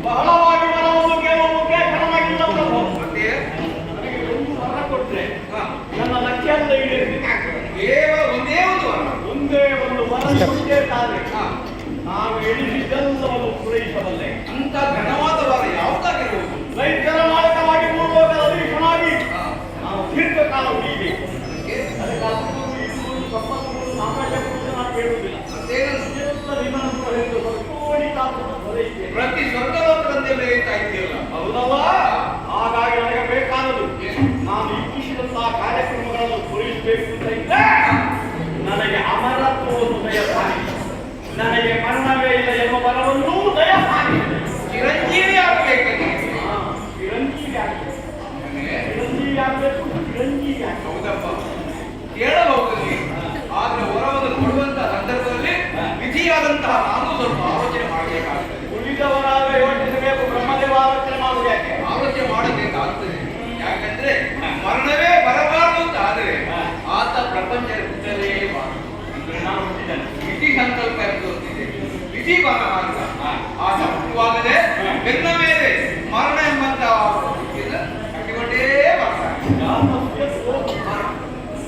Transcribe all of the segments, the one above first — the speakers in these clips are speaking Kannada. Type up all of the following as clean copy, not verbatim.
ಬಹಳವಾಗಿ ಮನವನ್ನು ಗೆಲ್ಲುವುದಕ್ಕೆ ಕಾರಣವಾಗಿಲ್ಲ ಪ್ರಭು. ಮತ್ತೆ ನನಗೆ ಒಂದು ವರ ಕೊಟ್ಟರೆ ನನ್ನ ಲಕ್ಷ್ಯ ಅಂತ ಕೇವಲ ಒಂದೇ ಒಂದು ವರ, ಒಂದೇ ಒಂದು ವರ ಕೊಟ್ಟೇ ತಾನೆ ನಾವು ಎಣಿಸಿದ್ದೆಲ್ಲವನ್ನು ಪೂರೈಸಬಲ್ಲೆ. ಅಂತ ಘನವಾದ ವರ ಯಾವುದಾಗಿರುವುದು? ರೈತರ ಮಾಲಕವಾಗಿ ಮೂಲೋಕದಲ್ಲಿ ವಿಷನಾಗಿ ನಾವು ದೀರ್ಘಕಾಲ ಉಳಿಯಬೇಕು. ಸಂಪನ್ಮೂಲ ಆಕಾಶ ನಾನು ಕೇಳುವುದಿಲ್ಲ. ಪ್ರತಿ ಸ್ವರ್ಗಲೋಕದಂತೆ ಬೆಳೆಯುತ್ತಾ ಇದೆಯಲ್ಲ, ಹೌದಲ್ಲ? ಹಾಗಾಗಿ ನನಗೆ ಬೇಕಾದದು ನಾನು ಇಚ್ಛಿಸಿದಂತಹ ಕಾರ್ಯಕ್ರಮಗಳನ್ನು ಪೂರೈಸಬೇಕು ಅಂತ ಇದ್ದರೆ ನನಗೆ ಅಮರತ್ವವನ್ನು ದಯಪಾಲಿಸಿ, ನನಗೆ ಮರಣವೇ ಇಲ್ಲ ಎಂಬ ವರವನ್ನು ದಯಪಾಲಿಸಿ. ಚಿರಂಜೀವಿ ಆಗಬೇಕು. ಚಿರಂಜೀವಿ ಆಗಬೇಕು, ಚಿರಂಜೀವಿ ಆಗಬೇಕು, ಚಿರಂಜೀವಿ ಆಗಬೇಕು. ಹೌದಪ್ಪ, ಕೇಳಬಹುದು. ಆದ್ರೆ ವರವನ್ನು ಕೊಡುವಂತಹ ಸಂದರ್ಭದಲ್ಲಿ ವಿಧಿಯಾದಂತಹ ನಾನು ಸ್ವಲ್ಪ ಆಲೋಚನೆ ಮಾಡಬೇಕಾಗ್ತದೆ. ಉಳಿದವರಾಗ ಯೋಚಿಸಬೇಕು, ಬ್ರಹ್ಮದೇವ ಆಲೋಚನೆ ಮಾಡುವುದು ಯಾಕೆ? ಆಲೋಚನೆ ಮಾಡಬೇಕಾಗ್ತದೆ. ಯಾಕಂದ್ರೆ ಮರಣವೇ ಬರಬಾರದು ಅಂತ ಆದರೆ ಆತ ಪ್ರಪಂಚ ಹುಟ್ಟಲೇಬಾರದು. ನಾನು ಹುಟ್ಟಿದ್ದೇನೆ, ವಿಧಿ ಸಂಕಲ್ಪ ಇರುತ್ತಿದೆ, ವಿಧಿ ಬರಬಾರದು. ಆತ ಹುಟ್ಟುವಾಗಲೇ ಬೆನ್ನ ಮೇಲೆ ಮರಣ ಎಂಬಂತಹ ಕಟ್ಟಿಕೊಂಡೇ ಬರ್ತಾರೆ.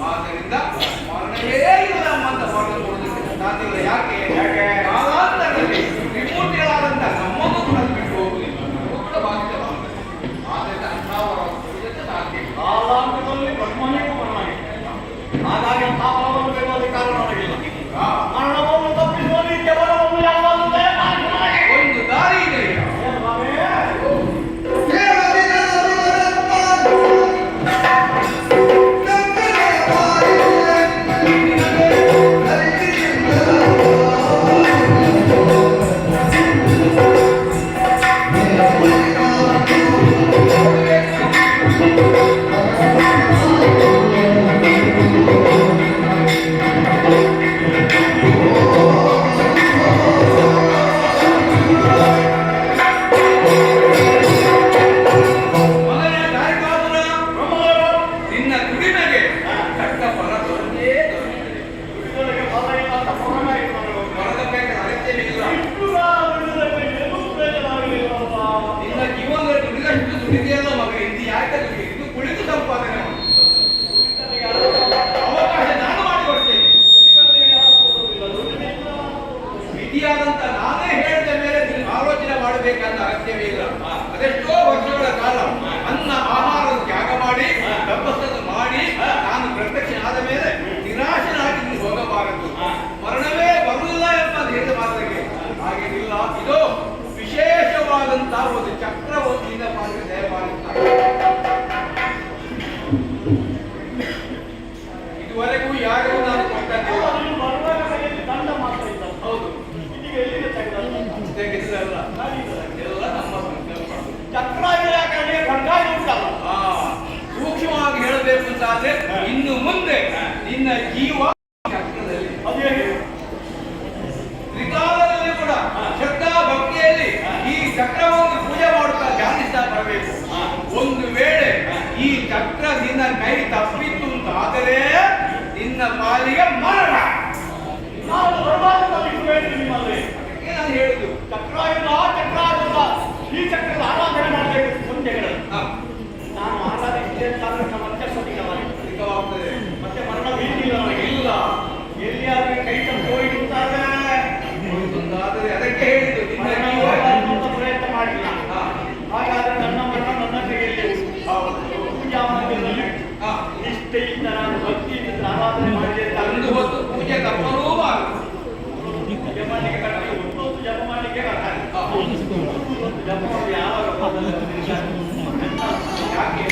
ಆದ್ದರಿಂದ ಮರಣವೇ ಇಲ್ಲ ಎಂಬಂತ ಮರಣ ಕೊಡುವುದಕ್ಕೆ ಸಾಧ್ಯ ಇಲ್ಲ. ಯಾಕೆ? ಕಾಲಾಂತರದಲ್ಲಿ ವಿಮೂರ್ತಿಗಳಾದಂತಹ ನಮ್ಮನ್ನು ಕೂಡ ಬಿಟ್ಟು ಹೋಗುವುದಿಲ್ಲ. ಮುಕ್ತ ಬಾಧಿತವಾಗುತ್ತದೆ. ಆದ್ದರಿಂದ ಅಂಥವರ ಕೊಡುವುದಕ್ಕೆ ಸಾಧ್ಯ ಇಲ್ಲ. ಕಾಲಾಂತರದಲ್ಲಿ ಬ್ರಹ್ಮನಿಗೂ ಮರಣವಿಲ್ಲ. ಹಾಗಾಗಿ ಅಂತಹ ಫಲವನ್ನು ಬೇಡೋದಕ್ಕೆ ಕಾರಣ ನನಗಿಲ್ಲ. ಮರಣವನ್ನು ತಪ್ಪಿಸುವ ರೀತಿಯ ವರವನ್ನು ಯಾವಾಗಲೂ ದಯಪಾಲಿಸಿ ನನಗೆ ಒಂದು ದಾರಿ ಇದೆ. ಅದೆಷ್ಟೋ ವರ್ಷಗಳ ಕಾಲ ಅನ್ನ ಆಹಾರ ತ್ಯಾಗ ಮಾಡಿ ತಪಸ್ಸನ್ನು ಮಾಡಿ ನಾನು ಪ್ರತ್ಯಕ್ಷ ಆದ ಮೇಲೆ ನಿರಾಶನಾಗಿ ಹೋಗಬಾರದು. ಮರಣವೇ ಬರುವುದಿಲ್ಲ ಎಂಬ ಹೇಳಿದ ಮಾತ್ರಕ್ಕೆ ಹಾಗೇನಿಲ್ಲ. ಇದು ವಿಶೇಷವಾದಂತಹ ಒಂದು ಚಕ್ರವರ್ತಿಯಿಂದ ಮಾತ್ರ ದಯಪಾಲಿಸುತ್ತಾರೆ. ಇದುವರೆಗೂ ಯಾರಿಗೂ ನಾನು ಕೊಟ್ಟದ್ದು ದಂಡ ಮಾತ್ರ ಇಲ್ಲ. ಹೌದು, ಇದೀಗ ಎಲ್ಲಿಗೆ ತೆಗೆದಿರಲ್ಲ, ಎಲ್ಲ ನಮ್ಮ ಸಂಕಲ್ಪ. ಚಕ್ರ ಯಾಕಂದ್ರೆ ಖಡ್ಗಾಗಿ ಉಂಟಲ್ಲ. ಸೂಕ್ಷ್ಮವಾಗಿ ಹೇಳಬೇಕು ಅಂತಾದ್ರೆ ಇನ್ನು ಮುಂದೆ ನಿನ್ನ ಜೀವ ಚಕ್ರದಲ್ಲಿ ಅದೇ ತ್ರಿಕಾಲದಲ್ಲಿ ಕೂಡ ಶ್ರದ್ಧಾ ಭಕ್ತಿಯಲ್ಲಿ ಈ ಚಕ್ರವನ್ನು ಪೂಜೆ ಮಾಡುತ್ತಾ ಧ್ಯಾನಿಸ್ತಾ ಬರಬೇಕು. ಒಂದು ವೇಳೆ ಈ ಚಕ್ರ ನಿನ್ನ ಕೈ ತಪ್ಪಿತ್ತು ಅಂತಾದರೆ ನಿನ್ನ ಪಾಲಿಗೆ ಮರಣ. ನಾನು ಬರಬಾರದು ನಿಮ್ಮಲ್ಲಿ. ಅದಕ್ಕೆ ನಾನು ಹೇಳುದು ಚಕ್ರ ಇಲ್ಲ, ಚಕ್ರ ಆಗಲ್ಲ. ಈ ಚಕ್ರದ ಆರಾಧನೆ ಮಾಡಬೇಕು ಸಂಜೆಗಳಲ್ಲಿ. ನಾನು ಆರಾಧಿಸಿದೆ ಅಂತಂದ್ರೆ ನಮ್ಮ ಅತ್ಯಧಿಕವಾಗ್ತದೆ. ಮತ್ತೆ ಮರಣ ಭೀತಿಲ್ಲ ನನಗೆ ಇಲ್ಲ. ಎಲ್ಲಿಯಾದ್ರೂ ಕೈ ತಪ್ಪು ಹೋಯಿತು ಅಂತಾದ್ರೆ ಅದಕ್ಕೆ ಹೇಳಿದ್ದು ಪ್ರಯತ್ನ ಮಾಡಿಲ್ಲ. ಹಾಗಾದ್ರೆ ನನ್ನ ಮರಣ ನನ್ನ ಕೈಯಲ್ಲಿ ಪೂಜಾ ಮಂದಿರದಲ್ಲಿ ನಿಷ್ಠೆಯಿಂದ ನಾನು ಭಕ್ತಿಯಿಂದ ಆರಾಧನೆ ಮಾಡಿದೆ. ಒಂದು ಹೊತ್ತು ಪೂಜೆ ತಪ್ಪರೂ ಮಾಡಲು ಜಪ ಮಾಡಲಿಕ್ಕೆ ಕಟ್ಟಿ ಒಂದು ಜಪ ಮಾಡಲಿಕ್ಕೆ ಜಪ ಮಾಡಿ ಯಾವಾಗ ಯಾಕೆ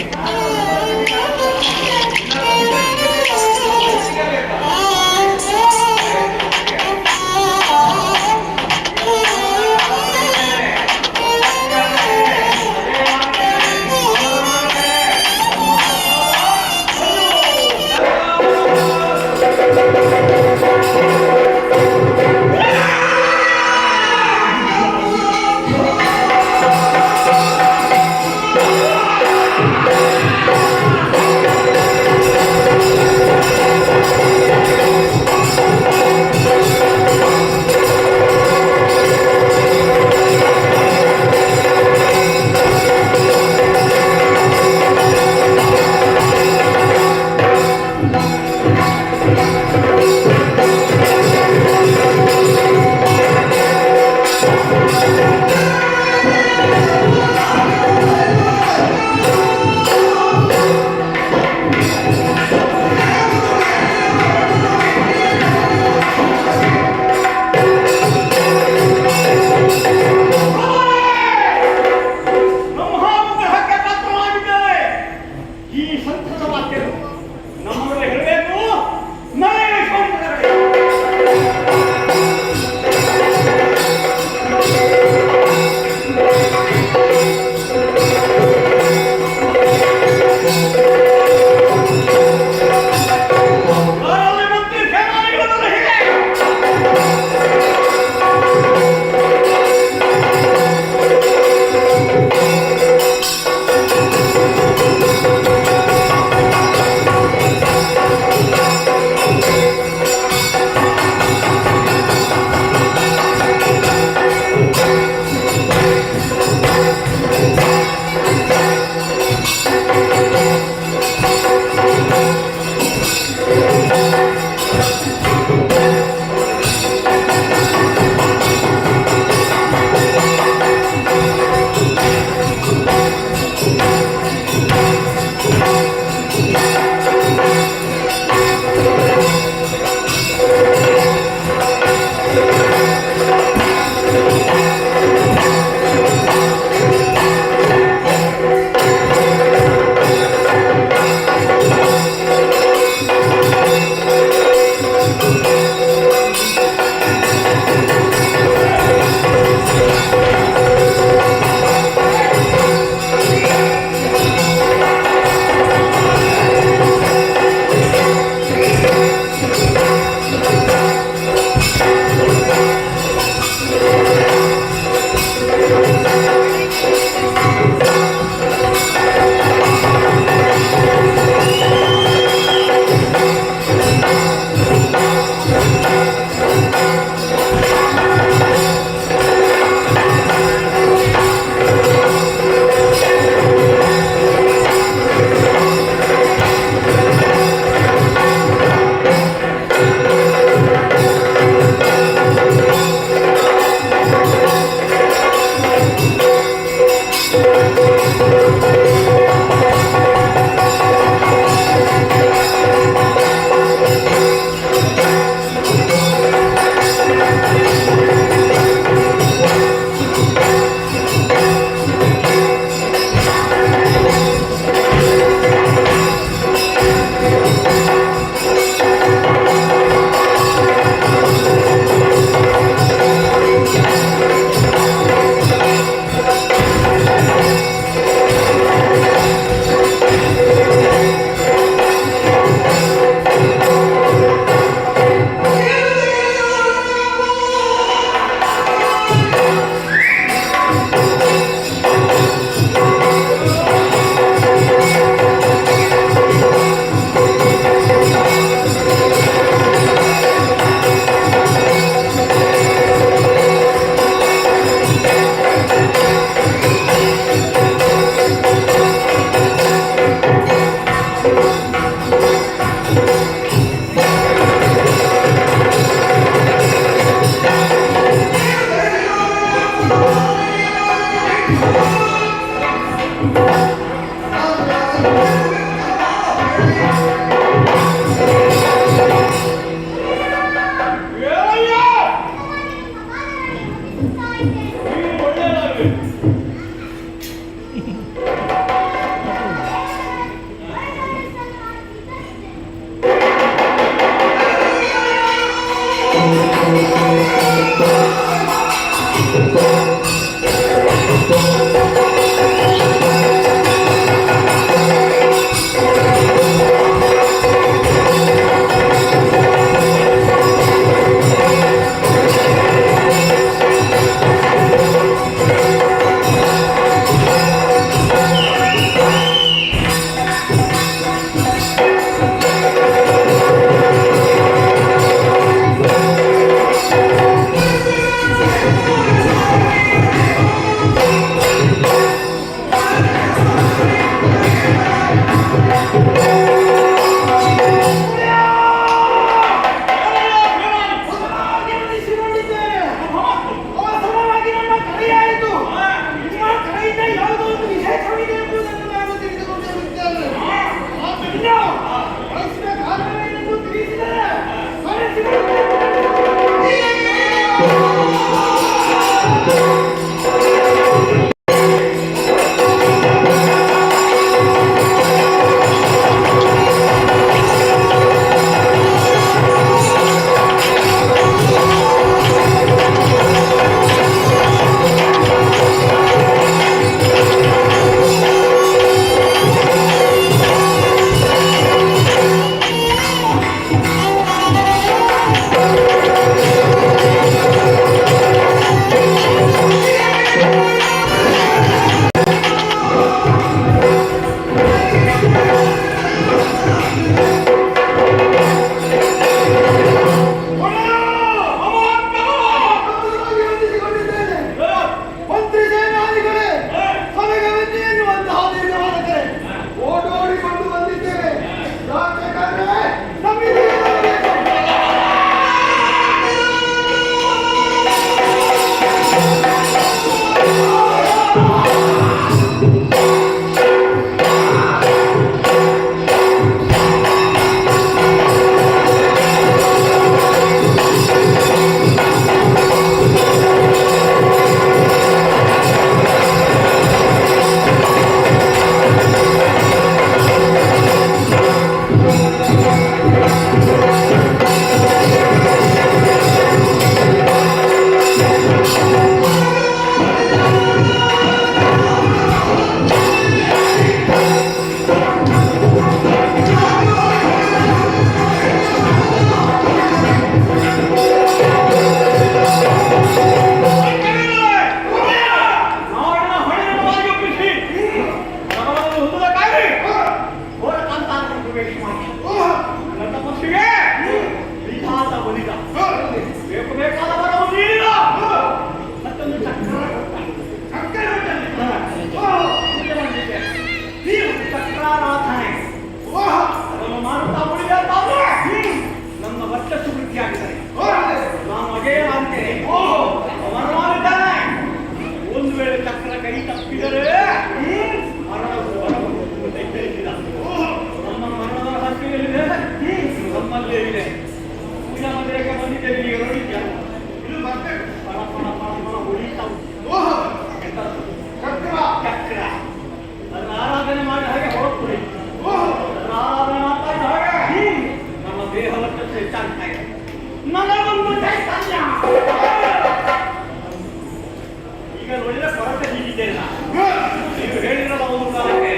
ನೀನು ಹೇಳಿರದ ಒಂದು ಕಾಲಕ್ಕೆ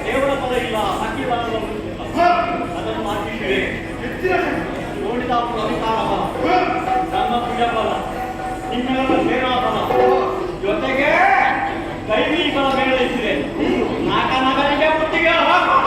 ದೇವರ ಪದ ಇಲ್ಲ, ಅಖಿಲ ಅದನ್ನು ಹಾಕಿದ್ದೇವೆ. ನೋಡಿದ ಪ್ರತಿಕಾರ ಬಲ, ನನ್ನ ಪುಣ್ಯ ಬಲ, ನಿಮ್ಮೆಲ್ಲರ ಸೇನಾ ಬಲ, ಜೊತೆಗೆ ದೈವಿ ಬಲ ಮೇಳೈಸಿದೆ. ನಗರಿಗೆ ಮುತ್ತಿಗೆ ಹಾಕು.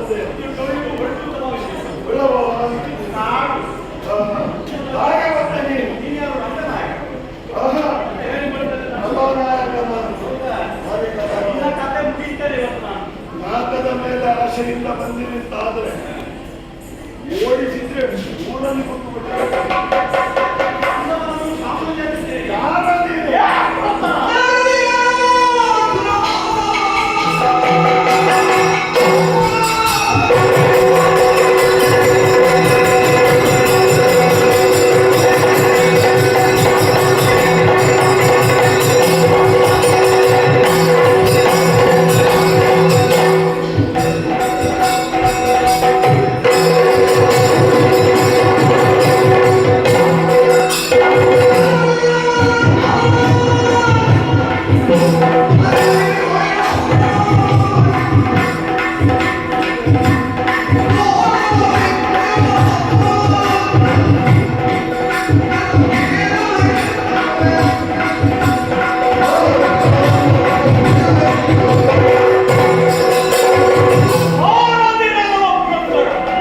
ಬಂದೆ. ಇದು ಕವಿಗೂ ಒಳ್ಳೆಯತಮವಾಗಿದೆ. ಒಳ್ಳೆಯವ? ನಾನು ಹಾಗೆ ಬಂದೆ ನೀನು. ನೀನು ಯಾರು ರಂಗನಾಯಕ? ಆಹಾ, ಏನು ಬರ್ತದೆ ನಾನು? ಕಥಾನಾಯಕ ನಾನು. ಹೌದಾ? ಹಾಗೆ ನಿನ್ನ ಕಥಾನಾಯಕ. ಕಥೆ ಮುಗಿಯುತ್ತದೆ ಇವತ್ತು ನಾನು. ನಾಟಕದ ಮೇಲೆ ಆಶೆಯಿಂದ ಬಂದಿನಿಂತಾದ್ರೆ ಓಡಿಸಿದ್ರೆ ಊರಲ್ಲಿ ಕೂತ್ಬಿಟ್ರೆ ನಾನು ಸಾಮಾನ್ಯರಿದ್ದೇನೆ. ಯಾರ ನೀನು? ಯಾರು ಗೊತ್ತಾ?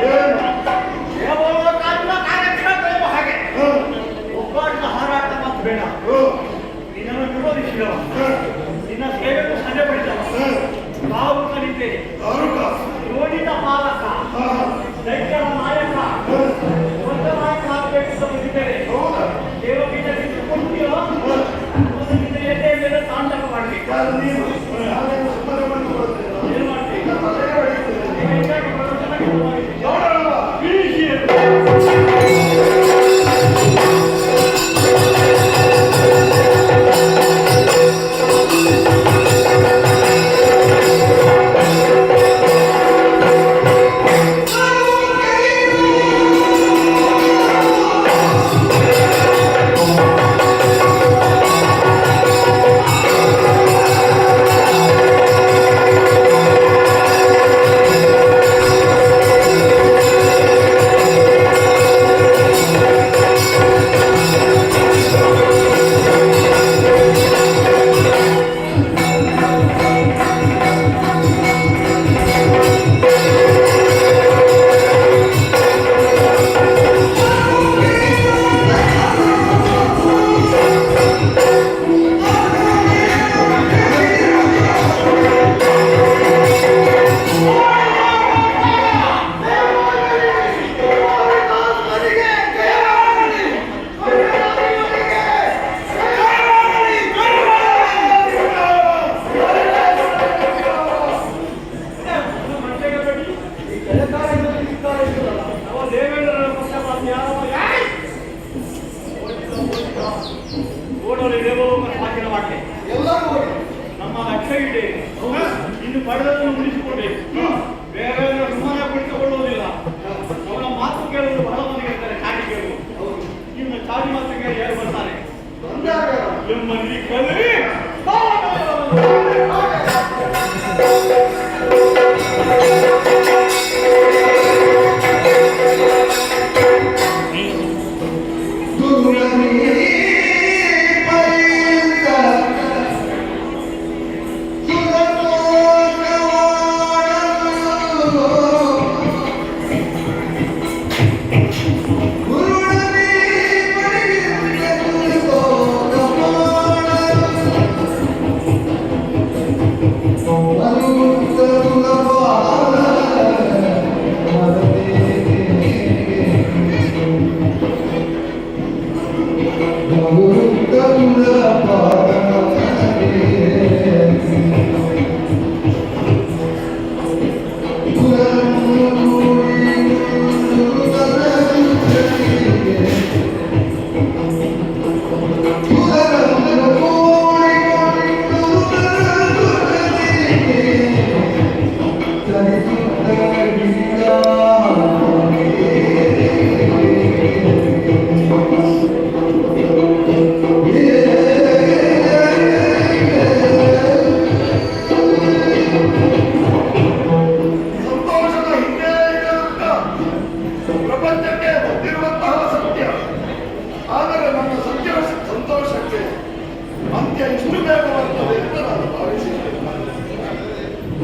ಏನು? ದೇವಲೋಕದ ಕಾರ್ಯಕ್ರಮ ಹಾಗೆ ಒಬ್ಬಾಡಿನ ಹಾರಾಟ ಮಾತು ಬೇಡ. ನಿನ್ನನ್ನು ವಿರೋಧಿಸಿದವ, ನಿನ್ನ ಸೇವೆಗೂ ಸನ್ನೆ ಪಡಿದವ, ನಾವು ಕಲಿತೇನೆ. ಯೋಜಿತ ಪಾಲಕ, ದೈತ್ಯರ ನಾಯಕ, ದೊಡ್ಡ ನಾಯಕ ಆಗಬೇಕಿದ್ದ ಬಂದಿದ್ದೇನೆ. ದೇವಪೀಠ ಕಿತ್ತುಕೊಂಡಿಯೋ ನಿನ್ನ ಎದೆ ಮೇಲೆ ತಾಂಡವ ಮಾಡಬೇಕು. ಯಾರು ನೀನು? ಯಾರನ್ನು ಸುಮ್ಮನೆ ಬಂದು ಕೊಡ್ತೇನೆ. ಏನು ಮಾಡ್ತೀವಿ? ತಲೆ ಹೊಡಿತೇನೆ. ನೀವು ಹೆಚ್ಚಾಗಿ ಬರೋದನ್ನ ಗಮನಿಸಿ. ನೋಡೋಣ. ಬೀಸಿ ಓಡೋಲಿ ದೇವಲೋಕ ಸಾಕಿನ ವಾಕ್ಯ. ಎಲ್ಲರೂ ಓಡಿ. ನಮ್ಮ ಲಕ್ಷ್ಯ ಇದೆ. ಇನ್ನು ಪಡೆದನ್ನು ಉಳಿಸಿಕೊಳ್ಬೇಕು. ಬೇರೆ ಸುಮ್ಮನೆ ಕುಳಿತುಕೊಳ್ಳುವುದಿಲ್ಲ. ಅವನ ಮಾತು ಕೇಳುವುದು ಬಹಳ ಮಂದಿಗೆ ಇರ್ತಾರೆ, ಚಾಟಿ ಕೇಳುವುದು. ಇನ್ನು ಚಾಟಿ ಮಾತು ಕೇಳಿ ಯಾರು ಬರ್ತಾರೆ? ಬಂದಾಗ ನಿಮ್ಮಲ್ಲಿ ಕಲಿ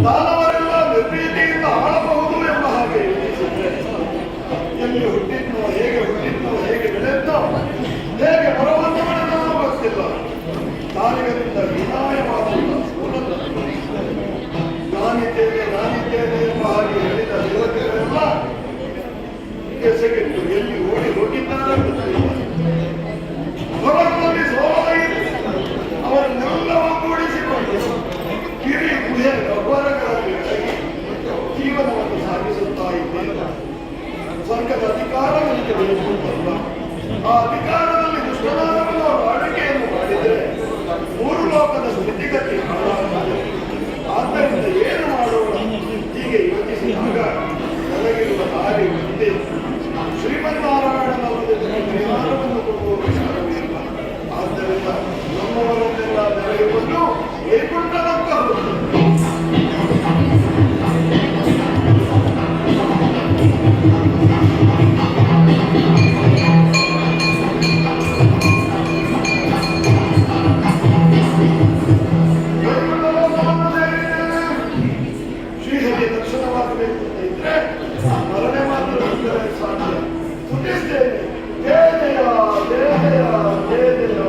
ದಾನವರೆಲ್ಲ ನಿರ್ಭೀತಿಯಿಂದ ಆಳಬಹುದು ಎಂಬ ಸುತನಾಮದ ಬಾಳಿಕೆಯನ್ನು ಮಾಡಿದರೆ ಮೂರು ಲೋಕದ ಸ್ಥಿತಿಗತಿ ಹಾಳಾಗುತ್ತದೆ. ಆದ್ದರಿಂದ ಏನು ಮಾಡೋಣ ಹೀಗೆ ಯೋಚಿಸಿದಾಗ ನನಗಿರುವ ದಾರಿ ಒಂದೇ. ಶ್ರೀಮನ್ನಾರಾಯಣನವರಿಗೆ ಪರಿಹಾರವನ್ನು ಕೊಡುವ ವಿಚಾರವಿಲ್ಲ. ಆದ್ದರಿಂದ ನಮ್ಮವರನ್ನೆಲ್ಲ ನೆರೆಯುವುದು ವೈಕುಂಠದತ್ತ ಶ್ರೀಹರಿ ದರ್ಶನವಾಗಬೇಕು ಅಂತ ಇದ್ರೆ ಮರಣೆ ಮಾತ್ರ ಬಂದರೆ ಸಾಧ್ಯ. ಸುತ್ತಿಸ್ತೇನೆ. ಜಯ ಜಯ ಜಯ ಜಯ ಜಯ ಜಯ.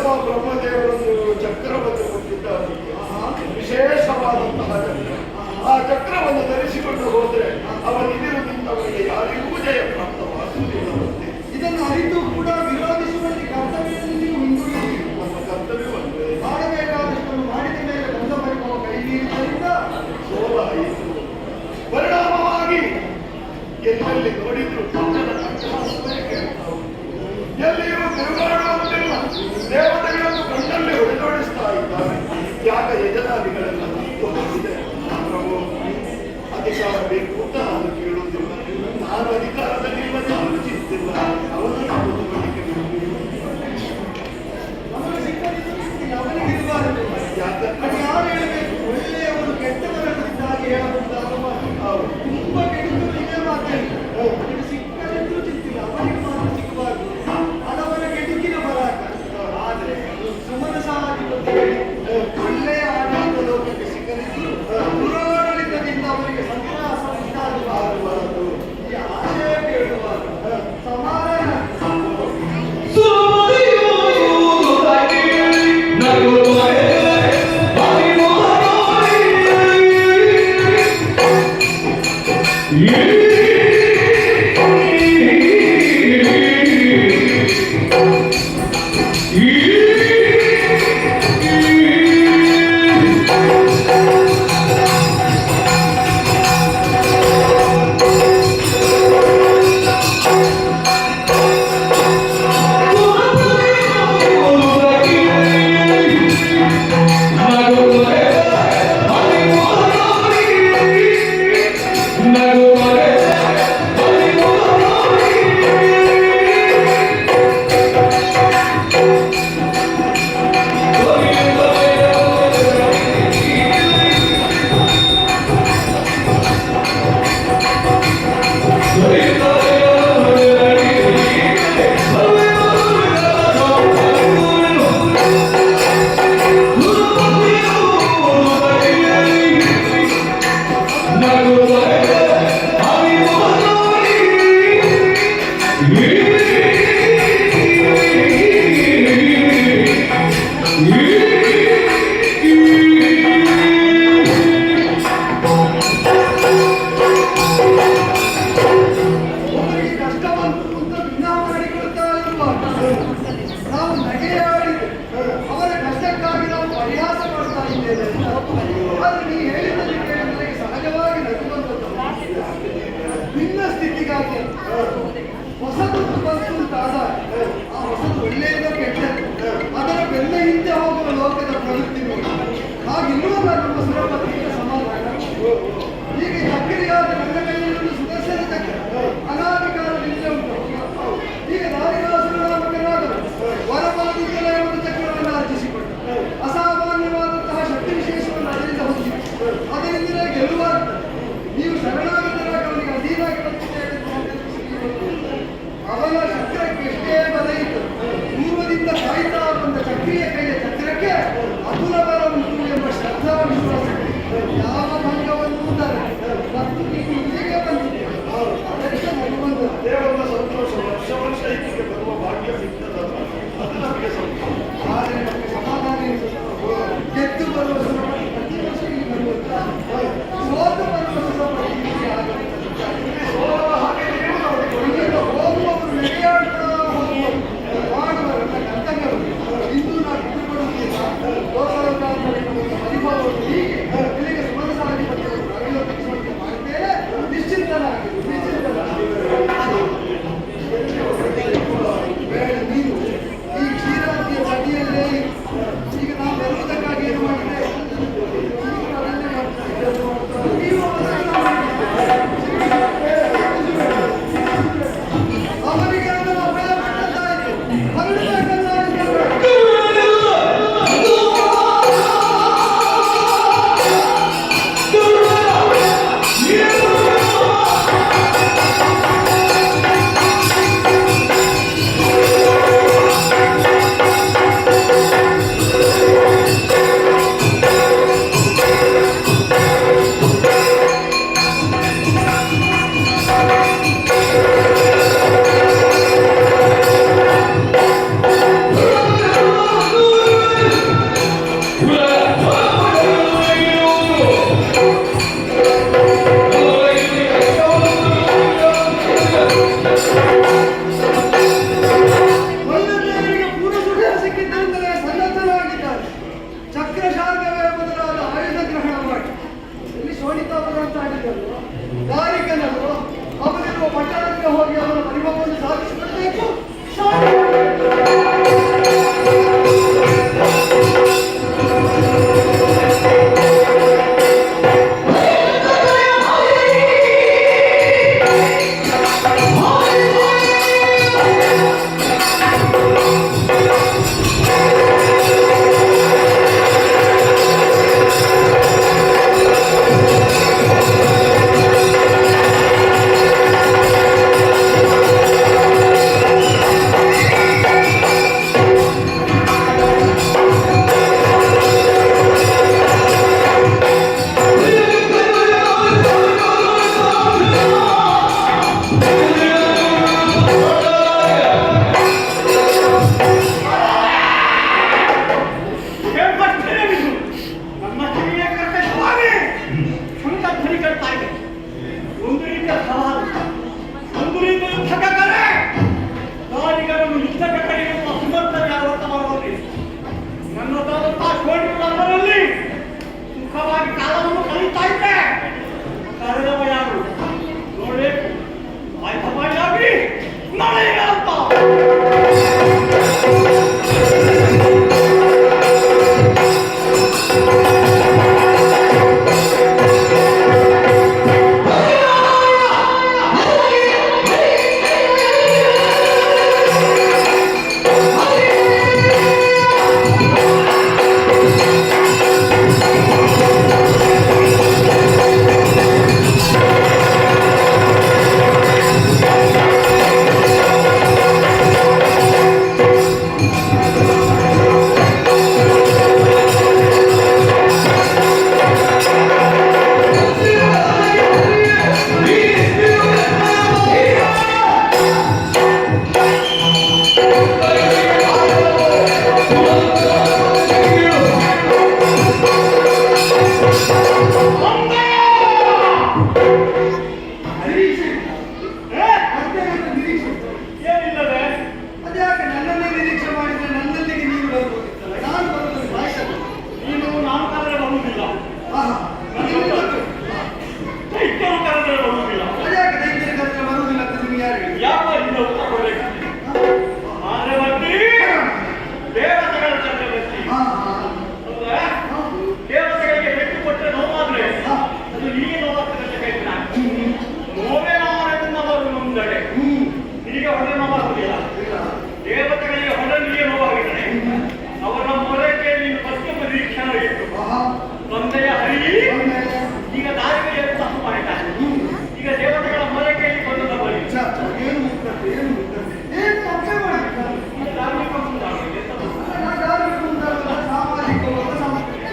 ಸ್ವಯಂ ಬ್ರಹ್ಮದೇವರನ್ನು ಚಕ್ರವನ್ನು ಕೊಟ್ಟಿದ್ದಾರೆ. ವಿಶೇಷವಾದಂತಹ ಚಕ್ರ. ಆ ಚಕ್ರವನ್ನು ಧರಿಸಿಕೊಂಡು ಹೋದ್ರೆ ಅವನಿದಿರುವಂತವರಿಗೆ ಯಾರಿಗೂ ಜಯ ಪ್ರಾಪ್ತವಾಗುವುದಿಲ್ಲವಂತೆ. ಇದನ್ನು ಅರಿತು ಕೂಡ ವಿರೋಧಿಸುವಲ್ಲಿ ಕರ್ತವ್ಯವನ್ನು ನೀವು ಹಿಂದುಳಿದಿರಿ. ನಮ್ಮ ಕರ್ತವ್ಯವನ್ನೇ ಮಾಡಬೇಕಾದಷ್ಟನ್ನು ಮಾಡಿದ ಮೇಲೆ ಬಂದ ಪರಿಣಾಮ ಕೈ ನೀಡಿದ್ದರಿಂದ ಸೋಲಾಯಿತು. ಪರಿಣಾಮವಾಗಿ ಎಲ್ಲೆಲ್ಲಿ ನೋಡಿದ್ರು ಕನ್ನಡ ಅಟ್ಟಹಾಸವೇ ಕೇಳ್ತಾ ಉಂಟು. ಎಲ್ಲಿಯೂ ತಿರುಗಾಡುವಂತಿಲ್ಲ. ದೇವತೆಗಳನ್ನು ಕಣ್ಣಲ್ಲಿ ಹೊಡೆದೋಡಿಸ್ತಾ ಇದ್ದಾರೆ. ಯಾಕ ಯಜಮಾನಿಗಳೆಲ್ಲ ಹೋಗಿದೆ. ಪ್ರಭು, ಅಧಿಕಾರ ಬೇಕು ಅಂತ ನಾನು ಕೇಳುವುದಿಲ್ಲ. ನಾನು ಅಧಿಕಾರದಲ್ಲಿಲ್ಲದೆ ಆಲೋಚಿಸುತ್ತಿಲ್ಲ. ಅವನನ್ನು ಓದುವಳಿಕೆ ನಮಗೆ ಸಿಕ್ಕದಿದ್ದು ಅವನಿಗೆ ಇರಬಾರದು. ಯಾಕಂದ್ರೆ ಅದು ಯಾರು ಹೇಳಬೇಕು? ಒಳ್ಳೆಯವರು ಕೆಟ್ಟವರಲ್ಲಿದ್ದಾಗಿ ಹೇಳುವಂತಹ ಮಾತು. ತುಂಬಾ ಕೆಟ್ಟವರು ಇದೇ ಮಾತೇಳಿ ಅವನಿಗೆ ಸಿಕ್ಕದಿದ್ರೂ ಚಿಂತಿಲ್ಲ, ಅವನಿಗೆ ಮಾತ್ರ ಸಿಗಬಾರದು. ಅದವರ ಕೆಡುಕಿನ ಬರಾಟ. ಆದರೆ ಸುಮನಸಾಧಿಪತಿಗಳು ಒಳ್ಳೆಯ ಆಡಳಿತ ಲೋಕಕ್ಕೆ ಸಿಗದಿದ್ದು ದುರಾಡಳಿತದಿಂದ ಅವರಿಗೆ ಸಂನ್ಯಾಸ ಉಂಟಾಗಬಾರದು. ಈ ಆಶಯ ಕೇಳುವಾಗ ಸಮಾಧಾನ ಒಬ್ಬರಿಗೆ ಕಷ್ಟ ಬಂತು ಅಂತ ವಿನಃ ಮಾಡಿಕೊಳ್ತಾ ಇರಬಾರದು. ನಾವು ನಗೆಯಾಡಿದೆ ಅವರ ಕಷ್ಟಕ್ಕಾಗಿ ನಾವು ಪರಿಹಾಸ ಮಾಡ್ತಾ ಇದ್ದೇವೆ. ಆದರೆ ನೀ ಹೇಳಿದಲ್ಲಿ ಕೇಳಿ ನನಗೆ ಸಹಜವಾಗಿ ನಗು ಬಂದದ್ದು. ನಿನ್ನ ಸ್ಥಿತಿಗಾಗಿ ಹೊಸದು ಬಂತು ಅಂತಾದ ಆ ಹೊಸದು ಒಳ್ಳೆಯದೋ ಕೆಟ್ಟದ್ದು ಅದರ ಬೆನ್ನ ಹಿಂದೆ ಹೋಗುವ ಲೋಕದ ಪ್ರವೃತ್ತಿ ನೋಡಿ. ಹಾಗಿರುವಾಗ ನಮ್ಮ ಸುರಪತಿಯ ಸಮಾಧಾನ. ಈಗ ಚಕ್ರಿಯಾದ ನನ್ನ ಕೈಯಲ್ಲಿ ಸುದರ್ಶನ ಚಕ್ರ ಅನಾದಿ ಕಾಲದಿಂದ ಉಂಟು. ಈಗ ನಾರಿಗಾಸುರನಾಮಕನಾದರು ವರಬಲದಿಂದಲೇ ಒಂದು ಚಕ್ರವನ್ನು ಅರ್ಜಿಸಿಕೊಂಡು ಅಸಾಮಾನ್ಯವಾದಂತಹ ಶಕ್ತಿ ವಿಶೇಷವನ್ನು ಅದರಿಂದ ಹೊಂದಿದೆ. ಅದರಿಂದಲೇ ಗೆಲ್ಲುವಾಗ್ತದೆ. ನೀವು ಶರಣಾಗತರಾಗಿ ಅವನಿಗೆ ಅಧೀನಾಗಿ ಬಂದಿದ್ದೇವೆ ಅವನ ಚಕ್ರಕ್ಕೆ ಎಷ್ಟೇ ಬಲ ಇತ್ತು. ಪೂರ್ವದಿಂದ ಕಾಯ್ತಾ ಬಂದ ಚಕ್ರಿಯ ಕೈಯ ಚಕ್ರಕ್ಕೆ ಅತುಲ ಬಲ ಉಂಟು ಎಂಬ ಶ್ರದ್ಧಾ ವಿಶ್ವಾಸ ಯಾವ ಭಂಗವನ್ನು ಮತ್ತು ನೀವು ಇಲ್ಲಿಗೆ ಬಂದಿದ್ದೀರಿ. ಅದರಿಂದ ನಗು ಬಂದ ದೇವರ ಸಂತೋಷ ವರ್ಷ ವರ್ಷ ಇದಕ್ಕೆ ಬರುವ ಭಾಗ್ಯ ಸಿಗ್ತದಲ್ಲ, ಅದು ನಮಗೆ ಸಂತೋಷ. ಆದರೆ ನಮಗೆ ಸಮಾಧಾನ ಗೆದ್ದು ಬರುವ ಸುರಪತಿ ಪ್ರತಿ ವರ್ಷ ಇಲ್ಲಿ ಬರುವಂತಹ ಸೋತು ಬರುವ ಸುರಪತಿ ಇಲ್ಲಿ ಆಗಬೇಕು. ಸೋಲವ ಹಾಗೆ ನೀವು ನೋಡಿ. ಇಲ್ಲಿಂದ ಹೋಗುವವರು ನಡೆಯಾಡ್ತಾ ಹೋಗುವರು ಮಾಡುವವರ ಕರ್ತವ್ಯಗಳು ಇಂದು ನಾವು ಬಿಟ್ಟುಕೊಡುವುದಿಲ್ಲ. ಲೋಕಲೋಕಾಂತರಿರುವ ಪರಿಭವವನ್ನು ಹೀಗೆ ಇಲ್ಲಿಗೆ ಸುಮನಸಾಧಿಪತಿಗಳು ರವಿಲೋಕಿಸುವಂತೆ ಮಾಡಿದ್ದೇನೆ. ನಿಶ್ಚಿಂತನಾಗಿರು, ನಿಶ್ಚಿಂತನಾಗಿರು. ಬೇಡ, ನೀನು ಈ ಕ್ಷೀರಾಬ್ದಿಯ ತಡಿಯಲ್ಲೇ ಇರು. ಈಗ ನಾವು ಬರುವುದಕ್ಕಾಗಿ ಏನು ಮಾಡಿದೆ? ಈಗ ಅದನ್ನೇ ಮಾಡ್ತಿದ್ದೇವೆ. ನೀವು ಅವರನ್ನು ಅವರಿಗೆ ಅದನ್ನು ಅಭಯ ಕೊಟ್ಟದ್ದಾಯಿತು. ಹೊರಡಬೇಕಂತಾಯಿತು. ನಿರೀಕ್ಷೆ ಮತ್ತೇನಾದ್ರೂ ನಿರೀಕ್ಷೆ ಏನಿಲ್ಲದೆ ಅದ್ಯಾಕೆ ನನ್ನನ್ನೇ ನಿರೀಕ್ಷೆ ಮಾಡಿದ್ರೆ ನನ್ನಲ್ಲಿಗೆ ನೀನು ಬರ್ಬೋದಿತ್ತಲ್ಲ ನಾನು ಬರೋದನ್ನು ಕಾಯ್ತಲ್ಲ ನೀನು ನಾನು ಕರೆದರೆ ಬರುವುದಿಲ್ಲ, ಆಹಾ ನಿನಗೆ ಗೊತ್ತು. ದೈತ್ಯರು ಕರೆದರೆ ಬರುವುದಿಲ್ಲ. ಅದ್ಯಾಕೆ ದೈತ್ಯರ ಹತ್ರ ಬರುವುದಿಲ್ಲ ಅಂತ ನಿಮ್ಗೆ ಯಾರು ಹೇಳಿ ಯಾಕೋ ಇಂದ ಉತ್ತರ ಕೊಡಬೇಕು. ಆದ್ರೆ ಬತ್ತಿ ದೇವತೆಗಳ ಚರ್ಚೆ ಬತ್ತಿ ಹೌದಾ? ದೇವತೆಗಳಿಗೆ ಬೆಟ್ಟು ಕೊಟ್ಟರೆ ನೋವಾದ್ರೆ ಅದು ಹೀಗೆ ನೋವಾಗ್ತದೆ ಅಂತ ಹೇಳ್ತೀರಾ? ನೋವೇ ನೋವಾಗುವುದು ಮುಂದಡೆ ಹೀಗೆ ಹೊಡೆ ನೋವಾಗುವುದಿಲ್ಲ. ದೇವತೆಗಳಿಗೆ ಹೊಡೆಲಿಗೆ ನೋವಾಗಿದ್ದಾನೆ. ಅವರ ಮೊರಕ್ಕೆ ನೀನು ಪಶ್ಚಿಮ ನಿರೀಕ್ಷಣ ಇತ್ತು. ತಂದೆಯ ಹರಿ ಈಗ ದಾರಿಗೆ ತಪ್ಪು ಮಾಡಿದ್ದಾನೆ. ಈಗ ದೇವತೆಗಳ ಮೊರಕ್ಕೆ ಬಂದ ಬಳಿ ಏನು ಮುಗ್ಧತೆ ಏನು ಮುಗ್ಧತೆ ಏನು ತಪ್ಪೇ ಮಾಡಿಲ್ಲ ಧಾರ್ಮಿಕ ಮುಂದಾಗಿದೆ. ನಾನು ಧಾರ್ಮಿಕ ಮುಂದಾಗಲ್ಲ ಸಾಮಾಜಿಕವಾದ ಸಾಂಸ್ಕೃತಿಕ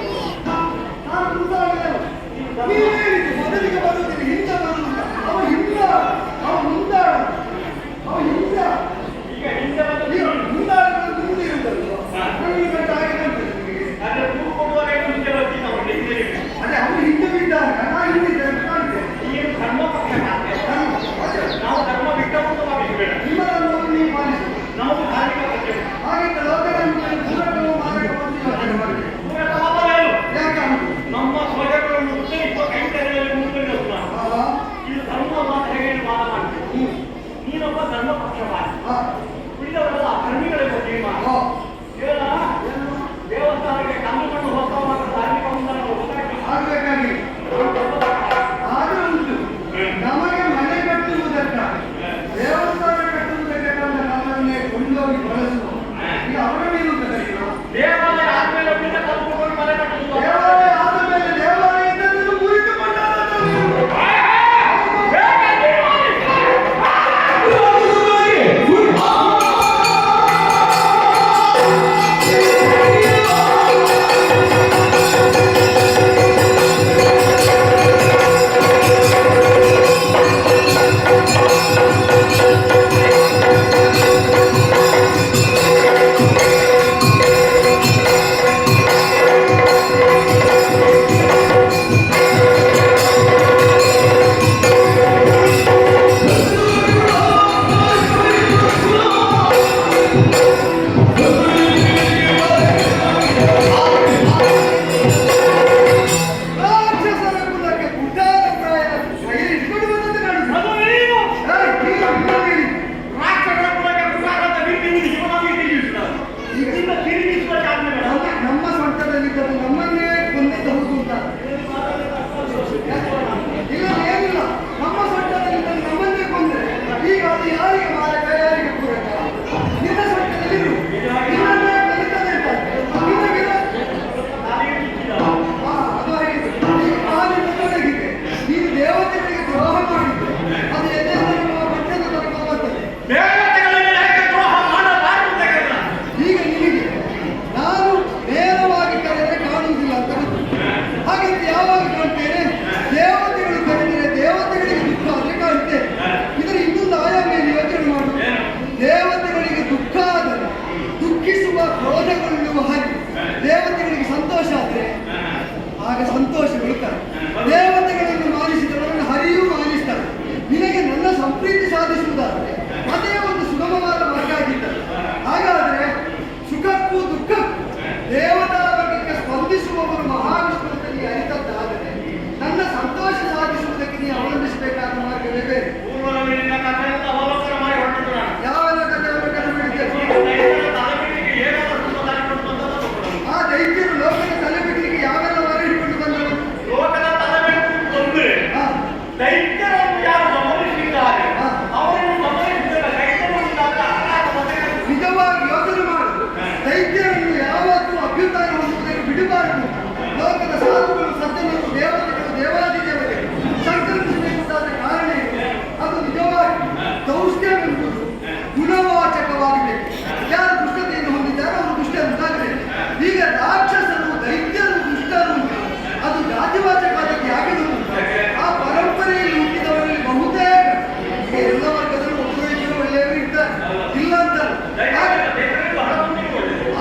ನಾನು ಮುಂದಾಗಲ್ಲ ನೀವೇನಿದೆ ಮೊದಲಿಗೆ ಬರುವುದಿಲ್ಲ ಹಿಂದೆ ಬರುವುದಿಲ್ಲ ಅವ ಹಿಂದ ಅವ ಮುಂದಾಡ ಅವ ಹಿಂದ ಈಗ ಹಿಂದೆ ಬಂದು ಈಗ ಮುಂದಾಡೋದು ಮುಂದೆ ಇರುವುದಲ್ವ ನನಗೆ ಗಂಟೆ ಹಾಗೆ ಕಾಣ್ತದೆ ನಿಮಗೆ ಅದ್ರ ದೂರು ಕೊಡುವಾಗ ಮುಂದೆ ಬರ್ತೀನಿ ಅವರಿಗೆ ಹಿಂದೆ ಇರಬೇಕು. ಅದೇ ಅವನು ಹಿಂದೆ ಬಿದ್ದಾಗ ನಾನು ಹಿಂದಿದ್ದೆ ಅಂತ ಕಾಣ್ತೇನೆ ನೀನು ಧರ್ಮ ಪಕ್ಷ ನಾವು ಧರ್ಮ ಬಿಟ್ಟ ಮುಂದೆ ಮಾಡಬೇಡ. ನಿಮ್ಮ ಧರ್ಮವನ್ನು ನೀವು ಪಾಲಿಸಿ ನಾವು ಧಾರ್ಮಿಕ ಪಕ್ಷ ಹಾಗಿದ್ದ ಲೋಕದಲ್ಲಿ ದೂರಗಳು ಮಾರಾಟವನ್ನು ಯೋಚನೆ ಮಾಡಬೇಕು ಯಾಕೆ ನಮ್ಮ ಸ್ವಜಗಳನ್ನು ಉತ್ತರಿಸುವ ಕೈಂಕರ್ಯದಲ್ಲಿ ಮುಂದುವರಿಯುವ ಇದು ಧರ್ಮ ಮಾತ್ರ ಹೇಗೆ ವಾದ ಮಾಡ್ತೀವಿ. ನೀನೊಬ್ಬ ಧರ್ಮ ಪಕ್ಷಪಾತ, ಉಳಿದವರೆಲ್ಲ ಧರ್ಮಿಗಳ ಬಗ್ಗೆ ಮಾಡ. ಕೇವಲ ದೇವಸ್ಥಾನಕ್ಕೆ ಕಣ್ಣು ಮಣ್ಣು ಹೋಗ್ತಾ ಮಾತ್ರ ಧಾರ್ಮಿಕ ಮುಂದಾನ ಆಗಬೇಕಾಗಿ ಆದರೂ ಉಂಟು ನಮಗೆ ಮನೆ ಕಟ್ಟುವುದಕ್ಕಾಗಿ ದೇವಸ್ಥಾನ ಕಟ್ಟುವುದಕ್ಕೆ ತಂದ ನಮ್ಮನ್ನೇ ಕೊಂಡೋಗಿ ಬಳಸುವ ಈಗ ಅವರ ಮೇಲೂ ಕಲಿಯುವ ದೇವಾಲಯ ಆದ್ಮೇಲೆ ಒಳ್ಳಿನ ಕಲ್ಪಕೊಂಡು ಮನೆ ಕಟ್ಟುವುದು ದೇವಾಲಯ ಆದ ಮೇಲೆ ದೇವಾಲಯದಲ್ಲಿ ಮುರಿದುಕೊಂಡಾದ ರಾಕ್ಷಸರ ಕುಲಕ್ಕೆ ಗುಡ್ಡಾದ ಪ್ರಾಯ ಇಟ್ಕೊಂಡು ಬಂದಂತೆ ಕಾಣುತ್ತೆ ಅದು ನೀನು ರಾಕ್ಷಸರ ಕುಲಕ್ಕೆ ಗುರುವಾರದ ರೀತಿ ಜೀವನವಾಗಿ ತಿರುಗಿಸುತ್ತಾರೆ. ಇದರಿಂದ ತಿರುಗಿಸುವುದಕ್ಕಾದ್ಮೇಲೆ ನಮ್ಮ ಸೊಂಟದಲ್ಲಿದ್ದರೆ ನಮ್ಮನ್ನೇ ಕೊಂದಿದ್ದು ಹೌದು ಅಂತ ಇಲ್ಲ ಏನಿಲ್ಲ ನಮ್ಮ ಸೊಂಟದಲ್ಲಿದ್ದರೆ ನಮ್ಮನ್ನೇ ಕೊಂದರೆ ಈಗ ಅದು ಯಾರಿಗೆ ಮಾರಕ ಯಾರಿಗೆ ಪೂರಕ ನಿನ್ನ ಸೊಂಟದಲ್ಲಿರು ನಿನ್ನನ್ನೇ ಕಲಿತದೆ ಅಂತ ನಿನಗೆ ನಾನೇ ಸಿಕ್ಕಿದ ಅದು ಆಗಿದೆ ಈಗ ಕಾಲಿನ ತೊಡಗಿದೆ ನೀನು ದೇವತೆಗಳಿಗೆ ದ್ರೋಹ ಮಾಡಿದ್ದೆ ಅದು ಎದೆ ಪಟ್ಟದ ತನಕ ಬರ್ತದೆ ದೇವತೆಗಳಿಗೆ ಯಾಕೆ ದ್ರೋಹ ಮಾಡಬಾರದು ಅಂತ ಹೇಳಿದ. ಈಗ ನಿನಗೆ ನಾನು ನೇರವಾಗಿ ಕರೆದರೆ ಕಾಣುವುದಿಲ್ಲ ಅಂತ ಗೊತ್ತು ಹಾಗಂತ ಯಾವಾಗ ಕಾಣ್ತೇನೆ ದೇವತೆಗಳು ಕರೆದರೆ ದೇವತೆಗಳಿಗೆ ದುಃಖ ಆದರೆ ಕಾಣ್ತೇನೆ ಇದರ ಇನ್ನೊಂದು ಆಯಾಮೆಯಲ್ಲಿ ಯೋಚನೆ ಮಾಡು ದೇವತೆಗಳಿಗೆ ದುಃಖ ಆದರೆ ದುಃಖಿಸುವ ಕ್ರೋಧಗೊಳ್ಳುವ ಹಾಗೆ ದೇವತೆಗಳಿಗೆ ಸಂತೋಷ ಆದರೆ ಆಗ ಸಂತೋಷ ಬೀಳ್ತಾರೆ ದೇವತೆಗಳನ್ನು ಮಾನಿಸಿದವರನ್ನು ಹರಿಯೂ ಮಾನಿಸ್ತಾರೆ ನಿನಗೆ ನನ್ನ ಸಂಪ್ರೀತಿ ಸಾಧಿಸುವುದಾದರೆ ಅದೇ ಒಂದು ಸುಗಮವಾದ ಮಾರ್ಗ ಆಗಿದ್ದರೆ ಹಾಗಾದರೆ ಸುಖಕ್ಕೂ ದುಃಖಕ್ಕೂ ದೇವತಾ ವರ್ಗಕ್ಕೆ ಸ್ಪಂದಿಸುವವರು ಮಹಾವಿಷ್ಣು ನೀ ಅರಿತದ್ದಾದರೆ ನನ್ನ ಸಂತೋಷ ಸಾಧಿಸುವುದಕ್ಕೆ ನೀ ಅವಲಂಬಿಸಬೇಕಾದ ಮಾರ್ಗವೇ ಬೇರೆ ಪೂರ್ವದಲ್ಲಿ ನಿನ್ನ ಕಥೆಯಿಂದ ಅವಲೋಕನ ಮಾಡಿ ಹೊರಟಿದ್ದು ನಾನು. ಯಾವೆಲ್ಲ ಕಥೆಯನ್ನು ಕಂಡುಬಿಡಿದ್ದೇವೆ ಈಗ ದೈತ್ಯರ ತಲೆಬಿಡಿಗೆ ಏನಾದರೂ ತುಂಬ ದಾರಿಕೊಂಡು ಬಂದದ್ದು ನೋಡು. ಆ ದೈತ್ಯರು ಲೋಕದ ತಲೆ ಬಿಡಲಿಕ್ಕೆ ಯಾವೆಲ್ಲ ವರ ಹಿಡ್ಕೊಂಡು ಬಂದರು ಲೋಕದ ತಲೆಬಿಡಿದು ಬಂದರೆ ದೈತ್ಯರನ್ನು ಯಾರು ಗಮನಿಸಿದ್ದಾರೆ ಅವರನ್ನು ಗಮನಿಸಿದಾಗ ದೈತ್ಯರು ಉಂಟಾದ ಅಪರಾಧ ಮತ್ತೆ ನಿಜವಾಗಿ ಯೋಚನೆ ಮಾಡು ದೈತ್ಯರನ್ನು ಯಾವತ್ತೂ ಅಭ್ಯುದಯ ಹೊಂದುವುದಕ್ಕೆ ಬಿಡಬಾರದು ಲೋಕದ ಸಾಧುಗಳು ಸಜ್ಜನರು ದೇವತೆಗಳು ದೇವಾದಿ ದೇವತೆಗಳು ಸಂಕಲ್ಪಿಸಬೇಕಾದ ಕಾರಣ ಏನು ಅದು ನಿಜವಾಗಿ ದೌಷ್ಟ್ಯವೆಂಬುದು ಗುಣವಾಚಕವಾಗಬೇಕು ಯಾರು ದುಷ್ಟತೆಯನ್ನು ಹೊಂದಿದ್ದಾರೆ ಅವರು ದುಷ್ಟರಂತಾಗಬೇಕು ಈಗ ರಾಕ್ಷಸರು ದೈತ್ಯರು ದುಷ್ಟರು ಅದು ಜಾತಿವಾಚಕವಾಗಿ ಯಾಕೆ ಆ ಪರಂಪರೆಯಲ್ಲಿ ಹುಟ್ಟಿದವರಲ್ಲಿ ಬಹುತೇಕ ಈಗ ಎಲ್ಲ ವರ್ಗದಲ್ಲೂ ಒಬ್ಬರು ಒಳ್ಳೆಯವರು ಇರ್ತಾರೆ ಇಲ್ಲ ಅಂತ ದೈತ್ಯರಿಗೆ ಬಹಳ ಮಂದಿಗೆ ಒಳ್ಳೆಯದು.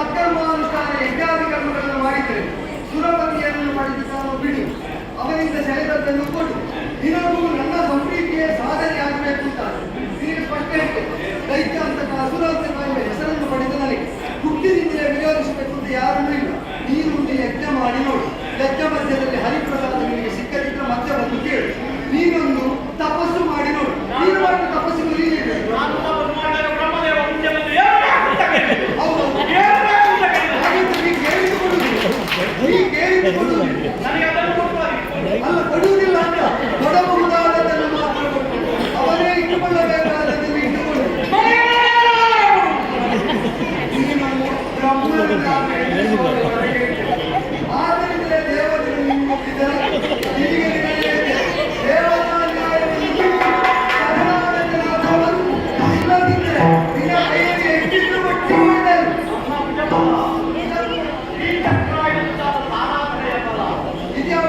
ಸತ್ಕರ್ಮಾನುಷ್ಠಾನ ಯಜ್ಞಾದಿ ಕರ್ಮಗಳನ್ನು ಮಾಡಿದರೆ ಸುರಪತಿಯನ್ನು ಪಡೆದು ತಾನು ಬಿಡು, ಅವನಿಂದ ಸೆಳೆದದ್ದನ್ನು ಕೊಡು. ನಿನಗೂ ನನ್ನ ಸಂಪ್ರೀತಿಯೇ ಸಾಧನೆ ಆಗಬೇಕು ಅಂತಾನೆ. ನಿನಗೆ ಸ್ಪಷ್ಟ ಹೇಳ್ತೇನೆ, ದೈತ್ಯ ಅಂತಕ ಅಸುರ ಅಂತಕ ಎಂಬ ಹೆಸರನ್ನು ಪಡೆದ ನನಗೆ ಹುಟ್ಟಿನಿಂದಲೇ ವಿರೋಧಿಸಬೇಕು ಅಂತ ಯಾರನ್ನೂ ಇಲ್ಲ. ನೀನು ಒಂದು ಯಜ್ಞ ಮಾಡಿ ನೋಡು, ಯಜ್ಞ ಮಧ್ಯದಲ್ಲಿ ಹರಿಪ್ರಸಾದ ನಿನಗೆ ಸಿಕ್ಕದಿದ್ದರೆ ಮತ್ತೆ ಬಂದು ಕೇಳು. ನೀನೊಂದು ತಪಸ್ಸು ಮಾಡಿ ನೋಡು, ನೀನು ಮಾಡಿದ ತಪಸ್ಸಿಗೆ ನೀನಿರಬೇಕು. ನಾನು ತಪಸ್ಸು ಮಾಡಿದಾಗ ಬ್ರಹ್ಮದೇವ ಮುಂದೆ ಬಂದು ಏನು ಅಂತ ಕೇಳಿದ್ರು. ಹೌದು, ಏನು ಅಂತ ಕೇಳಿದ್ರು. ಹಾಗಿದ್ರೆ ನೀ ಕೇಳಿದುಕೊಳ್ಳುವುದಿಲ್ಲ, ನೀ ಕೇಳಿದುಕೊಳ್ಳುವುದಿಲ್ಲ. ನನಗೆ ಅದನ್ನು ಕೊಡ್ತಾರೆ. ಅಲ್ಲ, ಕೊಡುವುದಿಲ್ಲ ಅಂತ ಕೊಡಬಹುದಾದದನ್ನು ಮಾತ್ರ ಕೊಟ್ಟು ಅವರೇ ಇಟ್ಟುಕೊಳ್ಳಬೇಕಾದದನ್ನು ಇಟ್ಟುಕೊಳ್ಳು. ನೀನು ಬ್ರಹ್ಮನನ್ನಾಗಿ ಎಣಿಸಿಕೊಳ್ಳುವವರೆಗೆ ಆದ್ದರಿಂದಲೇ ದೇವತೆಗಳು ನಿಮಗೆ ಒಪ್ಪಿದ್ದಾರೆ. ಹೀಗೆ ನಡೆಯಲಿದೆ ದೇವತಾ ನ್ಯಾಯವನ್ನು ಬಿಟ್ಟು ಶರಣಾಗತನಾದವರು ಇಲ್ಲದಿದ್ದರೆ ನಿನ್ನ ಕೈಯಲ್ಲಿ ಎಷ್ಟಿದ್ರು ಒಟ್ಟಿಗೆ ಒಳ್ಳೆಯದು. ಈ ಚಕ್ರ ಎನ್ನುವುದಾದ ಸಾರಾಂಶಯ ಫಲ. ಇದ್ಯಾವ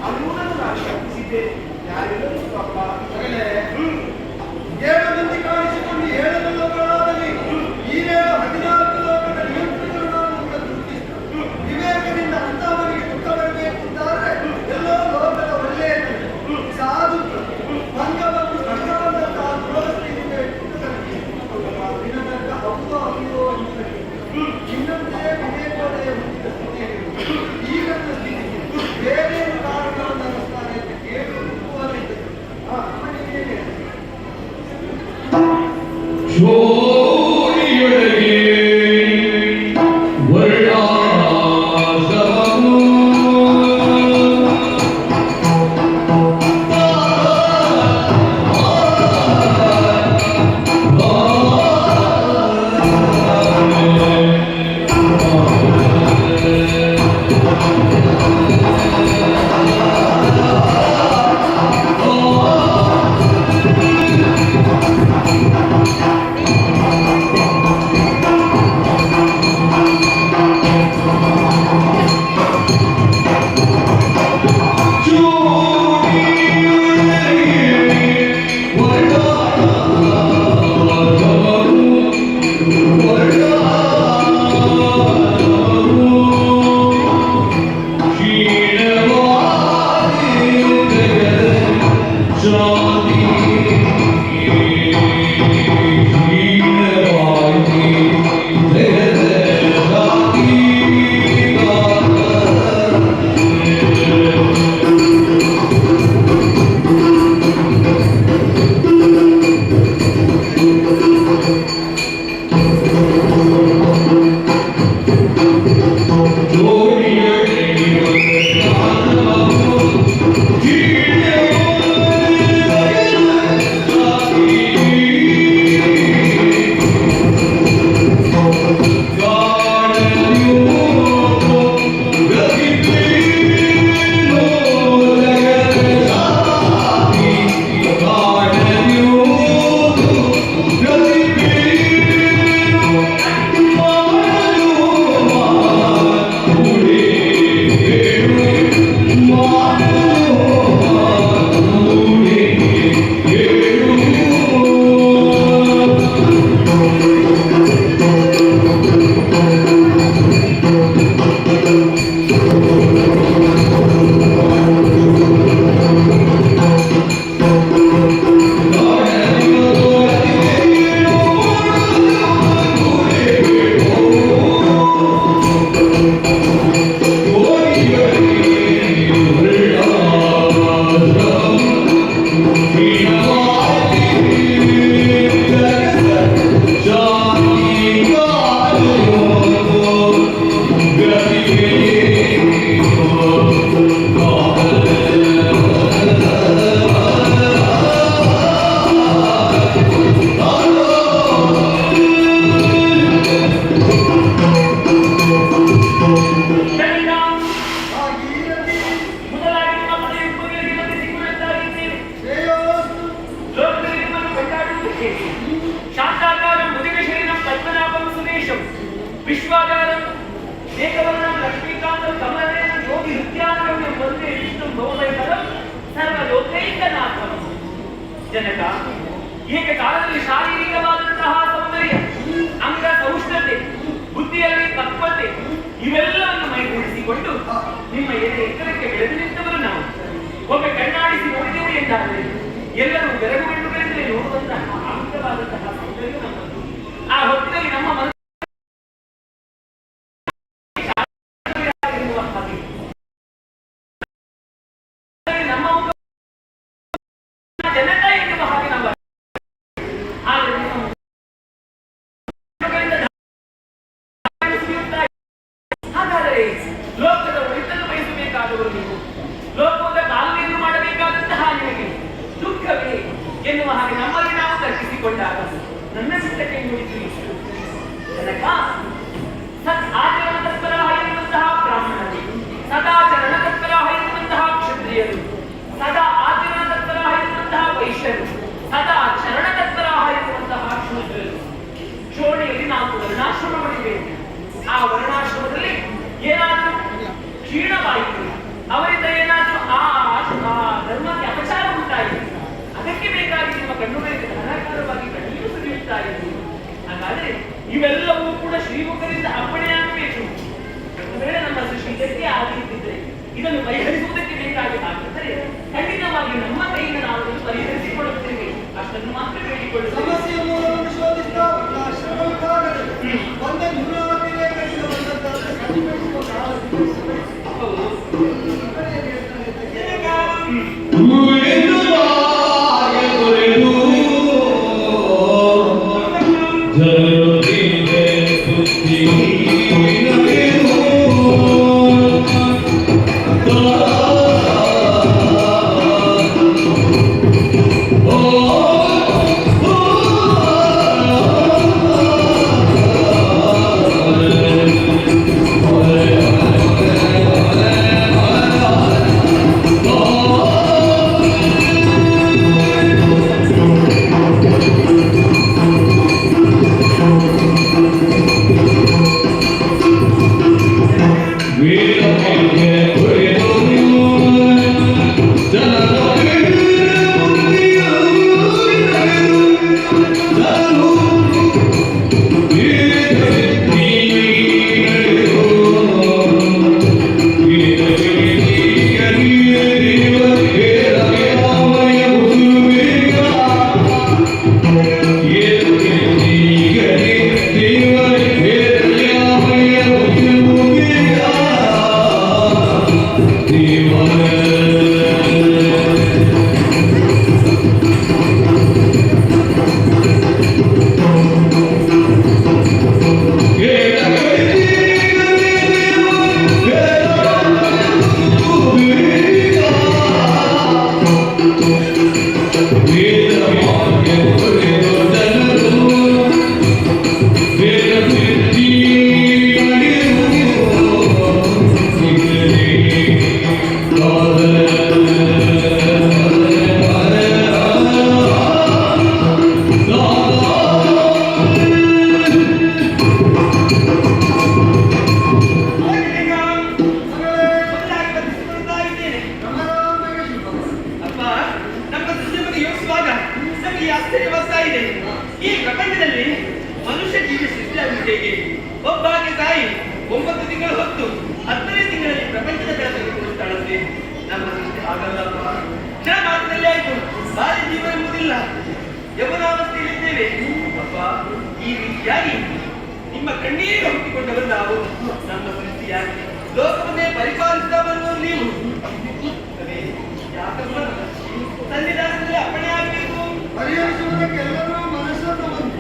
ಅನ್ನುವುದನ್ನು ನಾನು ಗಮನಿಸಿದ್ದೇನೆ. ಯಾರೆಲ್ಲರೂ ಪಾಪ ಮಗನೇ, 7 ಮಂದಿ ಕಾಣಿಸಿಕೊಂಡು 7 ಲೋಕಗಳಾದಲ್ಲಿ ಈ 14 ಲೋಕದ ನಿಯಂತ್ರಿತರು ನಾನು ಅಂತ ಗುರುತಿಸಿದ ವಿವೇಕದಿಂದ ಅಂತವರಿಗೆ ದುಃಖ ಬರಬೇಕು ಅಂತಾದ್ರೆ ಎಲ್ಲೋ ಲೋಕದ ಒಳ್ಳೆಯದನ್ನು ಸಾಧುತ್ವ ಭಂಗವನ್ನು ಕಷ್ಟವಂತಹ ದುರವಸ್ಥೆಯಿಂದ ದಿನದಂತ ಹಬ್ಬ ಅಯ್ಯೋ ಎನ್ನುವುದಕ್ಕೆ ಇನ್ನೊಂದೇ ವಿವೇಕೋದಯ ಹೊಂದಿದ ಸ್ಥಿತಿಯಲ್ಲಿ ಈಗ ನನ್ನ ಸ್ಥಿತಿಗೆ ಬೇರೇನು ಕಾರಣಗಳನ್ನು ಅನ್ನಿಸ್ತಾರೆ ಅಂತ ಕೇಳಿ ದುಃಖವಾಗಿದ್ದರು. ಮನೆಗೆ ಜೋಡಿಯೊಳಗೆ ವರ್ಣಾಶ್ರಮವು ವಿಶ್ವಾಧಾರಂ ಏಕವರ್ಣಂ ಲಕ್ಷ್ಮೀಕಾಂತಂ ಕಮಲನಯನಂ ಯೋಗಿ ಹೃತ್ಯಾನಗಮ್ಯಂ ವಂದೇ ವಿಷ್ಣುಂ ಭವಭಯಕರಂ ಸರ್ವಲೋಕೈಕನಾಥಂ. ಜನಕ, ಏಕಕಾಲದಲ್ಲಿ ಶಾರೀರಿಕವಾದಂತಹ ಸೌಂದರ್ಯ, ಅಂಗ ಸೌಷ್ಠತೆ, ಬುದ್ಧಿಯಲ್ಲಿ ತತ್ವತೆ ಇವೆಲ್ಲವನ್ನು ಮೈಗೂಡಿಸಿಕೊಂಡು ನಿಮ್ಮ ಎತ್ತರಕ್ಕೆ ಬೆಳೆದು ನಿಂತವರು ನಾವು. ಒಮ್ಮೆ ಕಣ್ಣಾಡಿಸಿ ನೋಡಿದೆವು ಎಂದಾದರೆ ಎಲ್ಲರೂ ಬೆರಗುಗಣ್ಣುಗಳಿಂದಲೇ ನೋಡುವಂತಹ ಆಂತರವಾದಂತಹ ಸೌಂದರ್ಯ ನಮ್ಮದು. ಆ ಹೊತ್ತಿನಲ್ಲಿ ನಮ್ಮ ಮನಸ್ಸು ಜನಕ ಎನ್ನುವ ಹಾಗೆ ನಾವು ಹಾಗಾದರೆ ಲೋಕದ ಒಳಿತನ್ನು ಬಯಸಬೇಕಾದವರು ನೀವು, ಲೋಕದ ಪಾಲನೆಯನ್ನು ಮಾಡಬೇಕಾದಂತಹ ನಿಮಗೆ ದುಃಖವೇ ಎನ್ನುವ ಹಾಗೆ ನಮ್ಮಲ್ಲಿ ನಾವು ತರ್ಕಿಸಿಕೊಂಡಾಗ ನನ್ನ ಚಿತ್ತಕ್ಕೆ ಮೂಡಿತು ಇಷ್ಟು. ಜನಕ, ಸತ್ ಆಚರಣ ತತ್ಪರಾಹ ಎನ್ನುವಂತಹ ಬ್ರಾಹ್ಮಣರು, ಸದಾಚರಣ ತತ್ಪರಾಹ ಎನ್ನುವಂತಹ ಕ್ಷತ್ರಿಯರು, ಸದಾ ಆಚರಣ ತತ್ಪರಾಹ ಎನ್ನುವಂತಹ ವೈಶ್ಯರು, ಸದಾ ಚರಣ ತತ್ಪರಾಹ ಎನ್ನುವಂತಹ ಶೂದ್ರರು. ಚೋಳಿಯಲ್ಲಿ 4 ವರ್ಣಾಶ್ರಮಗಳಿವೆ. ಆ ವರ್ಣಾಶ್ರಮದಲ್ಲಿ ಏನಾದರೂ ಕ್ಷೀಣವಾಯಿತು, ಅವರಿಂದ ಏನಾದರೂ ಆ ಇದನ್ನು ಪರಿಹರಿಸುವುದಕ್ಕೆ ಬೇಕಾಗಿದ್ದಾಗಿದ್ದರೆ ಖಂಡಿತವಾಗಿ ನಮ್ಮ ಕೈಯಿಂದ ನಾವು ಇದನ್ನು ಪರಿಹರಿಸಿಕೊಳ್ಳುತ್ತೇವೆ. ಅಷ್ಟನ್ನು ಮಾತ್ರ ಬೇಡಿಕೊಳ್ಳುತ್ತೇವೆ. ಸಮಸ್ಯೆಯ ಮೂಲವನ್ನು ಶೋಧಿಸ್ತಾ ಶ್ರಮಕ್ಕಾಗದೆ ಒಂದೇ ದುರಾತಿರೇಕದಿಂದ ಬಂದದ್ದಾದರೆ ಸರಿಪಡಿಸುವ ಕಾಲ ಹೌದು. ಲೋಕವನ್ನೇ ಪರಿಪಾಲಿಸ್ತಾ ಬರುವವರು ನೀವು. ಯಾಕಪ್ಪ ಸನ್ನಿಧಾನದಲ್ಲಿ ಅಪ್ಪಣೆ ಆಗಬೇಕು. ಪರಿಹರಿಸುವುದಕ್ಕೆಲ್ಲರೂ ಮನಸ್ಸನ್ನು ಬಂದು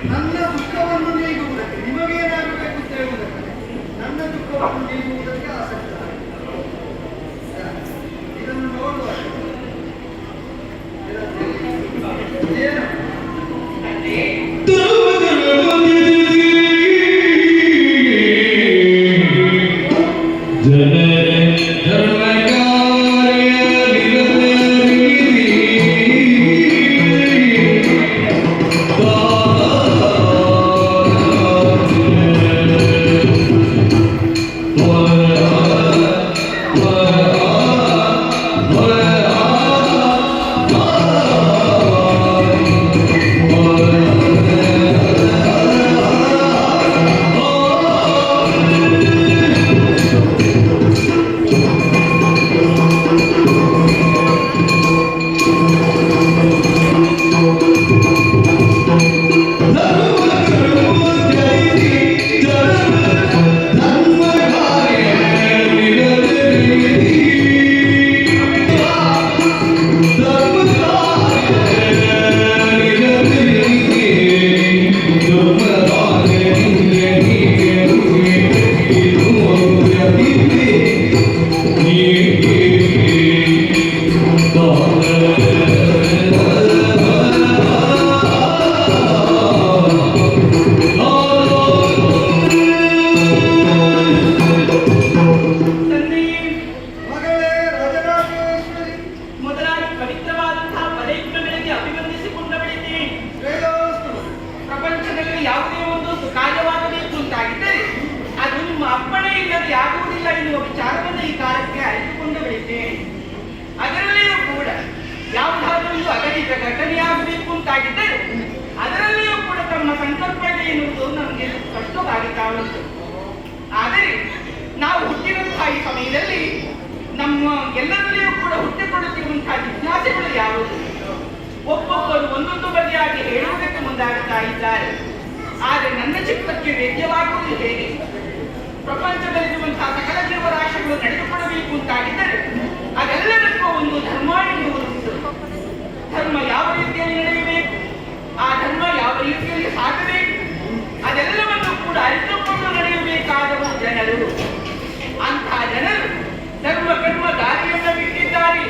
ನನ್ನ ದುಃಖವನ್ನು ನೀಗುವುದಕ್ಕೆ ನಿಮಗೇನಾಗಬೇಕು ಅಂತ ಹೇಳುವುದಕ್ಕೆ ನನ್ನ ದುಃಖವನ್ನು ನೀಗುವುದಕ್ಕೆ ಆಸಕ್ತ. ಇದನ್ನು ನೋಡುವ ಏನು ಎಲ್ಲರಲ್ಲಿಯೂ ಕೂಡ ಹುಟ್ಟಿಕೊಳ್ಳುತ್ತಿರುವಂತಹ ಜಿಜ್ಞಾಸೆಗಳು ಯಾವುದು? ಒಬ್ಬೊಬ್ಬರು ಒಂದೊಂದು ಬಗೆಯಾಗಿ ಹೇಳುವುದಕ್ಕೆ ಮುಂದಾಗುತ್ತಾ ಇದ್ದಾರೆ. ಆದರೆ ನನ್ನ ಚಿತ್ತಕ್ಕೆ ವೇದ್ಯವಾಗುವುದು ಹೇಗೆ? ಪ್ರಪಂಚದಲ್ಲಿರುವಂತಹ ಸಕಲ ಜೀವರಾಶಿಗಳು ನಡೆದುಕೊಳ್ಳಬೇಕು ಅಂತಾಗಿದ್ದರೆ ಅದೆಲ್ಲದಕ್ಕೂ ಒಂದು ಧರ್ಮ ಎನ್ನುವುದುಂಟು. ಧರ್ಮ ಯಾವ ರೀತಿಯಲ್ಲಿ ನಡೆಯಬೇಕು, ಆ ಧರ್ಮ ಯಾವ ರೀತಿಯಲ್ಲಿ ಸಾಗಬೇಕು, ಅದೆಲ್ಲವನ್ನು ಕೂಡ ಅರಿತುಕೊಂಡು ನಡೆಯಬೇಕಾದವರು ಜನರು. ಅಂತಹ ಜನರು ಧರ್ಮ ಕರ್ಮ ದಾರಿಯನ್ನು ಬಿಟ್ಟಿದ್ದಾರೆ,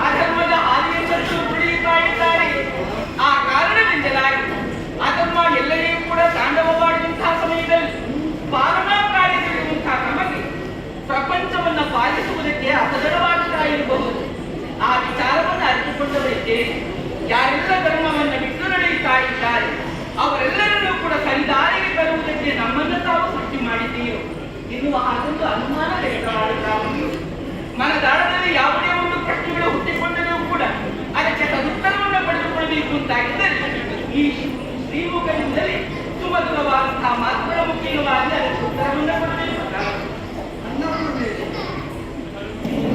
ಅಧರ್ಮದ ಹಾದಿಯನ್ನು ತುಳಿಯುತ್ತಾ ಇದ್ದಾರೆ. ಆ ಕಾರಣದಿಂದಲಾಗಿ ಅಧರ್ಮ ಎಲ್ಲೆಡೆಯೂ ಕೂಡ ತಾಂಡವವಾಡುವಂತಹ ಸಮಯದಲ್ಲಿ ಪಾಲನಾ ಕಾರ್ಯದಲ್ಲಿರುವಂತಹ ನಮಗೆ ಪ್ರಪಂಚವನ್ನು ಪಾಲಿಸುವುದಕ್ಕೆ ಅಪಜಡವಾಗುತ್ತಾ ಇರಬಹುದು. ಆ ವಿಚಾರವನ್ನು ಅರಿತುಕೊಂಡವರಿಗೆ ಯಾರೆಲ್ಲ ಧರ್ಮವನ್ನು ಬಿಟ್ಟು ನಡೆಯುತ್ತಾ ಇದ್ದಾರೆ ಅವರೆಲ್ಲರನ್ನೂ ಕೂಡ ಸರಿದಾರಿಗೆ ತರುವುದಕ್ಕೆ ನಮ್ಮನ್ನು ತಾವು ಸೃಷ್ಟಿ ಮಾಡಿದ್ದೀರು ಎನ್ನುವ ಹಾಗೊಂದು ಅನುಮಾನ ವ್ಯಕ್ತವಾಗುತ್ತಾ ಉಂಟು. ಮನದಾಳದಲ್ಲಿ ಯಾವುದೇ ಒಂದು ಪ್ರಶ್ನೆಗಳು ಹುಟ್ಟಿಕೊಂಡರೂ ಕೂಡ ಅದಕ್ಕೆ ಸದುತ್ತರವನ್ನು ಪಡೆದುಕೊಳ್ಳಬೇಕು ಅಂತಾಗಿದ್ದರೆ ಈ ಶ್ರೀಮುಖದಿಂದಲೇ ಸುಮಧುರವಾದಂತಹ ಮಾತುಗಳ ಮುಖೇನವಾಗಿ ಅದಕ್ಕೆ ಉತ್ತರವನ್ನು ಕೊಡಬೇಕು. ಅನ್ನಪೂರ್ಣೇಶ್ವರಿ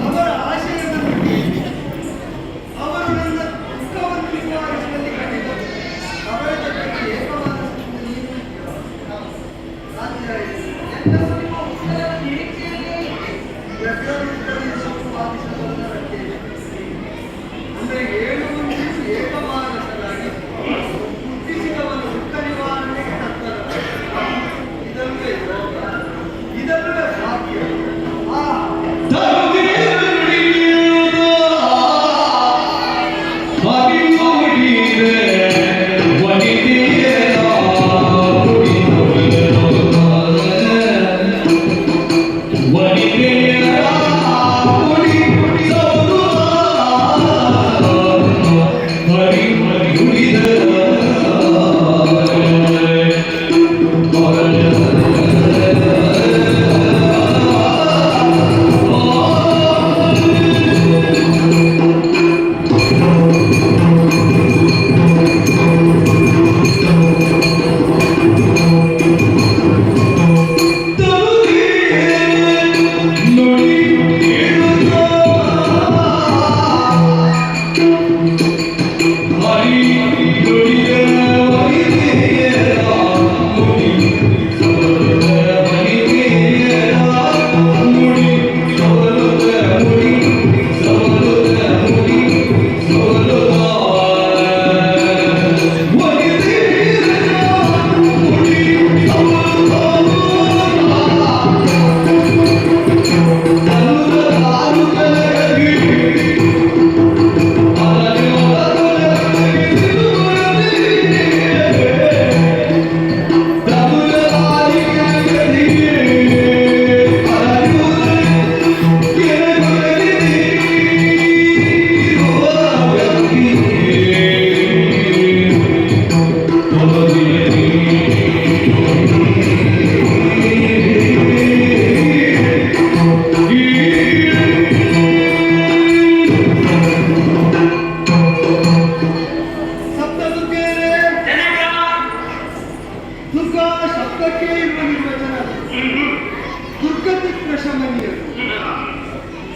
ಅವರ ಆಶಯವನ್ನು ಅವರು ನನ್ನ ದುಃಖವನ್ನು ನಿವಾರಿಸುವಲ್ಲಿ ಕಂಡಿದ್ದರು. ಅವರ ಜೊತೆಗೆ ಏಕಮಾನಸದಿಂದ ನೀನು ಸಾಧ್ಯ ಎಲ್ಲವೂ ನಿಮ್ಮ ಉತ್ತರವನ್ನು ನಿರೀಕ್ಷೆಯಲ್ಲಿಯೇ ವ್ಯಗ್ರರೂಪದಲ್ಲಿ ವಾದಿಸಬಲ್ಲರಕ್ಕೆ ಅಂದರೆ ಹೇಳುವುದು ಏಕಮಾನಸರಾಗಿ ಹುಟ್ಟಿಸಿದವನು ದುಃಖ ನಿವಾರಣೆಗೆ ತತ್ಪರ. ಇದಲ್ಲವೇ ಯೋಗ, ಇದಲ್ಲವೇ ಭಾಗ್ಯ.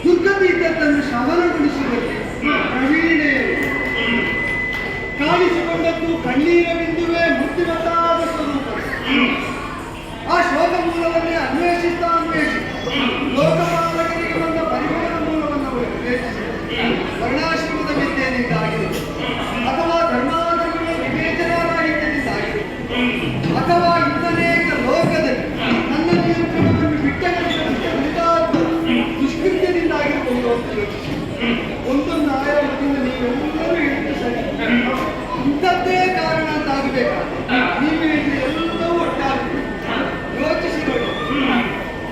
ದುರ್ಗತಿ ಇದ್ದದ್ದನ್ನು ಶಮನಗೊಳಿಸುವುದಕ್ಕೆ ಪ್ರವೀಣೆಯರು ಕಾಣಿಸಿಕೊಂಡದ್ದು ಕಣ್ಣೀರ ಬಿಂದುವೆ ಬುದ್ಧಿಮತ್ತಾದ ಸ್ವರೂಪ. ಆ ಶೋಕ ಮೂಲವನ್ನೇ ಅನ್ವೇಷಿಸಿ ಲೋಕಪಾಲಕರಿಗೆ ಬಂದ ಪರಿಮಳದ ಮೂಲವನ್ನು ಅವರು ವಿವೇಚಿಸಿ ವರ್ಣಾಶ್ರಮದ ವಿದ್ಯೆಯಿಂದಾಗಿರು ಅಥವಾ ಧರ್ಮಾಧರ್ಮಗಳ ವಿವೇಚನಾರಾಹಿತ್ಯದಿಂದಾಗಿರು ಅಥವಾ ಇನ್ನನೇಕ ಲೋಕದಲ್ಲಿ ನನ್ನ ನಿಯಂತ್ರಣವನ್ನು ಬಿಟ್ಟಗಟ್ಟದಂತೆ ಮೃತಾತ್ಮ ದುಷ್ಕೃತ್ಯದಿಂದಾಗಿರಬಹುದು ಅಂತ ಯೋಚಿಸಿ ಒಂದೊಂದು ಆಯಾಮದಿಂದ ನೀವೆಲ್ಲರೂ ಹೇಳಿದ್ದು ಸರಿ, ಇಂಥದ್ದೇ ಕಾರಣ ಅಂತಾಗಬೇಕಾದ್ರೆ ನೀವು ಹೇಳಿದ ಎಲ್ಲವೂ ಒಟ್ಟಾಗುತ್ತೆ. ಯೋಚಿಸಿ ನೋಡಿ,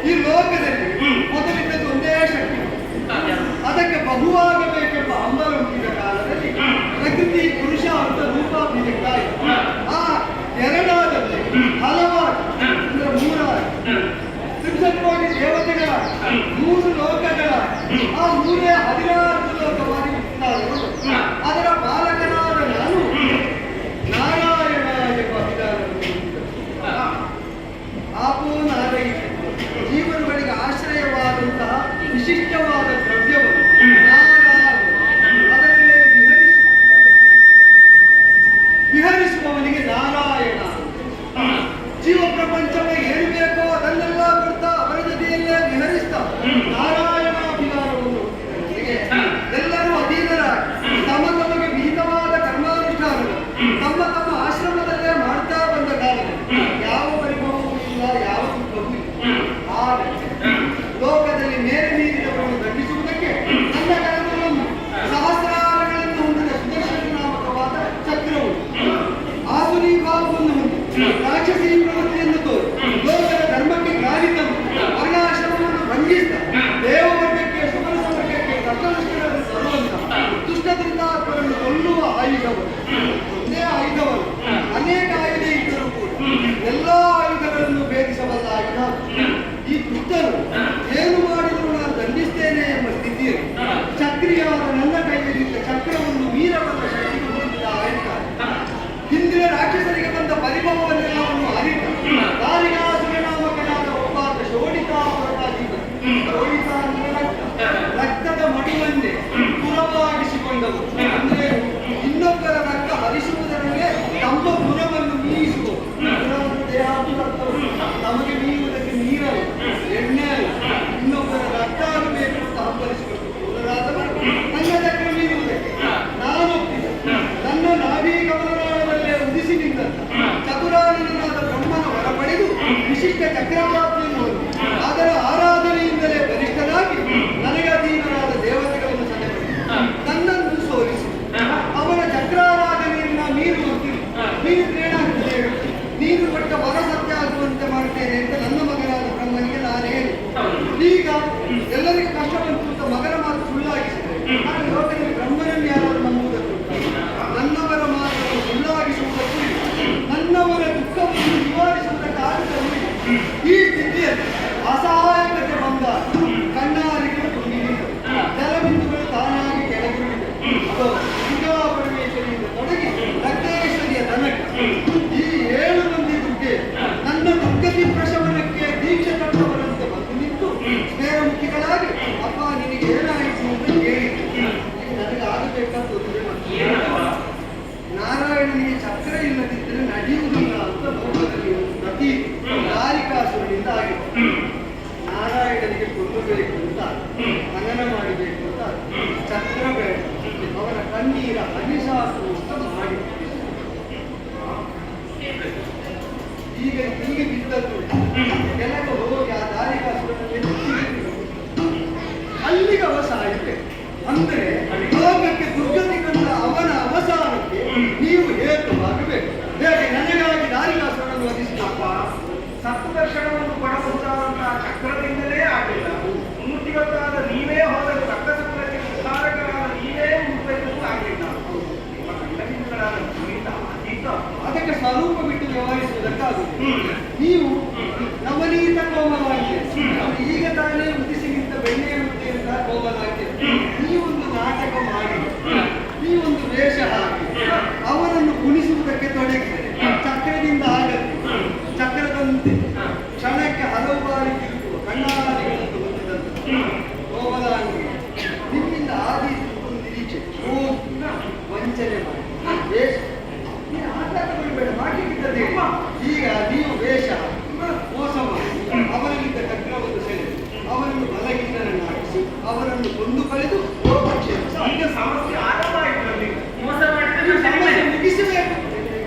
ಈ ಲೋಕದಲ್ಲಿ ಮೊದಲಿದ್ದದ್ದು ಒಂದೇ ಶಕ್ತಿ, ಅದಕ್ಕೆ ಬಹುವಾಗಬೇಕೆಂಬ ಹಂಬಲ ಹುಟ್ಟಿದ ಕಾಲದಲ್ಲಿ ಪ್ರಕೃತಿ ಪುರುಷ ಅಂತ ರೂಪ ಬೀರುತ್ತಾ ಇದೆ. ಆ ಎರಡಾದಲ್ಲಿ ಹಲವಾರು ಅಂದ್ರೆ ಮೂರಾರು ತ್ರಿಶತ್ಕೋಟಿ ದೇವತೆಗಳ 3 ಲೋಕಗಳ ಆ 16 ಲೋಕವಾಗಿ ಹುಟ್ಟಿದವರು. ಅದರ ಬಾಲಕನಾದ ನಾನು ನಾರಾಯಣ ಎಂಬ ವಿಧಾನವನ್ನು ಆಪೋ ನಾರಾಯಣ ಜೀವನಗಳಿಗೆ ಆಶ್ರಯವಾದಂತಹ ವಿಶಿಷ್ಟವಾದ ದ್ರವ್ಯವನ್ನು ದುಷ್ಟದೃತಾತ್ಮರನ್ನು ಕೊಲ್ಲುವ ಆಯುಧವರು ಒಂದೇ ಆಯುಧವರು ಅನೇಕ ಆಯುಧ ಇದ್ದರೂ ಕೂಡ ಎಲ್ಲ ಆಯುಧಗಳನ್ನು ಭೇದಿಸಬಲ್ಲ ಆಯುಧ ಈ ದುಷ್ಟರು ಏನು ಮಾಡಿದರೂ ನಾನು ದಂಡಿಸ್ತೇನೆ ಎಂಬ ಸ್ಥಿತಿಯಲ್ಲಿ ಚಕ್ರಿಯಾದ ನನ್ನ ಕೈಯಲ್ಲಿದ್ದ ಚಕ್ರವನ್ನು ಮೀರಬಲ್ಲ ಶಕ್ತಿಗೆ ಹೊಂದಿದ ಆಯುಧ ಹಿಂದಿನ ರಾಕ್ಷಸರಿಗೆ ಬಂದ ಪರಿಭವವನ್ನೆಲ್ಲವನ್ನು ಅರಿತ ದಾರಿಗಾಸುರ ನಾಮಕನಾದ ಒಬ್ಬಾತ ಶೋಣಿತಾ ಹೊರಟಾಗಿದ್ದ ಶೋಣಿತ ಅಂದರೆ ರಕ್ತದ ಮಡುವನ್ನೇ ಪುರವಾಗಿಸಿಕೊಂಡವರು ಅಂದ್ರೆ ಇನ್ನೊಬ್ಬರ ರಕ್ತ ಹರಿಸುವುದರಲ್ಲೇ ತಮ್ಮ ಪುರವನ್ನು ಮೀಯಿಸುವರು ತಮಗೆ ಮೀಯುವುದಕ್ಕೆ ನೀರಲ್ಲ ಎಣ್ಣೆ ಅಲ್ಲ ಇನ್ನೊಬ್ಬರ ರಕ್ತ ಆಗಬೇಕು ಅಂತ ಹಂಬಲಿಸಿಕೊಂಡು ಪುರರಾದವರು ನನ್ನ ಚಕ್ರ ಮೀರುವುದಕ್ಕೆ ನಾನು ಒಪ್ಪಿದೆ ನನ್ನ ನಾಭಿ ಕಮಲನಾಳದಲ್ಲೇ ಉದಿಸಿ ನಿಂತ ಚತುರಾನನಾದ ಬ್ರಹ್ಮನ ಹೊರ ಪಡೆದು ವಿಶಿಷ್ಟ ಚಕ್ರಪ್ರಾಪ್ತಿಯನ್ನು ಹೊಂದಿ ಅದರ ಆರಾಧನೆಯಿಂದಲೇ ಬಲಿಷ್ಠನಾಗಿ ನನಗೆ ಅಧೀನರಾದ ದೇವತೆಗಳನ್ನು ಸೆಳೆಬಡಿ ನನ್ನನ್ನು ಸೋಲಿಸಿ ಅವನ ಚಕ್ರಾರಾಧನೆಯನ್ನ ಮೀರುವಂತಿಲ್ಲ ಮೀರಿದ್ರೆ ಏನಾಗ್ತದೆ ಹೇಳು? ನೀನು ಕೊಟ್ಟ ವರ ಸತ್ಯ ಆಗುವಂತೆ ಮಾಡ್ತೇನೆ ಅಂತ ನನ್ನ ಮಗನಾದ ಬ್ರಹ್ಮನಿಗೆ ನಾನು ಹೇಳಿ ಈಗ ಎಲ್ಲರಿಗೂ ಕಷ್ಟ ಬಂತು ಅಂತ ಮಗನ ಮಾತು ಸುಳ್ಳಾಗಿಸಿದರೆ ನಾನು ಲೋಕದಲ್ಲಿ ಬ್ರಹ್ಮನನ್ನು ಯಾರು ನಂಬುವುದಕ್ಕೂ ನನ್ನವರ ಮಾತನ್ನು ಸುಳ್ಳಾಗಿಸುವುದಕ್ಕೂ ನನ್ನವರ ದುಃಖವನ್ನು ನಿವಾರಿಸುವುದಕ್ಕಾಗುವುದೂ ಈ ಸ್ಥಿತಿಯಲ್ಲಿ ಅಸಹಾಯಕತೆ ಬಂದಾಗ ಕಣ್ಣಾರಿಗಳು ತುಂಬಿದೆ ಜಲಬಿಂದುಗಳು ತಾನಾಗಿ ಕೆಳಗುಳಿದೆ ಪರಮೇಶ್ವರಿಯಿಂದ ತೊಡಗಿ ಲಗ್ನೇಶ್ವರಿಯ ತನಕ ಈ 7 ಮಂದಿ ದುರ್ಗೆ ನನ್ನ ದುರ್ಗತಿ ಪ್ರಶಮನಕ್ಕೆ ದೀಕ್ಷೆ ತಟ್ಟವರಂತೆ ಬಂದು ನಿಂತು ಸ್ನೇಹಮುಖಿಗಳಾಗಿ ಅಪ್ಪ ನಿನಗೆ ಏನಾಯಿತು ಅಂತ ಕೇಳಿ ನನಗೆ ಆಗಬೇಕಾದ್ದು ನಾರಾಯಣನಿಗೆ ಚಕ್ರ ಇಲ್ಲದಿದ್ದರೆ ನಡೆಯುವುದಿಲ್ಲ ಅಂತ ಲೋಕದಲ್ಲಿ ಒಂದು ಪ್ರತಿ ದಾರಿಕಾಸುರನಿಂದ ಆಗಿದೆ ನಾರಾಯಣನಿಗೆ ಕೊಲ್ಲಬೇಕು ಅಂತ ಮನನ ಮಾಡಬೇಕು ಅಂತ ಚಕ್ರ ಬೇಡ ಅವರ ಕಣ್ಣೀರ ಅನಿಸಾಸುವಂತ ಮಾಡಿ ಈಗ ಹೀಗೆ ಬಿದ್ದದ್ದು ಕೆಳಗೆ ಹೋಗಿ ಆ ದಾರಿಕಾಸುರನಲ್ಲಿ ಅಲ್ಲಿಗೆ ಅವಸಾನ ಇದೆ ಅಂದ್ರೆ ಲೋಕಕ್ಕೆ ದುರ್ಗತಿ ಕಂಡ ಅವನ ಅವಸಾನಕ್ಕೆ ನೀವು ಹೇತುವಾಗಬೇಕು ಹೇಗೆ ನನಗಾಗಿ ದಾರಿಕಾಸುರನನ್ನು ವಧಿಸಿದಪ್ಪ ಸತ್ತು ದರ್ಶನವನ್ನು ಕೊಡಬಹುದಾದಂತಹ ಚಕ್ರದಿಂದಲೇ ಆಗಲಿಲ್ಲ ಮುನ್ನುತ್ತಿಗೊತ್ತಾದ ನೀವೇ ಹೋದರೂ ರಕ್ತಚಕ್ರಕ್ಕೆ ಉದ್ಧಾರಕರಾದ ನೀವೇ ಮುನ್ನುತ್ತಿಗೂ ಆಗಲಿಲ್ಲ ನಿಮ್ಮ ಕಂಡಬಿಂದುಗಳಾದ ಜೀವಿತ ಅತೀತ ಅದಕ್ಕೆ ಸ್ವರೂಪ ಬಿಟ್ಟು ವ್ಯವಹರಿಸುವುದಕ್ಕಾಗುವುದು ನೀವು ನವನೀತ ಕೋಮಲಾಗಿದೆ ಈಗ ತಾನೇ ಉದಿಸಿ ನಿಂತ ಬೆಣ್ಣೆಯ ಮುದ್ದೆಯಿಂದ ಕೋಮಲಾಗಿದೆ ನೀವೊಂದು ನಾಟಕ ಮಾಡಿ ನೀವೊಂದು ವೇಷ ಹಾಕಿ ಅವನನ್ನು ಕುಣಿಸುವುದಕ್ಕೆ ತೊಡಗಿದರೆ ಚಕ್ರದಿಂದ ಆಗತ್ತೆ ಚಕ್ರದಂತೆ ಕ್ಷಣಕ್ಕೆ ಹಲವು ಬಾರಿ ತಿರುಗುವ ಕಣ್ಣಾದಿಗಳನ್ನು ಹೊಂದಿದಂತೆ ಕೋಮಲಾಂಗಿ ನಿಮ್ಮಿಂದ ಆದಿ ಒಂದು ನಿರೀಕ್ಷೆ ವಂಚನೆ ಮಾಡಿ ವೇಷ ನೀನು ಆಟಗಳು ಮಾಡಲಿಕ್ಕಿದ್ದರೆ ಈಗ ನೀವು ವೇಷ ಮೋಸ ಮಾಡಿ ಅವನಲ್ಲಿದ್ದ ಚಕ್ರವನ್ನು ಸೆಳೆದು ಅವನನ್ನು ಬಲಹೀನರನ್ನಾಗಿಸಿ ಅವರನ್ನು ಕೊಂದು ಕಳೆದು ಈಗ ಸಮಸ್ಯೆ ಆರಂಭವಾಯಿತು ಮೋಸ ಮಾಡಿದ್ರೆ ಸಮಸ್ಯೆ ಮುಗಿಸಬೇಕು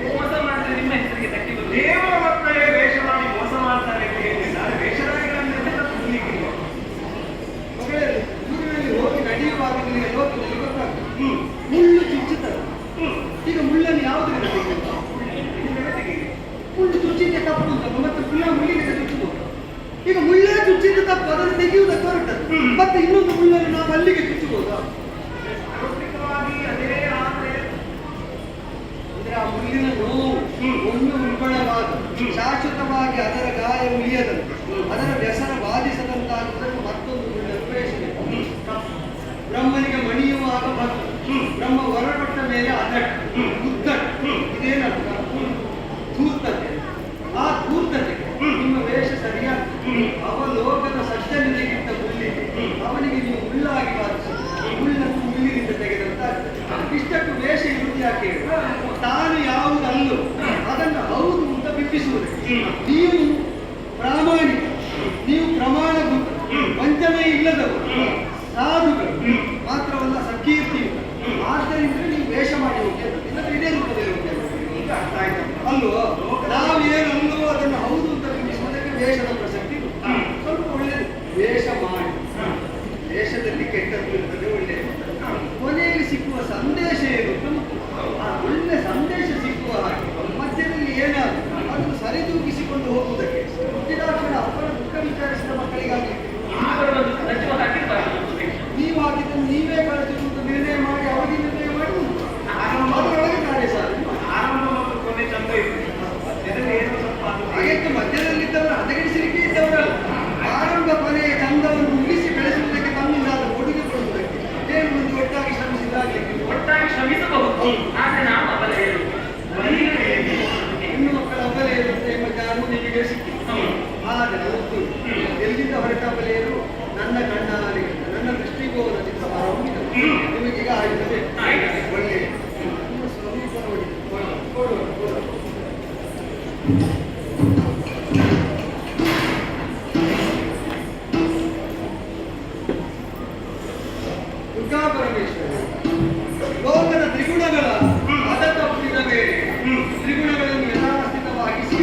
ಮೋಸ ಮಾಡಿದ್ರೆ ನಿಮ್ಮ ಹೆಸರಿಗೆ ತಟ್ಟಿ ಬರುತ್ತೆ ದೇವರ ಮಕ್ಕಳೇ ವೇಷ ಮಾಡಿ ಮೋಸ ಮಾಡ್ತಾರೆ ಅಂತ ಹೇಳಿದ್ದಾರೆ ವೇಷಧಾರಿಗಳನ್ನೆಲ್ಲ ಸುಳ್ಳಿಕ್ಕಿಲ್ಲ ಊರಿನಲ್ಲಿ ಹೋಗಿ ನಡೆಯುವಾಗ ನಿಮಗೆ ಲೋಕದಲ್ಲಿ ಗೊತ್ತಾಗ್ತದೆ ಮುಳ್ಳು ಚುಚ್ಚುತ್ತದೆ ಈಗ ಮುಳ್ಳನ್ನು ಯಾವುದರಿಂದ ಮುಳ್ಳು ಚುಚ್ಚಿದ್ದೆ ತಪ್ಪು ಅಂತ ಮತ್ತೆ ಪುನಃ ಮುಳ್ಳಿನಿಂದ ಚುಚ್ಚಬಹುದು ಈಗ ಮುಳ್ಳೇ ಚುಚ್ಚಿದ್ದು ತಪ್ಪು ಅದನ್ನು ತೆಗೆಯುವುದಕ್ಕೆ ಹೊರಟದ್ದು ಮತ್ತೆ ಇನ್ನೊಂದು ಮುಳ್ಳನ್ನು ನಾವು ಅಲ್ಲಿಗೆ ಚುಚ್ಚಬಹುದಾ ಸಾರ್ವತ್ರಿಕವಾಗಿ ಅದೇ ಆದರೆ ಅಂದ್ರೆ ಆ ಮುಳ್ಳಿನ ನೋವು ಒಮ್ಮೆ ಉಲ್ಬಣವಾದ ಶಾಶ್ವತವಾಗಿ ಅದರ ಗಾಯ ಉಳಿಯದಂತೆ ಅದರ ವ್ಯಸನ ಬಾಧಿಸದಂತಾಗುವುದಕ್ಕೆ ಮತ್ತೊಂದು ಮುಳ್ಳನ್ನು ಪ್ರವೇಶಬೇಕು ಬ್ರಹ್ಮನಿಗೆ ಮಣಿಯುವಾಗ ಭಕ್ತ ಬ್ರಹ್ಮ ಹೊರಪಟ್ಟ ಮೇಲೆ ಅದಟ್ ಉದ್ದಟ್ ಇದೇನರ್ಥ ಧೂರ್ತತೆ ಆ ಧೂರ್ತತೆಗೆ ನಿಮ್ಮ ವೇಷ ಸರಿಯಾಗಿ ಅವಲೋಕದ ಸಜ್ಜನಿಗಿಂತ ಮುಳ್ಳಿದೆ ಅವನಿಗೆ ನೀವು ಮುಳ್ಳಾಗಿ ಬಾಧಿಸಿದ ಮುಳ್ಳನ್ನು ಮುಳ್ಳಿನಿಂದ ತೆಗೆದಂತಾಗ್ತದೆ ಇಷ್ಟಕ್ಕೂ ವೇಷ ಇರುವುದು ಯಾಕೆ ತಾನು ಯಾವುದಲ್ಲೋ ಅದನ್ನು ಹೌದು ಅಂತ ಬಿಂಬಿಸುವುದಕ್ಕೆ ನೀವು ಪ್ರಾಮಾಣಿಕ ನೀವು ಪ್ರಮಾಣಭೂತ ವಂಚನೆ ಇಲ್ಲದವರು ಸಾಧುಗಳು ಮಾತ್ರವಲ್ಲ ಸಕೀರ್ತಿಯುತ ಆದ್ದರಿಂದ ನೀವು ವೇಷ ಮಾಡಿ ಹೋಗ್ತೇವೆ ಇಲ್ಲದ್ರೆ ಇದೇ ರೂಪದಲ್ಲಿ ಹೋಗ್ತೇವೆ ಈಗ ಅರ್ಥ ಆಯ್ತು ಅಲ್ವೋ ನಾವೇನಲ್ಲೋ ಅದನ್ನು ಹೌದು ಅಂತ ಬಿಂಬಿಸುವುದಕ್ಕೆ ವೇಷದ ಪ್ರಸಕ್ತಿ ಸ್ವಲ್ಪ ಒಳ್ಳೆಯದು ವೇಷ ಮಾಡಿ ವೇಷದಲ್ಲಿ ಕೆಟ್ಟದ್ದು ಇರ್ತದೆ ಒಳ್ಳೆಯದು ಕೊನೆಗೆ ಸಿಕ್ಕುವ ಸಂದೇಶ ಏನು ಆ ಒಳ್ಳೆ ಸಂದೇಶ ಸಿಕ್ಕುವ ಹಾಗೆ ಮಧ್ಯದಲ್ಲಿ ಏನಾದ್ರು ಅದನ್ನು ಸರಿದೂಗಿಸಿಕೊಂಡು ಹೋಗುವುದಕ್ಕೆ ಹುಟ್ಟಿದಾಕ್ಷಣ ಅವರ ದುಃಖ ವಿಚಾರಿಸಿದ ಮಕ್ಕಳಿಗಾಗಿ ಹಾಕಿ ನೀವು ಹಾಕಿದ್ದನ್ನು ನೀವೇ ಕಳಿಸಿರುವುದು ನಿರ್ಣಯ ಮಾಡಿ ಅವಧಿ ನಿರ್ಣಯ ಮಾಡಿ ಅದರೊಳಗೆ ಕಾರ್ಯ ಸಾಧನೆ ಮಾಡಿ. ಆರಂಭ ಮತ್ತು ಕೊನೆ ಚಂದ ಇದೆ. ಮಧ್ಯದಲ್ಲಿ ಏನೋ ಸ್ವಲ್ಪ ಅದು ಹಾಗೆ ಮಧ್ಯದಲ್ಲಿದ್ದವರು ಹದಗೆಡಿಸಲಿಕ್ಕೆ ಇದ್ದವರಲ್ಲ. ಆರಂಭ ಕೊನೆಯ ಚಂದವನ್ನು ಉಳಿಸಿ ಬೆಳೆಸುವುದಕ್ಕೆ ತಮ್ಮಿಂದಾದ ಕೊಡುಗೆ ಕೊಡುವುದಕ್ಕೆ ಏನು ಒಂದು ಒಟ್ಟಾಗಿ ಶ್ರಮಿಸಿದಾಗಲಿಕ್ಕೆ ಒಟ್ಟಾಗಿ ಶ್ರಮಿಸಬಹುದು, ಆದರೆ ನಾವು ಅಬಲೆಯರು. ಹೆಣ್ಣು ಮಕ್ಕಳ ಅಬಲೆ ಇರುತ್ತೆ ಎಂಬ ಜ್ಞಾನವು ನಿಮಗೆ ಸಿಕ್ಕಿತು. ಆದರೆ ಅವತ್ತು ಎಲ್ಲಿಂದ ಹೊರಟ ಅಬಲೆಯರು ನನ್ನ ಕಣ್ಣಾರೆ ನನ್ನ ದೃಷ್ಟಿಗೋಲದಿಂದ ಹೊರಹೊಮ್ಮಿದರು. ನಿಮಗೀಗ ಆಗಿದೆ ಒಳ್ಳೆಯ ನಿಮ್ಮ ಸ್ವರೂಪ ನೋಡಿ ಕೊಡುವ ದುರ್ಗಾ ಪರಮೇಶ್ವರ ಲೋಕದ ತ್ರಿಗುಣಗಳ ಅದ ತಪ್ಪಿದ ಮೇಲೆ ತ್ರಿಗುಣಗಳನ್ನು ಯಥಾಸ್ಥಿತವಾಗಿಸಿ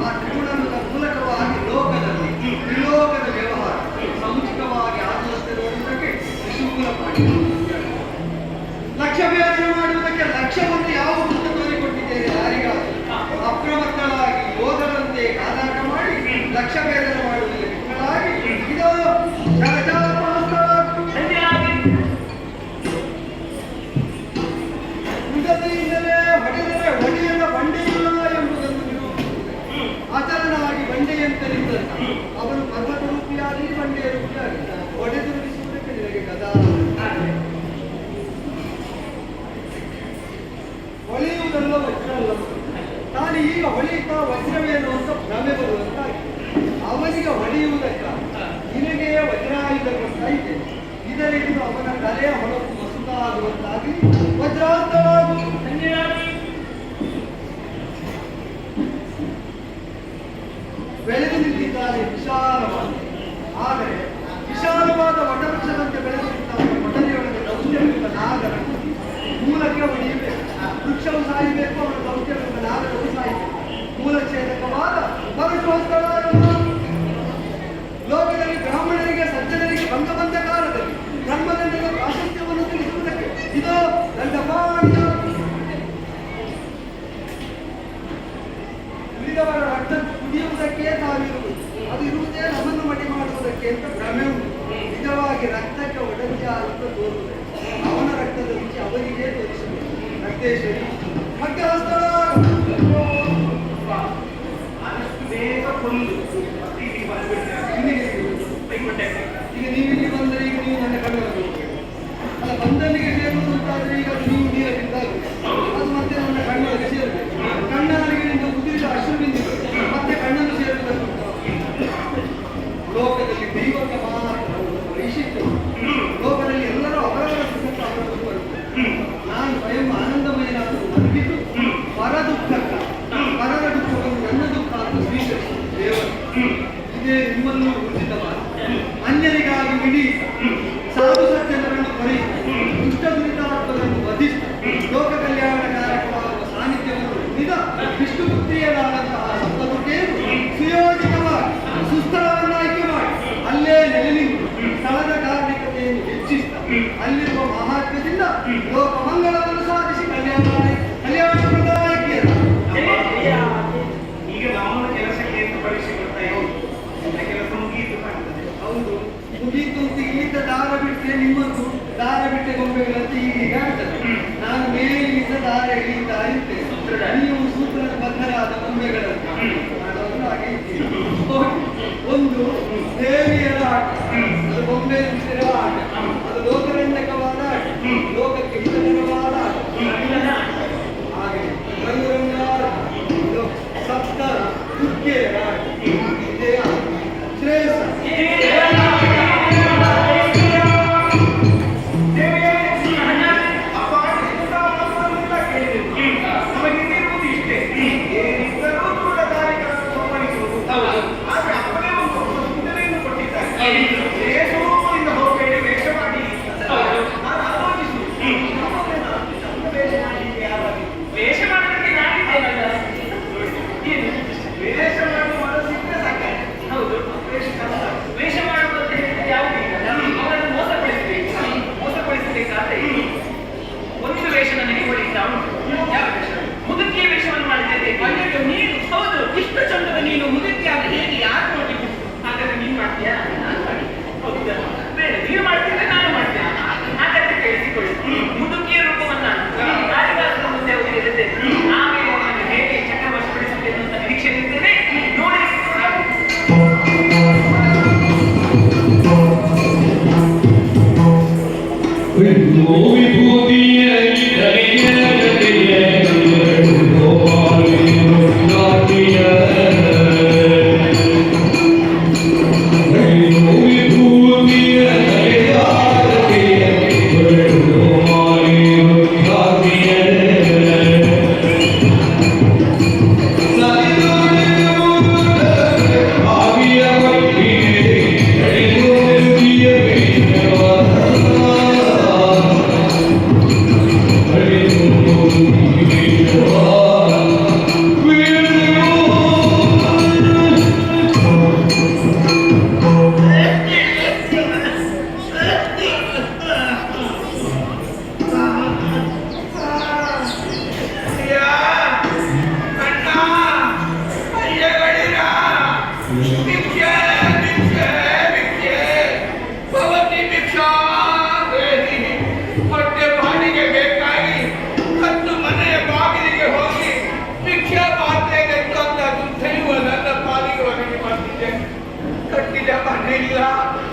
ಆ ತ್ರಿಗುಣಗಳ ಮೂಲಕವಾಗಿ ಲೋಕದಲ್ಲಿ ತ್ರಿಲೋಕದ ವ್ಯವಹಾರ ಸಮುಚಿತವಾಗಿ ಆಗುವಂತೆ ನೋಡುವುದಕ್ಕೆ ತ್ರಿಶೂಲ ಮಾಡಿ ಲಕ್ಷ್ಯ ಭೇದನೆ ಮಾಡುವುದಕ್ಕೆ ಲಕ್ಷ್ಯವನ್ನು ಯಾವ ವೃತ್ತ ತೋರಿಕೊಟ್ಟಿದ್ದೇನೆ ಯಾರಿಗಾದರೂ ಅಪ್ರಮತ್ತಳಾಗಿ ಯೋಧರಂತೆ ಕಾದಾಟ ಮಾಡಿ ಲಕ್ಷ್ಯ ಭೇದನೆ ಮಾಡುವುದಕ್ಕೆ ಮಕ್ಕಳಾಗಿ ಇದು ಉದತಿಯಿಂದಲೇ ಹೊಡೆದರೆ ಹೊಡೆಯದ ಬಂಡೆಯಿಲ್ಲ ಎಂಬುದನ್ನು ನಿರೂಪಿಸುತ್ತದೆ. ಆಚರಣವಾಗಿ ಬಂಡೆಯಂತರಿದ್ದ ಅವನು ಪರ್ವತ ರೂಪಿಯಾಗಿ ಬಂಡೆಯ ರೂಪಿಯಾಗಿ ಹೊಡೆದುರುಳಿಸುವುದಕ್ಕೆ ನಿನಗೆ ಗದಾ ಹೊಳೆಯುವುದಲ್ಲ ವಜ್ರ ಅಲ್ಲ. ತಾನು ಈಗ ಹೊಳೆಯುತ್ತಾ ವಜ್ರವೇನು ಅಂತ ಭ್ರಮೆ ಬರುವಂತಾಗಿ ಅವನಿಗೆ ಹೊಡೆಯುವುದಕ್ಕಾಗಿ ನಿನಗೆ ವಜ್ರಾಯುಧ ಕೊಡ್ತಾ ಇದ್ದೇನೆ. ಇದರಿಂದ ಅವನ ತಲೆಯ ಹೊಳಪು ಮಸುಕಾಗುವಂತಾಗಿ ವಜ್ರಾಸ್ತಳಾಗು. ಬೆಳೆದು ನಿಂತಿದ್ದಾನೆ ವಿಶಾಲವಾದ, ಆದರೆ ವಿಶಾಲವಾದ ವಟವೃಕ್ಷದಂತೆ ಬೆಳೆದು ನಿಂತಾಗ ವಟನೆಯೊಳಗೆ ದೌರ್ಜನ್ಯದ ನಾಗರ ಮೂಲಕ್ಕೆ ಹೊಡೆಯಬೇಕು. ವೃಕ್ಷವು ಸಾಯಬೇಕು, ಅವನ ದೌರ್ಜನ್ಯದ ನಾಗರವು ಸಾಯಬೇಕು. ಮೂಲಛೇದಕವಾದ ಪರಶೋಸ್ತಳಾಗಲು ಲೋಕದಲ್ಲಿ ಬ್ರಾಹ್ಮಣರಿಗೆ ಸಜ್ಜನರಿಗೆ ಭಂಗ ಬಂದ ಕಾಲದಲ್ಲಿ ಧರ್ಮದಂಡದ ಪ್ರಾಶಸ್ತ್ಯವನ್ನು ತಿಳಿಸುವುದಕ್ಕೆ ಇದು ದಂಡಪಾಣಿಯ ಉಳಿದವರ ರಕ್ತ ಕುಡಿಯುವುದಕ್ಕೆ ತಾವಿರುವುದು, ಅದು ಇರುವುದೇ ನಮ್ಮನ್ನು ಮಡಿ ಮಾಡುವುದಕ್ಕೆ ಅಂತ ಭ್ರಮೆ ಉಂಟು. ನಿಜವಾಗಿ ರಕ್ತಕ್ಕೆ ಒಡಂಬಡಿಕೆ ಅಂತ ತೋರುತ್ತದೆ. ಅವನ ರಕ್ತದ ರುಚಿ ಅವರಿಗೆ ತೋರಿಸಬೇಕು. ರಕ್ತೇಶ್ವರಿ ಮಧ್ಯಸ್ಥಳ ಆದಷ್ಟು ಬೇಗ ಕೊಂದು ಮತ್ತೆ ಇಲ್ಲಿಗೆ ಬಂದ್ಬಿಡ್ತೇವೆ. ಈಗ ನೀವಿಲ್ಲಿ ಬಂದರೆ ಈಗ ನೀವು ನನ್ನ ಕಣ್ಣಲ್ಲಿ ಅಲ್ಲ ಬಂದಲ್ಲಿಗೆ ಸೇರುವುದು ಅಂತಾದ್ರೆ ಈಗ ನೀವು ನೀರಲ್ಲಿದ್ದಾಗ ಅದು ಮತ್ತೆ ನನ್ನ ಕಣ್ಣೊಳಗೆ ಸೇರಬೇಕು. ಕಣ್ಣಾಲಿಗೆಯಿಂದ ಉದುರಿದ ಅಶ್ರುವಿಂದ ಮತ್ತೆ ಕಣ್ಣನ್ನು ಸೇರುವುದಕ್ಕೆ ಲೋಕದಲ್ಲಿ ದೈವಕ್ಕೆ ಮಾತ್ರ ವೈಶಿಷ್ಟ್ಯ. ಲೋಕದಲ್ಲಿ ಎಲ್ಲರೂ ಅವರವರ ಸುಖಕ್ಕೆ ಅವರವರು ಬರುತ್ತಾರೆ. ನಾನು ಸ್ವಯಂ ಆನಂದಮಯನಾದರೂ ನಂಬಿದ್ದು ಪರ ದುಃಖಕ್ಕ ಪರರ ದುಃಖವನ್ನು ನನ್ನ ದುಃಖ ಅಂತ ಸ್ವೀಕರಿಸುವುದು ದೇವರು. ಇದೇ ನಿಮ್ಮನ್ನು ಉಚಿತವಾದ ಅನ್ಯರಿಗಾಗಿ ಇಡೀ ಸಾಧು ಸಜ್ಜನರನ್ನು ಕೊರೆಯಿತು, ದುಷ್ಟ ದುರಿತಾತ್ಮರನ್ನು ವಧಿಸಿತು, ಲೋಕ ಕಲ್ಯಾಣಕಾರಕವಾಗುವ ಸಾನ್ನಿಧ್ಯವನ್ನು ಉಳಿದ ವಿಷ್ಣುಪುತ್ರಿಯರಾದಂತಹ ಸಪ್ತದುರ್ಗೆಯನ್ನು ಸುಯೋಜಿತವಾಗಿ ಸುಸ್ಥಳವನ್ನು ಆಯ್ಕೆ ಮಾಡಿ ಅಲ್ಲೇ ನೆಲೆ ನಿಂತು ಸ್ಥಳದ ಕಾರ್ಮಿಕತೆಯನ್ನು ಹೆಚ್ಚಿಸಿದ ಅಲ್ಲಿರುವ ಮಹಾತ್ಮ್ಯದಿಂದ ಲೋಕ ಮಂಗಳವನ್ನು ಸಾಧಿಸಿ ಕಲ್ಯಾಣ ಪ್ರದಾಯಕಿಯರ ಈಗ ನಮ್ಮನ್ನು ಕೆಲಸಕ್ಕೆ ಅಂತ ಪರೀಕ್ಷೆ ಬರ್ತಾ ಇದೆ. ಕೆಲಸ ಮುಗಿಯಿತು ಕಾಣ್ತದೆ. ಹೌದು ಮುಗೀತು ಅಂತ ಇಲ್ಲಿದ್ದ ದಾರ ಬಿಟ್ಟರೆ ನಿಮ್ಮದು ದಾರ ಬಿಟ್ಟೆ ಗೊಂಬೆಗಳಂತೆ ಈಗ ಆಗ್ತದೆ. ನಾನು ಮೇಲಿನಿಂದ ದಾರ ಎಳೆಯುತ್ತಾ ಇರ್ತೇನೆ, ನೀವು ಸೂತ್ರದ ಬದ್ಧರಾದ ಗೊಂಬೆಗಳಂತೆ ಮಾಡೋದು ಹಾಗೆ ಇದ್ದೀರಿ. ಒಂದು ದೇವಿಯರ ಆಟ, ಅದು ಗೊಂಬೆ ನಿಂತಿರುವ ಆಟ, ಅದು ಲೋಕರಂಜಕವಾದ ಆಟ, ಲೋಕಕ್ಕೆ ಹಿತಕರವಾದ ಆಟ. ಹಾಗೆ ರಂಗುರಂಗಾದ ಸಪ್ತ ದುರ್ಗೆಯರ ಆಟ, ಇದೇ ಶ್ರೇಷ್ಠ ದೇಶದಿಂದ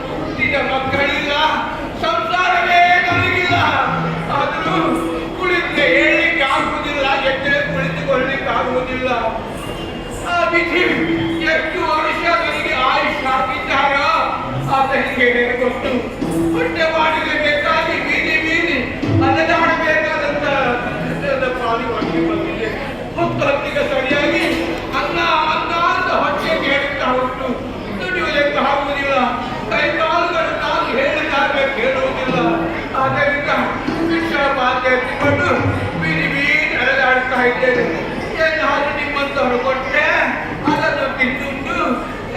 ಹುಟ್ಟಿದ ಮಕ್ಕಳಿಲ್ಲ, ಸಂಸಾರವೇ ನನಗಿಲ್ಲ. ಆದರೂ ಕುಳಿತರೆ ಹೇಳಲಿಕ್ಕೆ ಆಗುವುದಿಲ್ಲ, ಎದ್ದರೆ ಕುಳಿತುಕೊಳ್ಳಿಕ್ಕೆ ಆಗುವುದಿಲ್ಲ. ಆ ವಿಧಿ ಎಷ್ಟು ವರ್ಷ ನನಗೆ ಆಯುಷ್ ಹಾಕಿದ್ದಾರೋ ಆತನಿಗೆ ಗೊತ್ತು. ಹೊಟ್ಟೆ ಮಾಡಲೇಬೇಕಾಗಿ ಬೀದಿ ಬೀದಿ ಅನ್ನದಾಡಬೇಕಾದಂತ ಪಾಲಿ ಒಳಗೆ ಬಂದಿದೆ. ಹೊತ್ತಿಗೆ ಸರಿಯಾಗಿ ಅನ್ನ ಅನ್ನ ಅಂತ ಹೊಟ್ಟೆ ಕೇಳುತ್ತಾ ಉಂಟು. ದುಡಿಯುವುದಕ್ಕೆ ಆಗುವುದಿಲ್ಲ. ಕೈ ಕಾಲುಗಳು ನಾನು ಹೇಳಿದಾಗ ಕೇಳುವುದಿಲ್ಲ. ಆದ್ದರಿಂದ ವಿಶ್ರಾಂತಿ ಎತ್ತಿಕೊಂಡು ಬೀದಿ ಬೀದಿ ಅಲೆದಾಡ್ತಾ ಇದ್ದೇನೆ. ಏನಾದರೂ ನಿಮ್ಮಂತವರು ಕೊಟ್ಟರೆ ಅದನ್ನು ತಿಂದುಂಡು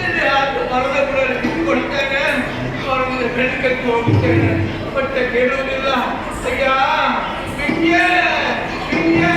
ಇಲ್ಲಿ ಅದು ಮರದ ಬುಡಲ್ಲಿ ತಿಂದುಕೊಳ್ತೇನೆ, ಅವರನ್ನು ಬೆಳಕಕ್ಕೆ ಹೋಗುತ್ತೇನೆ. ಹೊಟ್ಟೆ ಕೇಳುವುದಿಲ್ಲ. ಅಯ್ಯ ವಿದ್ಯೆ ವಿದ್ಯೆ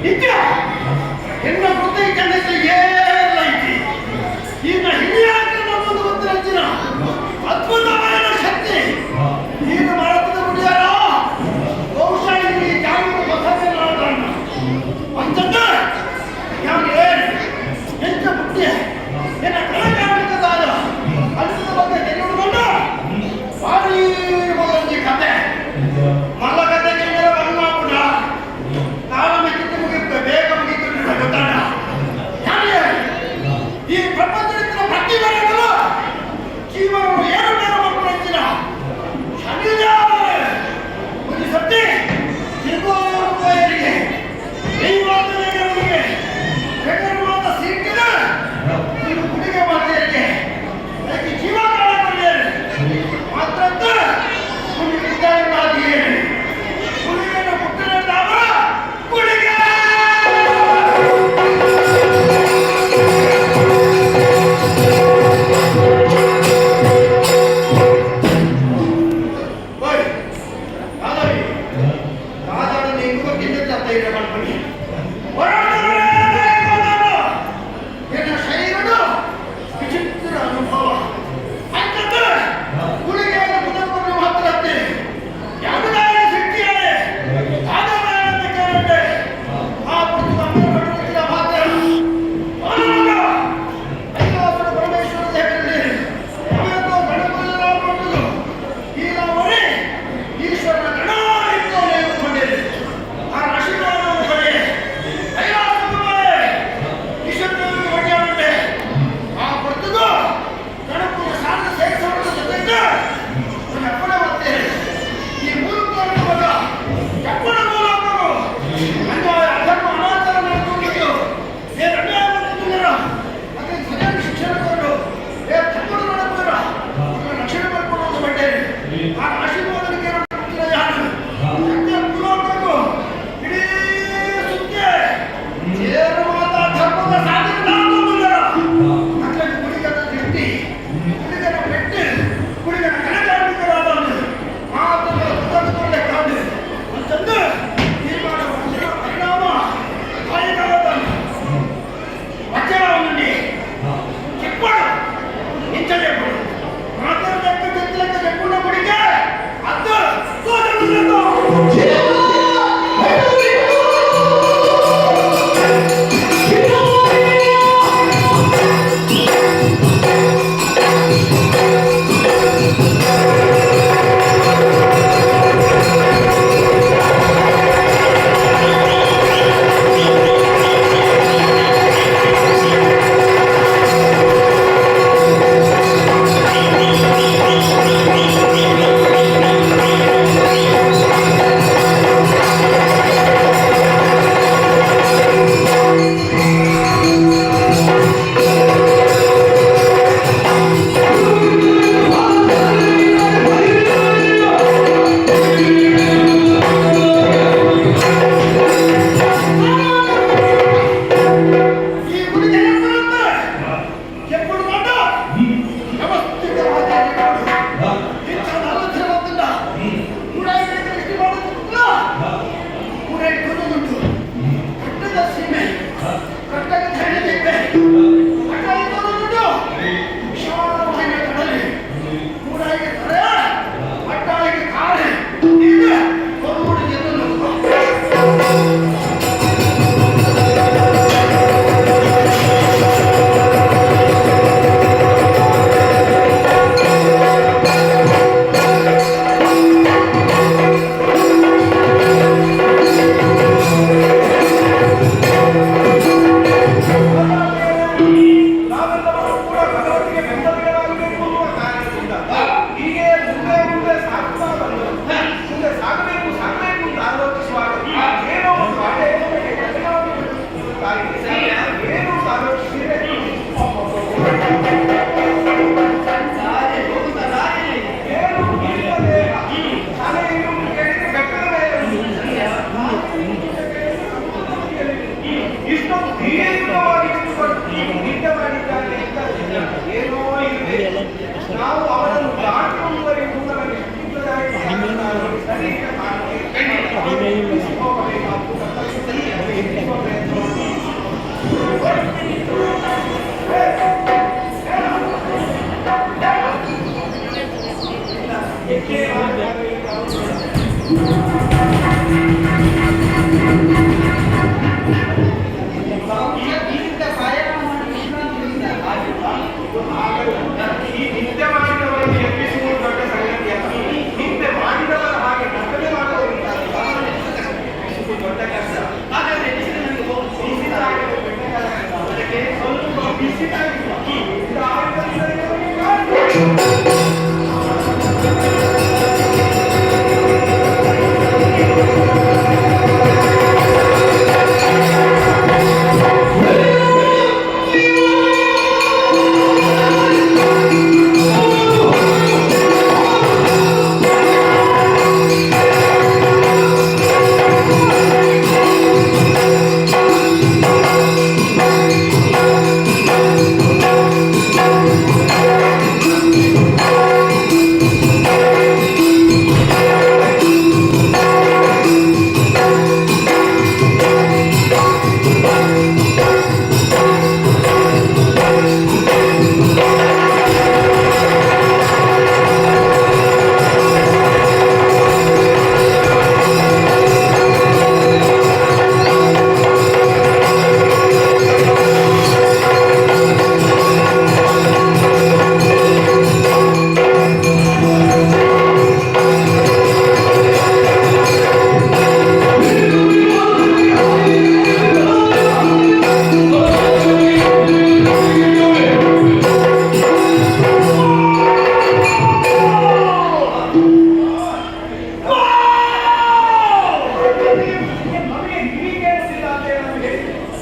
ನಿಜ ಹೆಣ್ಣ ಪ್ರತಿ ಕಣ್ಣಕ್ಕೆ ಏರಲೈತಿ ಈಗ ಹಿರಿಯಾಕ ನಮ್ಮದು ಗೊತ್ತಿರಚ್ಚಿನ ಅದ್ಭುತವಾದ ಶಕ್ತಿ ಈಗ ಭಾರತದ ಮುಡಿಯಾರ ಬಹುಶಃ ಇಲ್ಲಿ ಜಾಗೃತ ಬಸವೇ ನಾಡಣ್ಣ ಅಂತಂದ್ರೆ ಯಾವ ಏನು ಎಂತ ಬುದ್ಧಿ ಏನ ಕಳಕಾಣಿಕದಾದ ಅದರ ಬಗ್ಗೆ ತಿಳಿದುಕೊಂಡು ಭಾರಿ ಮೊದಲನೇ ಕತೆ ಮಲ್ಲ ಕತೆ ಕೇಳಿದ್ರೆ ಬಂದು ಮಾಡ್ಬಿಡ ಕಾಲ ಮೆಚ್ಚಿಟ್ಟು ಮುಗಿತು ಬೇಗ ಮುಗಿತು ಗೊತ್ತಾಡ ಈ ಪ್ರಪಂಚದ ಪ್ರತಿ ಮನೆಗಳು ಜೀವನವನ್ನು ಏನು ಬೇರೆ ಮಾಡ್ಕೊಳ್ತೀರ ಶನಿಜ ಒಂದು ಸತ್ತಿ ತಿರುಗುವವರಿಗೆ ದೈವಾತನಿಗೆ ಬೆಂಗಳೂರು ಸೀಟಿಗೆ ನೀವು ಗುಡಿಗೆ ಮಾಡ್ತೀರಿಗೆ ಅದಕ್ಕೆ ಜೀವ ಕಾಣಕೊಂಡಿದ್ದಾರೆ ಮಾತ್ರ ಗುಡಿಗೆ ಇದ್ದಾಗಿದ್ದಾರೆ ಗುಡಿಗೆಯನ್ನು ಮುಟ್ಟಿದ್ದಾವ ಗುಡಿಗೆ ನಾವು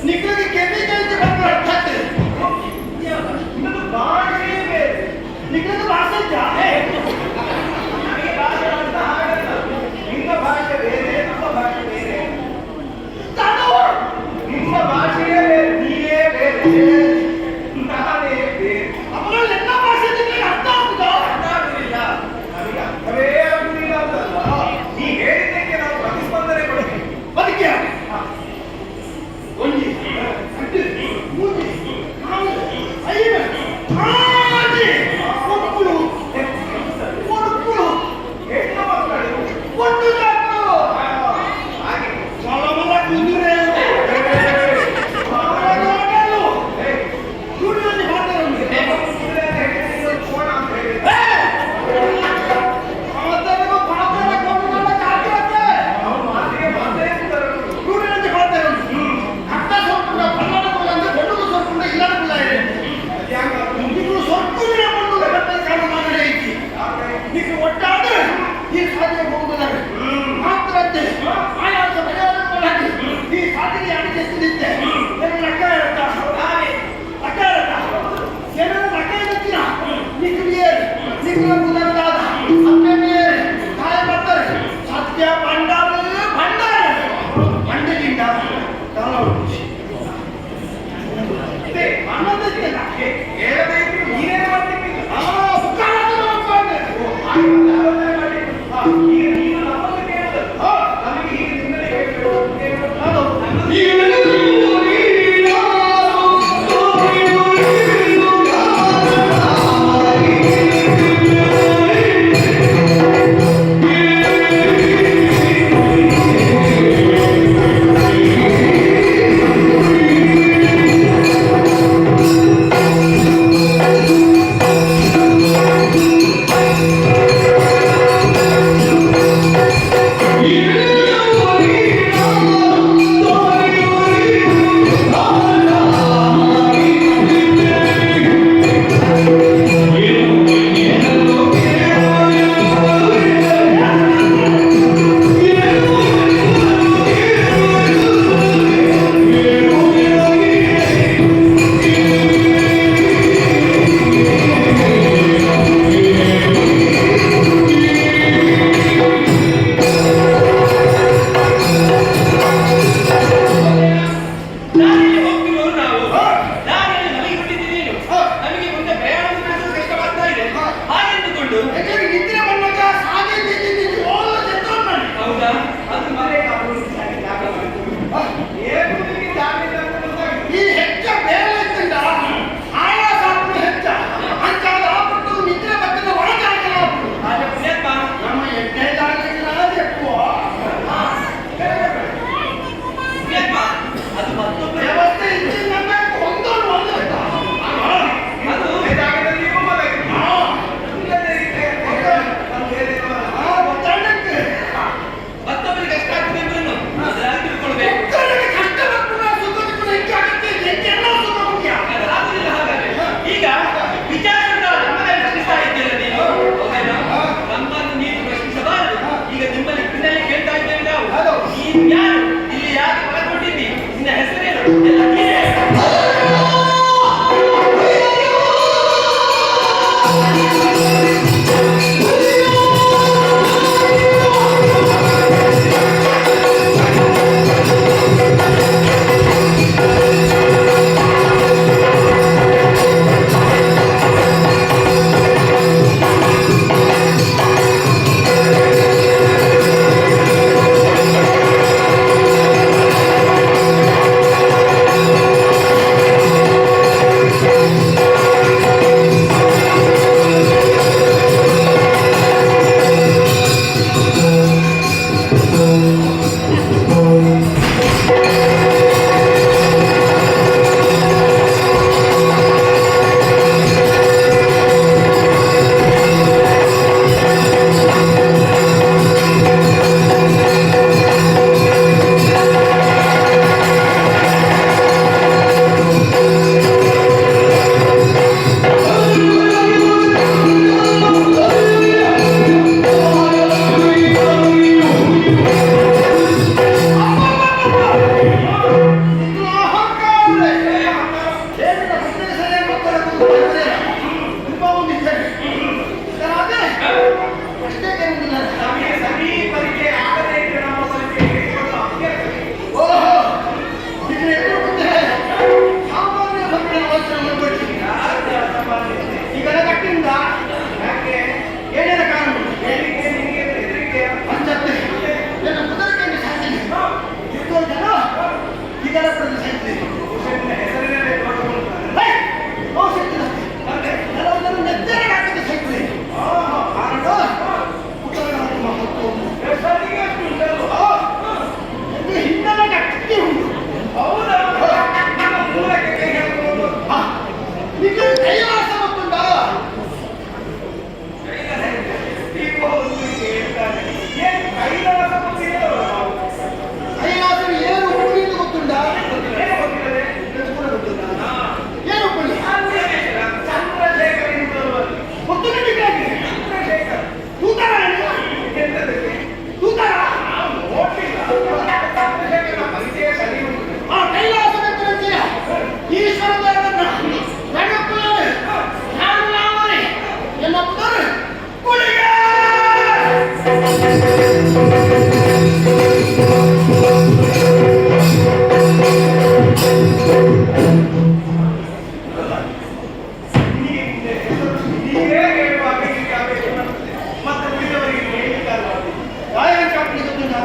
ನಿಖಿಲ್ಗೆ ಕೆಮಿಕಲ್ ಬಂದು ಅರ್ಥ ಆಗ್ತದೆ. ನಿಮ್ಮದು ಭಾಷೆ ಬೇರೆ, ನಿಖಿಲ್ದು ಭಾಷೆ ಜಾಸ್ತಿ. ನನಗೆ ಭಾಷೆ ಅಂತ ಹಾಗಲ್ಲ. ನಿಮ್ಮ ಭಾಷೆ ಬೇರೆ, ನಮ್ಮ ಭಾಷೆ ಬೇರೆ. ನಿಮ್ಮ ಭಾಷೆಯೇ ಬೇರೆ, ನೀವೇ ಬೇರೆ, ನಾನೇ ಬೇರೆ. ಅವರಲ್ಲಿ ಎಲ್ಲ ಭಾಷೆ ನಿಮಗೆ ಅರ್ಥ ಆಗುತ್ತಾ? ಅರ್ಥ ಆಗುದಿಲ್ಲ, ನಮಗೆ ಅರ್ಥವೇ ಆಗುದಿಲ್ಲ ಅಂತಲ್ಲ. ನೀ ಹೇಳಿದ್ದಕ್ಕೆ ನಾವು ಪ್ರತಿಸ್ಪಂದನೆ ಕೊಡಬೇಕು. ಅದಕ್ಕೆ ಒಂಜಿ ಅಡ್ಡು ಮೂಜಿ ನಾಲ್ಕು ಐದು ಆರು ಒಕ್ಕಳು ಒಕ್ಕಳು ಹೆಣ್ಣು ಮಕ್ಕಳು ಒಂದು ಜಾಕು ಹಾಗೆ ಮಲಮಲ ಕುದುರೆ ಕುದುರೆ ಕೋಣ ಅಂತ ಹೇಳಿ ಅವತ್ತರಿಗೂ ಪಾತ್ರ ಕೊಂಡು ಕಾಕಿರತ್ತೆ ಅವನು ಮಾತಿಗೆ ಮಾತೇ ಕುದುರೆ ಮಾಡ್ತಾರೆ. ಅಕ್ಕ ಸೊಪ್ಪು ಕನ್ನಡ ಗಂಡು ಸೊಪ್ಪು ಇಲ್ಲಲ್ಲ ನೀವು ಸೊಪ್ಪುದಿನ ಬಂದು ಕಾರಣ ಮಾಡಲೇ ಐತಿ. ನೀವು ಒಟ್ಟಾದ್ರೆ ಈ ಸಾಧ್ಯ ಹೋಗುವುದಿಲ್ಲ ಮಾತ್ರತ್ತೆ ಆಯಾಸ ಬರೆಯೋದಕ್ಕೆ ಈ ಸಾಧ್ಯ ಅಡಿಗೆಸ್ತಿದ್ದೆ ಅಕ್ಕ ಇರತ್ತ ಅಕ್ಕ ಇರತ್ತ ಏನಾದ್ರು ಅಕ್ಕ ಇರತ್ತೀರ ನಿಖಿಲಿಯೇ ನಿಖಿಲ ಮುದರದಾದ ಅಕ್ಕನಿಯೇ ಕಾಯ ಬರ್ತಾರೆ ಸತ್ಯ ಭಂಡಾರ ಭಂಡಾರ ಭಂಡದಿಂದ ಕಾಲ ಖುಷಿ ಹೇಳಬೇಕು. ನೀನೇನು ಮಾಡ್ತಿದ್ದೀರಿ? ಈಗ ನೀನು ನಮ್ಮನ್ನು ಕೇಳಿದದ್ದು ನಮಗೆ ಈಗ ನಿಮ್ಮನ್ನೇ ಕೇಳಬೇಕು. ನೀವೇ ಹೇಳುವಾಗ ಹೀಗೆ ಆಗಬೇಕು ಅನ್ನಿಸ್ತದೆ. ಮತ್ತೆ ಉಳಿದವರಿಗೆ ಹೇಳಿದ್ದಲ್ವಾ? ರಾಯನ ಚಾಪಡಿ ಗೊತ್ತಿಲ್ಲ.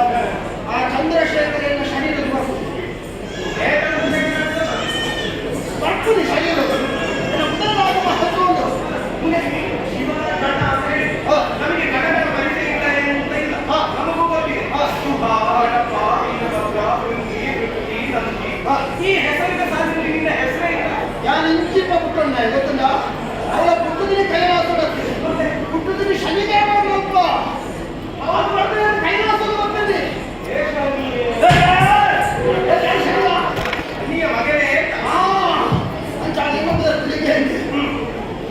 ಆ ಚಂದ್ರಶೇಖರನ ಶರೀರದ ಬರ್ತದೆ ಶರೀರ ನಮಗೆ ಗಣಗಳ ಪರಿಚಯ ಇಲ್ಲ ಏನು ಅಂತ ಇಲ್ಲ. ನಮಗೂ ಗೊತ್ತಿದೆ. ಈ ಹೆಸರಿಗೆ ಸಾಧಿಸಿದ ಹೆಸರೇ ಇಲ್ಲ. ಯಾರು ಇಂಚಿಪ್ಪ ಪುಟ್ಟಣ್ಣ ಗೊತ್ತಿಲ್ಲ. ಅವಳ ಪುಟ್ಟದಿನ ಕೈಲಾಸಕ್ಕೆ ಪುಟ್ಟದಿನ ಶನಿದೇವ ಒಬ್ಬ ಅವನು ಬರ್ತಾರೆ ಕೈಲಾಸದ ಬರ್ತದೆ. ನೀಯ ಮಗನೇ ಅಂತ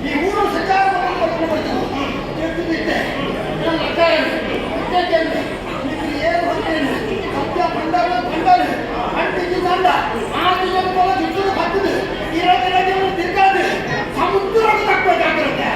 ಈ ಊರು ಸಚಾರ ಎತ್ತಿದ್ದೆ ಏನು ಹೊಂದೇನು ಸತ್ಯ ಬಂದಾಗ ಬಂದಾನೆ ಅಂಟಿಗೆ ದಂಡ ಆ ದಿನ ಜಿಟ್ಟು ಹತ್ತಿದೆ ಇರೋದಿನ ತಿರ್ಗಾದೆ ಸಮುದ್ರ ತಕ್ಕಬೇಕಾಗಿರುತ್ತೆ.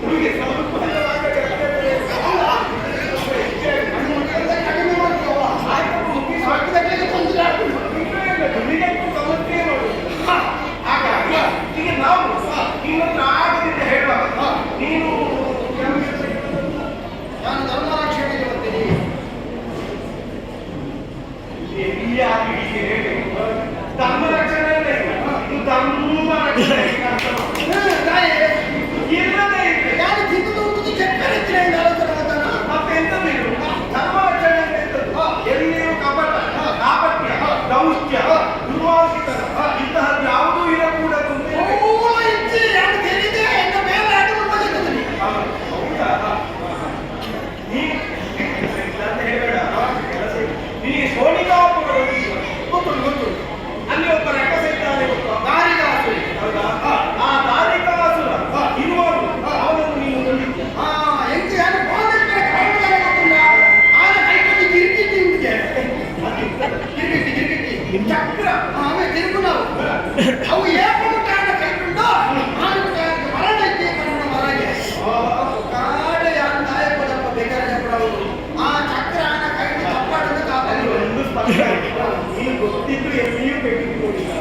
ಹುಡುಗಿ ಅಕೃತ್ಯ ದುರ್ವಾಸಿತನ ಇಂತಹದ್ದು ಯಾವುದೂ ಇರಕೂಡದು ಅಂತ ಹೇಳ್ಬೇಕು. ಮೂಲ ಇಚ್ಛೆ ಯಾರು ಕೇಳಿದೆ ಎನ್ನ ಮೇಲೆ ಆಟಗಳು ಬಂದಿದ್ದೀನಿ. ಹೌದಾ? ನೀನು ಇಲ್ಲ ಅಂತ ಹೇಳ್ಬೇಡ. ನಿನಗೆ ಸೋನಿಕಾಪುರ ಗೊತ್ತು ಅಲ್ಲಿ ಒಬ್ಬ ರಕ್ಕಸ ಇದ್ದಾನೆ ಗೊತ್ತಾ? ದಾರಿದಾಸು. ಹೌದಾ? ಆ ದಾರಿಕಾಸುರ ಇರುವಾಗ ಅವನನ್ನು ನೀನು ನೋಡಿದ್ಯಾ? ಎಂತ ಯಾರು ಹೋದಕ್ಕೆ ಕಾರಣದಲ್ಲಿ ಗೊತ್ತಿಲ್ಲ. ಆಗ ಕೈಕೊಂಡು ಗಿರಿಕಿಟ್ಟಿ ಉಂಟೆ. ಗಿರಿಕಿಟ್ಟಿ ಚಕ್ರ ಅವೇ ತಿರುಗು ನಾವು ಅವು ಏಪು ಕಾರಣ ಕೈಕೊಂಡು ಮರಕ್ಕೆ ಕನ್ನಡ ಮರಗೆ ಕಾಡೆ ಯಾರು ನಾಯಕದಪ್ಪ ಬೇಕಾದ್ರೆ చెప్పడవు ಆ ಚಕ್ರ ಆನ ಕೈಗೆ ತಪ್ಪಾಡದ ಕಾಪಾಡಿ ಒಂದು ಸ್ಪಷ್ಟ ಆಯ್ತು. ನೀನು ಗೊತ್ತಿದ್ದು ಎಲ್ಲಿಯೂ ಬೆಟ್ಟಿಕೊಂಡಿಲ್ಲ.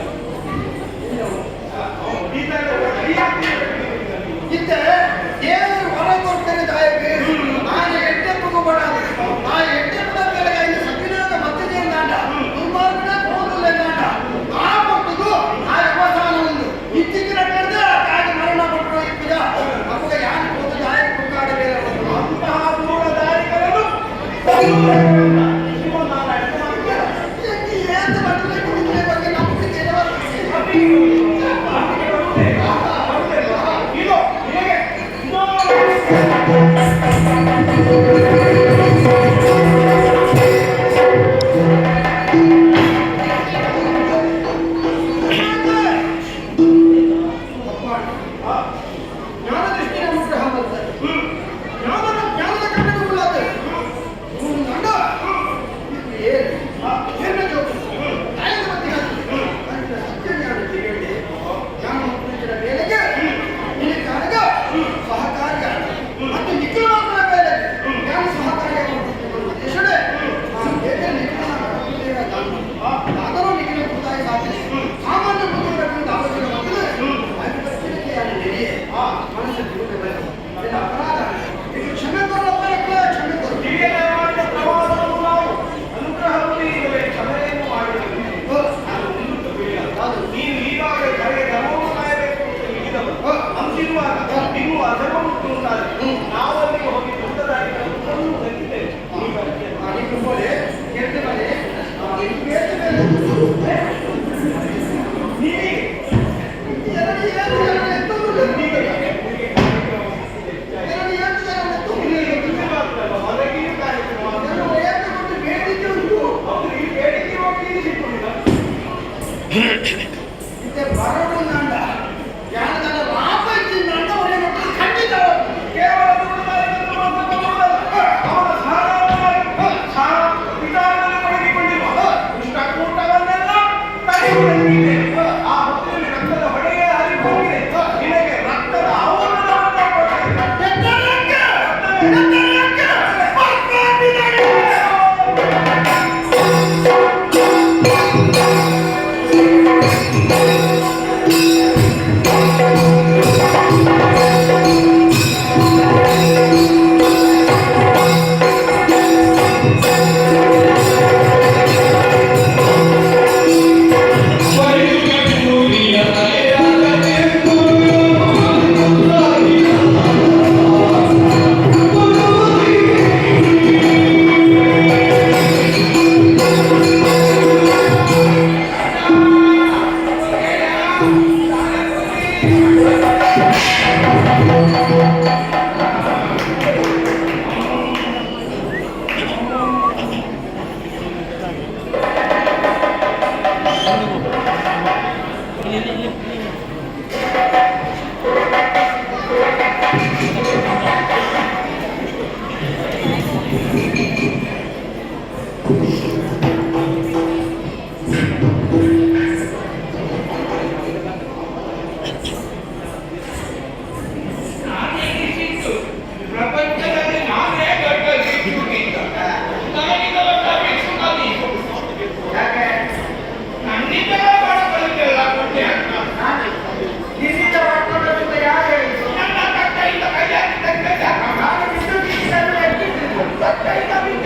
ಇತ್ತೆ ದೇವರು ಹೊರ ಕೊಡ್ತಾರೆ ದಾಯಕ್ಕೆ ನಾನು ಎಟ್ಟೆಪ್ಪಗೂ ಬಡಾದೆ ಆ ಎಟ್ಟೆಪ್ಪದ ಮೇಲೆ ಐದು ಸತ್ತಿನಾದ ಮತ್ತೆ ನಾಟ ದುರ್ಮಾರ್ಗನ ಹೋಗಲ್ಲ ನಾಟ ಆ ಪಟ್ಟದು ಆ ಅವಸಾನ ಒಂದು ಇತ್ತೀಚಿನ ಕಳೆದ ಕಾಗೆ ಮರಣ ಪಟ್ಟರು ಇಪ್ಪದ ಅವಾಗ ಯಾರು ಹೋದ ದಾಯಕ ಕುಕ್ಕಾಡ ಬೇರೆ ಅಂತಹ ದೂರ ದಾರಿಗಳನ್ನು ಏನು ಮಾಡಿದ್ರೆ ಕುಡಿದ್ರೆ ಬಗ್ಗೆ ನಮ್ಮ ಇದು ನಿನಗೆ Thank you.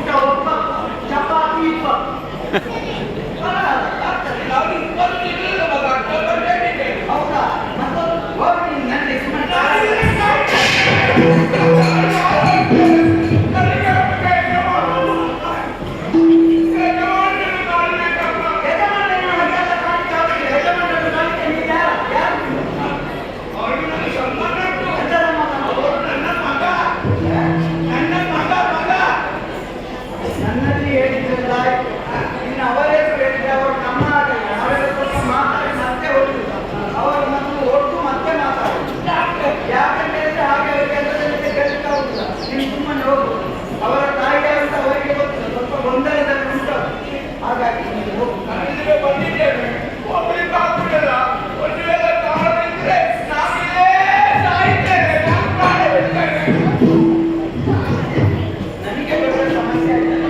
ಊಟ ಒಪ್ಪ ಚಪಾತಿ ಇಪ್ಪ ನಾವು 20 ಇರಲಿಲ್ಲ ಮಗ, ಅಕ್ಟೋಬರ್ ಡೇಟ್ ಇದೆ. ಹೌದಾ ಮತ್ತು ಹೋಗಿ ನನಗೆ ನನ್ನಲ್ಲಿ ಹೇಳಿದ್ರಲ್ಲ ಇನ್ನು ಅವರೇ ಹೇಳಿದ್ರೆ ಅವರು ನಮ್ಮ ಹಾಗೆ ನಾವೆಲ್ಲ ಸ್ವಲ್ಪ ಮಾತಾಡಿ ಮತ್ತೆ ಹೋಗುದು ಅವರು ಮತ್ತು ಒಟ್ಟು ಮತ್ತೆ ಮಾತಾಡುದು ಯಾಕಂತ ಹೇಳಿದ್ರೆ ಹಾಗೆ ಅವರಿಗೆ ಅದರಲ್ಲಿ ಕೇಳಿಸ್ತಾಗುದಿಲ್ಲ ನೀವು ಸುಮ್ಮನೆ ಹೋಗುದು ಅವರ ಕಾಯಿಲೆ ಅಂತ ಅವರಿಗೆ ಗೊತ್ತಿಲ್ಲ ಸ್ವಲ್ಪ ಗೊಂದಲದಲ್ಲಿ ಉಂಟು ಹಾಗಾಗಿ ನೀವು ಹೋಗು ನಾನಿದ್ರೆ ಬಂದಿದ್ದೇನೆ, ಹೋಗ್ಲಿಕ್ಕೆ ಆಗ್ತಿಲ್ಲ. ಒಂದು ವೇಳೆ ಕಾರಣ ಇದ್ರೆ ನಾನಿಲ್ಲೇ ಸಾಯ್ತೇನೆ, ನಾನು ಪ್ರಾಣ ಬಿಡ್ತೇನೆ. ನನಗೆ ದೊಡ್ಡ ಸಮಸ್ಯೆ ಆಯ್ತಲ್ಲ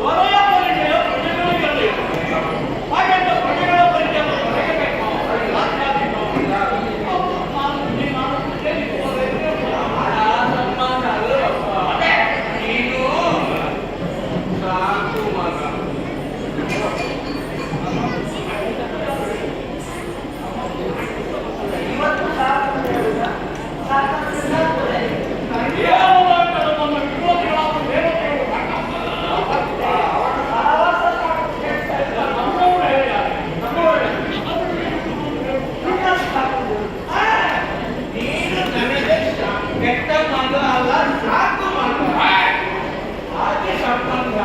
ವಲಯ ಪರಿಚಯ ಪ್ರಜೆಗಳಿಗಿರಲಿ. ಹಾಗೆಂದು ಪ್ರಜೆಗಳ ಪರಿಚಯವನ್ನು ಬರೆಯಬೇಕು. ನೀನು ಸಾಕು ಮಗ. ನಮ್ಮ ವಿರೋಧಿಗಳಾದ ದೇವತೆಗಳು ನೀನು ನನಗೆ ಕೆಟ್ಟ ಮಗ ಅಲ್ಲ, ಸಾಕು ಮಗ. ಹಾಗೆ ಸಂಬಂಧ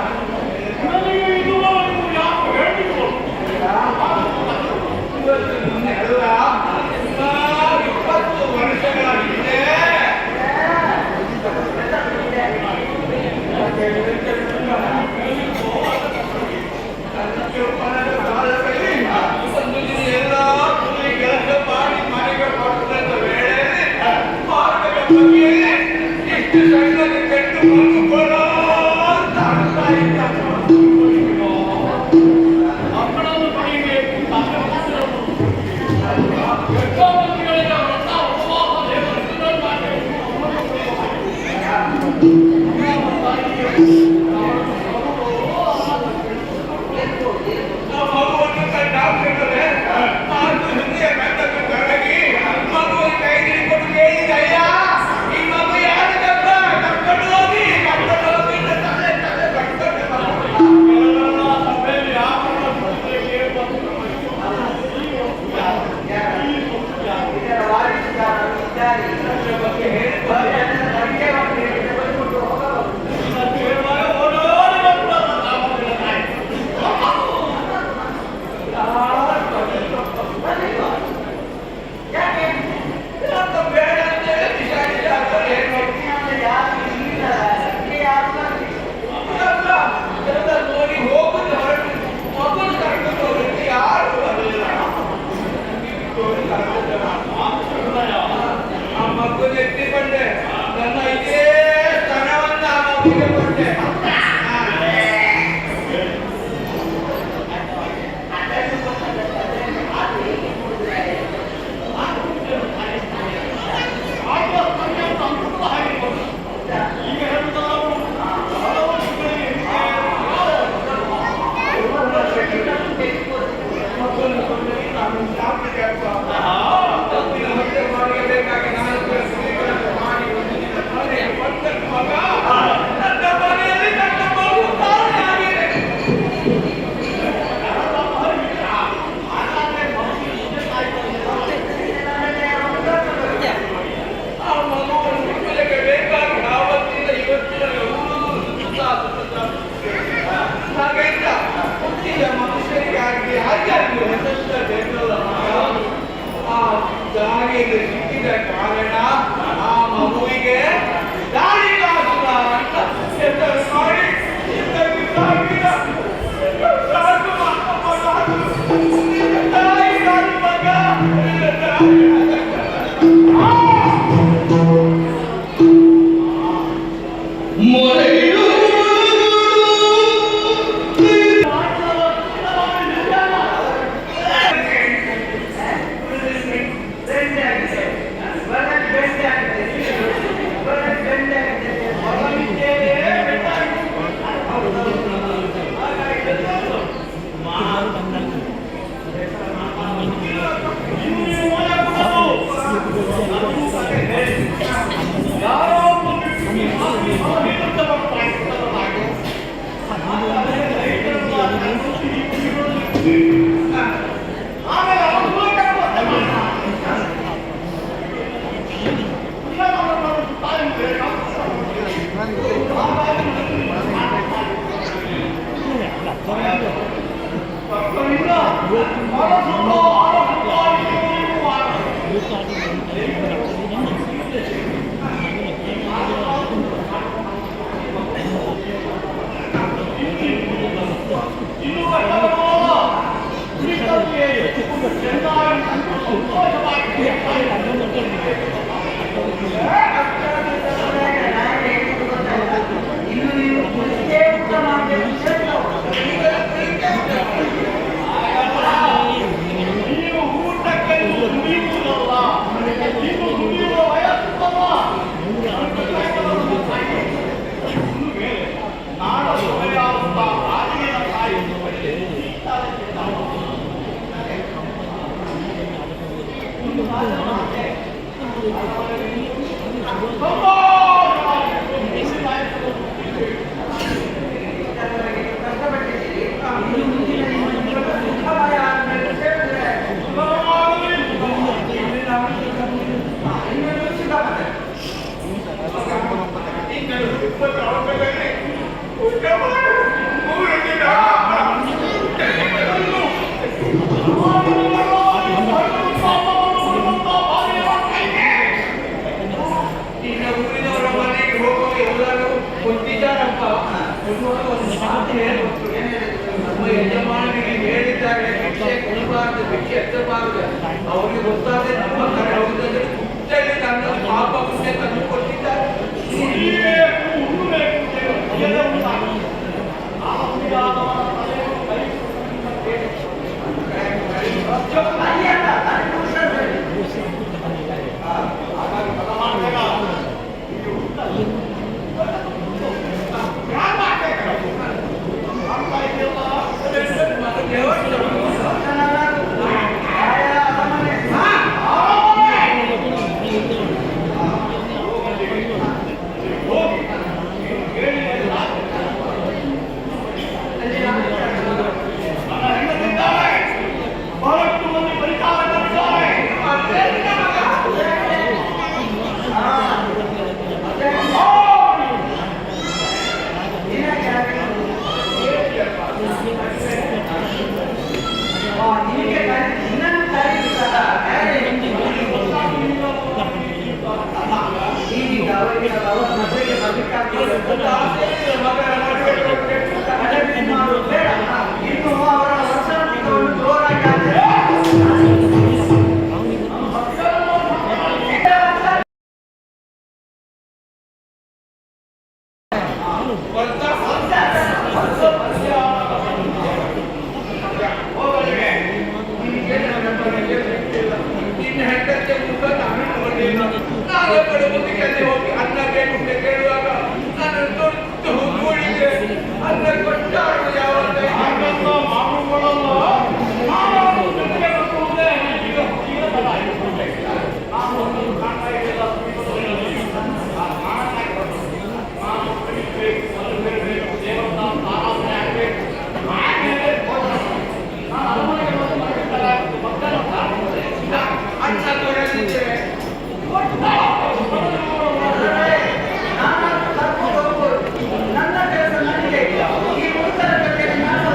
ನನಗೆ ಇದುವರೆಗೂ ಯಾರು ಹೇಳಿದ್ರು? ಇವತ್ತು ನಿನ್ನೆಲ್ಲ 20 ವರ್ಷಗಳ ಹಿಂದೆ ನನ್ನ ಜೀವನದ ಕಾಲದಲ್ಲಿ ಒಂದು ದಿನ ಎಲ್ಲ ಕೂಲಿ ಕೆಲಸ ಮಾಡಿ ಮನೆಗೆ ಬರುತ್ತಿದ್ದ ವೇಳೆಯಲ್ಲಿ ಮಾರ್ಗದ ಬದಿಯಲ್ಲಿ ಇಷ್ಟು ಸಣ್ಣಗೆ ಕೆಟ್ಟು ಮಣ್ಣು ಬರೋ ಅಂತ ಆಗ್ತಾ ಇದ್ದ. ಮಕ್ಕಳನ್ನು ಪಡೆಯಬೇಕು. ಎಷ್ಟೋ ಮಂದಿಗಳಿಗೆ ವ್ರತ ಉಪವಾಸ ದೇವರ ಮಾಡಬೇಕು. ಆ ಮಗುವನ್ನು ಕಂಡಾಗ್ತದೆ. ಮಾತು ಹಿಂದೆ ಕಣ್ಣನ್ನು ಕರಗಿ ಮಗುವಿನ ಕೈ ಹಿಡಿಕೊಂಡು ಕೇಳಿದ, ಅಯ್ಯ ಈ ಮಗು ಯಾರಿಗಪ್ಪ? ಕರ್ಕೊಂಡು ಹೋಗಿ ಅಂತ ತಲೆ ಕಟ್ಕೊಂಡು ಬಂದ. ಕೆಲವೆಲ್ಲ ಸಭೆಯಲ್ಲಿ ಯಾರನ್ನ ಕೂತ್ರೆ ಇದರ ಬಗ್ಗೆ ಹೇಳಿದ್ದಾರೆ. ಓಡೋಡಿ ಬಂದ ತಾಮಗಳ ತಾಯಿ. ಯಾಕೆ ಬೇಡ ಅಂತ ಹೇಳಿ ಬಿಸಾಡಿದ್ದಾರೆ. ಎಲ್ಲ ನೋಡಿ ಹೋಗುದು ಹೊರಟು ಮಗುನ ಕರ್ಕೊಂಡು ಹೋಗುತ್ತೆ. ಯಾರು ಬರಲಿಲ್ಲ. ನೋಡಿ ಕರ್ಕೊಂಡು ಆ ಮಗುನ ಎತ್ತಿಕೊಂಡೆ. ನನ್ನ ಇದೇ ಸ್ತನವನ್ನ ಆ ಮಗುವಿಗೆ ಕೊಟ್ಟೆ. ಈಗ ಹೇಳಿದ ಹಲವು ತಿಂಗಳಿಗೆ ಮಗುವನ್ನು ಕೊಂದು ನಾನು ಸಾಕಿದೆ ಅಪ್ಪ. ತಪ್ಪಿನ ಹೊಟ್ಟೆ ಮಾಡಬೇಕಾಗಿ ನಾನು ಕೆಲಸ ಮಾಡಿ ಒಂದು ದಿನ ಮನೆಗೆ ಬಂದದ್ದು ಮಗ. ನನ್ನ ಮನೆಯಲ್ಲಿ ನನ್ನ ಮಗು ತಾಯಿಯಾಗಿದೆ. ಆ ಮಗುವನ್ನು ಮಕ್ಕಳಿಗೆ ಬೇಕಾಗಿ ಆವತ್ತಿಂದ ಇವತ್ತಿನವರೆಗೂ ಹಾಗೆಂತ ಹುಟ್ಟಿದ ಮನುಷ್ಯರಿಗಾಗಿ ಯಾರಿಗಾದ್ರೂ ಹೆಸರಿಸ ಬೇಕಲ್ಲ ಮಗ. ಆ ದಾರಿಗೆ ಸಿಕ್ಕಿದ ಕಾರಣ ಆ ಮಗುವಿಗೆ ದಾರಿಗಾಸುರ ಅಂತ ಹೆಸರು ಮಾಡಿ ಇದಕ್ಕೆ ಸಾಕಿದ. ಸಾಕು ಮಗ, ಸಾಕು. ನಿನ್ನ ತಾಯಿ ದಾರಿ ಮಗ, ನಿನ್ನ ತಾಯಿ. ಯಾರೋ ಒಬ್ಬ ವ್ಯಕ್ತಿ ಇನ್ನು ಊರಿನವರ ಮನೆಗೆ ಹೋಗುವ ಎಲ್ಲರೂ ಗೊತ್ತಿದ್ದಾರಪ್ಪ ಅನ್ನುವ ಒಂದು ಮಾತು ಹೇಳ್ಬೇಕು. ನಮ್ಮ ಯಜಮಾನನಿಗೆ ಹೇಳಿದ್ದಾರೆ ಭಿಕ್ಷೆ ಕೊಡಬಾರದು, ಭಿಕ್ಷೆ ಎತ್ತಬಾರದು. ಅವರಿಗೆ ಗೊತ್ತಾದ್ರೆ ನಮ್ಮ ಕಡೆ ಹೋಗುದಂದ್ರೆ ಹುಟ್ಟಲ್ಲಿ ನನ್ನ ಪಾಪ ಪುಣ್ಯ ತಂದು ಕೊಟ್ಟಿದ್ದಾರೆ. ಬಹಳಷ್ಟು ಮಂದಿ ಪರಿಚಾರಕರಿದ್ದಾರೆ. ನಿನ್ನ ಹೆಂಡತಿಯ ಮುಖ ನಾನು ನೋಡಲಿಲ್ಲ. ನಾಳೆ ಕಡೆ ಮುಂದಕ್ಕೆ ಹೋಗಿ ಅನ್ನ ಬೇಕು ಅಂತ ಕೇಳುವಾಗ ನಾನು ದೊಡ್ಡ ನೋಡಿದೆ. ಅನ್ನ ಕೊಟ್ಟಾರು ಯಾವತ್ತೇ ಹಾಗಂತ ಮಾತುಗಳಲ್ಲ. ನಾನು ಜೊತೆಗೆ ಬರುವುದೇ ಈಗ ಬಲ ಇಟ್ಕೊಂಡೆ. ನಾನು ಒಂದು ಕಾಣ್ತಾ ಇದ್ದಿಲ್ಲ. ನಾನು ಕಲಿಬೇಕು, ಕಲಿಬೇಕು, ದೇವರ ಆರಾಧನೆ ಆಗಬೇಕು. ಆಮೇಲೆ ನಾನು ಅರಮನೆಗೆ ಬಂದು ಮಕ್ಕಳ ಪ್ರಾರ್ಥನೆ ಅನ್ನ ಕೊಡಲಿದ್ದೇವೆ. ನನ್ನ ಕೆಲಸ ನನಗೆ ಇಲ್ಲ. ಈ ಉತ್ತರ ಬಗ್ಗೆ ನಾನು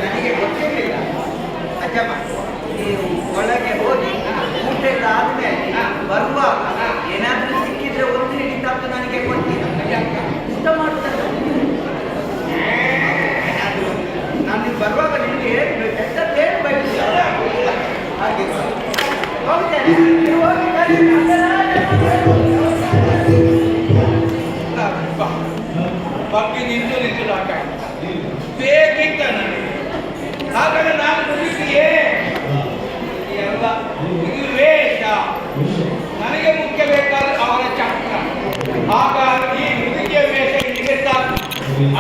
ನನಗೆ ಗೊತ್ತಿರಲಿಲ್ಲ. ಅಜ್ಜಮ್ಮ, ನೀವು ಒಳಗೆ ಹೋಗಿ ಊಟ ಆದ್ಮೇಲೆ ಬರುವಾಗ ಏನಾದ್ರೂ ಸಿಕ್ಕಿದ್ರೆ ಒಂದು ಹಿಡಿತಂತ ನನಗೆ ಗೊತ್ತಿಲ್ಲ. ಊಟ ಮಾಡ್ತಾರೆ ನಾನು ಬರುವಾಗ ನಿಮಗೆ ಹೇಳ್ಬೇಕು. ಎಂತದ್ದೇನು ಬಯಸಿಲ್ಲ ಹಾಗೆ ಹೋಗ್ತೇನೆ. ನೀವು ಹೋಗಿ ಅಂತ ನನಗೆ. ಹಾಗಾದ್ರೆ ನಾನು ಮುಗಿಸಿಯೇ ಎಲ್ಲ ಇದು ವೇಷ. ನನಗೆ ಮುಖ್ಯ ಬೇಕಾದ್ರೆ ಅವರ ಚಕ್ರ. ಹಾಗಾಗಿ ಮುದುಕಿಯ ವೇಷ ನಿಮಗೆ ಸಾಕು.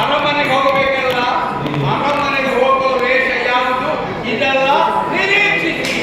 ಅರಮನೆಗೆ ಹೋಗಬೇಕಲ್ಲ, ಅರಮನೆಗೆ ಹೋಗುವ ವೇಷ ಯಾವುದು ಇದೆಲ್ಲ ನಿರೀಕ್ಷಿಸಿ.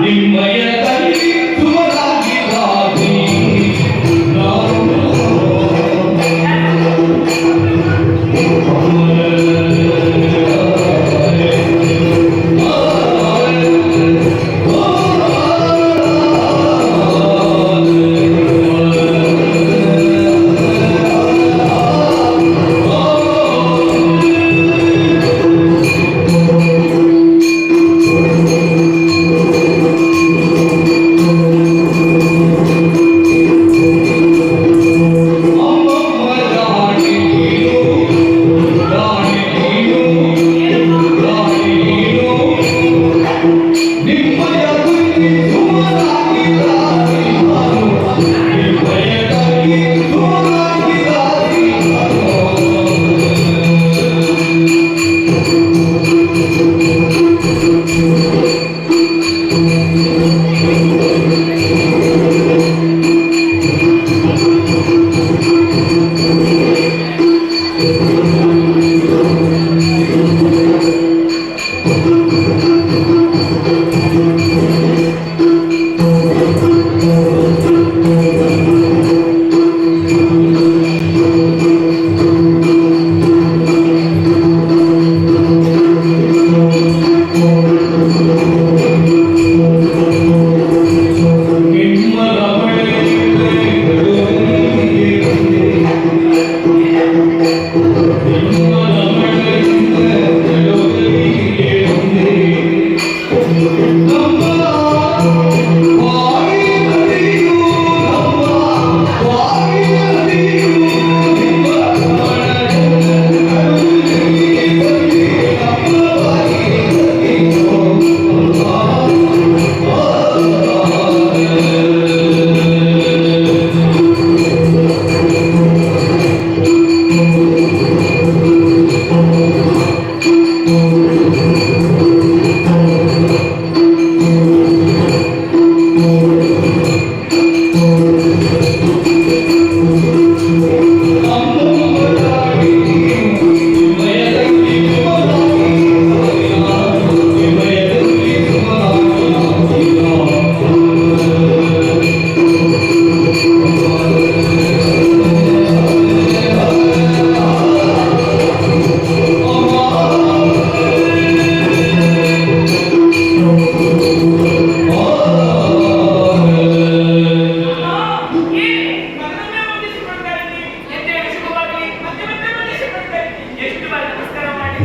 ನಿಮ್ಮಯ ಕೈ ತುಮರಾಗಿ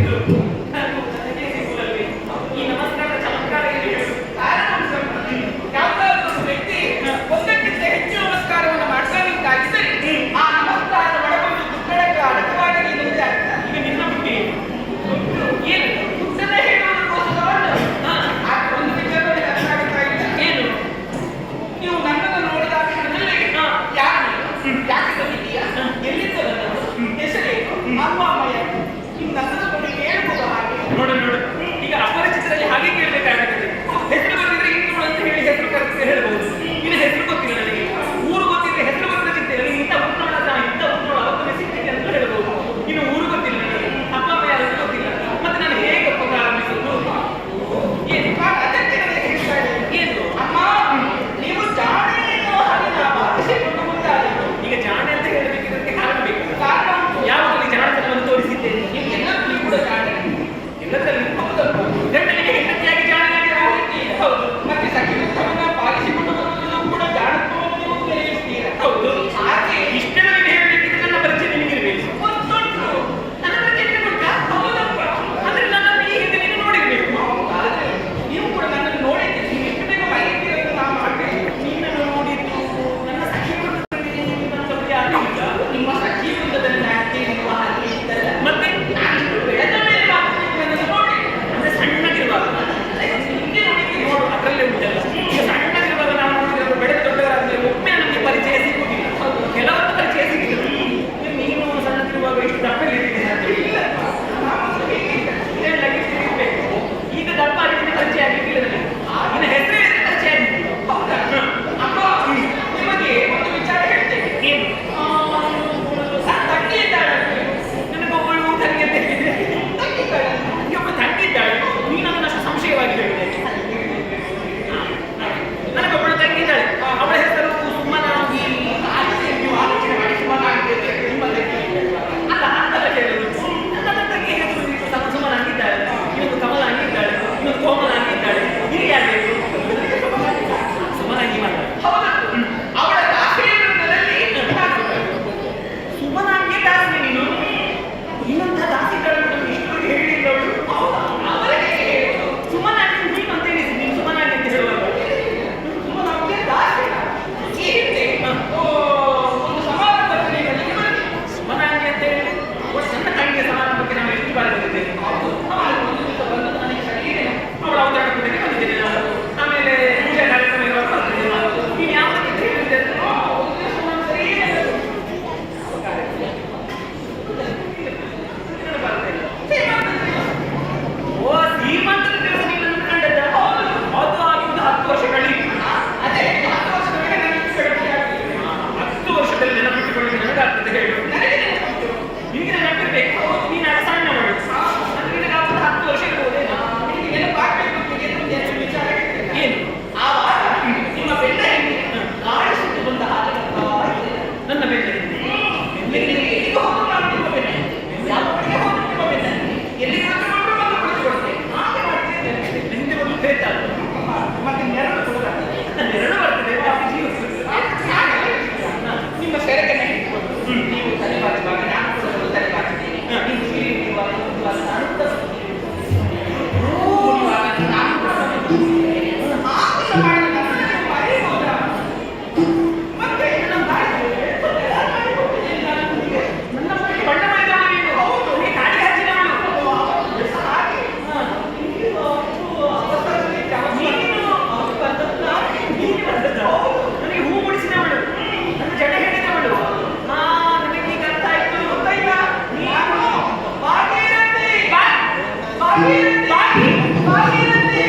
ಸಿಕ್ಕಿದ್ರು ಅದು ನನಗೆ ಸಿಗುವುದಲ್ವೇ? ಈ ನಮಸ್ಕಾರ ಚಮತ್ಕಾರ ಏನು ಹೇಳು? ಕಾರಣ ಉಂಟು. ಯಾವುದಾದ್ರೂ ಒಂದು ವ್ಯಕ್ತಿ ಒಂದಕ್ಕಿಂತ ಹೆಚ್ಚು ನಮಸ್ಕಾರವನ್ನು ಮಾಡ್ತಾನಿದ್ದಾಗಿದ್ದರೆ ಆ ನಮಸ್ಕಾರ ಒಳಗೊಂಡು ದುಡ್ಡಕ್ಕೆ ಅಡಕವಾಗಿ ನೀನು ಮುಂದೆ ಆಗ್ತದೆ. ಈಗ ನಿನ್ನ ಬುದ್ಧಿ ಏನು? ದುಡ್ಡನ್ನ ಹೇಳುವುದಕ್ಕೋಸ್ಕರವಲ್ಲ. ಆ ಒಂದು ವಿಚಾರದಲ್ಲಿ ಅರ್ಥ ಆಗ್ತಾ ಇಲ್ಲ. ಏನು? ನೀವು ನನ್ನನ್ನು ನೋಡಿದ ಕ್ಷಣದಲ್ಲಿ ಯಾರು ನೀನು? ಯಾಕೆ ಬಂದಿದ್ದೀಯಾ? ಎಲ್ಲಿಂದ ಬಂದದ್ದು? ಹೆಸರೇನು? ಅಮ್ಮ ಅಮ್ಮಯ್ಯ ನೀವು ನನ್ನನ್ನು ನೋಡಿ ಹೇಳ್ಬೋದು ಹಾಗೆ. ನೋಡು ನೋಡು, ಈಗ ಅಪರಿಚಿತರಲ್ಲಿ ಹಾಗೆ ಕೇಳಬೇಕಾಗುತ್ತದೆ. ಹೆಸರು ಗೊತ್ತಿದ್ರೆ ಇಂದು ಅಂತ ಹೇಳಿ ಹೆಸರು ಕರೆಸಿ ಹೇಳ್ಬಹುದು. ಇನ್ನು ಹೆಸರು ಗೊತ್ತಿಲ್ಲ ನನಗೆ, ಊರು ಗೊತ್ತಿದ್ರೆ ಹೆಸರು ಗೊತ್ತಿಲ್ಲ ಸಿಗ್ತೇನೆ. ನನಗೆ ಇಂಥ ಉತ್ನೋಳ ಅವತ್ತೊಮ್ಮೆ ಸಿಗ್ತೇನೆ ಅಂತ ಹೇಳ್ಬಹುದು. ಇನ್ನು ಊರು ಗೊತ್ತಿಲ್ಲ ನನಗೆ, ಅಪ್ಪ ಅಮ್ಮ ಯಾರು ಗೊತ್ತಿಲ್ಲ. ಮತ್ತೆ ನಾನು ಹೇಗೆ ಪ್ರಾರಂಭಿಸುವುದು? ಏನು ಅದಕ್ಕೆ ನನಗೆ ಹೇಳ್ತಾ ಇದ್ದೇನೆ. ಏನು? ಅಮ್ಮ ನೀವು ಜಾಣೆ ಎನ್ನುವ ಹಾಗೆ ನಾ ಭಾವಿಸಿಕೊಂಡು ಮುಂದಾದೆ. ಈಗ ಜಾಣೆ ಅಂತ ಹೇಳಬೇಕಿದ್ದಕ್ಕೆ ಕಾರಣ ಬೇಕು. ಕಾರಣ ಉಂಟು. ಯಾವುದರಲ್ಲಿ ಜಾಣತನವನ್ನು ತೋರಿಸಿದ್ದೇನೆ? ನೀವು ಎಲ್ಲದರಲ್ಲಿ ಕೂಡ ಜಾಣೆ. ಎಲ್ಲದರಲ್ಲಿ ಹೌದಲ್ವಾ? ಗಂಡನಿಗೆ ಹೆಂಡತಿಯಾಗಿ ಜಾಣನಾಗಿರಬಹುದು. ಹೌದು. ಮತ್ತೆ ಸಖಿತ್ವವನ್ನು ಪಾಲಿಸಿಕೊಂಡು ಬರುವುದನ್ನು ಕೂಡ ಜಾಣತ್ವವನ್ನು ನೀವು ಕಲಿಯುತ್ತೀರ. ಹೌದು. ಹಾಗೆ ಇಷ್ಟೆಲ್ಲ ನೀನು ಹೇಳಬೇಕಿದ್ರೆ ನನ್ನ ಪರಿಚಯ ನಿನಗಿರಬೇಕು. ಗೊತ್ತುಂಟು. ನನ್ನ ಪರಿಚಯ ನಿನಗೆ ಗೊತ್ತಾ? ಹೌದಪ್ಪ. ಅಂದ್ರೆ ನನ್ನನ್ನು ಈ ಹಿಂದೆ ನೀನು ನೋಡಿರಬೇಕು. ಹೌದಾದ್ರೆ ನೀವು ಕೂಡ ನನ್ನನ್ನು ನೋಡಿದ್ದೀರಿ. ನೀವು ಇಷ್ಟು ಬೇಗ ಮರೆಯುತ್ತೀರಿ ಅಂತ ನಾನು ಮಾಡ್ತೇನೆ. ನಿನ್ನನ್ನು ನೋಡಿದ್ದು ನನ್ನ ಸಖಿ ವೃಂದದಲ್ಲಿ ನನ್ನ ಬಗ್ಗೆ ಆಗಲಿಲ್ಲ. ನಿಮ್ಮ ಸಖಿ ವೃಂದದಲ್ಲಿ ನಾಟ್ಯ ಎನ್ನುವ ಹಾಗೆ ಇದ್ದಲ್ಲ. ಮತ್ತೆ ನಾನು ಬೆಳೆದ ಮೇಲೆ ಮಾತ್ರ ನನ್ನನ್ನು ನೋಡಿ. ಅಂದ್ರೆ ಸಣ್ಣಗಿರುವಾಗ ಹಿಂದೆ ನೋಡಿದ್ದೀರಿ. ನೋಡು, ಅದರಲ್ಲೇ ಉಂಟಲ್ಲ. ಈಗ ಸಣ್ಣಗಿರುವಾಗ ನಾವು ನೋಡಿದ್ರೆ ಬೆಳೆದ ದೊಡ್ಡವರಾದ್ಮೇಲೆ ಒಮ್ಮೆ ನಮಗೆ ಪರಿಚಯ ಸಿಗುವುದಿಲ್ಲ. ಕೆಲವೊಂದು ಪರಿಚಯ ಸಿಗ್ತದೆ. ನೀನು ಸಣ್ಣದಿರುವಾಗ ಇಷ್ಟು ದಪ್ಪಲ್ಲಿದ್ದೀನಿ ಅಂತ ಹೇಳಿ ಇರಬೇಕು. ಈಗ ದಪ್ಪ ಆಗಿದ್ರೆ ಪರಿಚಯ ಆಗಲಿಕ್ಕಿಲ್ಲ ನನಗೆ. ನಿನ್ನ ಹೆಸರು ಹೇಳಿದ್ರೆ ಪರಿಚಯ ಆಗಿತ್ತು. ಹೌದಾ? ಅಮ್ಮ ನಿಮಗೆ ಒಂದು ವಿಚಾರ ಹೇಳ್ತೇನೆ. ಏನು? ನನ್ನ ತಂಗಿ ಇದ್ದಾಳೆ. ನನಗೊಬ್ಬಳು ತಂಗಿ ಅಂತ ಹೇಳಿದ್ರೆ ತಂಗಿ ಇದ್ದಾಳೆ. ಒಬ್ಬ ತಂಗಿ ಇದ್ದಾಳೆ. ನೀನು ಅದನ್ನು ಅಷ್ಟು ಸಂಶಯವಾಗಿ ಹೇಳಿದೆ. ನನಗೊಬ್ಬಳು ತಂಗಿ ಇದ್ದಾಳೆ. ಅವಳ ಹೆಸರು ಸುಮ್ಮನಾಗಿ. ನೀವು ಆಲೋಚನೆ ಮಾಡಿ ಸುಮ್ಮನಾಗಿದ್ದೇನೆ. ನಿಮ್ಮ ತಂಗಿ ಅಲ್ಲ, ಅಂತಲ್ಲ ಕೇಳುದು. ನನ್ನ ತಂಗಿ ಹೆಸರು ಸುಮ್ಮನಾಗಿದ್ದಾಳೆ. ಇನ್ನೊಂದು ಕಮಲಾಗಿದ್ದಾಳೆ, ಇನ್ನೊಂದು ಕೋಮಲಾಗಿದ್ದಾಳೆ. ಇದು ಯಾರು? ಸುಮ್ಮನಾಗಿ ಮಾತ್ರ. ಹೌದಾ? ಅವಳ ದಾಸಿಯ ವೃಂದದಲ್ಲಿ ಸುಮ್ಮನಾಗಿಯೇ ದಾಸಿ ನೀನು. ಇನ್ನೊಂಥ ದಾಸಿಗಳನ್ನು ಇಷ್ಟು ಹೇಳಿಲ್ಲ ಅವಳು. ಅವರಿಗೆ ಸುಮ್ಮನಾಗಿ ನೀನು ಅಂತ ಹೇಳಿದ್ದೀನಿ. ನೀನು ಸುಮ್ಮನಾಗಿ ಅಂತ ಹೇಳುವಾಗ ನಮಗೆ ದಾಸಿ ಈ ಹಿಂದೆ ಒಂದು ಸಮಾರಂಭದಲ್ಲಿ ನನಗೆ ಬಂದಿದೆ. ಸುಮ್ಮನಾಗಿ ಅಂತ ಹೇಳಿ ನನ್ನ ತಂಗಿಯ ಸಮಾರಂಭಕ್ಕೆ ನಾವು ಎಷ್ಟು ಬಾರಿ ಬಂದಿದ್ದೇವೆ. ಒಂದು ದಿವಸ ಬಂದದ್ದು ನನಗೆ ಸರಿ ಇದೆ. ಅವಳ ಅವತರಣ ಪೂಜೆಗೆ ಬಂದಿದ್ದೇನೆ ನಾನು. ಆಮೇಲೆ ಪೂಜೆ ಕಾರ್ಯಕ್ರಮ ಇರುವಾಗ ಬರ್ತಿದ್ದೇನೆ ನಾನು. ನೀನು ಯಾವುದಕ್ಕೆ ಅಂತ ಹೇಳಿದ್ದೆ ಅಂತ? ಒಂದು ದಿವಸ ನಾನು ಸರಿ ಇದೆ. ನಾನು ಬರ್ತೇನೆ. ಓ, ಶ್ರೀಮಂತರ ದಿವಸ ನೀನು ನನ್ನ ಕಂಡದ್ದ? ಹೌದು. ಅದು ಆಗಿದ್ದು 10 ವರ್ಷಗಳಿತ್ತು. ಅದೇ 10 ವರ್ಷಗಳಿಗೆ ನನಗೆ ಕಡಿಮೆ ಆಗಿದೆ. 10 ವರ್ಷದಲ್ಲಿ ನೆನಪಿಟ್ಟುಕೊಳ್ಳಿ ನನಗಾಗ್ತದೆ ಹೇಳು. ನನಗೆ ನೆನಪುಂಟು. ನಿನಗೆ ನೆನಪಿರ್ಬೇಕು. ನೀನು ಅಲ್ಲ ಸಣ್ಣವಳು. ಅಂದ್ರೆ ನಿನಗಾಗ್ತದೆ 10 ವರ್ಷ ಇರ್ಬೋದೇನೋ. ನಿಮಗೆ ನೆನಪಾಗಬೇಕು ಅಂತ ಒಂದು ಎರಡು ವಿಚಾರ ಹೇಳ್ತೇನೆ. ಏನು? ಆವಾಗ ನಿಮ್ಮ ಬೆಟ್ಟ ಹೆಂಗೆ ಗಾಳಿ ಸುಟ್ಟು ಬಂದ ಹಾಗೆ ನನ್ನ ಬೆನ್ನ ಎಲ್ಲಿಗೆ ಹೋದ್ರು ನಾನು ನಿಮ್ಮ ಬೆಟ್ಟ. ಯಾವ ಕಡೆಗೆ ಹೋದ್ರು ನಿಮ್ಮ ಬೆಟ್ಟ. ಎಲ್ಲಿ ಕುಳಿತುಕೊಂಡ್ರು ಬಂದು ಕುಳಿತುಕೊಳ್ತೇನೆ. ಹಾಗೆ ಮಾಡ್ತಿದ್ದೇನೆ. ನಿಂದೆ ಒಂದು ಬೇತಾಳ. ಮತ್ತೆ ನೆರಳು ಕೂಡ ನೆರಳು ಬರ್ತದೆ, ಬಾಕಿ ಜೀವ ನಿಮ್ಮ ಸೆರಗನ್ನ ಹಿಡಿದುಕೊಂಡು ನೀವು ತಲೆ ಬಾಚುವಾಗ ನಾನು ಕೂಡ ಒಂದು ತಲೆ ಬಾಚುತ್ತೇನೆ. ನೀವು ಸೀರೆ ಉಡುವಾಗ ನಾನು ಕೂಡ ಉಡುವಾಗ ನಾನು ಕೂಡ ಹಾಗೆಲ್ಲ ಮಾಡಿದ ನನ್ನ ಮರೆಯಬಹುದಾ? ಮತ್ತೆ ನನ್ನ ಬಾಯಿಗೆ ನನ್ನ ಬಗ್ಗೆ ಬಣ್ಣ ಮಾಡಿದವಳು ನೀನು. ಹೌದು, ನೀ ತಾಳಿ ಹಚ್ಚಿದವಳು. ಹಾಗೆ ನೀನು ಬಂದದ್ದು. ನನಗೆ ಹೂ ಮುಡಿಸಿದವಳು, ನನ್ನ ಜಡೆ ಹಿಡಿದವಳು. ನನಗೆ ಈಗ ಅರ್ಥ ಆಯ್ತು. ಗೊತ್ತಾಯ್ತಾ? ನೀನು ಭಾಗೀರಥಿ ಭಾಗೀರಥಿ ಭಾಗೀರಥಿ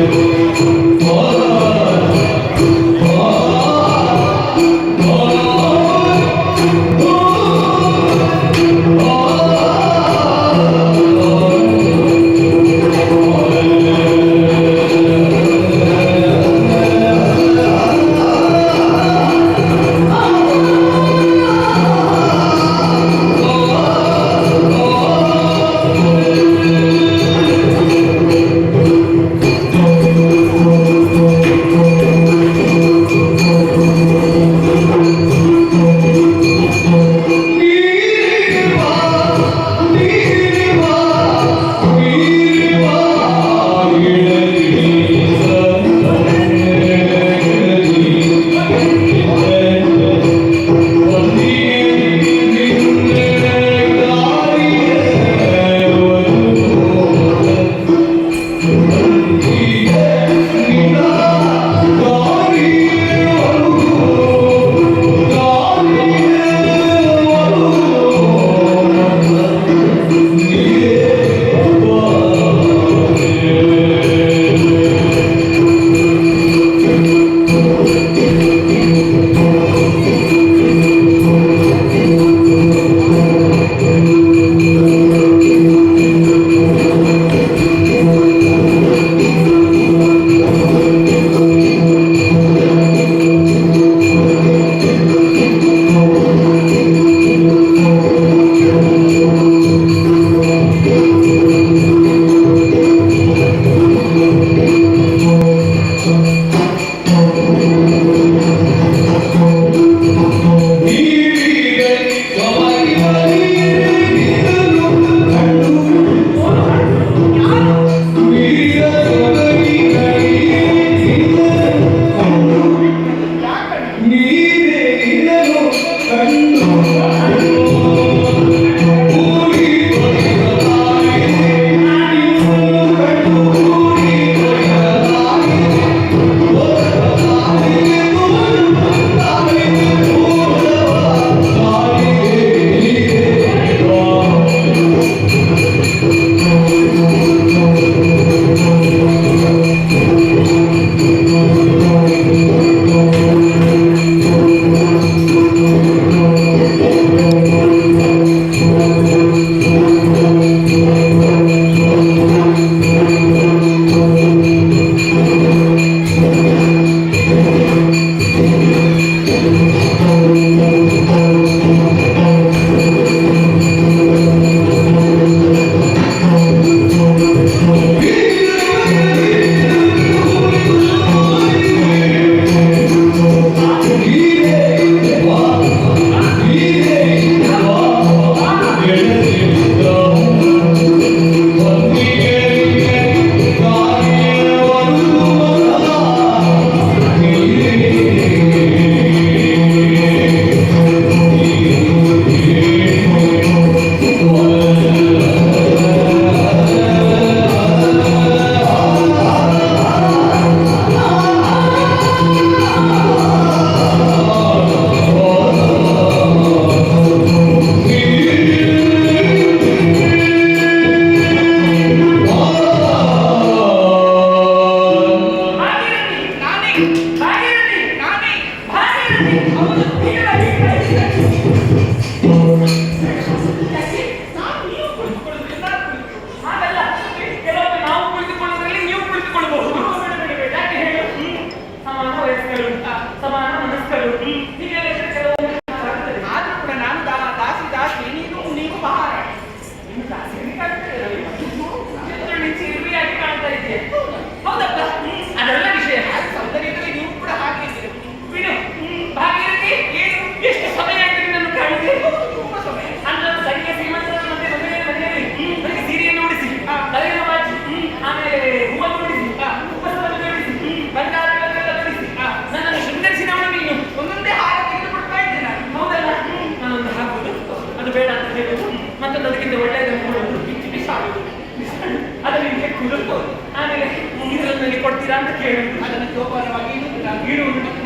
Oh ಜೋಪಾನವಾಗಿ ಇಡುವುದು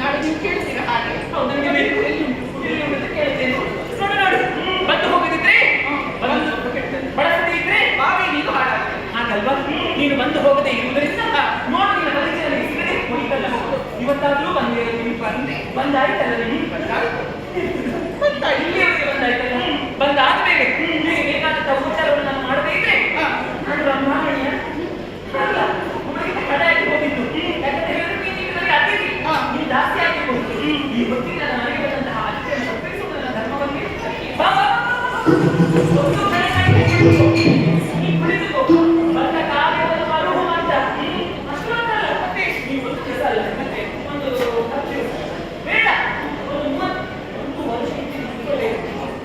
ನಾಳೆ ನೀವು ಕೇಳ್ತೀರಾ ಹಾಗೆ ಹೌದು, ನನಗೆ ಬೇಕು. ಎಲ್ಲಿ ಉಂಟು ಅಂತ ಕೇಳ್ತೇನೆ. ನೋಡು ನೋಡು, ಬಂದು ಹೋಗದಿದ್ರೆ ಬಳಸದೇ ಇದ್ರೆ ಹಾಗೆ ನೀನು ಹಾಳಾಗ್ತದೆ. ಹಾಗಲ್ವಾ? ನೀನು ಬಂದು ಹೋಗದೆ ಇರುವುದರಿಂದ ನೋಡು, ನಿನ್ನ ಪರಿಚಯ ನನಗೆ ಸಿಗದೆ ಹೋಗಿದ್ದಲ್ಲ. ಇವತ್ತಾದ್ರೂ ಬಂದೇ ಬಂದಾಯ್ತಲ್ಲ, ನೀನು ಇಲ್ಲಿಯವರೆಗೆ ಬಂದಾಯ್ತಲ್ಲ. ಬಂದಾದ ಮೇಲೆ ನಿನಗೆ ಬೇಕಾದಂತ ಉಪಚಾರವನ್ನು ನಾನು ಮಾಡದೇ ಇದ್ರೆ ನಾನು ಬ್ರಹ್ಮಣ್ಯ ಅಲ್ಲ, ಹುಡುಗಿಗೆ ಕಡೆಯಾಗಿ ಹೋಗಿದ್ದು. ಯಾಕಂತ ಹೇಳಿದ್ರೆ ನೀನು ನನಗೆ ಅತಿಥಿ, ನೀನು ಜಾಸ್ತಿ ಆಗಿ ಹೋಗಿದ್ದು. ಈ ಹೊತ್ತಿಗೆ ನನಗೆ ಬಂದಂತಹ ಅತಿಥಿಯನ್ನು ಸತ್ಕರಿಸುವುದು ನನ್ನ ಧರ್ಮವನ್ನೇ. ಬಾ ಬಾ ಒಂದು ಕಡೆಯಾಗಿ ನೀನು ಕುಳಿತುಕೋ. ಬಂದ ಕಾರ್ಯವನ್ನು ಮರುಹು ಅಂತ ಅಷ್ಟು ಮಾತ್ರ ಅಲ್ಲ, ಮತ್ತೆ ನೀವು ಒಂದು ಕೆಲಸ ಅಲ್ಲ, ಮತ್ತೆ ಒಂದು ಬೇಡ, ಒಂದು 30 ವರ್ಷ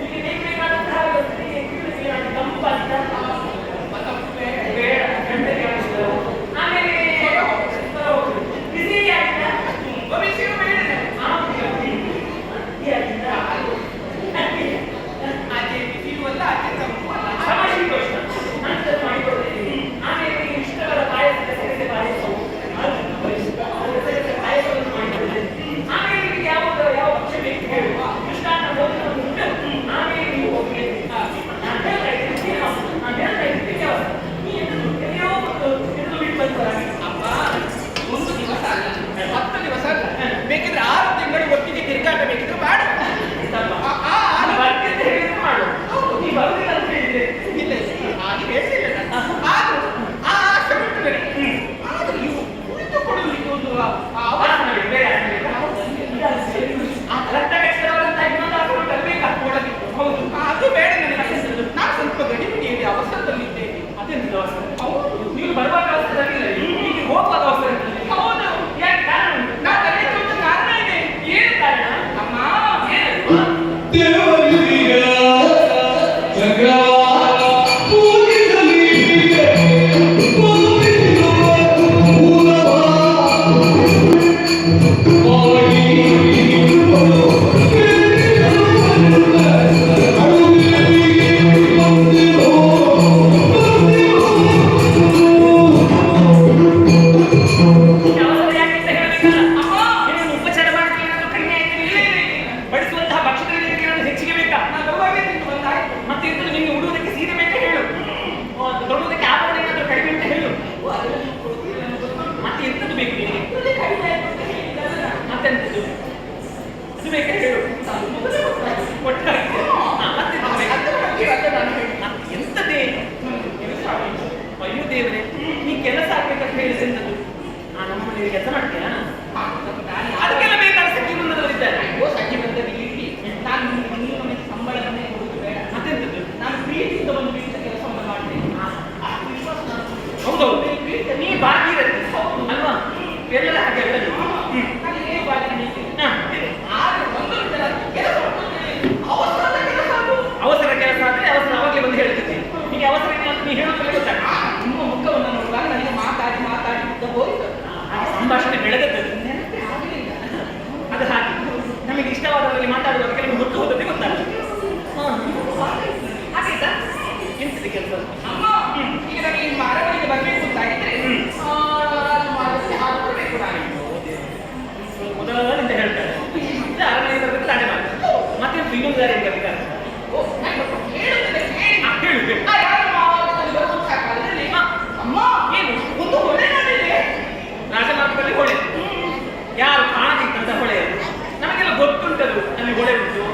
ನಿಮಗೆ ಬೇಕಾದಂತಹ ತಂಪಾದ ಬೇಡ, ಆಮೇಲೆ ಬಿಸಿ ಆಗಿಲ್ಲ, ಭವಿಷ್ಯ ಬೇಡ. ಆಚೆ ಬಿಸಿಯುವಲ್ಲ, ಆಚೆ ತಂಪು ಅಲ್ಲ. ಸಮಶೀತೋಷ್ಣ ನಂತರ ಮಾಡಿಕೊಡ್ತೀನಿ. ಆಮೇಲೆ ನೀವು ಇಷ್ಟವಾದ ಪಾಯಸದ ಸೇರಿಸಿ ಪಾಯಸವು ಪಾಯಸವನ್ನು ಮಾಡಿಕೊಡ್ತೀನಿ. ಆಮೇಲೆ ನಿಮಗೆ ಯಾವ ಪಕ್ಷ ಬೇಕು ಹೇಳುವ ಕೃಷ್ಣಾನ ಭೋಜನವನ್ನು ಉಂಟು. ಆಮೇಲೆ ನೀವು ಹೋಗಿ ನಾನು ಹೇಳ್ತಾ ಇದ್ದೀನಿ ಯಾವ ನೀ ಎಲ್ಲಿಯೋ ಒಂದು ಹಿಡಿದು ಬಿಟ್ಟು ಬಂದವರಾಗಿ ಅಪ್ಪ, 1 ದಿವಸ ಅಲ್ಲ, 10 ದಿವಸ ಅಲ್ಲ, ಬೇಕಿದ್ರೆ 6 ತಿಂಗಳು ಒಟ್ಟಿಗೆ ತಿರುಗಾಟ ಬೇಕಿದ್ರೆ ಮಾಡು. ನಾನು ಬರ್ತೀನಿ ಅಂತ ಹೇಳಿದ್ರೆ ಮಾಡು. ನೀ ಬರುದಿಲ್ಲ ಅಂತ ಹೇಳಿದ್ರೆ ಇಲ್ಲ ಹಾಗೆ ಹೇಳ್ತಿಲ್ಲ ನಾನು. ಆದ್ರೂ ಆ ಆಸೆ ಉಂಟು ನನಗೆ. ಆದ್ರೂ ಇವು ಕುಳಿತುಕೊಳ್ಳಲಿಕ್ಕೆ ಒಂದು ಅವಕಾಶ ಬೇರೆ ರಕ್ತ ಕಷ್ಟವಾದಂತಹ ಇನ್ನೊಂದು ಆಸೆ ಬೇಕಾ ಕೊಡಬೇಕು. ಹೌದು, ಅದು ಬೇಡ ನನಗೆ. ನಾನು ಸ್ವಲ್ಪ ಗಡಿಬಿಡಿಯಲ್ಲಿ ಅವಸರದಲ್ಲಿದ್ದೇನೆ. ಅದೆಂತ ಅವಸರ? ಹೌದು, ನೀವು ಬರುವಾಗ ಅವಸರವಿಲ್ಲ, ಈಗ ಹೋಗುವಾಗ ಅವಸರ. ಹೌದು. ಯಾಕೆ ಕಾರಣ ಉಂಟು? ನಾನು ಕರೆಯುವ ಒಂದು ಕಾರಣ ಇದೆ. ಏನು ಕಾರಣ? ಅಮ್ಮ, ಏನು? ಅವಸರ ಯಾಕೆ ಅಂತ ಹೇಳಬೇಕಲ್ಲ? ನೀನು ಉಪಚಾರ ಮಾಡ್ತೀನಿ ಏನಾದ್ರೂ ಕಡಿಮೆ ಆಯ್ತು ಇಲ್ಲೇ ಬಡಿಸುವಂತಹ ಭಕ್ಷಣದಲ್ಲಿ ಏನಾದ್ರು ಹೆಚ್ಚಿಗೆ ಬೇಕಾ? ನಾನು ಬರುವಾಗಲೇ ತಿಂದು ಬಂದಾಯ್ತು. ಮತ್ತೆ ಎಂತದ್ದು ನಿಮಗೆ ಉಡುವುದಕ್ಕೆ ಸೀರೆ ಬೇಕಾ ಹೇಳು, ತೊಡುವುದಕ್ಕೆ ಆಭರಣ ಏನಾದರೂ ಕಡಿಮೆ ಅಂತ ಹೇಳು. ಮತ್ತೆ ಎಂತದ್ದು ಬೇಕು ನಿನಗೆ? ಮತ್ತೆಂತದ್ದು ಅದು ಬೇಕಾ ಹೇಳು. ಒಟ್ಟಾರೆ ಮತ್ತೆ ಎಂತದೇ ಅಯ್ಯೋ ದೇವರೇ, ನೀ ಕೆಲಸ ಆಗ್ಬೇಕಂತ ಹೇಳಿದ್ರೆ ಎಂತದ್ದು? ನಮ್ಮ ಮನೆಯಲ್ಲಿ ಕೆಲಸ ಮಾಡ್ತೀಯಾ? ಅದಕ್ಕೆಲ್ಲ ಬೇಕಾದ ಸಖಿ ಬಂದವರಿದ್ದಾರೆ. ಅಯ್ಯೋ, ಸಖಿ ಬಂದಲ್ಲಿ ಇರಲಿ. ನಾನು ನೀವು ನಮಗೆ ಸಂಬಳವನ್ನೇ ಕೊಡುವುದು ಬೇಡ. ಮತ್ತೆಂತದ್ದು? ನಾನು ಪ್ರೀತಿಯಿಂದ ಒಂದು ಪ್ರೀತಿಯ ಕೆಲಸವನ್ನು ಮಾಡ್ತೇನೆ. ಆ ವಿಶ್ವಾಸ ನಾನು ಹೌದೌದು, ನೀ ಭಾಗೀರಥಿ ಅಲ್ವಾ? ಎಲ್ಲರ ಹಾಗೆ ಅಲ್ಲ ನೀವು. ನಾನು ಹೇಗೆ ಬಾಗಿಲಿದ್ದೇನೆ. ಹಾ, ಆದ್ರೆ ಒಂದು ಕೆಲಸ ಮಾಡ್ತೇನೆ. ಅವಸರದ ಕೆಲಸ ಅದು. ಅವಸರ ಕೆಲಸ ಆದ್ರೆ ಅವಸರ ಅವಾಗಲೇ ಬಂದು ಹೇಳ್ತಿದ್ದೆ. ನಿಮಗೆ ಅವಸರ ಇಲ್ಲ ಅಂತ ನೀವು ಹೇಳೋದ್ರಲ್ಲಿ ಗೊತ್ತಾಗ ನಿಮ್ಮ ಮುಖವನ್ನು ನೋಡುವಾಗ ನನಗೆ ಮಾತಾಡಿ ಮಾತಾಡಿ ಉದ್ದ ಹೋಯಿತು. ಹಾಗೆ ಸಂಭಾಷಣೆ ಬೆಳೆದದ್ದು. ನೆನಪೇ ಆಗಲಿಲ್ಲ. ಅದು ಹಾಗೆ ನಮಗೆ ಇಷ್ಟವಾದವರಲ್ಲಿ ಮಾತಾಡುವಾಗ ಕೆಲವು ಹೊತ್ತು ಹೋದದ್ದೇ ಗೊತ್ತಾಗ್ತದೆ. ಹಾಗಾಯ್ತಾ? ಎಂತದೆ ಕೆಲಸ? ಅಮ್ಮ, ಈಗ ನನಗೆ ನಿಮ್ಮ ಅರಮನೆಗೆ ಬರಬೇಕು ಅಂತಾಗಿದ್ರೆ ರಾಜಮಾರ್ಗದಲ್ಲಿ ಹಾದು ಬರಬೇಕು ನಾನು. ಮೊದಲಿಂದ ಹೇಳ್ತಾರೆ ಇದು ಅರಮನೆ ಬರಬೇಕು ತಡೆ ಮಾಡಿ ಮತ್ತೆ ಇನ್ನೊಂದಾರೆ ಅಂತ ಬೇಕಾದ್ರೆ ಓ, ನಾನು ಹೇಳುತ್ತೇನೆ, ಹೇಳಿ. ಹೇಳು. ಆ ರಾಜಮಾರ್ಗದಲ್ಲಿ ಬರುವ ಕಾಲದಲ್ಲಿ ಅಮ್ಮ, ಏನು? ಒಂದು ಹೊಳೆ ನೋಡಿದೆ. ರಾಜಮಾರ್ಗದಲ್ಲಿ ಹೊಳೆ, ಯಾರು ಕಾಣದಿದ್ದಂತ ಹೊಳೆ ಅದು. ನಮಗೆಲ್ಲ ಗೊತ್ತುಂಟದು, ಅಲ್ಲಿ ಹೊಳೆ ಉಂಟು,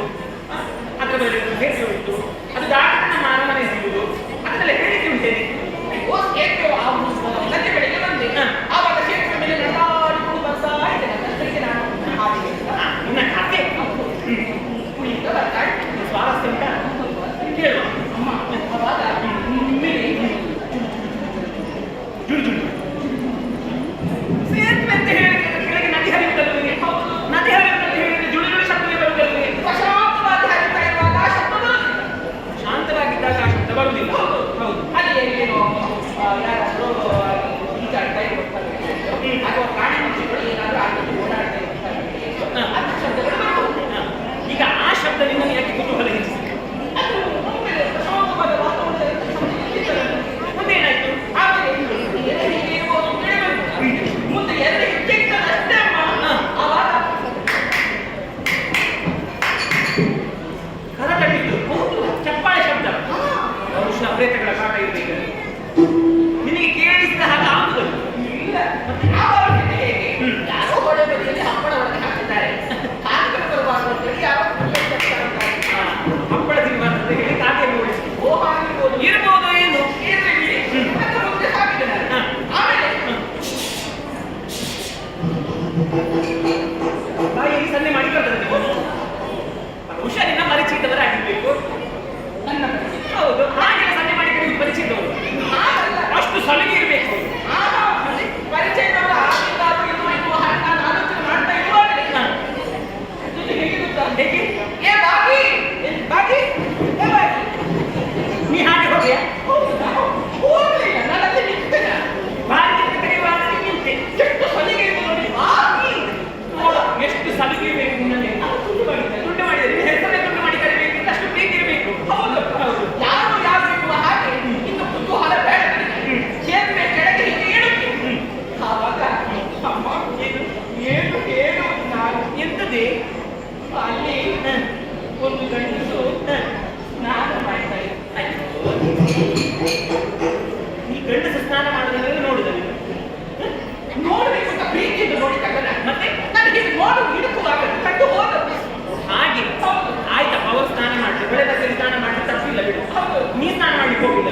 ಅದರ ಮೇಲೆ ಹೇಗೆ ಉಂಟು, ಅದು ದಾಟಿದ ನಮ್ಮ ಅರಮನೆ ಸಿಗುವುದು, ಅದನ್ನೆಲ್ಲ ಹೇಳಿಕೆ ಉಂಟೇನೆ. ಓ, ಸೇತುವೆ ಸಂಜೆ ಬೆಳಿಗ್ಗೆ ಬಂದೆ. ಆವಾಗ ಸೇತುವೆ ಮೇಲೆ ನಡೆದಾಡಿಕೊಂಡು ಬರ್ತಾ ಇದ್ದೇನೆ. ಅದಕ್ಕೆ ನಾನು ಹಾಗೆ ನಿನ್ನ ಕತೆ ಕುಳಿತ ಬರ್ತಾ ಇದ್ದೇನೆ. ಸ್ವಾರಸ್ಯ ಉಂಟಾ? ಕೇಳುವ. ಅಮ್ಮ, ಅವಾಗ ಮೇಲೆ ಜುಡು ಜುಡು ಸೇತುವೆ ಅಂತ ಹೇಳಿದ್ರೆ ಕೆಳಗೆ ನದಿ ಹರಿಯುತ್ತಲ್ಲ ನಿಮಗೆ? ನದಿ ಹರಿಯುತ್ತಂತ ಹೇಳಿದ್ರೆ ಜುಡು ಜುಡು ಶಬ್ದವೇ ಬರುತ್ತಲ್ಲ ನಿಮಗೆ? ಪ್ರಶಾಂತವಾಗಿ ಹರಿತಾ ಇರುವಾಗ ಆ ಶಬ್ದ ಬರುವುದಿಲ್ಲ. ಶಾಂತವಾಗಿದ್ದಾಗ ಆ ಶಬ್ದ ಬರುವುದಿಲ್ಲ. ಹೌದು. ಅಲ್ಲಿ ಏನೋ ಯಾರಾದ್ರೂ ಈಜಾಡ್ತಾ ಇರ್ತಾರೆ ಅಥವಾ ಪ್ರಾಣಿ ಪಕ್ಷಿಗಳು ಏನಾದ್ರೂ ಆಗಿ ಓಡಾಡ್ತಾ ಇರ್ತಾರೆ. ಅಂತ ಶಬ್ದಗಳು ಬರ್ತವೆ. ಈಗ ಆ ಶಬ್ದ ನಿಮ್ಮನ್ನು ಯಾಕೆ ಕುತೂಹಲ ಹೆಚ್ಚಿಸಿದೆ? ಅದು ಒಮ್ಮೆಲೆ ಪ್ರಶಾಂತವಾದ ವಾತಾವರಣದಲ್ಲಿ ಮುಂದೆ ಏನಾಯ್ತು? ಆಮೇಲೆ ಮುಂದೆ ಎರಡು ಹೆಜ್ಜೆ ಇಟ್ಟದಷ್ಟೇ ಗಂಡಸ ಸ್ನಾನ ಮಾಡೋದನ್ನೆಲ್ಲ ನೋಡುದ ನೀನು? ನೋಡ್ಬೇಕು ಅಂತ ಪ್ರೀತಿಯಿಂದ ನೋಡಿದಾಗ ಮತ್ತೆ ನನಗೆ ನೋಡು ಹಿಡುಕುವಾಗ ಕಂಡು ಹೋದ ಹಾಗೆ ಆಯ್ತಪ್ಪ, ಅವರು ಸ್ನಾನ ಮಾಡ್ಲಿ, ಬೆಳೆ ಬಸ್ಸಲ್ಲಿ ಸ್ನಾನ ಮಾಡ್ಲಿ, ತಪ್ಪಿಲ್ಲ ಬಿಡು. ನೀ ಸ್ನಾನ ಮಾಡ್ಲಿಕ್ಕೆ ಹೋಗಿಲ್ಲ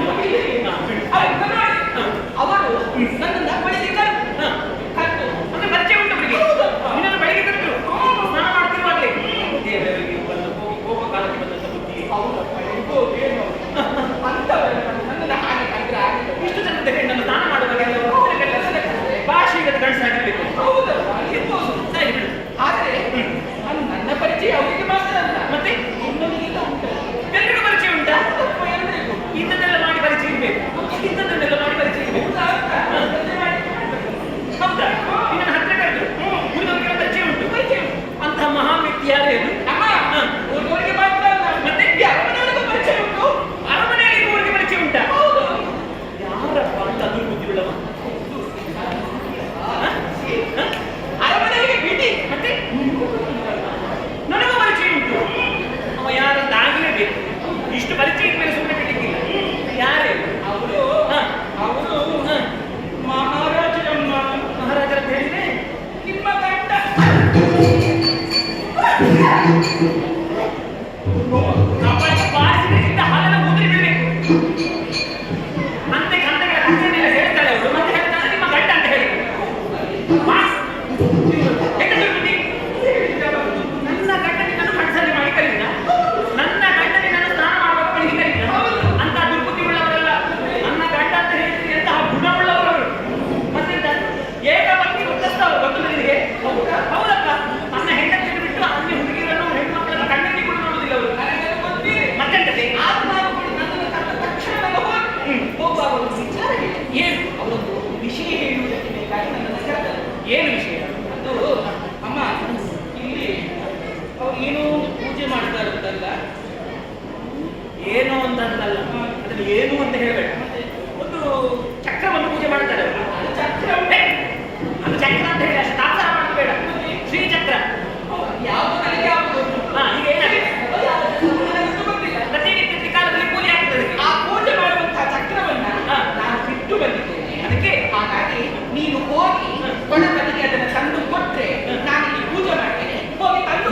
ಅವರು ನನ್ನನ್ನು ಬಳಿಗೆ ಕರೆದು ಅಂದ್ರೆ ಪರಿಚಯ ಉಂಟು ಅವರಿಗೆ, ನಿನ್ನನ್ನು ಬೆಳಗ್ಗೆ ಕರೆದ್ರು ಸ್ನಾನ ಮಾಡ್ತಿರುವಾಗಲೇ ದೇವರಿಗೆ ಹೋಗೋ ಕಾಲಕ್ಕೆ ಬಂದಂತ ಬುದ್ಧಿ. ಏನು ಅಂತವರೆಲ್ಲ ನನ್ನನ್ನು ಹಾಗೆ ಕಂಡ್ರೆ ಆಗಿಲ್ಲ. ಇಷ್ಟು ಜನದ ಹೆಣ್ಣನ್ನು ಸ್ನಾನ ಮಾಡುವಾಗ ಭಾಷೆ ಇಲ್ಲದ ಗಂಡಸಾಗಿರ್ಬೇಕು. ಹೌದಲ್ಲ ಇರ್ಬೋದು. ಸರಿ ಬಿಡು. ಆದ್ರೆ ಅದು ನನ್ನ ಪರಿಚಯ ಅವರಿಗೆ ಮಾತ್ರ ಅಲ್ಲ, ಮತ್ತೆ ಇನ್ನೊಂದಿಗಿಂತ ಉಂಟು. ಎಲ್ರಿಗೂ ಪರಿಚಯ ಉಂಟಾ? ಎಲ್ರಿಗೂ ಇಂಥದ್ದೆಲ್ಲ ಮಾಡಿ ಪರಿಚಯ ಇರ್ಬೇಕು, ಇಂಥದ್ದನ್ನೆಲ್ಲ ಮಾಡಿ ಪರಿಚಯ ಇರ್ಬೇಕು. ಹೌದಾ? ನಿನ್ನ ಹತ್ರ ಕರೆದ್ರು ಉಳಿದವರಿಗೆಲ್ಲ ಪರಿಚಯ ಉಂಟು. ಅಂತಹ ಮಹಾನ್ ವ್ಯಕ್ತಿ ಯಾರೇ ಅದು? ಅಮ್ಮ ಊರಿಗೆ ಮಾತ್ರ ಅಲ್ಲ, ಮತ್ತೆ ಅರಮನೆಯೊಳಗೂ ಪರಿಚಯ ಉಂಟು. ಅರಮನೆಯಲ್ಲಿ ಊರಿಗೆ ಪರಿಚಯ ಉಂಟಾ? ಹೌದು. ಯಾರಪ್ಪ ಅಂತ ಅದು ಗೊತ್ತಿಲ್ಲವ. ಅರಮನೆಗೆ ಬಿಡಿ. ಮತ್ತೆ ನನಗೂ ಪರಿಚಯ ಉಂಟು. ಅವ ಯಾರಂತ ಆಗಲೇಬೇಕು. ಇಷ್ಟು ಪರಿಚಯದ ಮೇಲೆ ಸುಮ್ಮನೆ ಬಿಟ್ಟಿಕ್ಕಿಲ್ಲ. ಯಾರೇ ಅವರು ಮಹಾರಾಜರಮ್ಮ. ಮಹಾರಾಜರ ಅಂತ ಹೇಳಿದ್ರೆ ನಿಮ್ಮ ಗಂಡ ಕಪಾಳಿಗೆ ಬಾರಿಸಿದ್ರಿಂದ ಹಾಲೆಲ್ಲ ಉದುರಿ ಬೀಳಬೇಕು. ಅಂತೆ ಕಂತೆಗಳ ಕಥೆಯನ್ನೆಲ್ಲ ಹೇಳ್ತಾಳೆ ಅವಳು. ಮತ್ತೆ ಹೇಳ್ತಾಳೆ ನಿಮ್ಮ ಗಂಡ ಅಂತ ಹೇಳಿ ನನ್ನ ಗಂಡನಿಗೆ ನಾನು ಕಣ್ಸಲ್ಲಿ ಮಾಡಿ ಕರೀನ, ನನ್ನ ಗಂಡನಿಗೆ ನಾನು ಸ್ನಾನ ಮಾಡುವಾಗ ಬೆಳಿಗ್ಗೆ ಕರೀನ. ಅಂತ ದುರ್ಬುದ್ಧಿ ಉಳ್ಳವರಲ್ಲ ನನ್ನ ಗಂಡ ಅಂತ ಹೇಳಿದ್ರೆ, ಎಂತಹ ಗುಣವುಳ್ಳವರು. ಮತ್ತೆ ಏಕಪತ್ನಿ ವೃತ್ತಸ್ಥವರು ಗೊತ್ತು ನಿನಗೆ? ಹೌದಪ್ಪ. ನನ್ನ ಹೆಂಡತಿಯನ್ನು ಬಿಟ್ಟು ಅನ್ಯ ಹುಡುಗಿರನ್ನು ಹೆಣ್ಮಕ್ಳನ್ನು ಕಣ್ಣಿಗೆ ಕೂಡ ನೋಡುವುದಿಲ್ಲ ಅವರು. ನನಗೆ ಗೊತ್ತಿದೆ. ಮತ್ತೆಂತದೆ ನನ್ನನ್ನು ಕಂಡ ತಕ್ಷಣ ಹೋಗುವಾಗ ಒಂದು ವಿಚಾರ ಹೇಳಿ. ಏನು? ಅವರೊಂದು ವಿಷಯ ಹೇಳುವುದಕ್ಕೆ ಬೇಕಾಗಿ ನನ್ನನ್ನು ಕರೆದರು. ಏನು ವಿಷಯ? ಅದು ಅಮ್ಮ, ಇಲ್ಲಿ ಅವ್ರು ಏನೋ ಪೂಜೆ ಮಾಡ್ತಾರಂತಲ್ಲ. ಏನು ಅಂತಂದಲ್ಲ, ಅದನ್ನು ಏನು ಅಂತ ಹೇಳಬೇಡ. ಒಂದು ಚಕ್ರವನ್ನು ಪೂಜೆ ಮಾಡ್ತಾರೆ ಅವರು. ಅದು ಚಕ್ರ ಉಂಟೆ, ಅದು ಚಕ್ರ ಅಂತ ಹೇಳಿ ಅಷ್ಟು ತಾತ್ಸಾರ ಮಾಡೋದು ಬೇಡ. ಶ್ರೀಚಕ್ರ. ಯಾವುದು ನನಗೆ ಯಾವುದು ಈಗ ಏನಾಗಿದೆ? ನನಗೆ ಗೊತ್ತಿಲ್ಲ. ಪ್ರತಿನಿತ್ಯ ತ್ರಿಕಾಲದಲ್ಲಿ ಪೂಜೆ ಆಗ್ತದೆ. ಆ ಪೂಜೆ ಮಾಡುವಂತಹ ಚಕ್ರವನ್ನ ಹಾ. ನಾನು ಬಿಟ್ಟು ಬಂದಿದ್ದೇನೆ. ಅದಕ್ಕೆ ಹಾಗಾಗಿ ನೀನು ಹೋಗಿ ಗಣಪತಿಗೆ ಅದನ್ನು ತಂದು ಕೊಟ್ರೆ ನಾನು ಇಲ್ಲಿ ಪೂಜೆ ಮಾಡ್ತೇನೆ. ಹೋಗಿ ತಂದು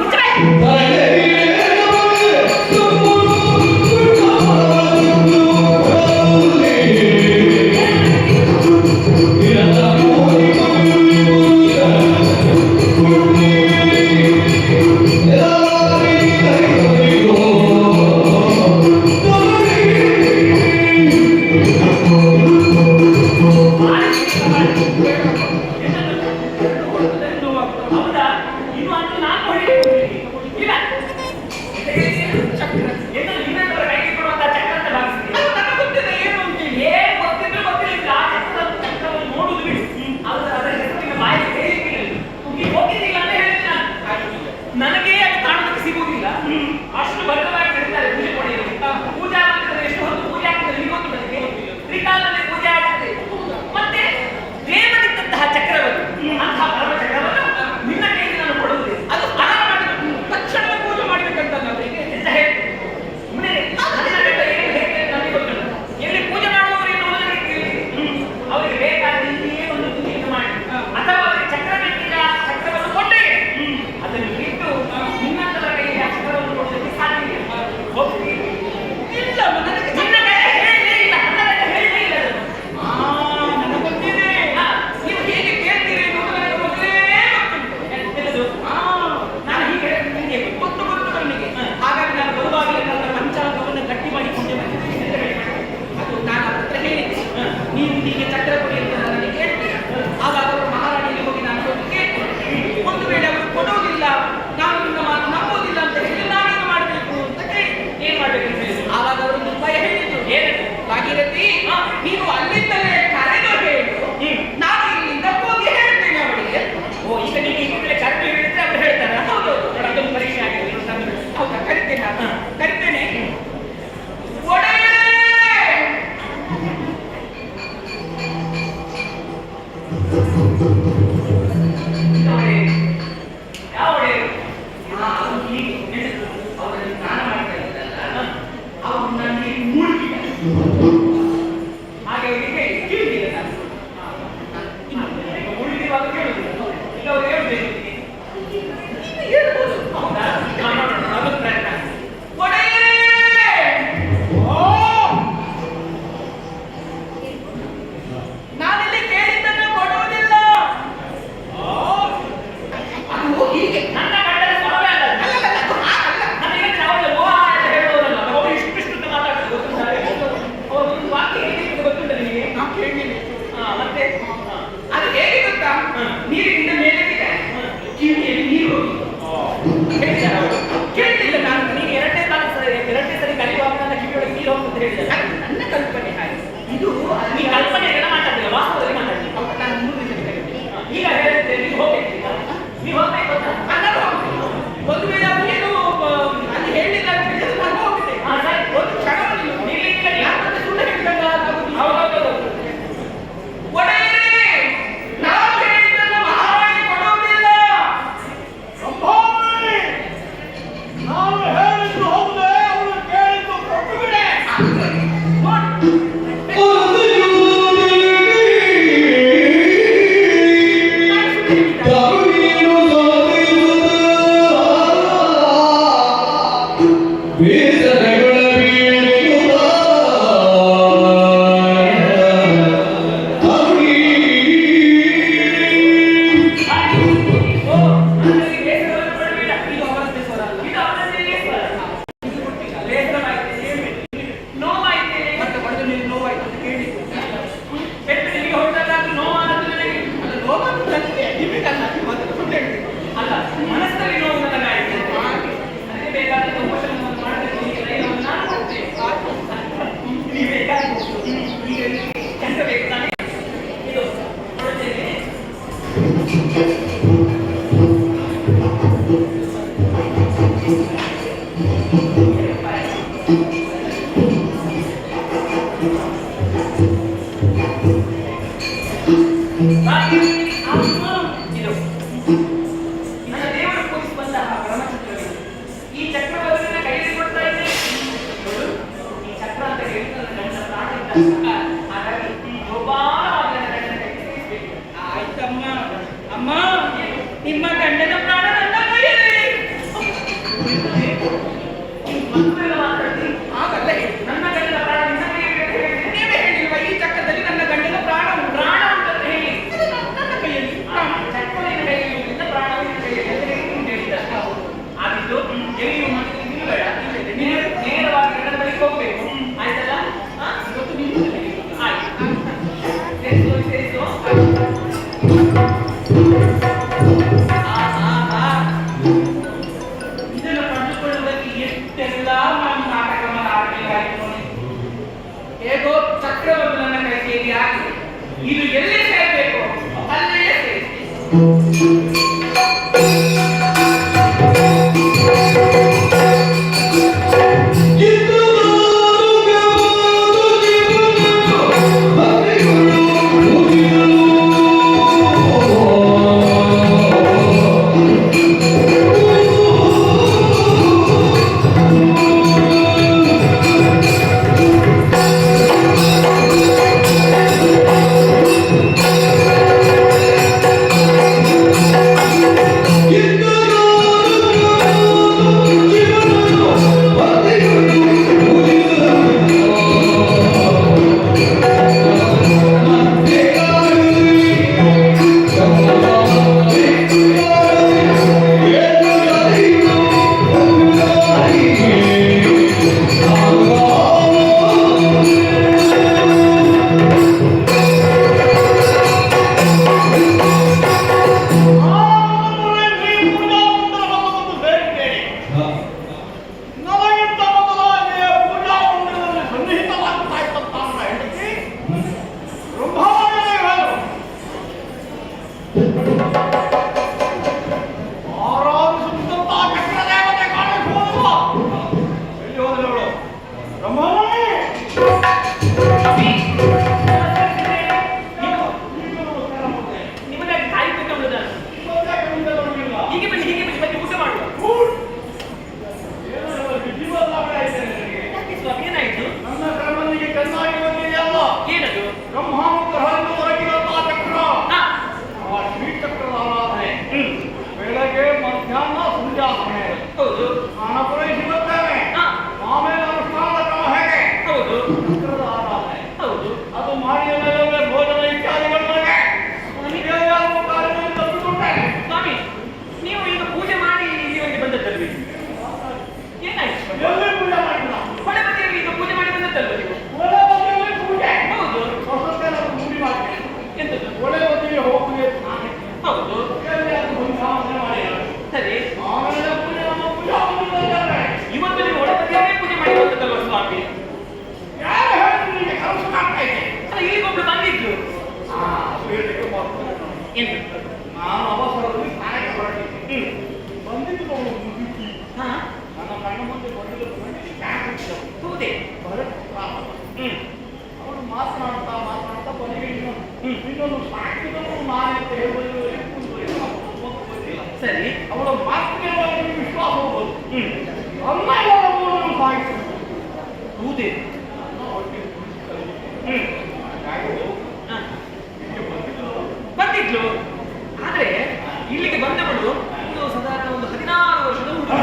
ಹೌದಾ? ಇನ್ನು ಅಂತ ನಾನು ಹೊಡಿಲಿಕ್ಕೆ ಇಲ್ಲ. ಚಕ್ರ ಏನು ಇನ್ನೊಂದರ ಕೈಗೆ ಕೊಡುವಂತಹ ಚಕ್ರ ಅಂತ ಭಾವಿಸ್ತೀನಿ. ಅದು ನನಗೆ ಗೊತ್ತಿದೆ ಏನು ಅಂತ ಹೇಳಿ. ಏನು ಗೊತ್ತಿದ್ರು ಗೊತ್ತಿಲ್ಲ, ಆ ಚಕ್ರವನ್ನು ನೋಡುದು ಬಿಡು. ಅದರ ಹೆಸರಿನ ಬಾಯಿ ಹೇಳಿಕ್ಕಿಲ್ಲ. ನೀವು ಹೋಗಿದ್ದಿಲ್ಲ ಅಂತ ಹೇಳಿದ್ರೆ ನನಗೆ ಅದು ಕಾಣೋದಕ್ಕೆ ಸಿಗುವುದಿಲ್ಲ. ಅಷ್ಟು ಭದ್ರವಾಗಿ ಇರ್ತಾರೆ ಪೂಜೆ ಕೊನೆಯಲ್ಲಿ. ಪೂಜಾ ಮಂದಿರದಲ್ಲಿ ಎಷ್ಟು ಹೊತ್ತು ಪೂಜೆ ಆಗ್ತದೆ ನಿಮಗೆ ಗೊತ್ತು. ನನಗೆ ತ್ರಿಕಾಲದಲ್ಲಿ ಪೂಜೆ ಆಗ್ತದೆ. ಮತ್ತೆ ದೇವರಿದ್ದಂತಹ ಚಕ್ರವನ್ನು, ಅಂತಹ ಪರಮ ಚಕ್ರವನ್ನು ನಿನ್ನ ಕೈಗೆ ನಾನು ಕೊಡುವುದಿಲ್ಲ. ಅದು ಸ್ನಾನ ಮಾಡಿದ ತಕ್ಷಣ ಪೂಜೆ ಮಾಡ್ಬೇಕಂತ ಅವರಿಗೆ ಎಂತ ಹೇಳಿ ಸುಮ್ಮನೆ ನನ್ನ ಗಂಡ ಏನು ಹೇಳ್ತಾರೆ ನನಗೆ ಗೊತ್ತಿಲ್ಲ. ಎಲ್ಲಿ ಪೂಜೆ ಮಾಡುವವರು ಎನ್ನುವುದು ನನಗೆ ತಿಳಿದಿದೆ. ಅವರಿಗೆ ಬೇಕಾದ ಒಂದು ಪೂಜೆಯನ್ನು ಮಾಡಿ ಅಥವಾ ಅವರಿಗೆ ಚಕ್ರ ಬೇಕಿಲ್ಲ, ಚಕ್ರವನ್ನು ಕೊಟ್ಟೆ ಅದನ್ನು ಬಿಟ್ಟು ನಿನ್ನಂತರ ಕೈಗೆ ಆ ಚಕ್ರವನ್ನು ಕೊಡುವುದಕ್ಕೆ ಸಾಧ್ಯ ಇಲ್ಲ. ಹೋಗ್ತೀನಿ. ಇಲ್ಲ ನನಗೆ ನಿನ್ನ ಗಂಡ ಹೇಳಲೇ ಇಲ್ಲ, ನನ್ನ ಗಂಡ ಹೇಳಲೇ ಇಲ್ಲ ಅದನ್ನು. ನನಗೆ ಗೊತ್ತಿದೆ. ನೀವು ಹೇಗೆ ಕೇಳ್ತೀರಿ ಎನ್ನುವುದು ನನಗೆ ಮೊದಲೇ ಗೊತ್ತುಂಟು. ನಾನು ಹೀಗೆ ನಿಮಗೆ ಗೊತ್ತು ನನಗೆ. ಹಾಗಾಗಿ ನಾನು ಬರುವಾಗಲೇ ನನ್ನ ಪಂಚಾಂಗವನ್ನು ಗಟ್ಟಿ ಮಾಡಿಕೊಂಡೆ ಬಂದಿದ್ದೇನೆ ಅಂತ ಹೇಳಿ. ಅದು ನಾನು ಅವ್ರ ಹತ್ರ ಹೇಳಿದ್ದೆ, ನೀವು ಹೀಗೆ ಚಕ್ರ ಕೊಡಿ ಅಂತ ನನಗೆ ಕೇಳ್ತೀರ. ಆವಾಗ ಅವರು ಮಹಾರಾಣಿಯಲ್ಲಿ ಹೋಗಿ ನಾನು ಹೋಗಿ ಕೇಳ್ತೇನೆ. ಒಂದು ವೇಳೆ ಅವರು ಕೊಡುವುದಿಲ್ಲ, ನಾನು ನಿಮ್ಮ ಮಾತು ನಂಬುವುದಿಲ್ಲ ಅಂತ ಹೇಳಿ ನಾನೇನು ಮಾಡಬೇಕು ಅಂತ ಕೇಳಿ ಏನ್ ಮಾಡ್ಬೇಕು ಅಂತ ಹೇಳಿದ್ರು. ಆವಾಗ ಅವರೊಂದು ಉಪಾಯ ಹೇಳಿದ್ರು. ಏನದು? ಭಾಗೀರಥಿ, ನೀನು ಅಲ್ಲಿಂದಲೇ ಕರೆದು ಹೇಳು, ನಾನು ಇಲ್ಲಿಂದ ಹೋಗಿ ಹೇಳ್ತೇನೆ ಅವಳಿಗೆ. ಓ, ಈಗ ನೀವು ಈಗಲೇ ಕರೆದು ಹೇಳಿದ್ರೆ ಅವ್ರು ಹೇಳ್ತಾರೆ. ಹೌದು. ಅದೊಂದು ಪರೀಕ್ಷೆ ಆಗಿದೆ. ಹೌದಾ? ಕರಿತೇನೆ ನಾನು. ಕರಿತೇನೆ. ಒಡೆಯರೇ! ಯಾವ ಒಡೆಯರು? ಅವನು ಹೀಗೆ ನಡೆದು ಅವರಲ್ಲಿ ಸ್ನಾನ ಮಾಡ್ತಾ ಇದ್ದಲ್ಲ, ಅವನು ನನಗೆ ಮುಳುಗಿದ. ಹಾಗೆ ಅವರಿಗೆ ಹೇಳಿ ಮತ್ತೆ ಅದು ಹೇಗೆ ಗೊತ್ತಾ? ನೀರಿನಿಂದ ಮೇಲೆ ಕಿವಿಯಲ್ಲಿ ನೀರು ಹೋಗಿ ಹೇಳಿದ್ದಾರೆ ಅವರು. ಕೇಳಿಲ್ಲ ನಾನು, ನೀನು ಎರಡನೇ ಸರಿ ಕಲಿಯುವಾಗ ನನ್ನ ಕಿವಿಯೊಳಗೆ ನೀರು ಹೋಗ್ತದೆ ಹೇಳಿದ್ದಾರೆ. ಅದು ನನ್ನ ಕಲ್ಪನೆ ಹಾಗೆ. ಇದು ನೀ ಕಲ್ಪನೆಗೆಲ್ಲ ಮಾತಾಡ್ತಿಲ್ಲ, ವಾಸ್ತವದಲ್ಲಿ ಮಾತಾಡ್ತೀನಿ. ನಾನು 3 ಸರಿ ಕಲಿತೀನಿ. ಈಗ ಹೇಳಿದ್ರೆ ನೀವು ಹೋಗ್ಬೇಕು, ನೀವು ಹೋಗ್ಬೇಕು ಅಂತ ನಾನು ಹೋಗ್ತೀನಿ. ಒಂದು ವೇಳೆ ಅದು ಏನು ಅಲ್ಲಿ ಹೇಳಿಲ್ಲ ಅಂತ ಹೇಳಿದ್ರೆ ನಾನು ಹೋಗ್ತೇನೆ. ಒಂದು ಕ್ಷಣ ನಿಲ್ಲಿಕ್ಕೆ ಯಾಕಂತ ಸುಳ್ಳು ಹೇಳಿದಾಗ ಹೌದೌದು. ಒಡೆಯರೇ, ನಾವು ಹೇಳಿದ್ದನ್ನು ಮಹಾರಾಣಿ ಕೊಡುವುದಿಲ್ಲ. ಸಂಭಾವನೆ ನಾವು ಹೇಳಿದ್ದು ಹೌದೇ, ಅವನು ಕೇಳಿದ್ದು ಕೊಟ್ಟು ಬಿಡೆ. ಅಲ್ಲ, ಮನಸ್ಸಲ್ಲಿ ನೋವು ನನಗಾಯಿತು. ಅದಕ್ಕೆ ಬೇಕಾದ ಉಪಶಮನವನ್ನು ಮಾಡಬೇಕು. ಈಗ ಧೈರ್ಯವನ್ನು ನಾನು ಕೊಡ್ತೇನೆ. ನೀವು ಬೇಕಾಗಿ ಈಗ ಕೆಲಸ ಬೇಕು ತಾನೇ? ಇದು ಕೊಡ್ತೇನೆ. ಇದು ನನ್ನ ದೇವರು ಕೂರಿಸುವಂತಹ ಬ್ರಹ್ಮಚಕ್ರವಿದು. ಈ ಚಕ್ರವನ್ನು ಕೈಯಲ್ಲಿ ಕೊಡ್ತಾ ಇದ್ದೇನೆ. ಈ ಚಕ್ರ ಅಂತ ಹೇಳಿದ್ರೆ ನನ್ನ ಗಂಡ ಪ್ರಾಣ ಇದ್ದ. ಹಾಗಾಗಿ ಜೋಪಾನವಾಗಿ ನನ್ನ ಗಂಡನ ಕೈಗೆ ಸೇರಿಸಬೇಕು. ಆಯ್ತಮ್ಮ. ಅಮ್ಮ, ನಿಮ್ಮ ಗಂಡನ ಪ್ರಾಣ ನನ್ನ ಕೈಯಲ್ಲಿ. ಮಕ್ಕಳೆಲ್ಲ ಮಾತಾಡ್ತೀನಿ. ಹಾಗಲ್ಲ ಹೇಳಿ. ನನ್ನ ಗಂಡನ ಪ್ರಾಣ ನಿನ್ನ ಕೈಯಲ್ಲಿ ಅಂತ ಹೇಳಿದ್ರೆ ನೀವೇ ಹೇಳಿಲ್ವಾ ಈ ಚಕ್ರದಲ್ಲಿ ನನ್ನ ಗಂಡನ ಪ್ರಾಣ ಉಂಟು? ಪ್ರಾಣ ಅಂತ ಹೇಳಿ ಇದು ನನ್ನ ಕೈಯಲ್ಲಿ. ಚಕ್ರವಿನ ಕೈಯಲ್ಲಿ ಇರುವುದರಿಂದ ಪ್ರಾಣವಿನ ಕೈಯಲ್ಲಿ ಅಂತ ಹೇಳಿದ್ದಾರೆ. ಆಗಿದ್ದು ಎಲ್ಲಿಯೂ ಮತ್ತೆ ನಿಲ್ಲಬೇಡ. ನೀನು ನೇರವಾಗಿ ಗಂಡನ ಬಳಿಗೆ ಹೋಗ್ಬೇಕು. ಆಯ್ತಲ್ಲ? ಇವತ್ತು ನೀನು ಆಯ್ತು. ಸೇರಿಸು. ಇದನ್ನು ಪಡೆದುಕೊಳ್ಳುವುದಕ್ಕೆ ಎಷ್ಟೆಲ್ಲ ನಾಟಕ ಮಾಡಬೇಕಾಗಿತ್ತು. ಹೇಗೋ ಚಕ್ರವನ್ನು ನನ್ನ ಕೈ ಸೇರಿ ಆಗಿದೆ. ಇದು ಎಲ್ಲಿ ಸೇರಬೇಕು ಅಲ್ಲೇ ಸೇರಿಸಿ. ಏನು? ನಾನು ಅವಸರದಲ್ಲಿ ಸ್ನಾನಕ್ಕೆ ಹೊರಟಿದ್ದೆ. ಬಂದಿದ್ದು ಅವಳು ಮುದುಕಿ. ಹಾ ನನ್ನ ಕಣ್ಣ ಮುಂದೆ ಬಂದಿದ್ದು ನೋಡಿ ಕ್ಯಾಕ್ ಇಟ್ಟಳು. ಹೌದೇ? ಬಹಳ ಪ್ರಾಣ. ಹ್ಮ್ ಅವಳು ಮಾತನಾಡ್ತಾ ಮಾತನಾಡ್ತಾ ಕೊನೆಗೆ ಇನ್ನೊಂದು ಸಾಕಿದನು ನಾನೇ ಅಂತ ಹೇಳುವುದು ಸರಿ. ಅವಳ ಮಾತಿಗೆ ನನಗೆ ವಿಶ್ವಾಸ ಹೋಗೋದು. ಹ್ಮ್ ಅಮ್ಮ ಅವಳನ್ನು ಸಾಯಿಸಿದ್ರು. ಹೌದೇ? ಹ್ಮ್ ಹಾ. ಬಂದಿದ್ಲು. ಆದ್ರೆ ಇಲ್ಲಿಗೆ ಬಂದವಳು ಒಂದು ಸಾಧಾರಣ ಒಂದು 16 ವರ್ಷದ ಹುಡುಗಿ.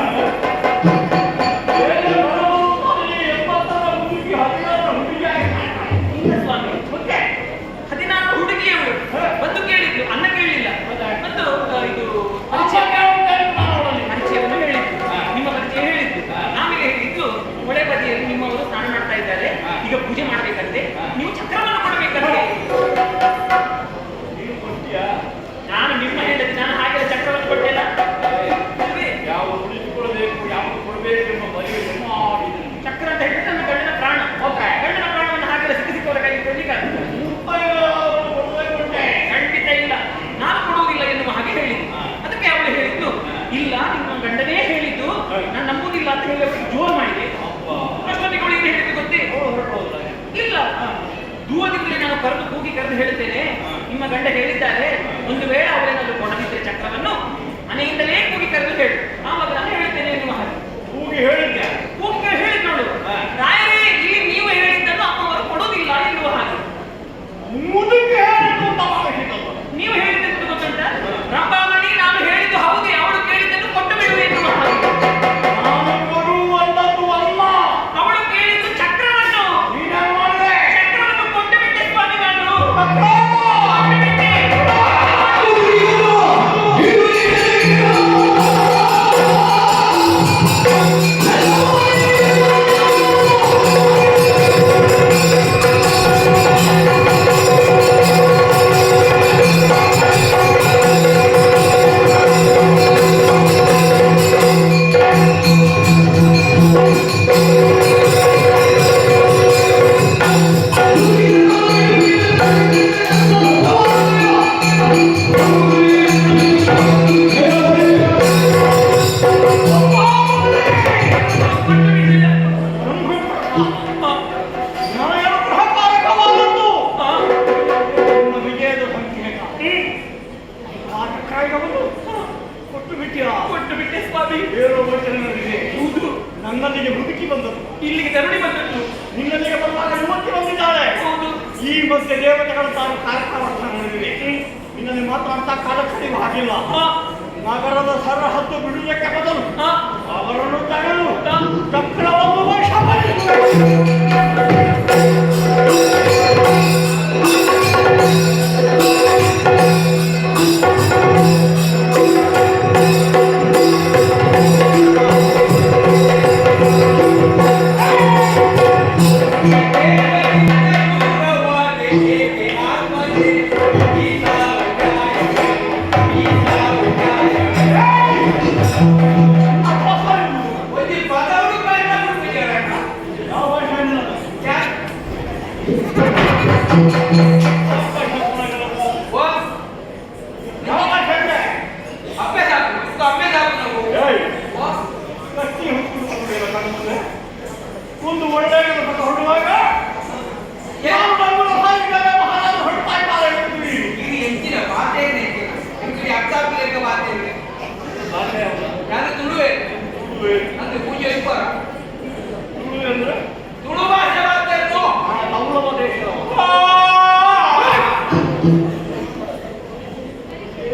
ಇಲ್ಲ ಸ್ವಾಮಿ, ಮತ್ತೆ 16 ಹುಡುಗಿಯವರು ಬಂದು ಕೇಳಿದ್ಲು, ಅನ್ನ ಕೇಳಲಿಲ್ಲ. ಮತ್ತು ಇದು ಪರಿಚಯವನ್ನು ಹೇಳಿದ್ದು, ನಿಮ್ಮ ಪರಿಚಯ ಹೇಳಿದ್ದು. ಆಮೇಲೆ ಹೇಳಿದ್ದು, ಹೊಳೆ ಬದಿಯಲ್ಲಿ ನಿಮ್ಮವರು ಸ್ನಾನ ಮಾಡ್ತಾ ಇದ್ದಾರೆ, ಈಗ ಪೂಜೆ ಮಾಡ್ಬೇಕಂತೆ, ನೀವು ಚಕ್ರವನ್ನು ಕೊಡಬೇಕಂತೆ. ನಾನು ನಿಮ್ಮ ಹೇಳಿದ್ದು, ನಾನು ಹಾಗೆ ಚಕ್ರವನ್ನು ಕೊಟ್ಟೆಲ್ಲ. ಯಾವ ಉಳಿಸಿಕೊಳ್ಳಬೇಕು ಯಾವುದು ಕೊಡಬೇಕು ಎಂಬ ಬಗೆಗೆ ಮಾಡಿದನು. ಚಕ್ರ ಅಂತ ಹೇಳಿದ್ರೆ ನನ್ನ ಗಂಡನ ಪ್ರಾಣ. ಗಂಡನ ಪ್ರಾಣವನ್ನು ಹಾಗೆಲ್ಲ ಸಿಕ್ಕಿಸಿಕ್ಕವರ ಕೈಗೆ ಕೊಡ್ಲಿಕ್ಕಾಗ್ತದೆ? ಖಂಡಿತ ಇಲ್ಲ, ನಾನು ಕೊಡುವುದಿಲ್ಲ ಎನ್ನುವ ಹಾಗೆ ಹೇಳಿದ್ದು. ಅದಕ್ಕೆ ಅವಳು ಹೇಳಿದ್ದು, ಇಲ್ಲ ನಿಮ್ಮ ಗಂಡನೇ ಹೇಳಿದ್ದು, ನಾನು ನಂಬುವುದಿಲ್ಲ ಅಂತ ಹೇಳಿ ಅವರಿಗೆ ಜೋರು ಮಾಡಿದೆ. ಅಷ್ಟೊತ್ತಿಗೆ ಅವಳಿಗೆ ಹೇಳಿದ್ದು ಗೊತ್ತೇ? ಇಲ್ಲ, ದೂರದಿಂದಲೇ ನಾನು ಕೂಗಿ ಕರೆದು ಹೇಳುತ್ತೇನೆ, ನಿಮ್ಮ ಗಂಡ ಹೇಳಿದ್ದಾರೆ, ಒಂದು ವೇಳೆ ಅವಳೇನಾದರೂ ಕೊಡದಿದ್ದರೆ ಚಕ್ರವನ್ನು ಮನೆಯಿಂದಲೇ ಕೂಗಿ ಕರೆದು ಹೇಳು, ಆವಾಗ ನಾನು ಹೇಳ್ತೇನೆ ಎನ್ನುವ ಹಾಗೆ. ಕೂಗಿ ಹೇಳಿದ್ದೆ. ಕೂಗಿ ಹೇಳಿದ್ ನೋಡು, ರಾಯರೇ ಇಲ್ಲಿ ನೀವು ಹೇಳಿದ್ದನ್ನು ಅಮ್ಮವರು ಕೊಡುವುದಿಲ್ಲ ಎನ್ನುವ ಹಾಗೆ. ಮುದುಕಿ ಹೇಳಿದ್ದು ಅಂತ ಭಾವಿಸಿದಳು. ನೀವು ಹೇಳಿದ್ದನ್ನು ಗೊತ್ತುಂಟ? ರಂಭಾಮಣಿ ನಾನು ಹೇಳಿದ್ದು ಹೌದೇ, ಅವಳು ಕೇಳಿದ್ದನ್ನು ಕೊಟ್ಟು ಬಿಡು ಎನ್ನುವ ಹಾಗೆ. ನಾನು ಕೊಡುವಂತದ್ದು ಅಲ್ಲ. ಅವಳು ಕೇಳಿದ್ದು ಚಕ್ರವನ್ನು. ನೀನೇನು ಮಾಡಿದೆ? ಚಕ್ರವನ್ನು ಕೊಟ್ಟು ಬಿಟ್ಟೆ ಸ್ವಾಮಿ ನಾನು. ಚಕ್ರ! ಕೊಟ್ಟು ಬಿಟ್ಟೆ. ನಾನೇನು ಗೃಹಕಾರ್ಯವಾದದ್ದು. ನನ್ನ ವಿಜಯದ ಸಂಕೇತ. ಕಾಯಕವನ್ನು ಕೊಟ್ಟು ಬಿಟ್ಟಿಯಾ? ಕೊಟ್ಟು ಬಿಟ್ಟೆ ಸ್ವಾಮಿ. ಬೇರೆ ವಚನಗಳಿದೆ. ಹೌದು, ನನ್ನಲ್ಲಿಗೆ ಮುದುಕಿ ಬಂದದ್ದು, ಇಲ್ಲಿಗೆ ತರುಣಿ ಬಂದದ್ದು. ನಿನ್ನಲ್ಲಿಗೆ ಬರುವಾಗ ಯುವತಿ ಬಂದಿದ್ದಾಳೆ. ಹೌದು. ಈ ಮಧ್ಯೆ ದೇವತೆಗಳು ತಾನು ಕಾರ್ಯಕ್ರಮ ಮಾಡಿವೆ. ನಿನ್ನಲ್ಲಿ ಮಾತನಾಡ್ತಾ ಕಾಲ ಕಡಿಮೆ ಆಗಿಲ್ಲ. ನಗರದ ಸರಹದ್ದು ಬಿಡುವುದಕ್ಕೆ ಬದಲು ಅವರನ್ನು ತಡೆದು ಚಕ್ರವನ್ನು ವಶಪಡಿಸಬೇಕು. ಒಂದು ಒಳ್ಳೆಯ ಹೊರಡುವಾಗ ಹೊರಡ್ತಾ ಇದ್ದಾರೆ. ಇದು ಎಂಚಿನ ಭಾಷೆಯೇ ಎಂಚಿನ ಅರ್ಥಾತ್ಮಕ ಭಾಷೆ. ನಾನು ತುಳುವೆ, ಅಂದ್ರೆ ಪೂಜೆ ಇಬ್ಬರ ಅಂದ್ರೆ ತುಳು ಭಾಷೆ ಮಾತಾಡ್ತು. ನವಲವ ದೇಶ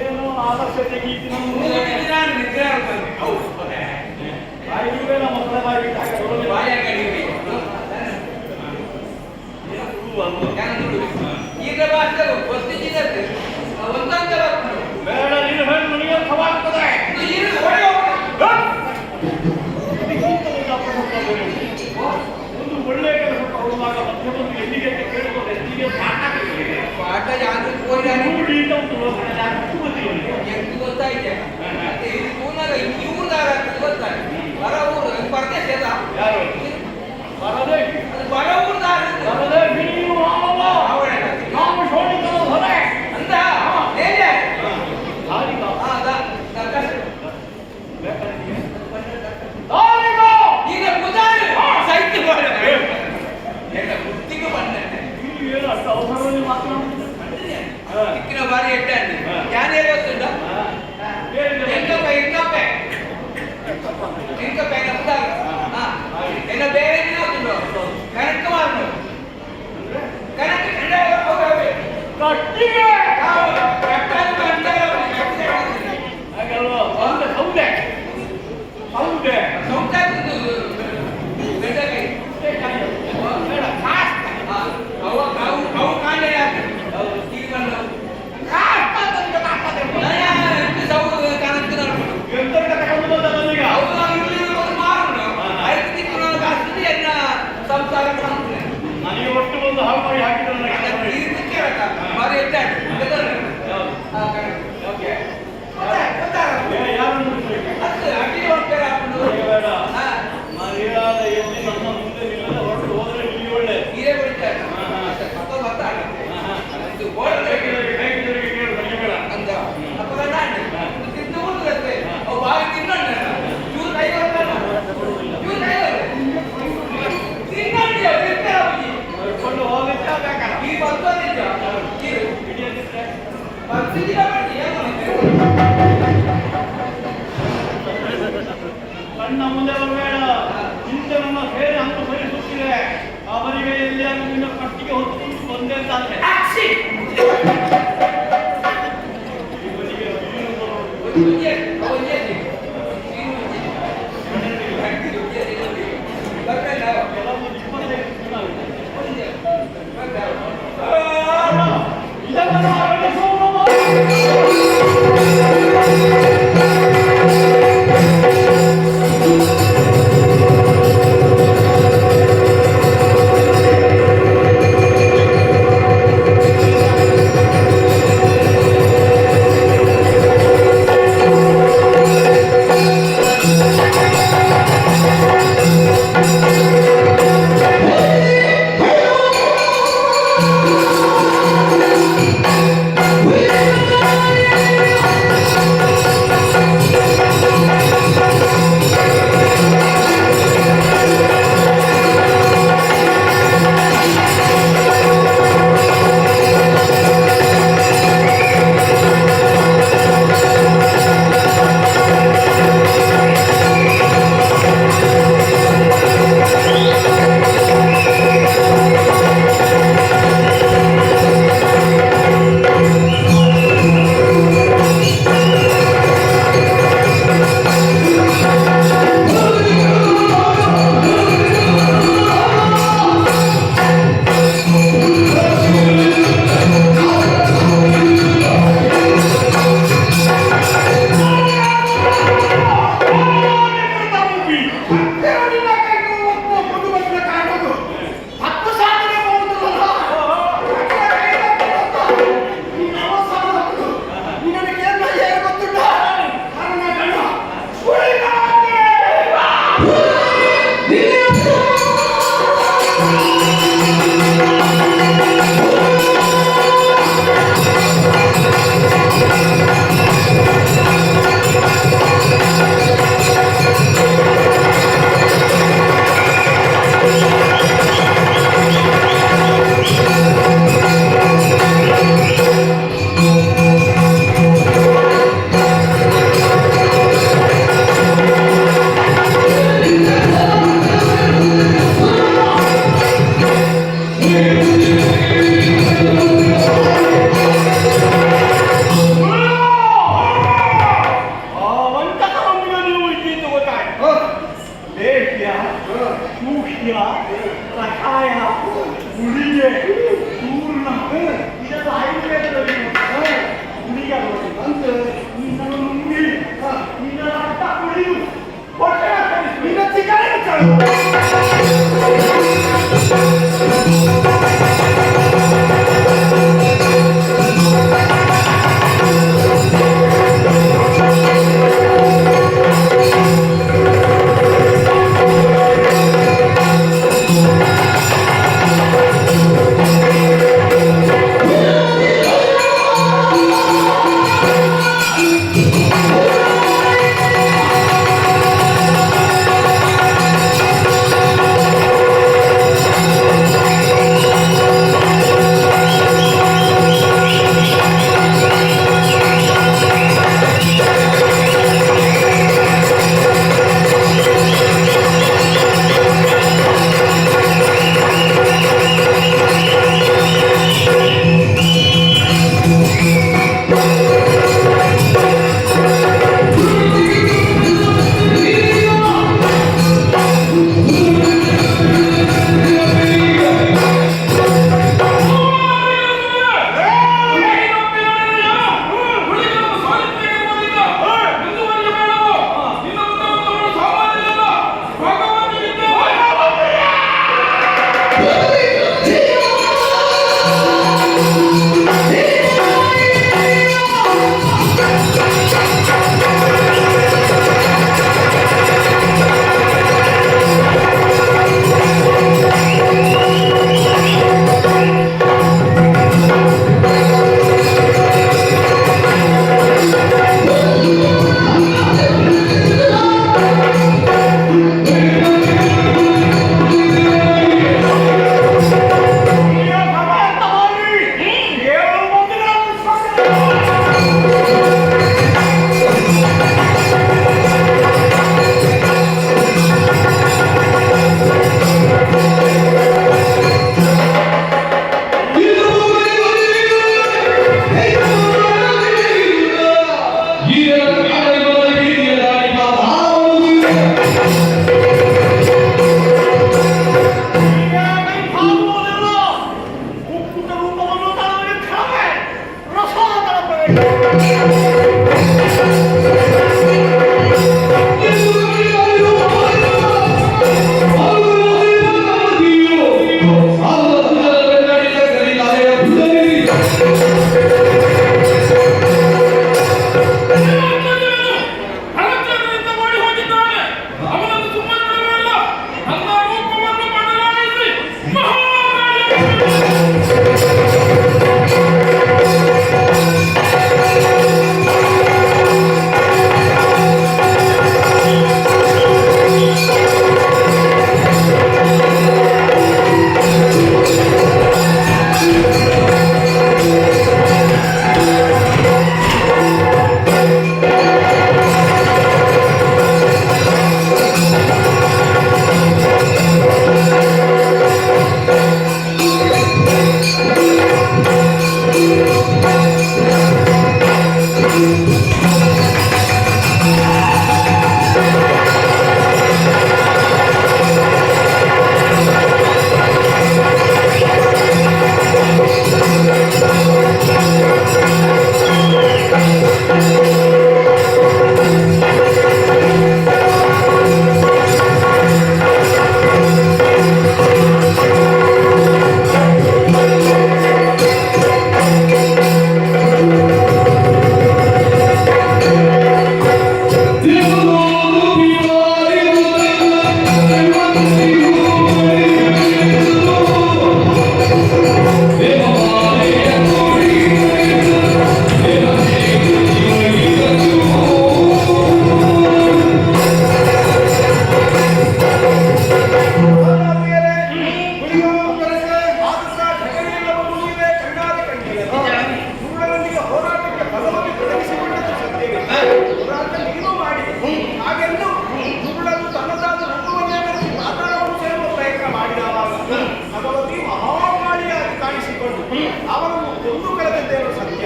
ಏನು ಆದರ್ಶತೆಗೆ ಈಗಿನ ನಾನು ನಿದ್ರೆ ಆಗ್ತದೆ. ಹೌದು ಬಾಯಿಗೆ ನಮ್ಮ ಮಕ್ಕಳ ಬಾಯಿಗೆ ಬಾಯ ಕಡಿಮೆ ನಾನು ತುಳುವೆ. ಈಗ ಭಾಷೆ ಗೊತ್ತಿದ್ದ ಒಂದಂತ ಬೇಡ ನೀನು ಹೇಳಿ ನಿಯಂತ್ರವಾಗ್ತದೆ. ಒಂದು ಒಳ್ಳೆಯ ಕೆಲಸ ಕೊಡುವಾಗ ಮಧ್ಯಮಂತ್ರಿ ಎಲ್ಲಿಗೆ ಅಂತ ಕೇಳಿಕೊಂಡು ಎಲ್ಲಿಗೆ ಸಾಕಾಗಿದೆ. ಪಾಠ ಯಾರು ಹೋಗಿದ್ದಾನೆ ನೋಡಿ ಅಂತ ಒಂದು ಗೊತ್ತಿಲ್ಲ. ಎಂಟು ಗೊತ್ತಾಯ್ತೆ. ಮತ್ತೆ ಇದು ಕೂನಾಗ ಇವ್ರದಾಗ ಗೊತ್ತಾಯ್ತು. ಬರ ಊರು ಪರದೇಶ ಯಾರು ಬರದೇ ಅದು ಬರ ಊರ್ದಾಗ ಬರದೇ ಬಿಡಿ ನಾವು ಶೋಣಿತ ಹೊರೆ ಅಂತ ಹೇಳಿ ಹಾಗಲ್ವಾ ಒಂದು ಸೌದೆ ಸೌದೆ ಬೇಡ ಕಾಷ್ಟ ಎಂತ ತಗೊಂಡು ಬಂದ ನನಗೆ ನನಗೆ ಒಟ್ಟು ಒಂದು ಹಾಳು ಮಾಡಿ ಹಾಕಿದ್ರು ನನಗೆ ಯಾರನ್ನು ಬೇಡ ಮರ್ಯಾದ ಎಲ್ಲಿ ನಮ್ಮ ಮುಂದೆ ನಿಲ್ಲದ ಹೊರಟು ಹೋದ್ರೆ ಇಲ್ಲಿ ಒಳ್ಳೆ ಬೇಕಿದ್ದವರಿಗೆ ಕೇಳು ನನಗೆ ಬೇಡ ಕೊಂಡು ಹೋಗುತ್ತೆ ಬೇಕಲ್ಲ ಹಿಡಿಯದಿದ್ರೆ ಕಣ್ಣ ಮುಂದೆ ಬರಬೇಡ ಹಿಂದೆ ನನ್ನ ಸೇರಿ ಹಂತು ಸರಿಸುತ್ತಿದೆ ಅವರಿಗೆ ಎಲ್ಲಿಯಾದ್ರೂ ನಿನ್ನ ಕಟ್ಟಿಗೆ ಹೊತ್ತುಕೊಂಡು ಬಂದೆ ಅಂತಾದ್ರೆ ಇವನಿಗೆ ನೀನು ಬರೋದು ಕೆಲವು 25 ಇದನ್ನು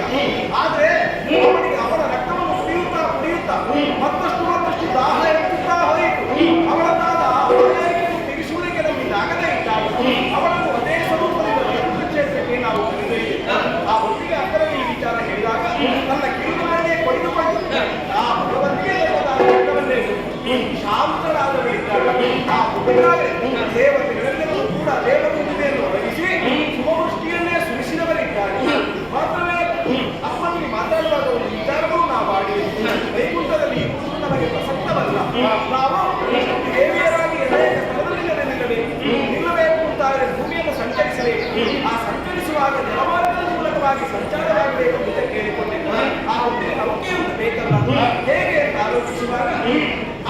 ಯೋಗ್ಯ. ಆದ್ರೆ ಅವನಿಗೆ ಅವನ ರಕ್ತವನ್ನು ಕುಡಿಯುತ್ತಾ ಮತ್ತಷ್ಟು ದಾಹ ಎತ್ತುತ್ತಾ ಹೋಯಿತು. ಅವಳನ್ನಾದ ಬಾಯಾರಿಕೆಯನ್ನು ತೆಗೆಸುವುದಕ್ಕೆ ನಮಗೆ ಆಗದೇ ಇದ್ದಾಗ ಅವಳನ್ನು ಅದೇ ಸ್ವರೂಪದಿಂದ ವೈಕುಂಠ ಕ್ಷೇತ್ರಕ್ಕೆ ನಾವು ಕರೆದೊಯ್ದಿದ್ದ. ಆ ಹೊತ್ತಿಗೆ ಅಕ್ಕರಲ್ಲಿ ಈ ವಿಚಾರ ಹೇಳಿದಾಗ ನನ್ನ ಕಿರುನಾಡಿಗೆ ಕೊಯ್ದುಕೊಂಡು ಆ ಭಗವಂತಿಗೆ ರಕ್ತವನ್ನೇ ಶಾಂತರಾದವಳಿದ್ದಾಗ ಆ ಹುಡುಗಾರೆ ದೇವತೆಗಳೆಲ್ಲರೂ ಕೂಡ ದೇವಗುಂಬೆಯನ್ನು ಒದಗಿಸಿ ಶುಭವೃಷ್ಟಿಯನ್ನೇ ಸುರಿಸಿದವರಿದ್ದಾರೆ. ಮಾತ್ರವೇ ಅಮ್ಮನಿಗೆ ಮಾತಾಡುವಾಗ ಒಂದು ವಿಚಾರವನ್ನು ನಾವು ಆಡಿ ವೈಕುಂಠದಲ್ಲಿ ಇರುವುದು ನಮಗೆ ಪ್ರಸಕ್ತವಲ್ಲ. ನಾವು ದೇವಿಯರಾಗಿ ಅನೇಕ ಸ್ಥಳದಲ್ಲಿ ನಿಲ್ಲಬೇಕು ಅಂತಾದರೆ ಭೂಮಿಯನ್ನು ಸಂಚರಿಸಬೇಕು. ಆ ಸಂಚರಿಸುವಾಗ ಜಲಮಾರ್ಗದ ಮೂಲಕವಾಗಿ ಸಂಚಾರವಾಗಬೇಕು ಅಂತ ಕೇಳಿಕೊಂಡಿದ್ದ. ಆ ಹೊತ್ತಿಗೆ ನೌಕೆ ಒಂದು ಬೇಕಲ್ಲ, ಹೇಗೆ ಅಂತ ಆಲೋಚಿಸುವಾಗ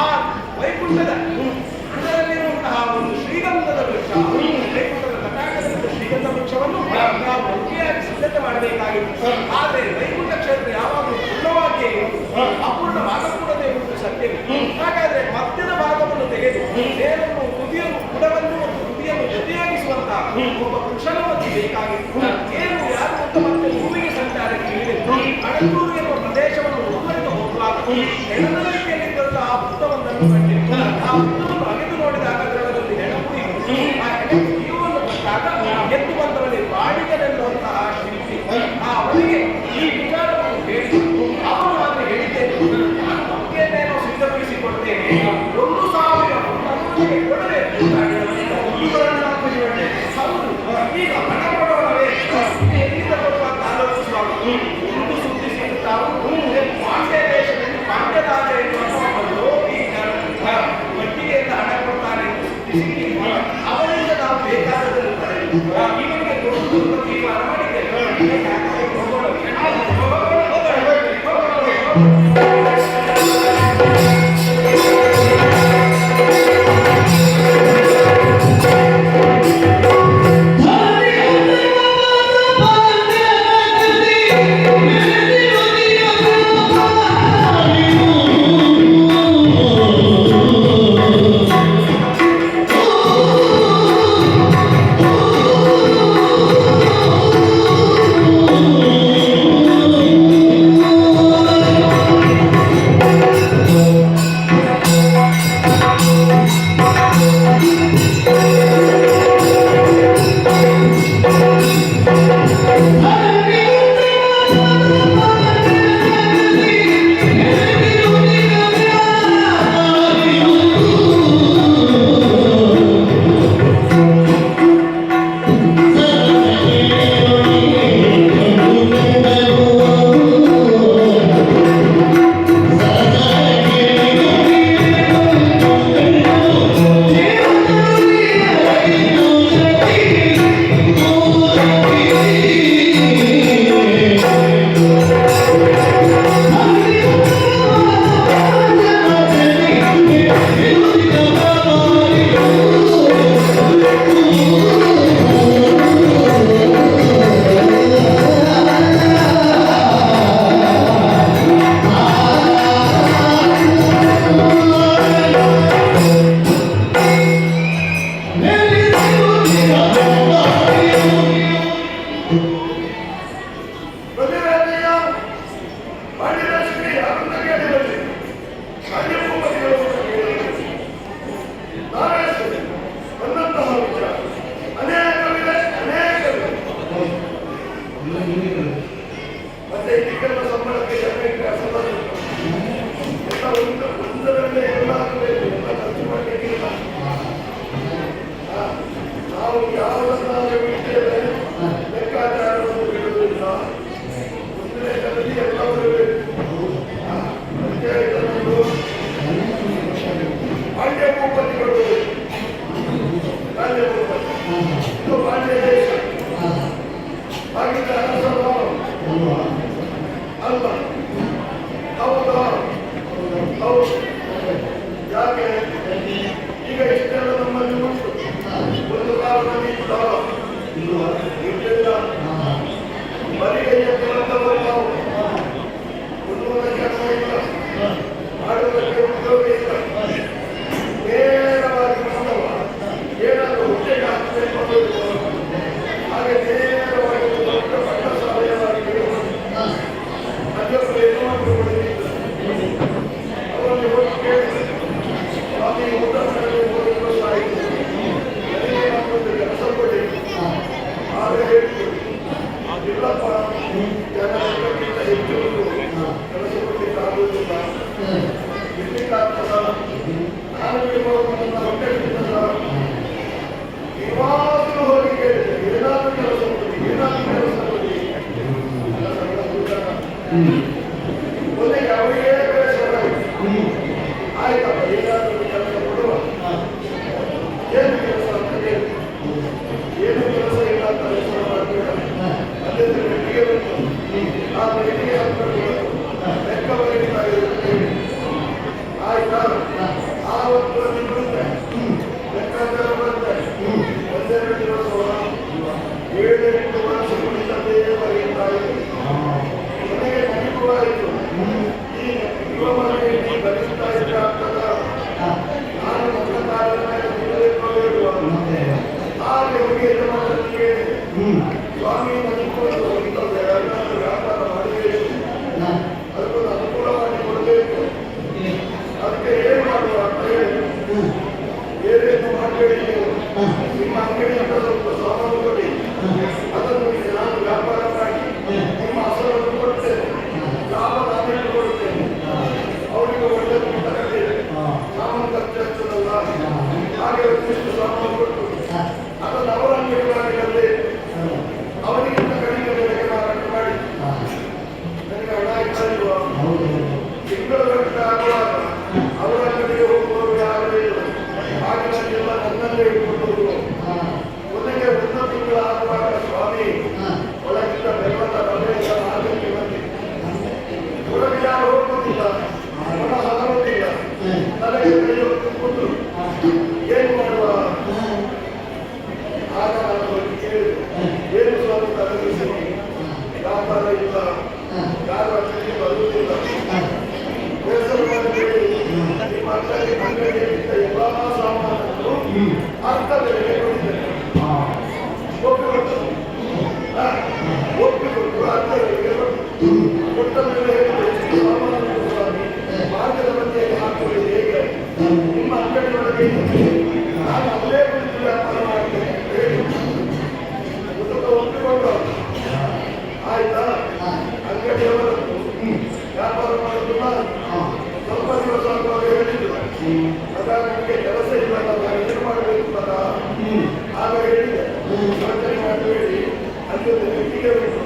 ಆ ವೈಕುಂಠದ ಇದರಲ್ಲಿರುವಂತಹ ಒಂದು ಶ್ರೀಗಂಧದ ವೃಕ್ಷ, ವೈಕುಂಠದ ತಟಾಕದ ಶ್ರೀಗಂಧ ವೃಕ್ಷವನ್ನು ನಾವು ನೌಕೆಯಾಗಿ ಸಿದ್ಧತೆ ಮಾಡಬೇಕಾಗಿತ್ತು. ಆದರೆ ವೈಕುಂಠ ಕ್ಷೇತ್ರ ಯಾವಾಗಲೂ ಪೂರ್ಣವಾಗಿಯೇ ಅಪೂರ್ಣವಾಗಕೂಡದೆ ಎಂಬುದು ಸತ್ಯವಿದೆ. ಹಾಗಾದ್ರೆ ಮಧ್ಯದ ಭಾಗವನ್ನು ತೆಗೆದು ನೇರನ್ನು ತುದಿಯನ್ನು ಬುಡವನ್ನು ಮತ್ತು ತುದಿಯನ್ನು ಜೊತೆಯಾಗಿಸುವಂತಹ ಒಬ್ಬ ಕುಶಲವತಿ ಬೇಕಾಗಿತ್ತು. ಏನು ಯಾರು ಅಂತ ಮತ್ತೆ ಭೂಮಿಗೆ ಸಂಚಾರಕ್ಕೆ ಇಳಿದಿತ್ತು. ಅಡಕೂರು ಎನ್ನುವ ಪ್ರದೇಶವನ್ನು ಮುಂದುವರೆದು ಹೋಗಲಾಗುತ್ತದೆ. ಹೆಣದಲ್ಲಿದ್ದಂತಹ ಬುದ್ಧವೊಂದನ್ನು ಕಂಡಿತ್ತು. ಆ ಬುದ್ಧವನ್ನು ಅಗೆದು ನೋಡಿದಾಗ ಅದರಲ್ಲಿ ಹೆಣಪುಡಿ ಆ ಹೆಣಪುಡಿಯುವನ್ನು ಕೊಟ್ಟಾಗ ಎದ್ದು ಬಂದವಲ್ಲಿ ಬಾಡಿಗನೆನ್ನುವಂತಹ ಶಿಲ್ಪಿ ಆ ಅವನಿಗೆ ಈ ವಿಚಾರವನ್ನು ಹೇಳಿ ಅವನು ಅದನ್ನು ಹೇಳಿದ್ದೇನೆ, ನಾನು ನಮಗೇನೇನೋ ಸಿದ್ಧಪಡಿಸಿಕೊಡ್ತೇನೆ, 1,000 ಕೊಡಬೇಕು. ಹೌದು, ಈಗ ಹಣ ಕೊಡೋಣವೇ ಎಲ್ಲಿಂದ ಕೊಡುವಂತ ಆಲೋಚಿಸುವಾಗ ಒಂದು ಸುದ್ದಿ ಸಿಗುತ್ತಾವು. ಪಾಂಡ್ಯ ದೇಶದಲ್ಲಿ ಪಾಂಡ್ಯರಾಜ ಎನ್ನುವ ಲೋಭಿ ಮಟ್ಟಿಗೆಯಿಂದ ಹಣ ಕೊಡ್ತಾನೆ ಎಂದು ಸುದ್ದಿ ಸಿಕ್ಕಿ ಅವರಿಂದ ನಾವು ಬೇಕಾದದನ್ನು ಪಡೆದು ಇವನಿಗೆ ಕೊಡುವುದು ತೀರ್ಮಾನ ಮಾಡಿದ್ದೇವೆ. ಕೊನೆಗೆ ಅವರಿಗೆ ಬೇಸರ ಆಯ್ತಪ್ಪ ಏನಾದರೂ ಕೆಲಸ ಕೊಡುವ ಏನು ಕೆಲಸ ಅಂತ ಕೇಳಿ ಏನು ಕೆಲಸ ಇಲ್ಲ ಅಂತ ಕೆಲಸ ಮಾಡ್ತೀರ ಅಲ್ಲಿಂದ ಬೆಟ್ಟಿಗೆ ಬಂತು ಆ ಬೆಟ್ಟಿಗೆ ಲೆಕ್ಕ ಬರೀತಾ ಇರುತ್ತೆ ಆಯ್ತಾ ಆವತ್ತು ಬರುತ್ತೆ ಲೆಕ್ಕಾಚಾರ ಬರುತ್ತೆ ಒಂದೆರಡು ದಿವಸ 7-8 ವರ್ಷ ಕುಡಿತದೇ ಬರೀತಾ ಇತ್ತು ನನಗೆ ನೆನಪುವಾಯಿತು ಈ ಯುವ ಮನೆಯಲ್ಲಿ ಬರೀತಾ ಇದ್ರೆ ಆಗ್ತದ ನಾನು ನನ್ನ ಕಾಲದ ಮೇಲೆ ನಿಲ್ಲಬೇಕು ಹೇಳುವ ಹಾಗೆ ಹೋಗಿ ಯಜಮಾನನಿಗೆ ಸ್ವಾಮಿ ಮನೆಕೊಂಡು ಇಂಥದ್ದು ವ್ಯಾಪಾರ ಮಾಡಬೇಕು ಅದಕ್ಕೊಂದು ಅನುಕೂಲ ಮಾಡಿ ಕೊಡಬೇಕು ಅದಕ್ಕೆ ಏನು ಮಾಡುವ ಅಂತ ಹೇಳಿ ಬೇರೇನು ಮಾಡಬೇಡಿ ನೀವು ನಿಮ್ಮ ಅಂಗಡಿಯಿಂದ ಸ್ವಲ್ಪ ಸಾಮಾನು ಕೊಡಿ ಅದನ್ನು ನಾನು ವ್ಯಾಪಾರ ಮಾಡಿ ನಿಮ್ಮ ಹಸರನ್ನು ಕೊಡ್ತೇನೆ ಲಾಭ ನಾನೇನು ಕೊಡುತ್ತೇನೆ ಅವರಿಗೆ ಒಳ್ಳೆ ಊಟ ಕಟ್ಟಿದೆ ಸಾಮಾನು ಖರ್ಚು ಹಚ್ಚದಲ್ಲ ಹಾಗೆ ಒಂದಿಷ್ಟು ಸಾಮಾನು ಕೊಟ್ಟು ಅದನ್ನು ಅವರ ಅಂಗಡಿ ಮಾಡಿದಲ್ಲಿ ಅವರಿಗಿಂತ ಕಡಿಮೆ ಬೆಲೆಗೆ ಮಾರಾಟ ಮಾಡಿ ನನಗೆ ಹಣ ಇಲ್ವಾ ತಿಂಗಳ ಆಗುವಾಗ ಅವರ ಅಂಗಡಿಗೆ ಹೋಗುವವರು ಯಾರು ಇಲ್ಲ ಹಾಗೆಲ್ಲ ನನ್ನಲ್ಲೇ ಇಟ್ಕೊಂಡು ಕೊನೆಗೆ 1 ತಿಂಗಳು ಆಗುವಾಗ ಸ್ವಾಮಿ ಒಳಗಿದ್ದ ಬೆಲ್ಲದ ರವೆಯಿಂದ ಆಗಕ್ಕೆ ಬಂದಿದೆ ಒಳಗೆ ಯಾರು ಹೋಗುವುದಿಲ್ಲ ಹಣ ಹಾರುವುದಿಲ್ಲ ತಲೆಗೆ ಕೈ ಹೊತ್ತುಕೊಂಡು ಏನು ಮಾಡುವ ಆಗ ನಾನು ಹೋಗಿ ಕೇಳಿದೆ ಏನು ಸ್ವಾಮಿ ತಲೆಗೆ ವ್ಯಾಪಾರ ಇಲ್ಲ ಯಾರು ಅಂಗಡಿಗೆ ಬರುವುದಿಲ್ಲ ಬೇಸರ ಮಾಡಬೇಡಿ ನಿಮ್ಮ ಅಂಗಡಿಯಲ್ಲಿದ್ದ ಎಲ್ಲ ಸಾಮಾನನ್ನು ಅರ್ಧ ಬೆಲೆಗೆ ಕೊಡಿದ್ದೇನೆ ಒಪ್ಪಿಕೊಟ್ಟು ಅರ್ಧ ಬೆಲೆಗೆ ಕೊಟ್ಟ ಮೇಲೆ ಎಷ್ಟು ಸಾಮಾನು ಸ್ವಾಮಿ ಮಾರ್ಗದ ಮಧ್ಯೆಯಲ್ಲಿ ಹಾಕುವುದು ಹೇಗೆ ನಿಮ್ಮ ಅಂಗಡಿಯೊಳಗೆ ನಾನು ಅಲ್ಲೇ ಕುಳಿತು ವ್ಯಾಪಾರ ಮಾಡ್ತೇನೆ ಅಂತ ಹೇಳಿ ಒಪ್ಪಿಕೊಂಡು ಆಯ್ತಾ ಅಂಗಡಿಯವರನ್ನು ವ್ಯಾಪಾರ ಮಾಡೋದು ಸ್ವಲ್ಪ ದಿವಸ ಆಗುವಾಗ ಹೇಳಿದ್ರು ಆಗ ನನಗೆ ಕೆಲಸ ಇಲ್ಲ ನಾನು ಏನು ಮಾಡಬೇಕು ಅಂತ ಆಗ ಹೇಳಿದೆ ಯೋಚನೆ ಮಾಡಬೇಡಿ ಅಲ್ಲಿ ಒಂದು ವ್ಯಕ್ತಿಗೆ ಬೇಕು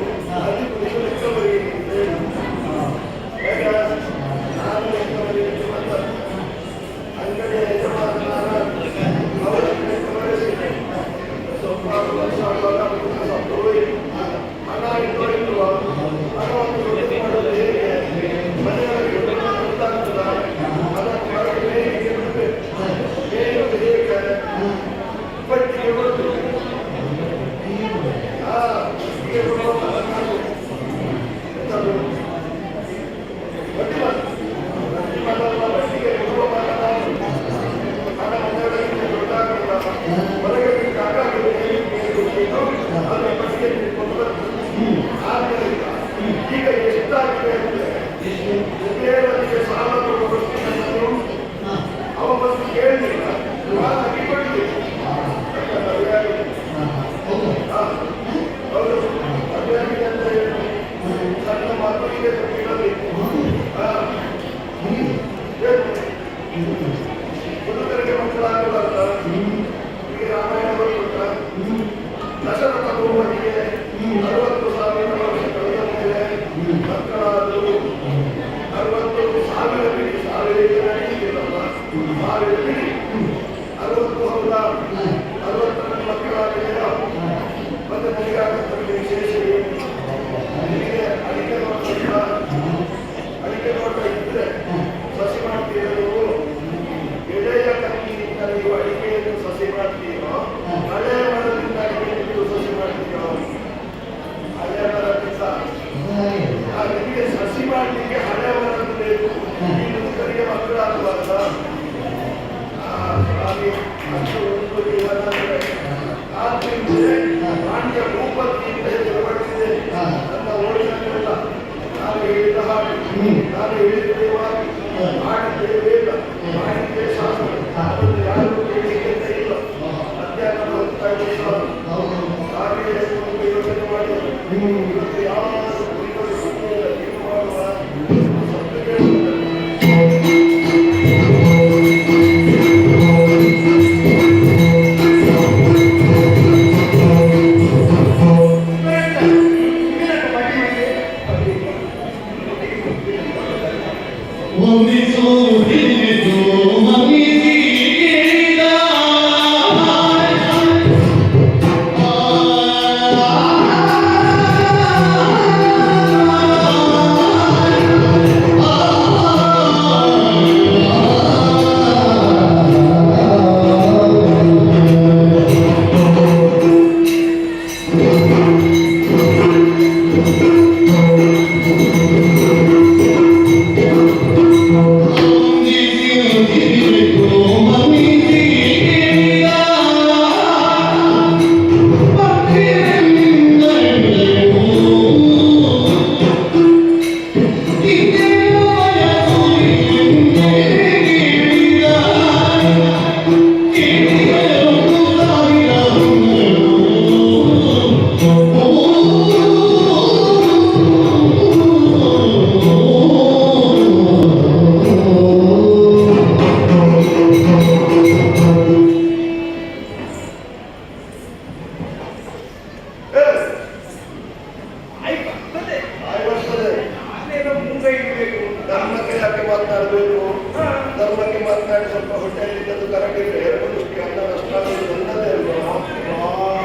ಅಲ್ಲಿ ಕುರಿತು ಲೆಕ್ಕ ಬರೆಯಿರಿ ಅಂತ ಹೇಳಿ ಯಾಕೆ ನಾನು ಲೆಕ್ಕ ಬರೆಯಲಿಕ್ಕೆ ಬಂದ ಅಂಗಡಿಯ ಯಜಮಾನ ಅವರನ್ನು ಲೆಕ್ಕ ಬರೆಸಿದೆ ಸ್ವಲ್ಪ ವರ್ಷ ಆಗುವಾಗ ಹಣ ಇಟ್ಟುವ ಹಣವನ್ನು ರೊಟ್ಟಿ ಮಾಡೋದು ಹೇಗೆ ಮನೆಯೊಳಗೆ ಗೊತ್ತಾಗ್ತದ ಅದನ್ನು ಹೊರಗೆ ಬೇಯಿಗೆ ಬಿಡಬೇಕು ಬೇಯುವುದು ಹೇಗೆ ಪಟ್ಟಿಗೆ ಕೊಟ್ಟು ಹೀಗೆ ಕೊಡುವ ಎಂಥದ್ದು ಬಡ್ಡಿ ಮಾಡಲ್ಲ ಬಡ್ಡಿಗೆ ಕೊಡುವ ಹಣ ಮನೆಯೊಳಗೆ ಗೊತ್ತಾಗಲ್ಲ ಹೊರಗೆ ಬಿಟ್ಟಾಗ ಅದರ ಬಡ್ಡಿಗೆ ತಿಳ್ಕೊಂಡು ಬರ್ತದೆ ಆದ್ದರಿಂದ ಈಗ ಎಷ್ಟಾಗಿದೆ ಅಂದರೆ ಬೇರೆಯವರಿಗೆ ಸಾಲ ಕೊಡುವಷ್ಟು ಅವ ಬಂದು ಕೇಳಲಿಲ್ಲ ಹಾಗೆ ಕೊಡಲಿಲ್ಲ ಹೌದು ಅಭಿಯಾನಿಗೆ ಅಂತ ಹೇಳಿ ಸಣ್ಣ ಮಕ್ಕಳಿಗೆ ಇರಬೇಕು ಹುಡುಗರಿಗೆ ಮಕ್ಕಳಾಗಬಾರ್ದ ಈಗ ರಾಮಾಯಣ ಬರುತ್ತ ದಶರಥ ಗೋವನಿಗೆ 60,000 ವರ್ಷ ಕಳೆದ ಮೇಲೆ ಮಕ್ಕಳಾದರು 60,000 ಬಿಡಿ 1,000 ಜನ ಇಲ್ಲಲ್ಲ 1,000 ಬಿಡಿ 60 ಹೌದಾ 60 ಮಕ್ಕಳಾಗಿದೆಯಾ ಮತ್ತೆ ನನಗಾಗತ್ತಲ್ಲಿ ವಿಶೇಷ ನಿನಗೆ ಅಡಿಕೆ ನೋಟ ಇಲ್ಲ ಅಡಿಕೆ ನೋಟ ಇದ್ರೆ ಸಸಿ ಮಾಡ್ತೀರೋ ನೀವು ಎಳೆಯ ಕಣ್ಣಿನಿಂದ ನೀವು ಅಡಿಕೆಯನ್ನು ಸಸಿ ಮಾಡ್ತೀರೋ ಹಳೆಯ ಮರದಿಂದ ಅಡಿಕೆಯನ್ನು ಸಸಿ ಮಾಡ್ತೀರೋ ಹಳೆಯ ಮರದಿಂದ ನಿಮಗೆ ಸಸಿ ಮಾಡಲಿಕ್ಕೆ ಹಳೆಯ ಮರದ್ದು ಬೇಕು ಈ ಮುದುಕರಿಗೆ ಮಕ್ಕಳಾಗಬಾರ್ದ ಹಾಗೆ ಅಷ್ಟು ಒಂದು ಜೀವನ ಆದ್ದರಿಂದ ಪಾಂಡ್ಯ ಭೂಪತಿಯಿಂದ ಹೆಸರುಪಟ್ಟಿದೆ ನನ್ನ ಓಡಿನಲ್ಲ ನಾನು ಹೇಳಿದ ಹಾಗೆ ನಾನು ಹೇಳಿದ್ದೇವಾಗಿ ಮಾಡಿದ್ದೇವೇಗ ಮಾಡಿದ್ದೇ ಶಾಸ್ತ್ರ ಅದನ್ನು ಯಾರು ಕೇಳಿಕೆಂತ ಇಲ್ಲ ಮಧ್ಯಾಹ್ನ ಹೋಗ್ತಾ ಇದ್ದಾರೆ ಹಾಗೆ ಯೋಚನೆ ಮಾಡಿ ಇವತ್ತು ಯಾರು ಕುರಿಗಳು ಸುಮ್ಮನೆ ಏನು ಮಾಡುವ ಸತ್ತು ಕೇಳುತ್ತಾರೆ ಧರ್ಮಕ್ಕೆ ಯಾಕೆ ಮಾತನಾಡಬೇಕು? ಧರ್ಮಕ್ಕೆ ಮಾತನಾಡಿ ಸ್ವಲ್ಪ ಹೊಟ್ಟೆಯಲ್ಲಿದ್ದದ್ದು ಕರಗಿದ್ರೆ ಒಂದು ಅನ್ನ ನಷ್ಟ ನನ್ನದೇ ಅಲ್ವಾ?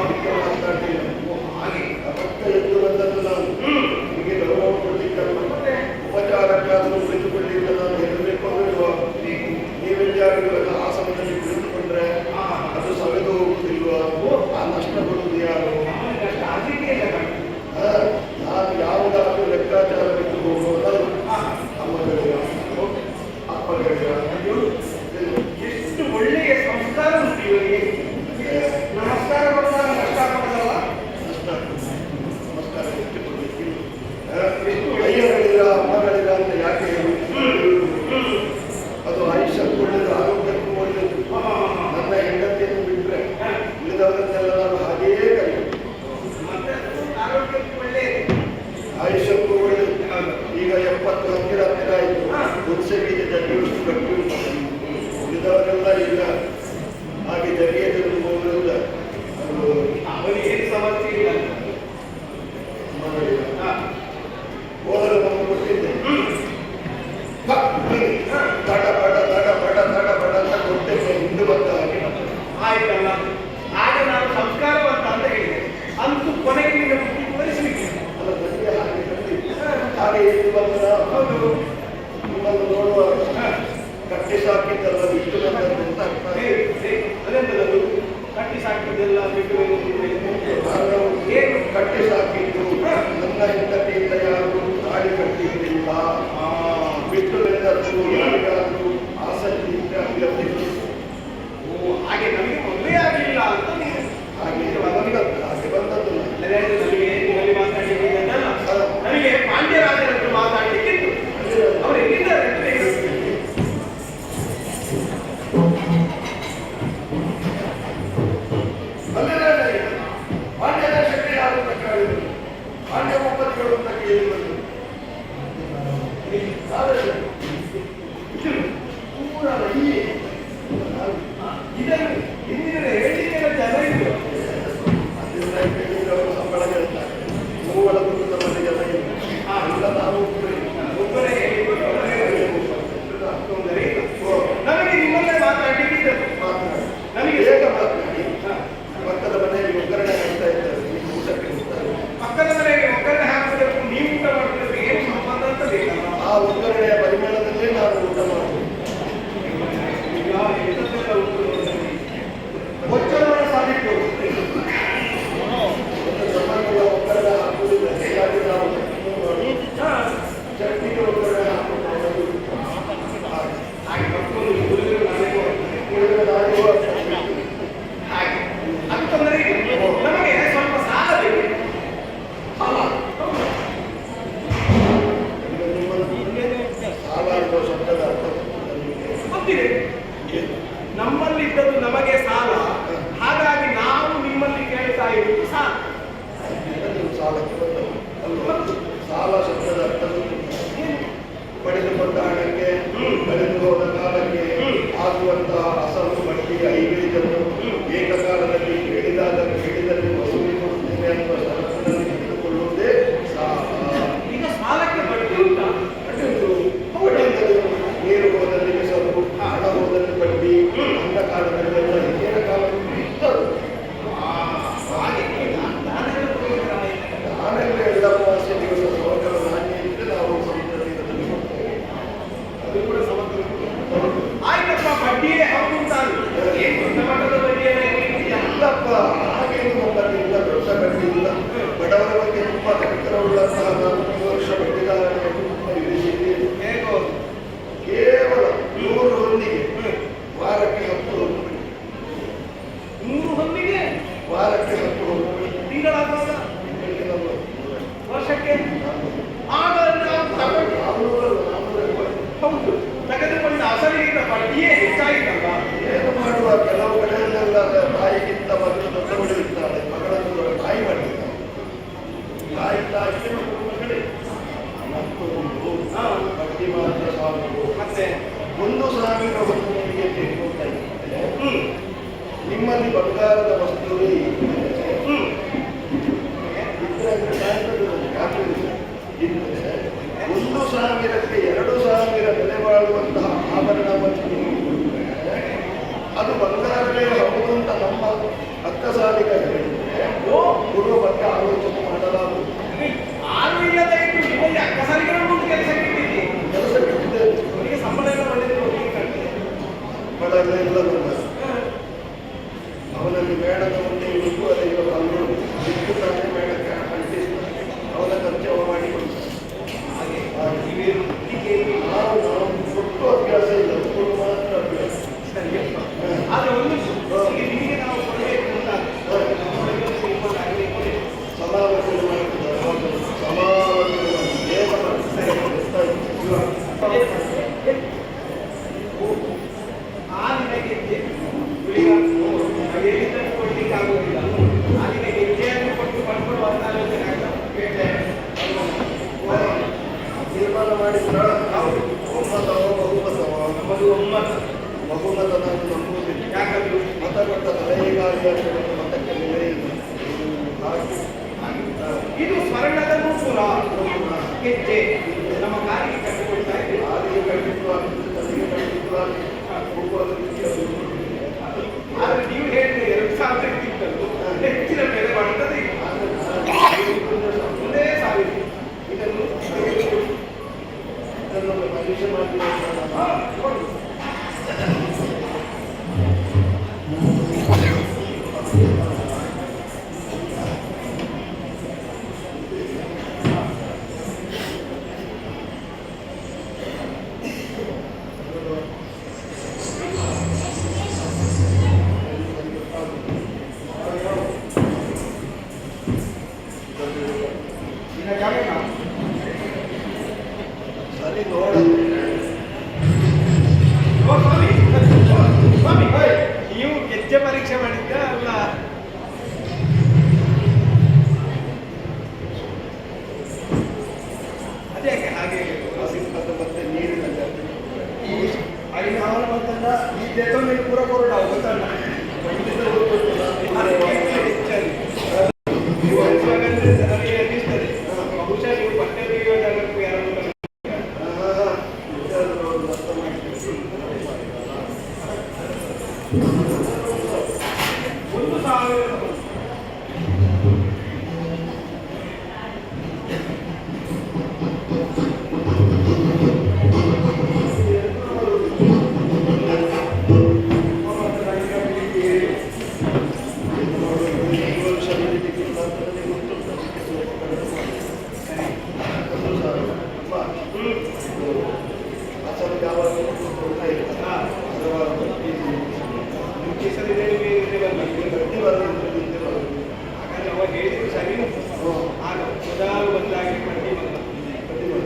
ಅದಕ್ಕೆ ಮಾತನಾಡ್ತೀನಿ. ಮತ್ತೆ ಎದ್ದು ಬಂದದ್ದು ನಾನು ನಿಮಗೆ ಗೌರವ ಕೊಡ್ಲಿಕ್ಕಲ್ಲ, ಉಪಚಾರಕ್ಕಾದರೂ ಕುಳಿತುಕೊಳ್ಳಿಕ್ಕೆ ನಾನು ಹೇಳಬೇಕು ಅನ್ನುವ. ನೀವೆಲ್ಲಾರಿಗೆಲ್ಲ ಆಸನದಲ್ಲಿ ಕುಳಿತುಕೊಂಡ್ರೆ ಅದು ಸವೆದು ಹೋಗುವುದಿಲ್ವಾ? ಆ ನಷ್ಟ ಕೊಡುವುದು ಯಾರು? ನಾನು ಯಾವುದಾದ್ರೂ ಲೆಕ್ಕಾಚಾರ ಬಿಟ್ಟು ಹೋಗುವುದು ಅಮ್ಮಗಳಿಗ ಅಪ್ಪಗಳಿಗ. ಎಷ್ಟು ಒಳ್ಳೆಯ ಸಂಸ್ಕಾರ ಉಂಟು ಇವರಿಗೆ. ನಮಸ್ಕಾರ ಕೊಡ್ತಾರೆ, ನಷ್ಟ ಕೊಡೋದಲ್ಲ. ನಮಸ್ಕಾರ ಅಯ್ಯಗಳಿಗ ಅಮ್ಮಗಳಿಗ ಅಂತ ಯಾಕೆ ಅದು ಆಯುಷ್ಯಕ್ಕೂ ಒಳ್ಳೆಯದು, ಆರೋಗ್ಯಕ್ಕೂ ಒಳ್ಳೆಯದು. ನನ್ನ ಹೆಂಡತಿಯನ್ನು ಬಿಟ್ಟರೆ ಉಳಿದವರನ್ನೆಲ್ಲ ನಾನು ಹಾಗೆಯೇ ಕರೆಯುವುದು. ಆರೋಗ್ಯಕ್ಕೂ ಒಳ್ಳೆಯದು, ಆಯುಷ್ಯಕ್ಕೂ ಒಳ್ಳೆಯದು. ಈಗ 70 ಹತ್ತಿರ ಆಯಿತು. ಹುಣಸೆ ಬೀಜ ಜಗಿಯುವಷ್ಟು ಗಟ್ಟಿ ಉಂಟು. ಉಳಿದವರೆಲ್ಲ ಈಗ ಹಾಗೆ ಜಗಿಯ ಜಗಲು ಹೋಗುವುದಿಲ್ಲ. ಅವರಿಗೆ ಏನು ಸಮಸ್ಯೆ ಇಲ್ಲ. ಹೋದರೆ ಬಂದು ಕೊಟ್ಟಿದ್ದೆ, ತಡ ಪಟ ತಡ ಪಟ ತಡ ಪಟ ಅಂತ ಕೊಟ್ಟೆ. ಹಿಂದೆ ಬಂದ ಹಾಗೆ ಆಯ್ತಲ್ಲ, ಆಗ ನಾನು ಸಂಸ್ಕಾರವಂತ ಅಂತ ಹೇಳಿದೆ. ಅಂತೂ ಕೊನೆಗೆ ನಿಮಗೆ ಬುದ್ಧಿ ತೋರಿಸಲಿಕ್ಕೆ ಅಲ್ಲ, ನನಗೆ ಹಾಗೆ ಕಂಡಿದ್ದೆ. ಹಾಗೆ ಎದ್ದು ಬಂದ ಹೌದು. ನಿಮ್ಮನ್ನು ನೋಡುವಾಗ ಕಟ್ಟಿ ಸಾಕಿದ್ದಲ್ಲ ಬಿಟ್ಟು ಬಂದದ್ದು ಅಂತ ಅದೆಂತದ್ದು ಕಟ್ಟಿ ಸಾಕಿದ್ದೆಲ್ಲ ಬಿಟ್ಟು ನಾನು ಏನು ಕಟ್ಟಿ ಸಾಕಿದ್ದು? ನನ್ನ ಹೆಂಡತಿಯಿಂದ ಯಾರು ಗಾಡಿ ಕಟ್ಟಿದ್ದಿಲ್ಲ. ಬಿಟ್ಟು ಬಂದದ್ದು ಯಾರಿಗಾದ್ರೂ ಆಸಕ್ತಿ ಇದ್ದರೆ ಅಭ್ಯರ್ಥಿ. ಹಾಗೆ ನಮಗೆ ಮದುವೆ ಆಗಲಿಲ್ಲ ಅಂತ ನೀವು ಹಾಗೆ ಬಂದದ್ದು ನಮಗೆ ನಿಮ್ಮಲ್ಲಿ ಮಾತಾಡಲಿಕ್ಕೆ ನನಗೆ ಪಾಂಡ್ಯರಾಜರನ್ನು ಮಾತಾಡಲಿಕ್ಕಿತ್ತು. ಅವರು ಎಲ್ಲಿದ್ದಾರೆ ಅಂತ ಹೇಳಿ. ಪಾಂಡ್ಯದ ಶಕ್ತಿ ಯಾರು ಅಂತ ಕೇಳಿದ್ರು. ಪಾಂಡ್ಯ ಒಪ್ಪತ್ತಿಗಳು ಅಂತ ಕೇಳಿ ಬಂದರು. ಇದನ್ನು ಹಿಂದಿನ ಹೇಳಿಕೆ ಜನ ಇದ್ರು. ಸಂಬಳ ಹೇಳ್ತಾರೆ. ಮೂವರ ಕುಟುಂಬ ಮನೆಗೆ ಜನ ಇಲ್ಲ. ಇಲ್ಲ, ನಾವು ಒಬ್ಬರೇ ನಮಗೆ ನಿಮ್ಮಲ್ಲೇ ಮಾತಾಡಲಿಕ್ಕೆ ನಮಗೆ ಬೇಗ ಮಾತನಾಡಿ. ಪಕ್ಕದ ಮನೆಯಲ್ಲಿ ಒಗ್ಗರಣೆ ಹಾಕ್ತಾ ಇದ್ದಾರೆ, ನೀವು ಊಟಕ್ಕೆ ಹೋಗ್ತಾರೆ. ಪಕ್ಕದ ಮನೆಗೆ ಒಗ್ಗರಣೆ ಹಾಕಬೇಕು, ನೀವು ಊಟ ಮಾಡೋದಕ್ಕೆ ಏನು ಸಂಬಂಧ ಅಂತ ಬೇಕಲ್ಲ. ಆ ಒಗ್ಗರಣೆಯ ಪರಿಮಾಣದಲ್ಲೇ ನಾವು ಊಟ ಮಾಡಬೇಕು. ಒಚ್ಚರವರ ಸಾಧಿಟ್ಟು ಒಂದು ಸಂಬಂಧಗಳ ಒಗ್ಗರಣೆ ಹಾಕುವುದಿಲ್ಲ. ಹೀಗಾಗಿ ನಾವು ನೋಡಿ ಸಾವಿರಕ್ಕೆ 2000 ಬೆಲೆ ಬಾಳುವಂತಹ ಆಭರಣವನ್ನು ನೀವು ಕೊಟ್ಟರೆ ಅದು ಬಂಗಾರವೇ ಹೌದು ಅಂತ ನಮ್ಮ ಅಕ್ಕಸಾಲಿಗ ಹೇಳಿದ್ರೆ ಕೊಡುವ ಬಗ್ಗೆ ಆಲೋಚನೆ ಮಾಡಲಾಗುವುದು. ಆರು ಇಲ್ಲದೆ ಇಟ್ಟು ನಿಮಗೆ ಅಕ್ಕಸಾಲಿಗರನ್ನು ಕೆಲಸ ಬಿಟ್ಟಿದ್ದೀರಿ. ಕೆಲಸ ಬಿಟ್ಟಿದೆ, ಅವರಿಗೆ ಸಂಬಳ ಎಲ್ಲ ಒಳ್ಳೆಯದು ಬಡಲ್ಲ ಎಲ್ಲ ಅವನಲ್ಲಿ ಮೇಣದ ಮುಂದೆ ಇಟ್ಟು ಅದಕ್ಕೆ ಕಲ್ಲು ಬಿಟ್ಟು ತಾನೇ ಮೇಣಕ್ಕೆ ಅಂಟಿಸ್ತಾರೆ. ಅವನ ಖರ್ಚು ಅವ ಮಾಡಿಕೊಡ್ತಾರೆ. ನಾವು ಕೊಟ್ಟು ಅಭ್ಯಾಸ ಇಲ್ಲ, ಕೊಟ್ಟು ಮಾತ್ರ ಅಭ್ಯಾಸ. ಆದರೆ ಒಂದು ನಿಮಗೆ ನಾವು ಕೊಡಬೇಕು ಅಂತ ಸಮಾಲೋಚನೆ ಮಾಡ್ತಿದ್ದಾರೆ. ಸಮಾಲೋಚನೆ ಹಾಲಿನ ಗೆಜ್ಜೆ ಹೇಳಿದ್ದನ್ನು ಕೊಡ್ಲಿಕ್ಕೆ ಆಗುವುದಿಲ್ಲ. ಹಾಲಿನ ಗೆಜ್ಜೆಯನ್ನು ಕೊಟ್ಟು ಪಡ್ಕೊಂಡು ಆಲೋಚನೆ ಆಗ್ತದೆ. ತೀರ್ಮಾನ ಮಾಡಿದ್ರ ಒಮ್ಮತವ ಬಹುಮತವ ನಮ್ಮದು ಒಮ್ಮತ. ಬಹುಮತ ನಾನು ನಂಬುವುದಿಲ್ಲ. ಯಾಕಂದ್ರೆ ಮತ ಕೊಟ್ಟ ತಲೆಗಾರಿಯ ಮತಕ್ಕೆ ಬೆಲೆ ಇಲ್ಲ. ಹಾಗೆ ಇದು ಸ್ವರ್ಣದ ನೂಪುರ ಗೆಜ್ಜೆ ನಮ್ಮ ಕಾಲಿಗೆ ಕಟ್ಟಿಕೊಳ್ತಾ ಇದ್ದೀವಿ. ಹಾಲಿಗೆ ಕಟ್ಟಿದ್ದು ಆಗ್ತದೆ, ತಲೆಗೆ ಕಟ್ಟಿದ್ದು ಆಗ್ತದೆ. ಹೋಗುವಾಗ ಆದರೆ ನೀವು ಹೇಳಿದ್ರೆ 2000 ಕ್ಕಿಂತಲೂ ಹೆಚ್ಚಿನ ಬೆಲೆ ಮಾಡುತ್ತದೆ. ಒಂದೇ ಸಾವಿರ ಇದನ್ನು ಪರೀಕ್ಷೆ ಮಾಡಿ ಸರಿ ನೋಡ. ಸ್ವಾಮಿ ನೀವು ಗೆಜ್ಜೆ ಪರೀಕ್ಷೆ ಮಾಡಿದ್ದ ಅಲ್ಲ? ಅದ್ಯಾಕೆ ಹಾಗೆ ಮತ್ತೆ ನೀರಿನಲ್ಲಿ ಈ ಐದು ಬಂತಲ್ಲ ಈ ದೇಶದಲ್ಲಿ ಪೂರ ಕೊರಡ ಗೊತ್ತಲ್ಲ. ಬಹುಶಃ ನೀವು ಬಟ್ಟೆ ತೆಗೆಯುವ ಜಾಗಕ್ಕೂ ಯಾರು ಒಂದು ಸಾವಿರ ಹಾಗಾದ್ರೆ ಅವ ಹೇಳಿದ್ರು ಸರಿ. ಆಗ ಮೊದಲು ಬದಲಾಗಿ ಪಟ್ಟಿ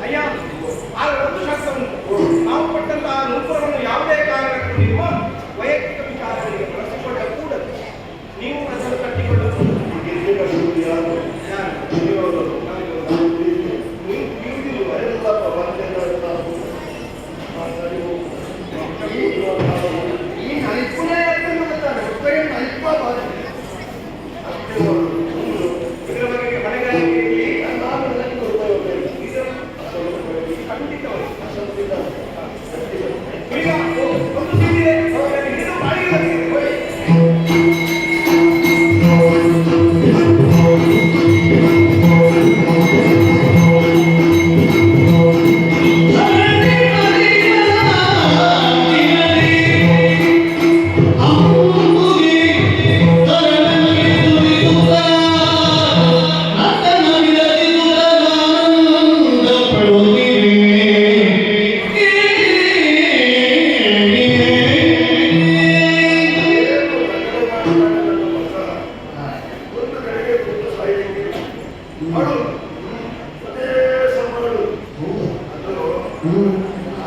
ಅಯ್ಯ ಆಗ ಒಂದು ಶಾಸ್ತ್ರ ಉಂಟು. ನಾವು ಕೊಟ್ಟಂತಹ ನೂಪುರವನ್ನು ಯಾವುದೇ ಕಾರಣಕ್ಕೂ ನಿಮ್ಮ ವೈಯಕ್ತಿಕ ವಿಚಾರಗಳಿಗೆ ಬಳಸಿಕೊಂಡ ಕೂಡದು ನೀವು ಅದನ್ನು ಕಟ್ಟಿಕೊಳ್ಳಬಹುದು. ಈ ನೈಪುಣ್ಯ ಗೊತ್ತಾರೆ ನೈಪ ಇದರ ಬಗ್ಗೆ ಹೊಣೆಗಾರಿಕೆಯಲ್ಲಿ ಈಗ ಒಂದು ತಿಂಡಿದೆ ಇದು ಮಾಡಿಲ್ಲ.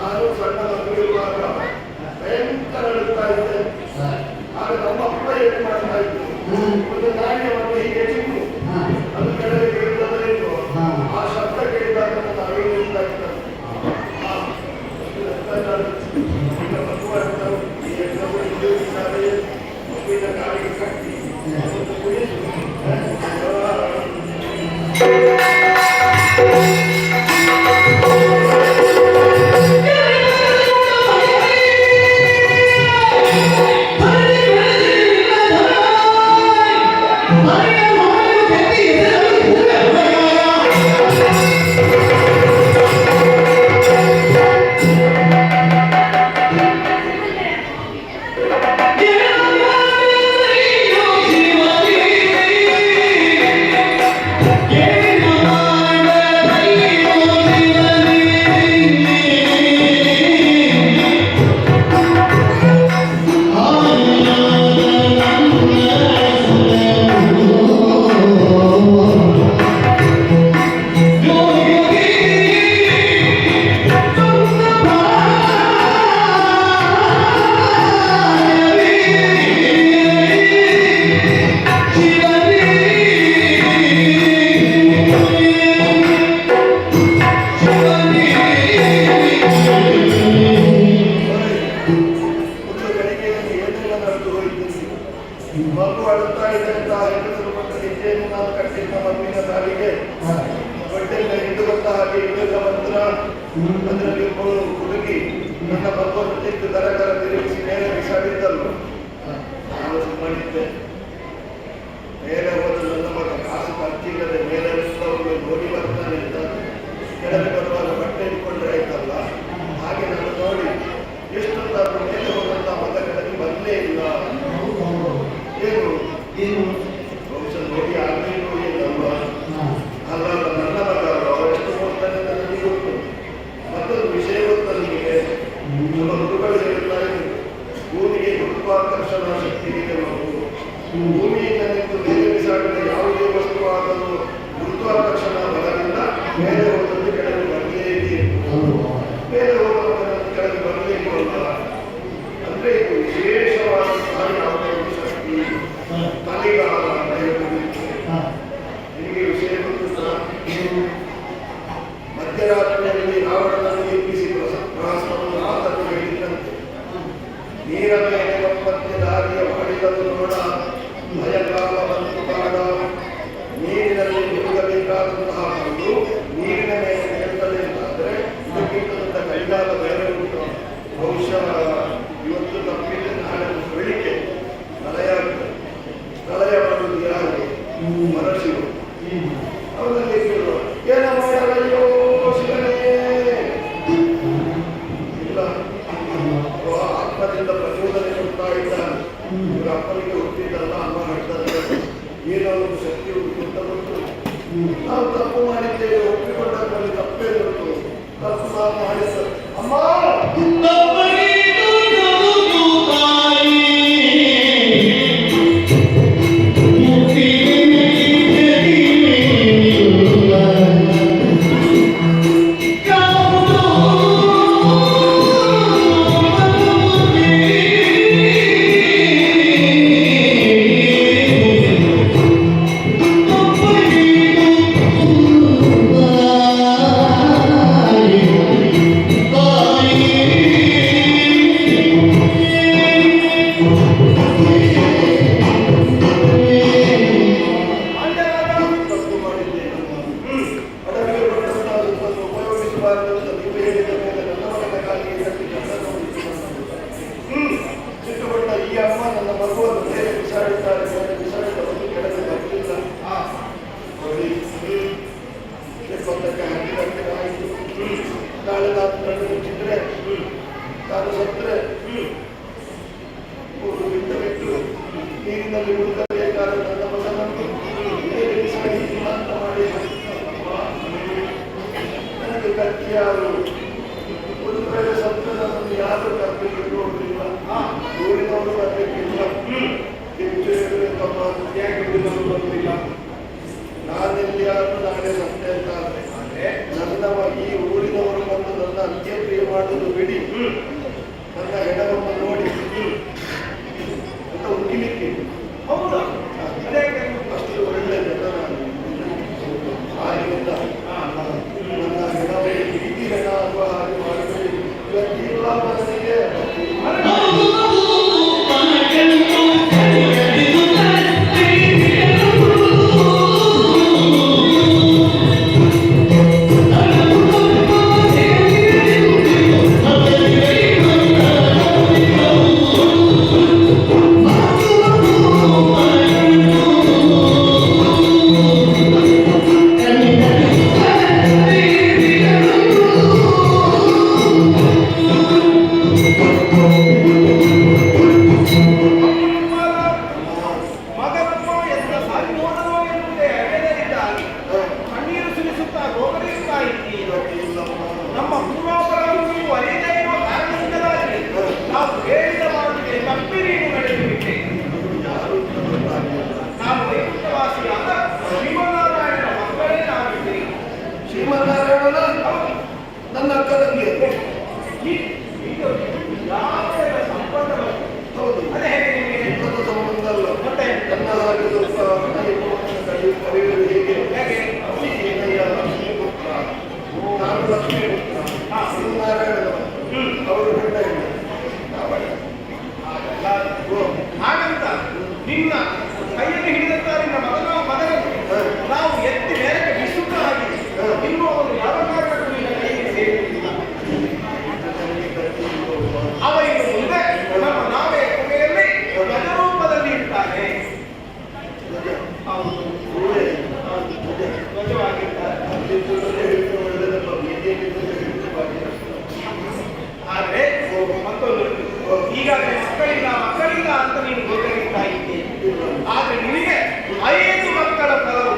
ನಾನು ಸಣ್ಣ ಮಕ್ಕಳಿರುವಾಗ ಭಯಂಕರ ಅಳುತ್ತಾ ಇದ್ದೆ. ಆಗ ನಮ್ಮ ಅಪ್ಪ ಏನು ಮಾಡ್ತಾ ಇದ್ರು, ಒಂದು ನಾಣ್ಯವನ್ನು ಹೀಗೆ ಚಿಕ್ಕು ಅದು ಕೆಳಗೆ ಬೀಳುತ್ತದೆಂದು ಆ ಶಬ್ದ ಕೇಳಿದಾಗ ನನ್ನ ಅಳುವಿನಿಂದ ಈಗ ಮಗುವಾಗ್ತಾರೆ, ಈ ಹೆಣ್ಣು ಕಬ್ಬಿನ ಕಾಲಿಗೆ ಕಟ್ಟಿ ಅದನ್ನು ಕುಡಿಸು. ಮಗು ಅಳ್ತಾ ಇದೆ ಅಂತ ಹೆಂಗಸರು ಬಂದ ನಿಜೆಯನ್ನು ನಾನು ಕಟ್ಟಿದ್ದ ಮಗುವಿನ ತಾಯಿಗೆ ಹೊಟ್ಟೆಯಿಂದ ಹಿಡಿದುಕೊಂಡ ಹಾಗೆ ಇಳಿದ ಮಂತ್ರ ಅದರಲ್ಲಿ ಹುಡುಗಿ ನನ್ನ ಮಗುವನ್ನು ತೆಗೆದು ಕರ ತಿರುಗಿಸಿ ಮೇಲೆ ಬಿಸಾಡಿದ್ದಲ್ಲ. ನಾನು ಸುಮ್ಮನಿದ್ದೆ. ಮೇಲೆ ಹೋದ ನನ್ನ ಮಗ ಕಾಸು ಖರ್ಚಿಲ್ಲದೆ ಮೇಲೆ ನೋಡಿ ಬರ್ತಾನೆ ಅಂತ ಕೆಳಗೆ ಬರುವಾಗ ಬಟ್ಟೆ ಇಟ್ಕೊಂಡ್ರೆ ಆಯ್ತಲ್ಲ. ಹಾಗೆ ನಾನು ನೋಡಿ ಎಷ್ಟೊತ್ತಾದ್ರೂ ಮೇಲೆ ಹೋದಂತ ಮಗ ಕೆಳಗೆ ಬಂದೇ ಇಲ್ಲ. ಏನು ಬಹುಶಃ ನೋಡಿ ಆಗಲೂ ಏನಲ್ವ ಅಲ್ಲ ನನ್ನ ಮಗ ಅವರೆಷ್ಟು ನೋಡ್ತಾನೆ ಅಂತ ನನಗೆ ಗೊತ್ತು. ಮತ್ತೊಂದು ವಿಷಯ ಗೊತ್ತ ನಿಮಗೆ, ನಮ್ಮ ಗುರುಗಳು ಹೇಳ್ತಾರೆ ಭೂಮಿಗೆ ಗುರುತ್ವಾಕರ್ಷಣ ಶಕ್ತಿ ಇದೆ. ನಾವು ಭೂಮಿಯಿಂದ ನಿಂತು ಮೇಲೆ ಬಿಸಾಡಿದ ಯಾವುದೇ ವಸ್ತುವಾದರೂ ಗುರುತ್ವಾಕರ್ಷಣ ಬಲದಿಂದ ಮೇಲೆ ಹೋದಂತೆ ಕೆಳಗೆ ಬರಲೇ ಇದೆ. ಮೇಲೆ ಹೋದ ಕೆಳಗೆ ಬರಲೇ ಇರುವಲ್ಲ. ಅಂದ್ರೆ ಇದು ವಿಶೇಷವಾದಂತಹ ಯಾವುದೇ ಶಕ್ತಿ ಕಲಿಗಾಲ ಅಂತ ಹೇಳುವುದಿಲ್ಲ. ನಿಮಗೆ ವಿಷಯ ಗೊತ್ತುಂಟ? ಮಧ್ಯರಾತ್ರಿಯಲ್ಲಿ ರಾವಣನನ್ನು ಎಬ್ಬಿಸಿ ಪ್ರಹಸನವನ್ನು ಆತನು ಹೇಳಿದಂತೆ ನೀರ ಮೇಲೆ ಒಪ್ಪತ್ತೆ ದಾರಿಯ ಮಾಡಿದನು ನೋಡ ಭಯಕಾಲ ಬಂತು ಕಾಡ. ನೀರಿನಲ್ಲಿ ಮುಳುಗಬೇಕಾದಂತಹ ಒಂದು ನೀರಿನ ಮೇಲೆ ನಿಲ್ತದೆ ಅಂತಾದ್ರೆ ಇದಕ್ಕಿಂತ ಕೈಗಾಲ ಬೇರೆ ಉಂಟು. ಬಹುಶಃ ಇವತ್ತು ತಪ್ಪಿದ್ರೆ ನಾಳೆ ಬೆಳಿಗ್ಗೆ ಪ್ರಳಯಾಗ್ತದೆ. ಪ್ರಳಯ ಮಾಡುವುದು ಯಾರು? ಮನುಷ್ಯರು. ಅವರಲ್ಲಿ ಏನ ಮಾಡಲಯ್ಯೋ ಶಿವನೇ ಇಲ್ಲ. ಆತ್ಮದಿಂದ ಪ್ರಚೋದನೆ ಕೊಡ್ತಾ ಇದ್ದಾನೆ. ಇವರು ಅಪ್ಪನಿಗೆ ಹುಟ್ಟಿದ್ದಲ್ಲ ಅಮ್ಮ ಹೇಳ್ತಾರೆ ಏನೋ ಒಂದು ಶಕ್ತಿ ಉಂಟು ಅಂತ ಗೊತ್ತು. ನಾವು ತಪ್ಪು ಮಾಡಿದ್ದೇವೆ, ಒಪ್ಪಿಕೊಂಡಲ್ಲಿ ತಪ್ಪೇ ಉಂಟು. ತಪ್ಪು ನಾವು ಮಾಡಿದ್ದೇವೆ ಅಮ್ಮ. ಸಿಟ್ಟುಕೊಂಡ ಈ ಅಮ್ಮ ನನ್ನ ಮಗುವನ್ನು ಮೇಲೆ ಬಿಸಾಡಿದ್ದಾರೆ. ಬಿಸಾಡಿದ ಒಂದು ಕೆಳಗೆ ಬರಲಿಲ್ಲ. ಎಪ್ಪತ್ತಕ್ಕೆ 10 ಗಂಟೆ ಆಯಿತು. ನಾಳೆ ನಾನು ಕಣ್ಣು ಮುಚ್ಚಿದ್ರೆ ನಾನು ಸತ್ತರೆ ಬಿಟ್ಟು ಬಿಟ್ಟು ನೀರಿನಲ್ಲಿ ಮುಳುಗಬೇಕಾದ ನನ್ನ ಮಗನನ್ನು ಮೇಲೆ ಬಿಸಾಡಿ ಅಂತ ಮಾಡಿ ನನಗೆ ಗಟ್ಟಿಯಾರು. ಒಂದು ವೇಳೆ ಸತ್ತನನ್ನು ಯಾರು ಕರ್ಕೊಂಡು ಹೋಗಲಿಲ್ಲ. ಊರಿನವರು ಬರಬೇಕಿಲ್ಲ. ಹೆಚ್ಚು ಹೇಳಬೇಕಮ್ಮ ಯಾಕೆ ಊರಿನವರು ಬರಲಿಲ್ಲ? ನಾನೆಲ್ಲಿಯಾದ್ರೂ ನಾಳೆ ಸತ್ಯ ಅಂತಾದ್ರೆ ನನ್ನ ಈ ಊರಿನವರು ಬಂದು ನನ್ನ ಅಂತ್ಯಕ್ರಿಯೆ ಮಾಡುವುದು ಬಿಡಿ, ನನ್ನ ಹೆಣವನ್ನು ನೋಡಿ ಅಂತ ಉಗಿಲಿಕ್ಕೆ. ಹೌದಾ? ಹಾಗಂತ ನಿನ್ನ ಕೈಯಲ್ಲಿ ಹಿಡಿದಂತ ನಿನ್ನ ಮಗನನ್ನು ನಾವು ಎತ್ತಿ ಮೇಲಕ್ಕೆ ವಿಸುತ್ತ ಆಗಿ ಇನ್ನು ಅವನು ಯಾವ ಕಾರಣಕ್ಕೂ ನಿನ್ನ ಕೈಗೆ ಸೇರುವುದಿಲ್ಲ. ಅವ ಇನ್ನು ಮುಂದೆ ನಮ್ಮ ನಾವೇ ಕೊನೆಯಲ್ಲಿ ಧ್ವಜರೂಪದಲ್ಲಿ ಇರ್ತಾನೆ. ಹೌದು, ಧ್ವಜವಾಗಿರ್ತಾರೆ. ಆದ್ರೆ ಮತ್ತೊಂದು, ಈಗಾಗಲೇ ಮಕ್ಕಳಿಲ್ಲ ಅಂತ ನೀನು ಗೋಚರಿಸ್ತಾ ಇದ್ದೆ. ಆದ್ರೆ ನಿನಗೆ 5 ಮಕ್ಕಳ ಫಲವು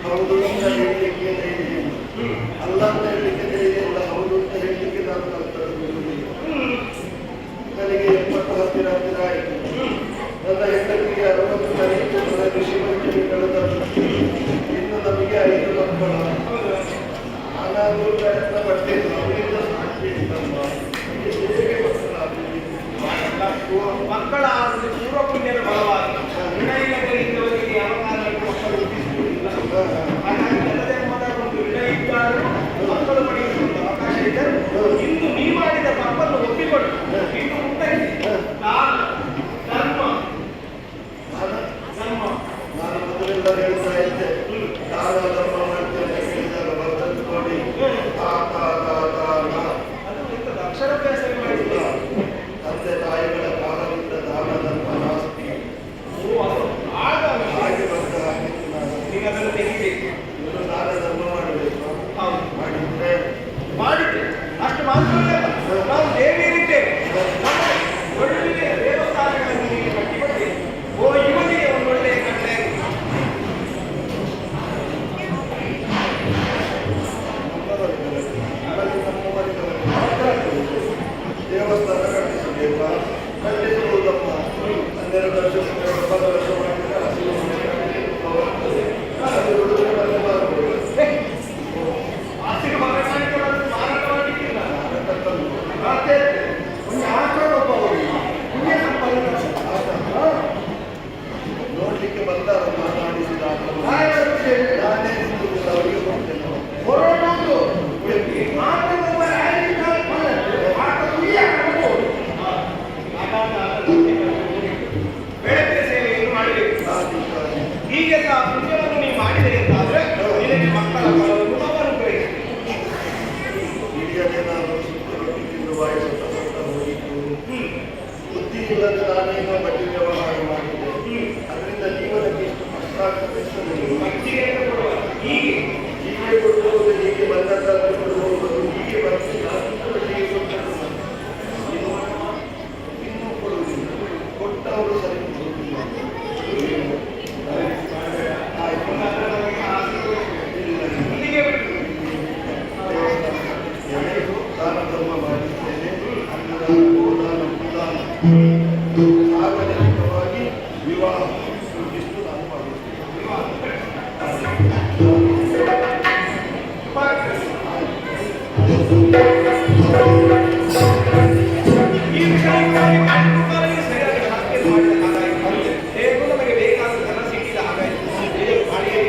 ಹೌದು ಅಂತ ಹೇಳಲಿಕ್ಕೆ ಅಲ್ಲ ಅಂತ ಹೇಳಲಿಕ್ಕೆ ಧೈರ್ಯವಿಲ್ಲ. ಹೌದು ಅಂತ ಹೇಳಲಿಕ್ಕೆ ನಾನು ನನಗೆ 70 ಹತ್ತಿರ ಆಯಿತು. ನನ್ನ ಹೆಂಡತಿಗೆ 60 ಕೃಷಿ ಪರೀಕ್ಷೆಗಳು ಇನ್ನು ನಮಗೆ 5 ಮಕ್ಕಳ. ನಾನು ಪ್ರಯತ್ನ ಪಡ್ತೇನೆ, ಅವರಿಂದ ಮಕ್ಕಳ ಪೂರ್ವ ಪುಣ್ಯದ ಫಲವಾಗಿ ವಿನಯಿಲ್ಲದವರಿಗೆ ಯಾವ ಕಾರಣಕ್ಕೂ ಮಕ್ಕಳು ಹುಟ್ಟಿಸುವುದಿಲ್ಲ. ಹಾಗಾಗಿ ಎಲ್ಲದೇ ಮೊದಲ ಒಂದು ವಿನಯ ಇದ್ದಾರು ಮಕ್ಕಳು ಪಡೆಯುವಂತ ಅವಕಾಶ ಇದ್ದರು. ಇಂದು ನೀ ಮಾಡಿದ ತಪ್ಪನ್ನು ಒಪ್ಪಿಕೊಂಡು ಇನ್ನು ಮುಂದೆ ನಾನು ಮೊದಲೆಲ್ಲ ಹೇಳ್ತಾ ಇದ್ದೆ, ದಾನ ಧರ್ಮ ಮಾಡ್ತೇನೆ ಹೇಳಿದಾಗ ಬರ್ತದ್ದು ನೋಡಿ ಅಕ್ಷರಾಭ್ಯಾಸ ಮಾಡಿಲ್ಲ. ತಂದೆ ತಾಯಿಗಳ ಕಾಲದಿಂದ ದಾನ ಧರ್ಮ ಆಸ್ತಿ ಆಗ ಹಾಗೆ ಬಂದ ಹಾಗೆ ನೀವು ಅದನ್ನು ತೆಗಿಬೇಕು. ಇವರು ದಾನ ಧರ್ಮ ಮಾಡಬೇಕು. ಹೌದು, ಮಾಡಿದ್ರೆ ಅಷ್ಟು ಮಾತ್ರವಲ್ಲ, ನಾವು ದೇವಿಯರಿದ್ದೇವೆ. ಒಳ್ಳೆಯ ದೇವಸ್ಥಾನಗಳನ್ನು ನೀವು ಕಟ್ಟಿಕೊಟ್ಟು ಓ ಯುವತಿಗೆ ಒಂದು ಒಳ್ಳೆಯ ಕಟ್ಟೆ ದೇವಸ್ಥಾನ ಕಟ್ಟಿಸಬೇಕು. ಕಟ್ಟಿಸುವುದಪ್ಪ 12 ವರ್ಷ 10 ವರ್ಷ ಮಾಡಿದ್ರೆ ಹಸಿರು ಆರ್ಥಿಕ ಮಾರಾಟಗಳನ್ನು ಮಾರಾಟ ಮಾಡಲಿಕ್ಕಿಲ್ಲ. ಮತ್ತೆ ಒಂದು ಆಟೋಡಪ್ಪ ಪುಣ್ಯ ಸಂಪಾದನೆ ನೋಡ್ಲಿಕ್ಕೆ ಬಂದಾರ ಮಾತಾಡಿಸಿದ ನಾನೇ ನಿಂತು ಅವರಿಗೆ ಕೊಡ್ತೇನೆ. ಹೊರಟು ಬೆಳಕಿನ ಸೇವೆಯನ್ನು ಮಾಡಬೇಕು. ಹೀಗೆಲ್ಲ ಪುಣ್ಯವನ್ನು ನೀವು ಮಾಡಿದರೆ ಅಂತಾದ್ರೆ ಇದಕ್ಕೆ ಮಕ್ಕಳ ಫಲವನ್ನು ನಾವು ಅನುಗ್ರಹಿಸಬೇಕು. ಹಿರಿಯದೇ ನಾನು ಸುತ್ತಲೊಟ್ಟಿ ತಿಂದು ಬಾಯಿ ಸುತ್ತ ಹೋಗಿದ್ದು ಬುದ್ಧಿ ಇಲ್ಲದೆ ನಾನೇನೋ ಬಡ್ಡಿ ವ್ಯವಹಾರ ಮಾಡಿದ್ದೆ. ಅದರಿಂದ ಜೀವನಕ್ಕೆ ಇಷ್ಟು ಕಷ್ಟ ಆಗ್ತದೆ. ಮಜ್ಜಿಗೆ ಕೊಡುವ ಹೀಗೆ ಕೊಡುವುದು, ಹೀಗೆ ಬಂದದ್ದಾದ್ರೆ ಕೊಡುವುದು, ಹೀಗೆ ಬಂದು ನಾನು ಹೀಗೆ ಕೊಟ್ಟದ್ದು ಇನ್ನೂ ಕೊಡುವುದಿಲ್ಲ. ಕೊಟ್ಟವರು ಸರಿ ಕೊಡುವುದಿಲ್ಲ. ಆಯ್ತು, ಇಲ್ಲಿಗೆ ಬಿಟ್ಟು ದಾನ ಧರ್ಮ ಮಾಡಿದ್ದೇನೆ. ಅನ್ನದಾನ, ಗೋದಾನ, ಭೂದಾನ, ಸಾರ್ವಜನಿಕವಾಗಿ ವಿವಾಹ ಇಷ್ಟು ನಾನು ಮಾಡುತ್ತೇನೆ. ಈ ವಿಷಯಕ್ಕಾಗಿ ಕಾರ್ಯಕ್ರಮಗಳಿಗೆ ಸರಿಯಾಗಿ ಶಾಸ್ತ್ರ ಮಾಡಿದ ಹಾಗಾಯಿತು. ಹೇಗೂ ನಮಗೆ ಬೇಕಾದ ಧನ ಸಿಕ್ಕಿದ ಹಾಗಾಯಿತು. ದೇವರು ಮಾಡಿಯೇ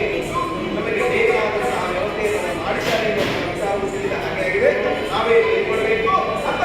ನಮಗೆ ಬೇಕಾದಂತಹ ವ್ಯವಸ್ಥೆಯನ್ನು ಮಾಡಿದ್ದಾರೆ ಎನ್ನುವ ವಿಚಾರವು ತಿಳಿದ ಹಾಗೆ ಆಗಿದೆ. ನಾವೇ ಕೊಡಬೇಕು ಅಂತ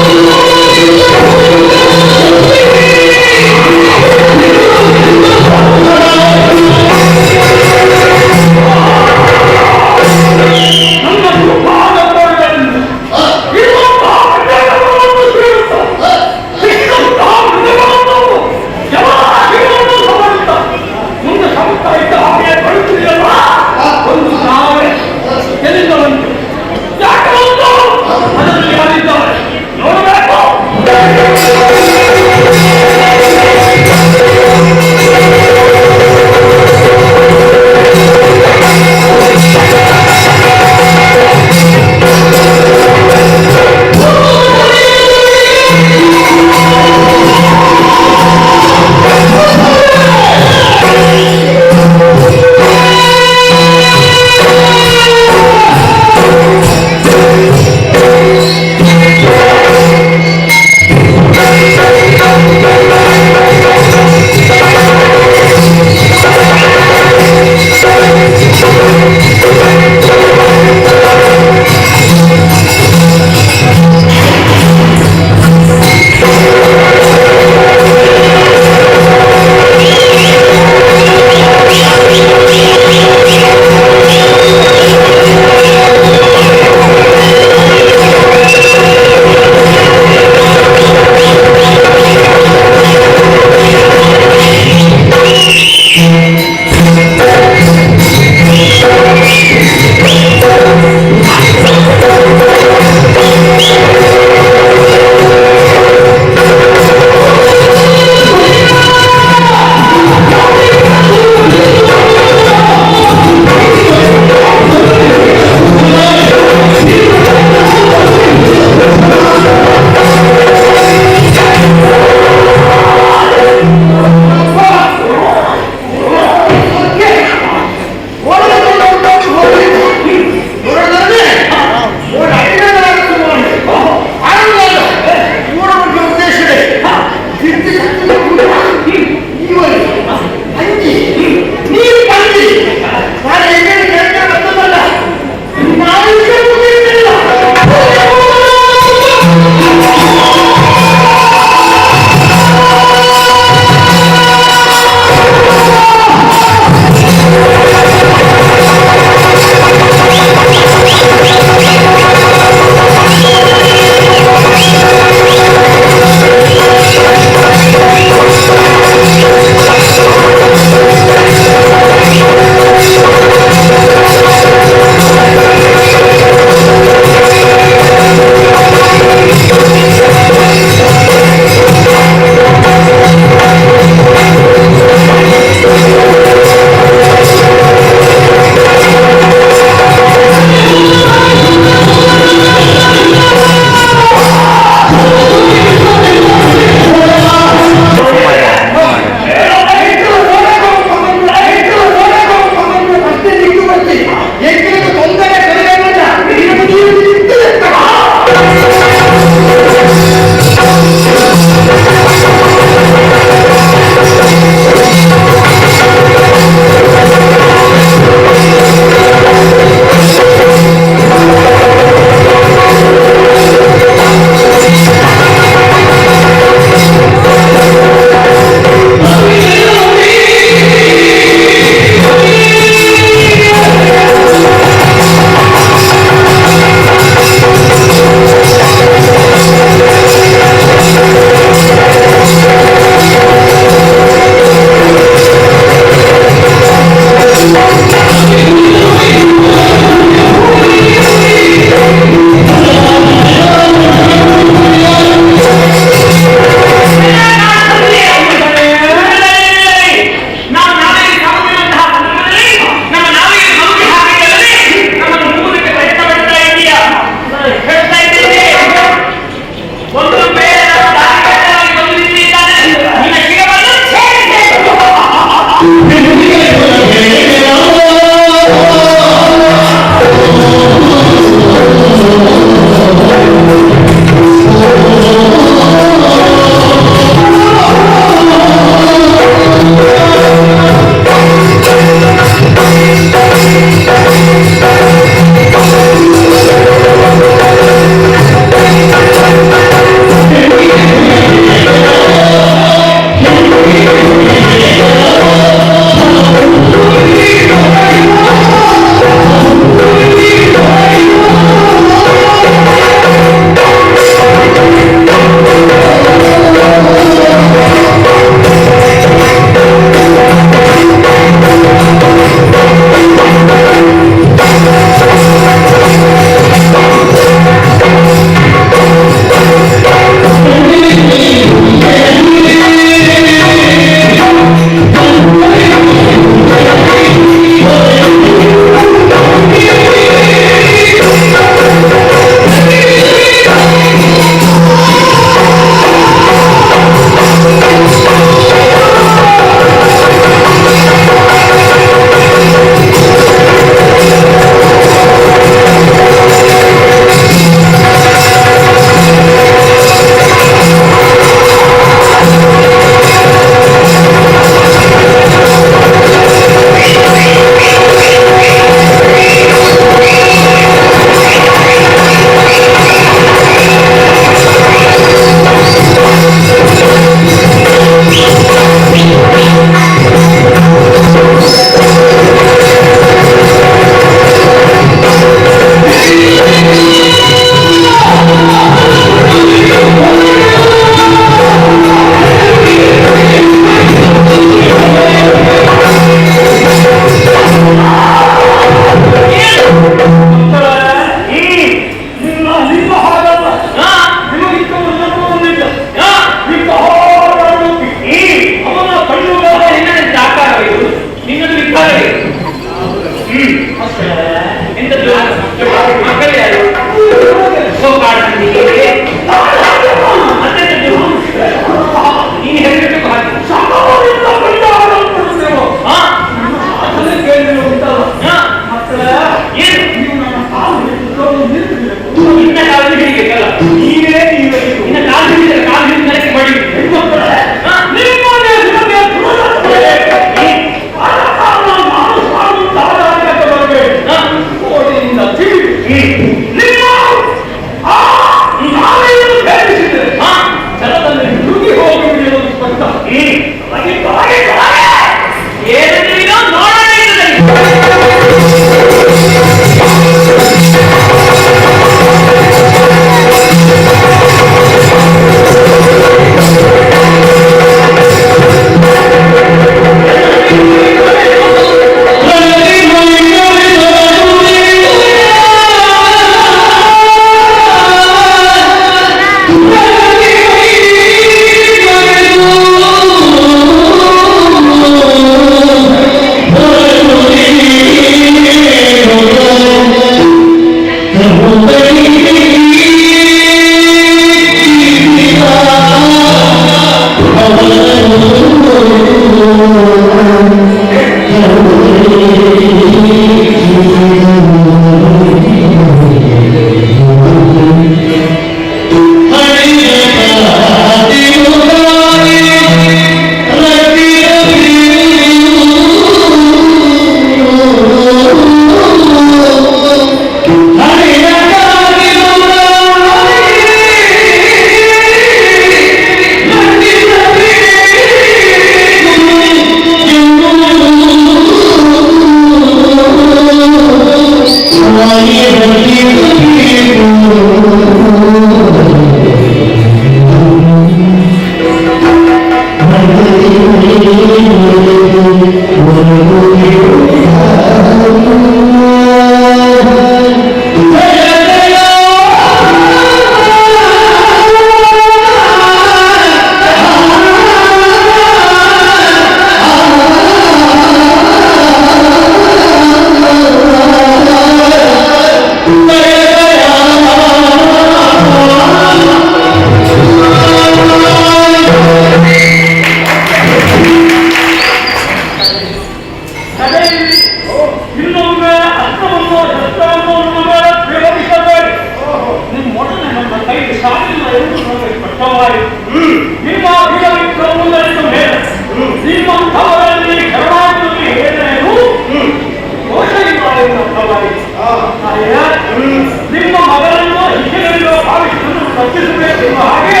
ನಿಮ್ಮ ಮಗನನ್ನು ಹಿರಿಯರೆಂದು ಭಾವಿಸಿಕೊಂಡು ರಕ್ಷಿಸಬೇಕು ಎಂಬ ಹಾಗೆ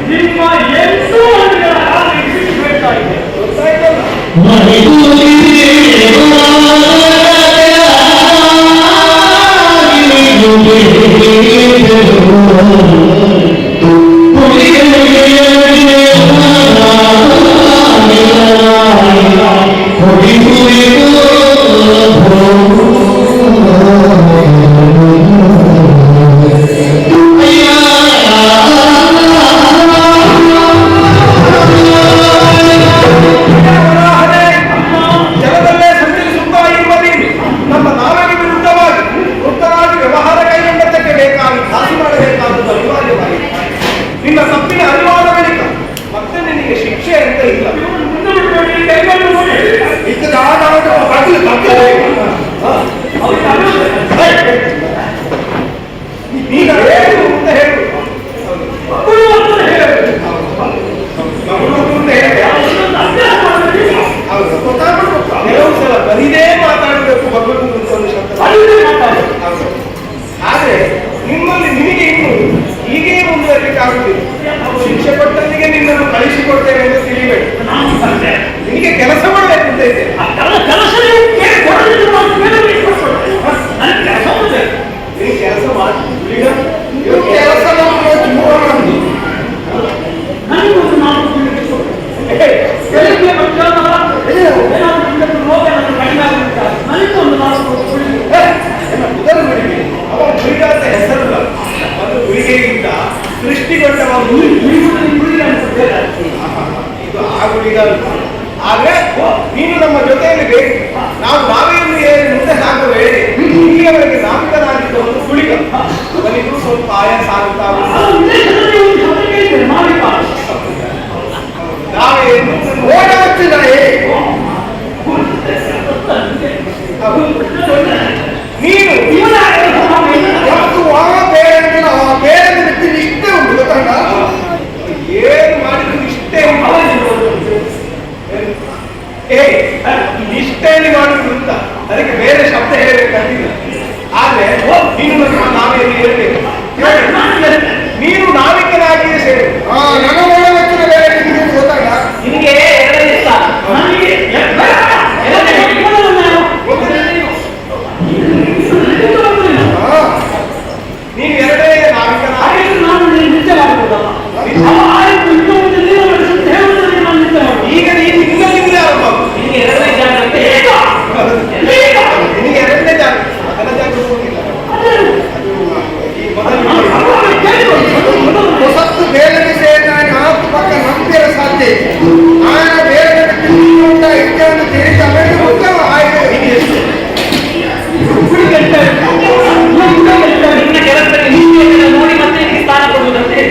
ನಿಮ್ಮ 8 ಮಂದಿಗಳ ಹೇಳ್ತಾ ಇದೆ. ಬರೀದೇ ಮಾತಾಡಬೇಕು ಆದ್ರೆ ನಿಮ್ಮಲ್ಲಿ ನಿನಗೆ ಇನ್ನು ಹೀಗೆ ಮುಂದುವರಿಲಿಕ್ಕಾಗುವುದಿಲ್ಲ. ಶಿಕ್ಷೆ ಕೊಟ್ಟಲ್ಲಿಗೆ ನಿನ್ನನ್ನು ಕಳಿಸಿಕೊಡ್ತೇವೆ ಎಂದು ತಿಳಿಬೇಕು. ನಿನಗೆ ಕೆಲಸ ಮಾಡಬೇಕು ಅಂತ ಇದೆ. ನೀನು ಕೆಲಸ ಮಾಡಿ ಕೆಲಸ ಹೆಸರಲ್ಲ ಒಂದು ಗುಳಿಗೆಗಿಂತ ಸೃಷ್ಟಿಗೊಂಡ ಇದು ಆ ಗುಳಿಗ. ಆದ್ರೆ ನೀನು ನಮ್ಮ ಜೊತೆಯಲ್ಲಿ ಬೇಕು. ನಾವು ನಾವೇನು ಮುಂದೆ ಸಾಕುವೆ. ಇಲ್ಲಿಯವರೆಗೆ ನಾಮಿಕನಾಗಿದ್ದ ಒಂದು ಗುಳಿಗ ಅದರಿಗೂ ಸ್ವಲ್ಪ ಆಯಾಸ ಆಗುತ್ತಾ ನಾವೇನು ನೀನು ಬೇರೆ ವ್ಯಕ್ತಿ ಇಷ್ಟೇ ಉಂಟು ಗೊತ್ತಂಡ. ಏನು ಮಾಡಿದ್ರು ಇಷ್ಟೇ ಇಷ್ಟೇನು ಮಾಡಿದ್ರು ಅಂತ ಅದಕ್ಕೆ ಬೇರೆ ಶಬ್ದ ಹೇಳಬೇಕಂತಿಲ್ಲ. ಆದ್ರೆ ನೀನು ನಾವೇ ಹೇಳ್ಬೇಕು. ನೀನು ನಾವಿಕನಾಗಿಯೇ ಸೇರಿ ನನ್ನ ಒಳವಚ್ಚಿನ ಬೇರೆ ಗೊತ್ತಾಗ ನಿನಗೆ ನೀನು ಎರಡೇ ನಾವಿಕನಾಗಿ ಈಗ ನೀನು ನಿನ್ನಲ್ಲಿ ನಿನಗೆ ಎರಡನೇ ಜಾಗ ನಿನಗೆ ಎರಡನೇ ಜಾಗ ಅದರ ಜಾಗ ಹೋಗಿಲ್ಲ. ಹೊಸತ್ತು ಬೇರೆ ಸೇರಿದ 4 ಪಕ್ಕ ನಂಬಿರ ಸಾಧ್ಯ ಆಯನ ಬೇರೆ ಇದ್ದನ್ನು ತಿಳಿದ ಮೇಲೆ ಉತ್ತಮ ಆಯ್ತು. ನಿನ್ನ ಕೆಲಸಕ್ಕೆ ನೋಡಿ ಮತ್ತೆ ಸ್ಥಾನ ಕೊಡುವುದಂತೆ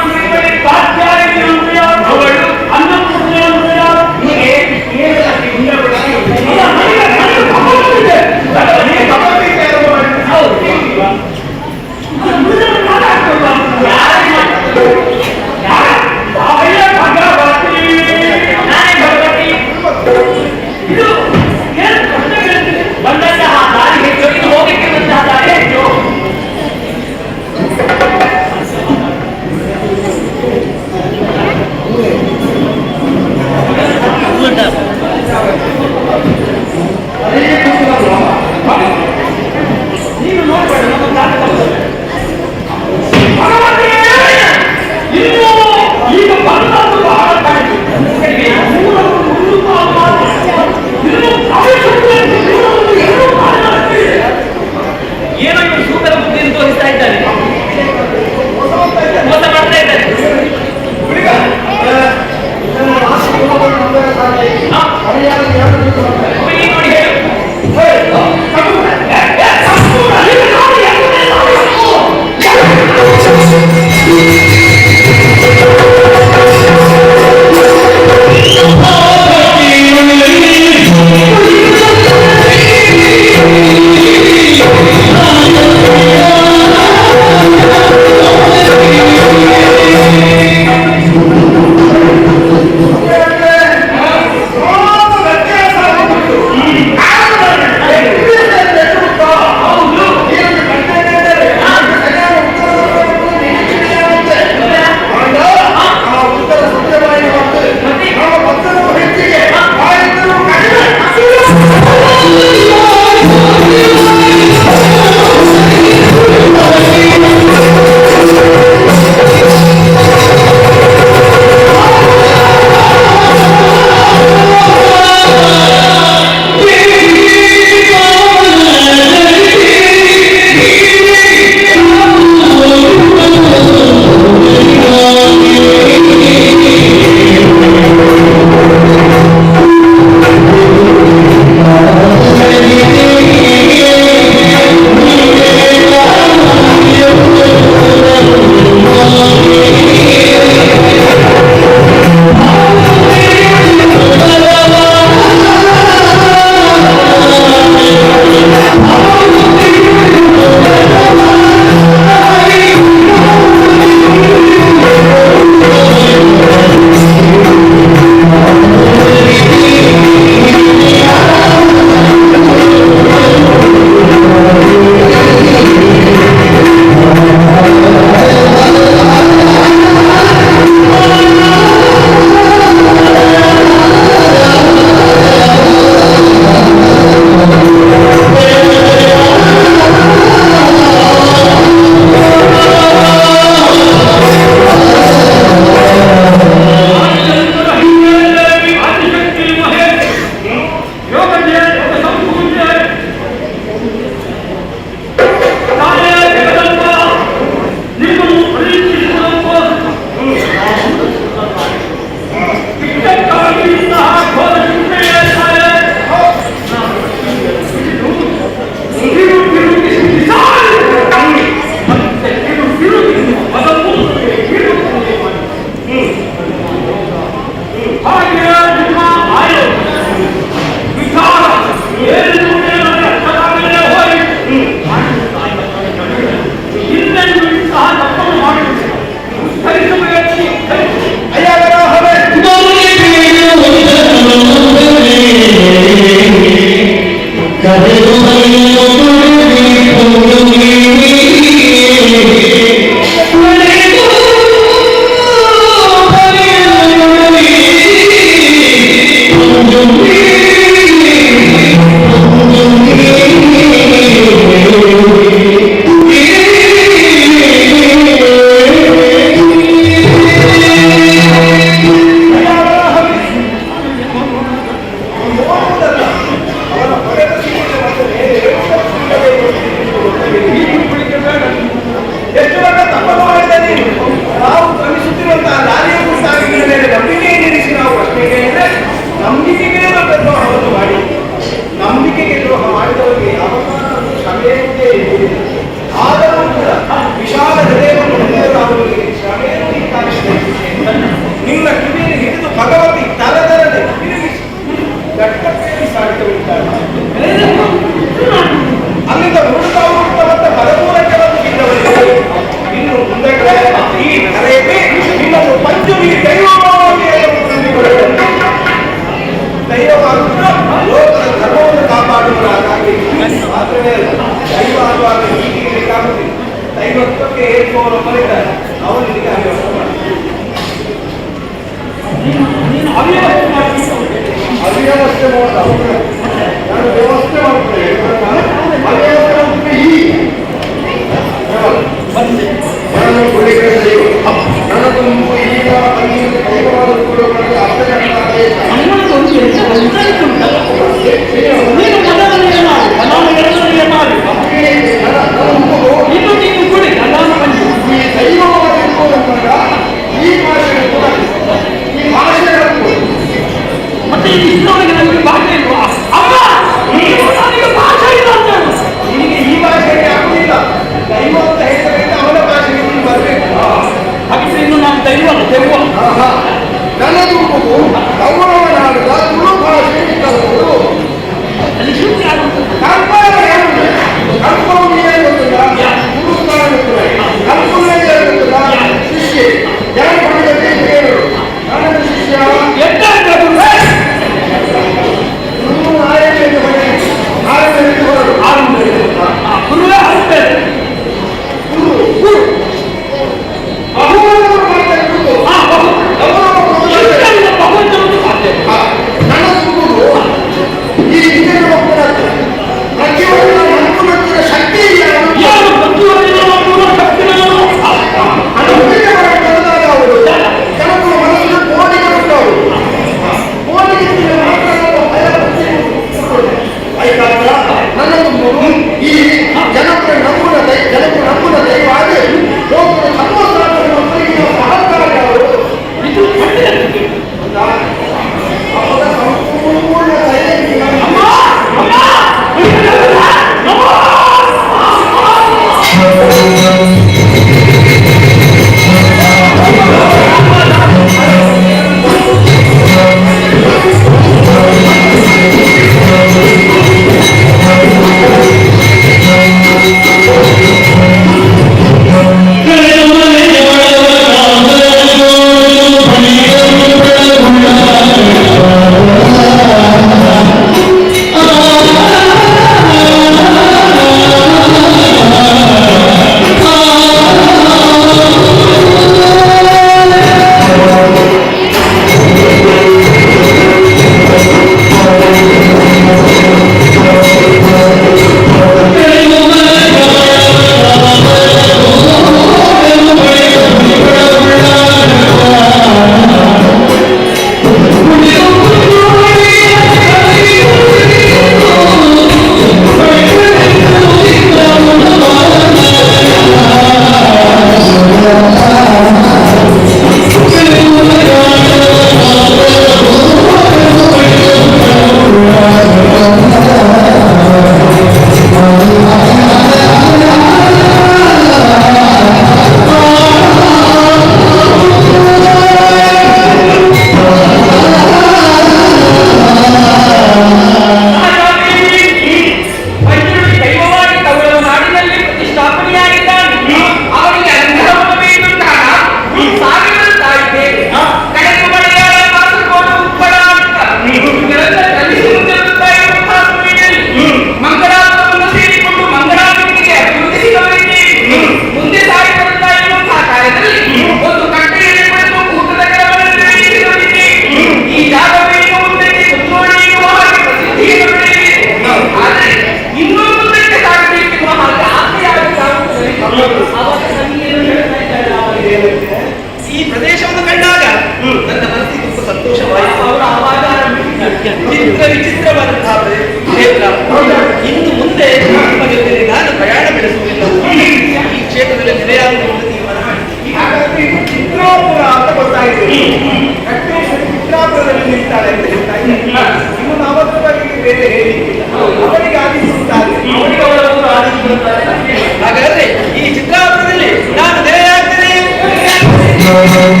Allora,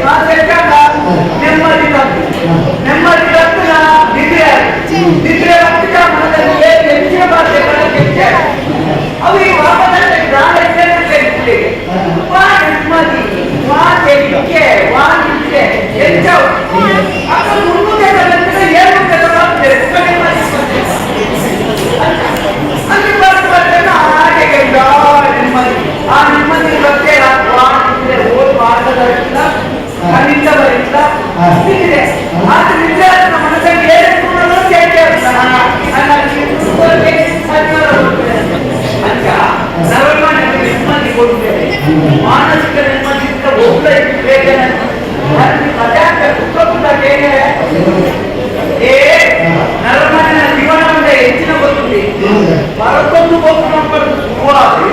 ನೆಮ್ಮದಿ ನೆಮ್ಮದಿ ನಿದ್ರೆ ನಿದ್ರೆ ಮನದಲ್ಲಿ ಹೆಚ್ಚಿನ ಭಾಷೆಗಳ ಅವು ವಾಪದಲ್ಲಿ ಜ್ಞಾನ ನೆಮ್ಮದಿ ವಾದಿಕೆ ವಾದಿಕೆ ಹೆಚ್ಚವು ಅದು ಮುನ್ನುಡಿ ಏನು ಅಲ್ಲಿ ಬರ್ತೇನೆ ಹಾಗೆ ನೆಮ್ಮದಿ ಆ ನೆಮ್ಮದಿ ಬಗ್ಗೆ ಓದ್ ಮಾರ್ಗದರ್ಶನ ಖಂಡಿತ ಬರಿಂದ ಇದೆ ಅದು ನಿಜ ಮನಸ್ಸಲ್ಲಿ ಏನು ಅಂತ ಸರ್ವಮಾನ್ಯ ನೆಮ್ಮದಿ ಕೊಡುತ್ತೇವೆ ಮಾನಸಿಕ ನೆಮ್ಮದಿಯಿಂದ ಹೋಗಲೇಬೇಕು ನರಮಾನ್ಯ ಜೀವನದ ಹೆಚ್ಚಿನ ಗೊತ್ತಿದೆ ಮರಕ್ಕೊಂದು ಹೋಗ್ಕೊಂಡು ಶುರುವಾದ್ರೆ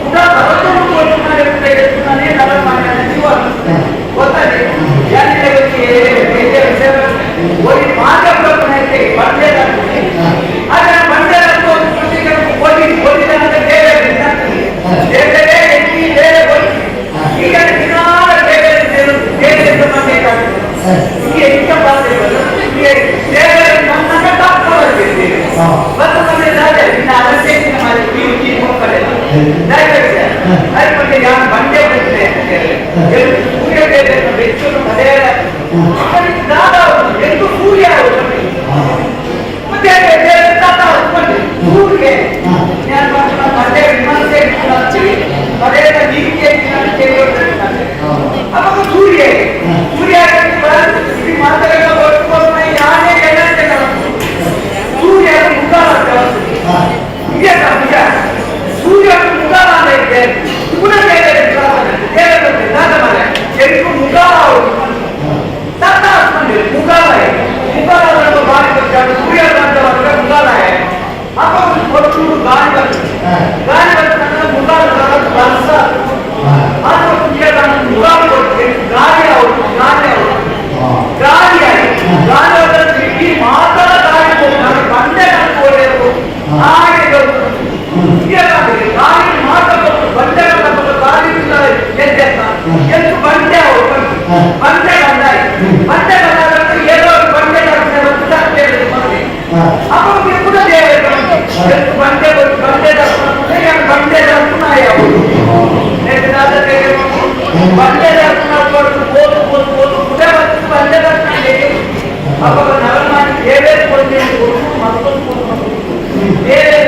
ಕೂಡ ಮರಕ್ಕೊಂದು ಹೋಗ್ತಾನೆ ನರಮಾನ್ಯನ ಜೀವನ ಗೊತ್ತದೆ ಒಂದು ಮಾರ್ಗ ಪ್ರಪಂಚಕ್ಕೆ ಬಂದೇದಾಗ್ತದೆ ಆದರೆ ಬಂದೇದಾಗ್ತದೆ ಓದಿದಂತೆ ದೇವರೇ ಎತ್ತಿ ಬೇರೆ ಹೋಗಿ ಈಗ ದಿನಾಲ ದೇವರ ಮಾಡಬೇಕಾಗ್ತದೆ ಈ ಹೆಚ್ಚ ದೇವರ ನಮ್ಮನ್ನ ಕಾಪಾಡಬೇಕು ಮತ್ತು ನಮಗೆ ಇನ್ನು ಅವಶ್ಯಕತೆ ಮಾಡಿ ಈ ಹೋಗ್ತಾರೆ ಅದ್ರ ಬಗ್ಗೆ ಯಾರು ಬಂದೇ ಬರ್ತದೆ ಎಂದು ಸೂರ್ಯ ಮತ್ತೆ ಸೂರ್ಯ ಅವಾಗ ಸೂರ್ಯ ಸೂರ್ಯ ಮಾತಾಡ ಯಾರೇ ಸೂರ್ಯ ಮುಖಾಲ ಸೂರ್ಯ ಮುಖಾಲ ಇದೆ ಪುನಃ ಮುಖಾಲ ಮುಖಾಲಯ ಮುಖಾಲಯ ಬಾರಿ ಸೂರ್ಯ ಮುಖಾಲಯ ಅಪ್ಪ ಗಾಳಿ ಬರ್ತದೆ ಗಾಳಿ ಬರ್ತದೆ ಮುಖಾಲ ಬರ್ಸ ಮುಖಾಲ ಕೊಡ್ತೇನೆ ಗಾಳಿ ಅವರು ಗಾಳಿ ಅವರು ಗಾಳಿಯಾಗಿ ಗಾಳಿ ಮಾತ್ರ ಗಾಳಿ ಹೋಗ್ತಾರೆ ಬಂಡೆ ಹೋಗಬೇಕು ಹಾಗೆ ಗಾಳಿ ಮಾತ್ರ ಬಂಡೆ ಗಾಳಿ ಎಷ್ಟು ಬಂಡೆ ಅವರು ಬಂಡೆ ಬಂಡೆ ಏನೋ ಬಂಡೆ ಅವಾಗ ಕೂಡ ದೇವರು ಎಷ್ಟು ಬಂಡೆ ಬಂಡೆ ಬಂಡೆ ನಾಯ ಬಂಡೆ ಬಂಡೆ ಅವಾಗ ನವಮಾನಿ ದೇವೇರು ಕೊಡ್ತೇನೆ ಮತ್ತೊಂದು ಬೇರೆ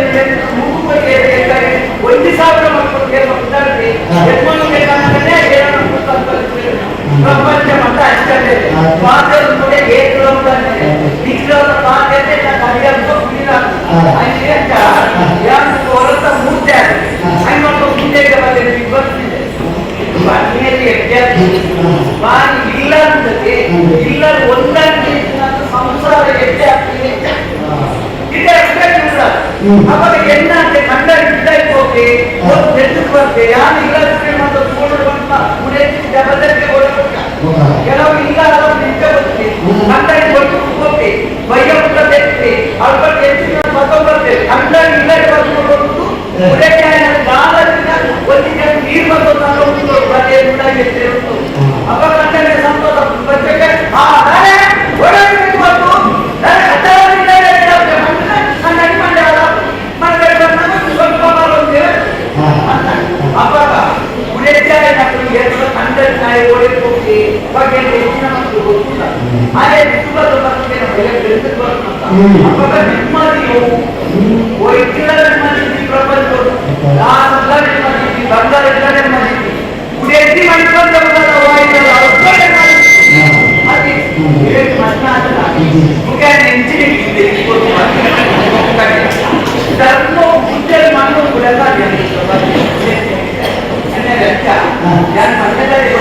1,000 ಮಕ್ಕಳು ವಿದ್ಯಾರ್ಥಿ ಯಜಮಾನ ಬೇಕಾದ್ರೆ ಪ್ರಪಂಚ ಮಟ್ಟ ಅಷ್ಟೇ ಪಾತ್ರದ ಕೂಡ 7 ಕಿಲೋಮೀಟರ್ ನಿಗ್ರಹದ ಪಾತ್ರೆ ಕಲಿಯಂತೂ ಹೊರತ ಮೂರ್ತಿ ಹಂಗೊಂದು ಮುಂದೆಗೆ ಬಂದಿದೆ ಬರ್ತಿದೆ ಬಾರಿ ಇಲ್ಲ ಅಂತದೆ ಇಲ್ಲ ಒಂದಾಗಿ ಸಂಸಾರ ಹೆಜ್ಜೆ ಆಗ್ತಿದೆ ಅವಾಗ ಎಣ್ಣೆ ಕಂಡ ಹೋಗಿ ಬರ್ತೇ ಯಾರು ಇಲ್ಲ ಕೆಲವು ಇಲ್ಲ ನಿಜ ಬರ್ತದೆ ಕಂಡ ಹೋಗಿ ಬಯ್ಯ ಪುಟ್ಟ ತೆಗ್ತಿ ಅಲ್ಪ ಹೆಚ್ಚಿನ ಬರ್ತೇವೆ ಕಂಡ ಇಲ್ಲ ಬರ್ಕೊಂಡು ನೀರು ಬಂದು ಅವಾಗ ಕಂಡ ಸಂತೋಷ ಬರ್ತೇವೆ ಅವಾಗ ಉಳಿದಾಯ ಓಡಿಸಿ ಬಗ್ಗೆ ಹೆಚ್ಚಿನ ಮಕ್ಕಳು ಗೊತ್ತಿಲ್ಲ ಹಾಗೆ ಅವಾಗ ನೆಮ್ಮದಿಯು ವೈದ್ಯರ ನೆಮ್ಮದಿ ಪ್ರಪಂಚ ನೆಮ್ಮದಿ ಬಂಗಾರ ನೆಮ್ಮದಿ ಉಳಿಸಿ ಮಾಡಿಕೊಂಡು ಧರ್ಮ ಮುಂಚೆ ಮಣ್ಣು ಕೂಡ ಯಾರು ಮಣ್ಣದಲ್ಲಿ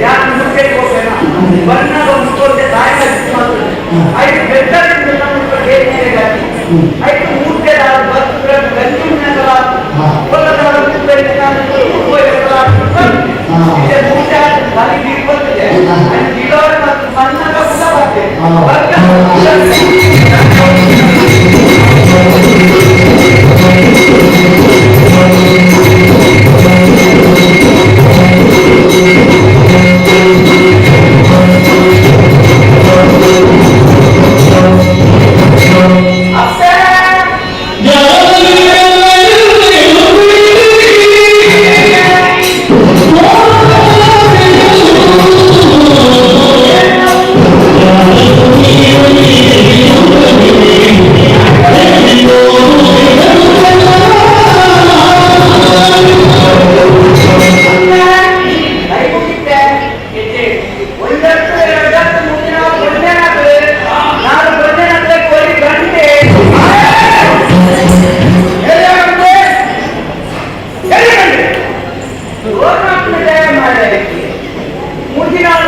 ಯಾರು ಮುಖ್ಯಕ್ಕೆ ಹೋಗೋಣ ಬಣ್ಣದ ಮುಖ್ಯ ತಾಯಿನ ಐದು ಬೆಟ್ಟದಿಂದ ಐದು ಮೂರ್ತಿ ಗಂಜಿ ಬರ್ತದೆ ಮಣ್ಣದ ಬರ್ತದೆ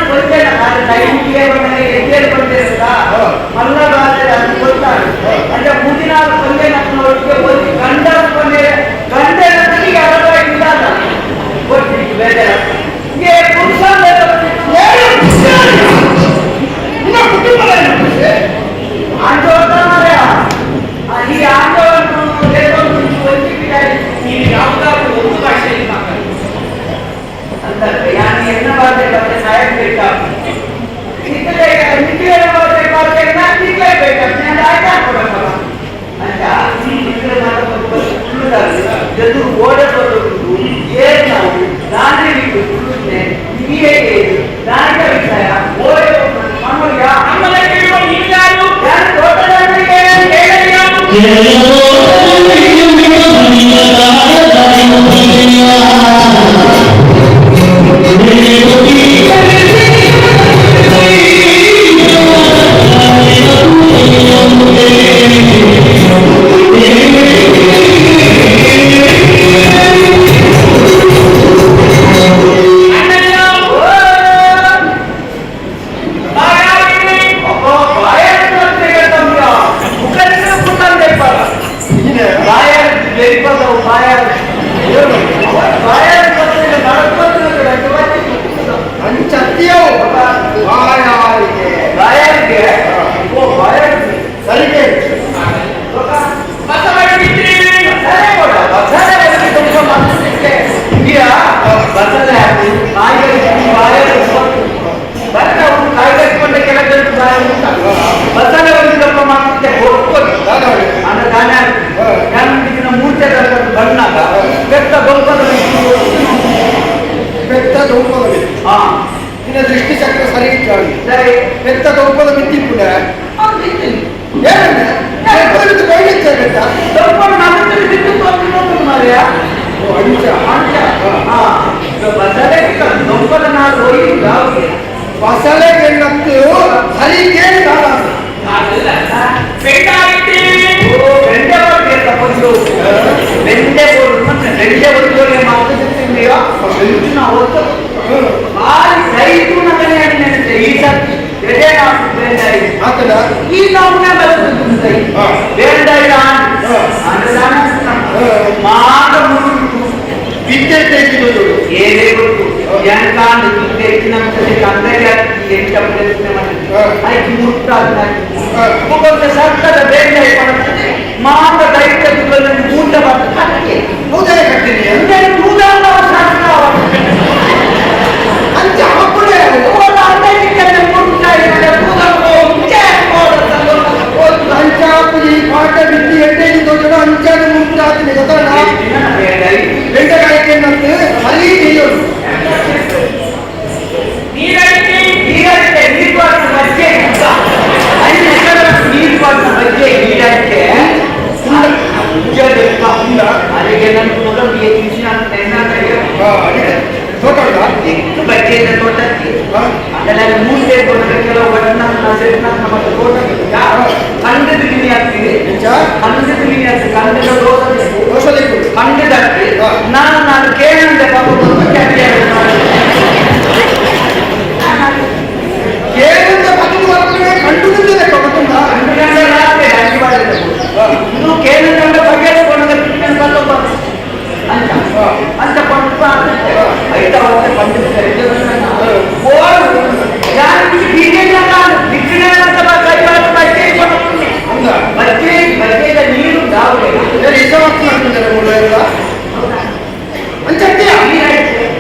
ಕೊಡ್ತೇನೆ ನಾನು ಟೈಮಿಗೆ ಎದ್ದೇಳಿ ಕೊಡ್ತೇನಲ್ಲ ಮಲ್ಲಗಾದ್ರೆ ಅದು ಕೊಡ್ತಾರೆ ಅಂದ್ರೆ ಮುಂದಿನ ಕೊಂದೆ ನನ್ನೊಟ್ಟಿಗೆ ಒಂದು ಗಂಡ ಗಂಡ ನನಗೆ ಅರವಾಗಿಲ್ಲ ಕೊಡ್ತೀನಿ ಬೇರೆ ಪುರುಷ ಆಂದೋಲನ ಈ ಆಂದೋಲನ ನೀವು ಯಾವುದಾದ್ರೂ ಒಂದು ಭಾಷೆಯಲ್ಲಿ ಮಾತಾಡಿ ಅಂತಂದ್ರೆ ಯಾರು ಎನ್ನ ಬಾಧೆ ಬಂದ್ರೆ ಸಹಾಯ ಬೇಕಾಗ್ತದೆ ನಿಖಿಲ ಬಾಧೆ ಬಾಧೆಯನ್ನ ನಿಖಿಲ ಬೇಕಾಗ್ತದೆ ಅದು ಆಯ್ತಾ ಕೊಡಕ್ಕಲ್ಲ ಅಂತ ನಿಖಿಲ ಜೊತೆ ಓಡ ಬರೋದು ಏನ್ ನಾವು ಗಾಂಧಿ ಬಿಟ್ಟು ಹೇಗೆ ಗಾಂಧ ವಿಷಯ ಓಡ ನಮ್ಮಲ್ಲ ಕೇಳುವ ನೀವು ಯಾರು ಯಾರು ದೊಡ್ಡದಾಗಲಿಗೆ ಹೇಳಿ ದೃಷ್ಟಿ ಚಕ್ರ ಸರಿ ಸರಿ ಬೆತ್ತ ದೊಪ್ಪದ ಮಿತ್ತಿ ಕೂಡ ಬಸಳೆ ಬೆನ್ನತ್ತು ಸರಿ ಕೇಳಿ ಈ ನಾವು ವಿದ್ಯೆ ತೆಗೆದು ಏನೇ ಗೊತ್ತು ಜನಕಾಂಡ ಹೆಚ್ಚಿನ ಸರ್ಕಾರದ ಬೇರೆ ಮಾತ್ರ ದೈತ್ಯಗಳಲ್ಲಿ ಊಟ ಬರ್ತದೆ ಹೌದೇ ಕಟ್ತೀನಿ ಅಂಚಾಪುರಿ ಪಾಠ ಬಿದ್ದು ಎಣ್ಣೆಗೆ ದೊಡ್ಡ ಅಂಚಾದ ಮುಂಚಾದ ಬೆಂಡಗಾಯಿಕೆ ಮತ್ತು ಹರಿ ನೀರು ನಾನು ಕೇಳಿದೆ ಇನ್ನು ಕೇಂದ್ರ ಬಗ್ಗೆ ಅಂತ ಐದ ವರ್ಷ ನೀರು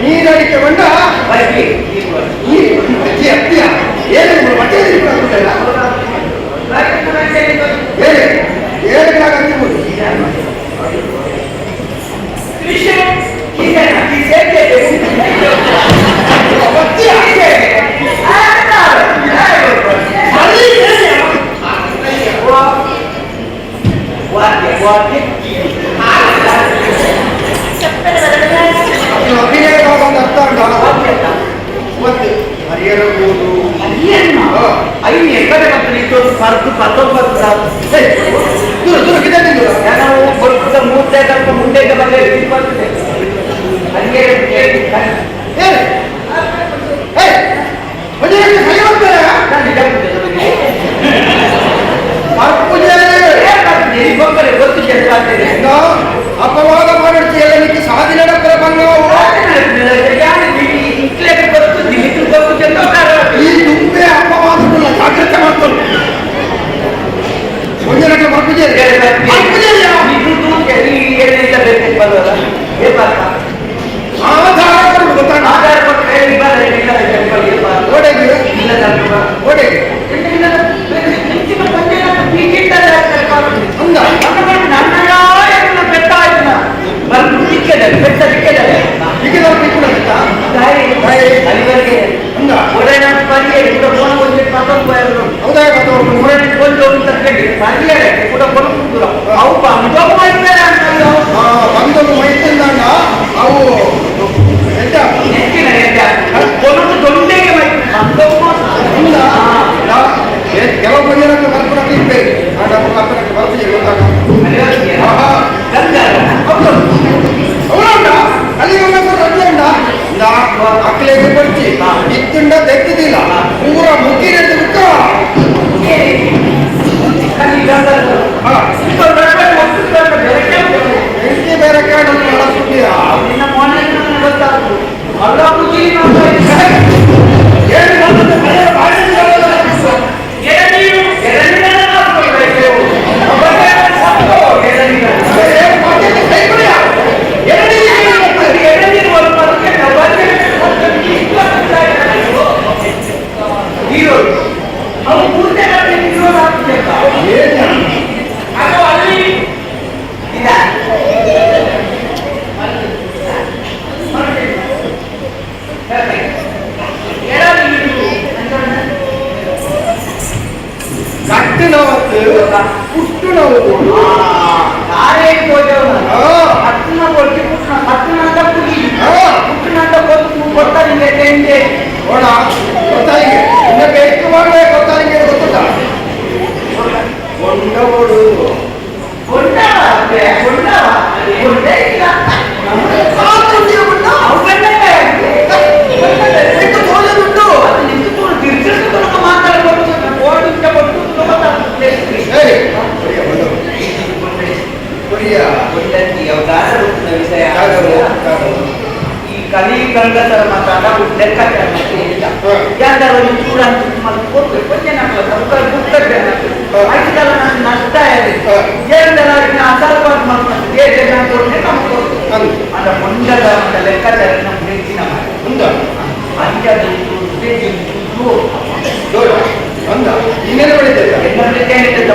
ನೀರಡಿಕೆ ಬಂದ ಅತ್ತಿಯ ಏನು ಮಟ್ಟೆ ಮುಂದೆ ಬರ್ತದೆ ಕೊಡ್ಚಿ ಇತ್ತುಂಡ ತೆಗ್ದಿಲ್ಲ ಪೂರ ಮುಗಿ ಹಿಡಿದು ಬಿಟ್ಟು ಬೆಂಕಿ ಬೇರೆ ಕೇಳಿ ಸುದ್ದಿಯಾ ನಿನ್ನ ಮೊನ್ನೆ ಗೊತ್ತಾಗ್ತದೆ ಅಲ್ಲ ಮುಗಿ ಗಂಗಸರ ಮಾತಾಡ ಲೆಕ್ಕಾಚಾರ ಯಾವ್ದಾದ್ರು ಚೂಡ ಕೊಡ್ಬೇಕು ಆಯ್ತಲ್ಲ ನನ್ನ ನಷ್ಟ ಏನೆಲ್ಲ ಅಸಾಲ್ಪಾಟ್ ಮಾಡ್ಕೊಂಡು ಅದ್ರ ಮುಂದದ ಲೆಕ್ಕಾಚಾರ ನಮ್ಗೆ ಹೆಚ್ಚಿನ ಇನ್ನೇನು ಬೆಳಿತೈತೆ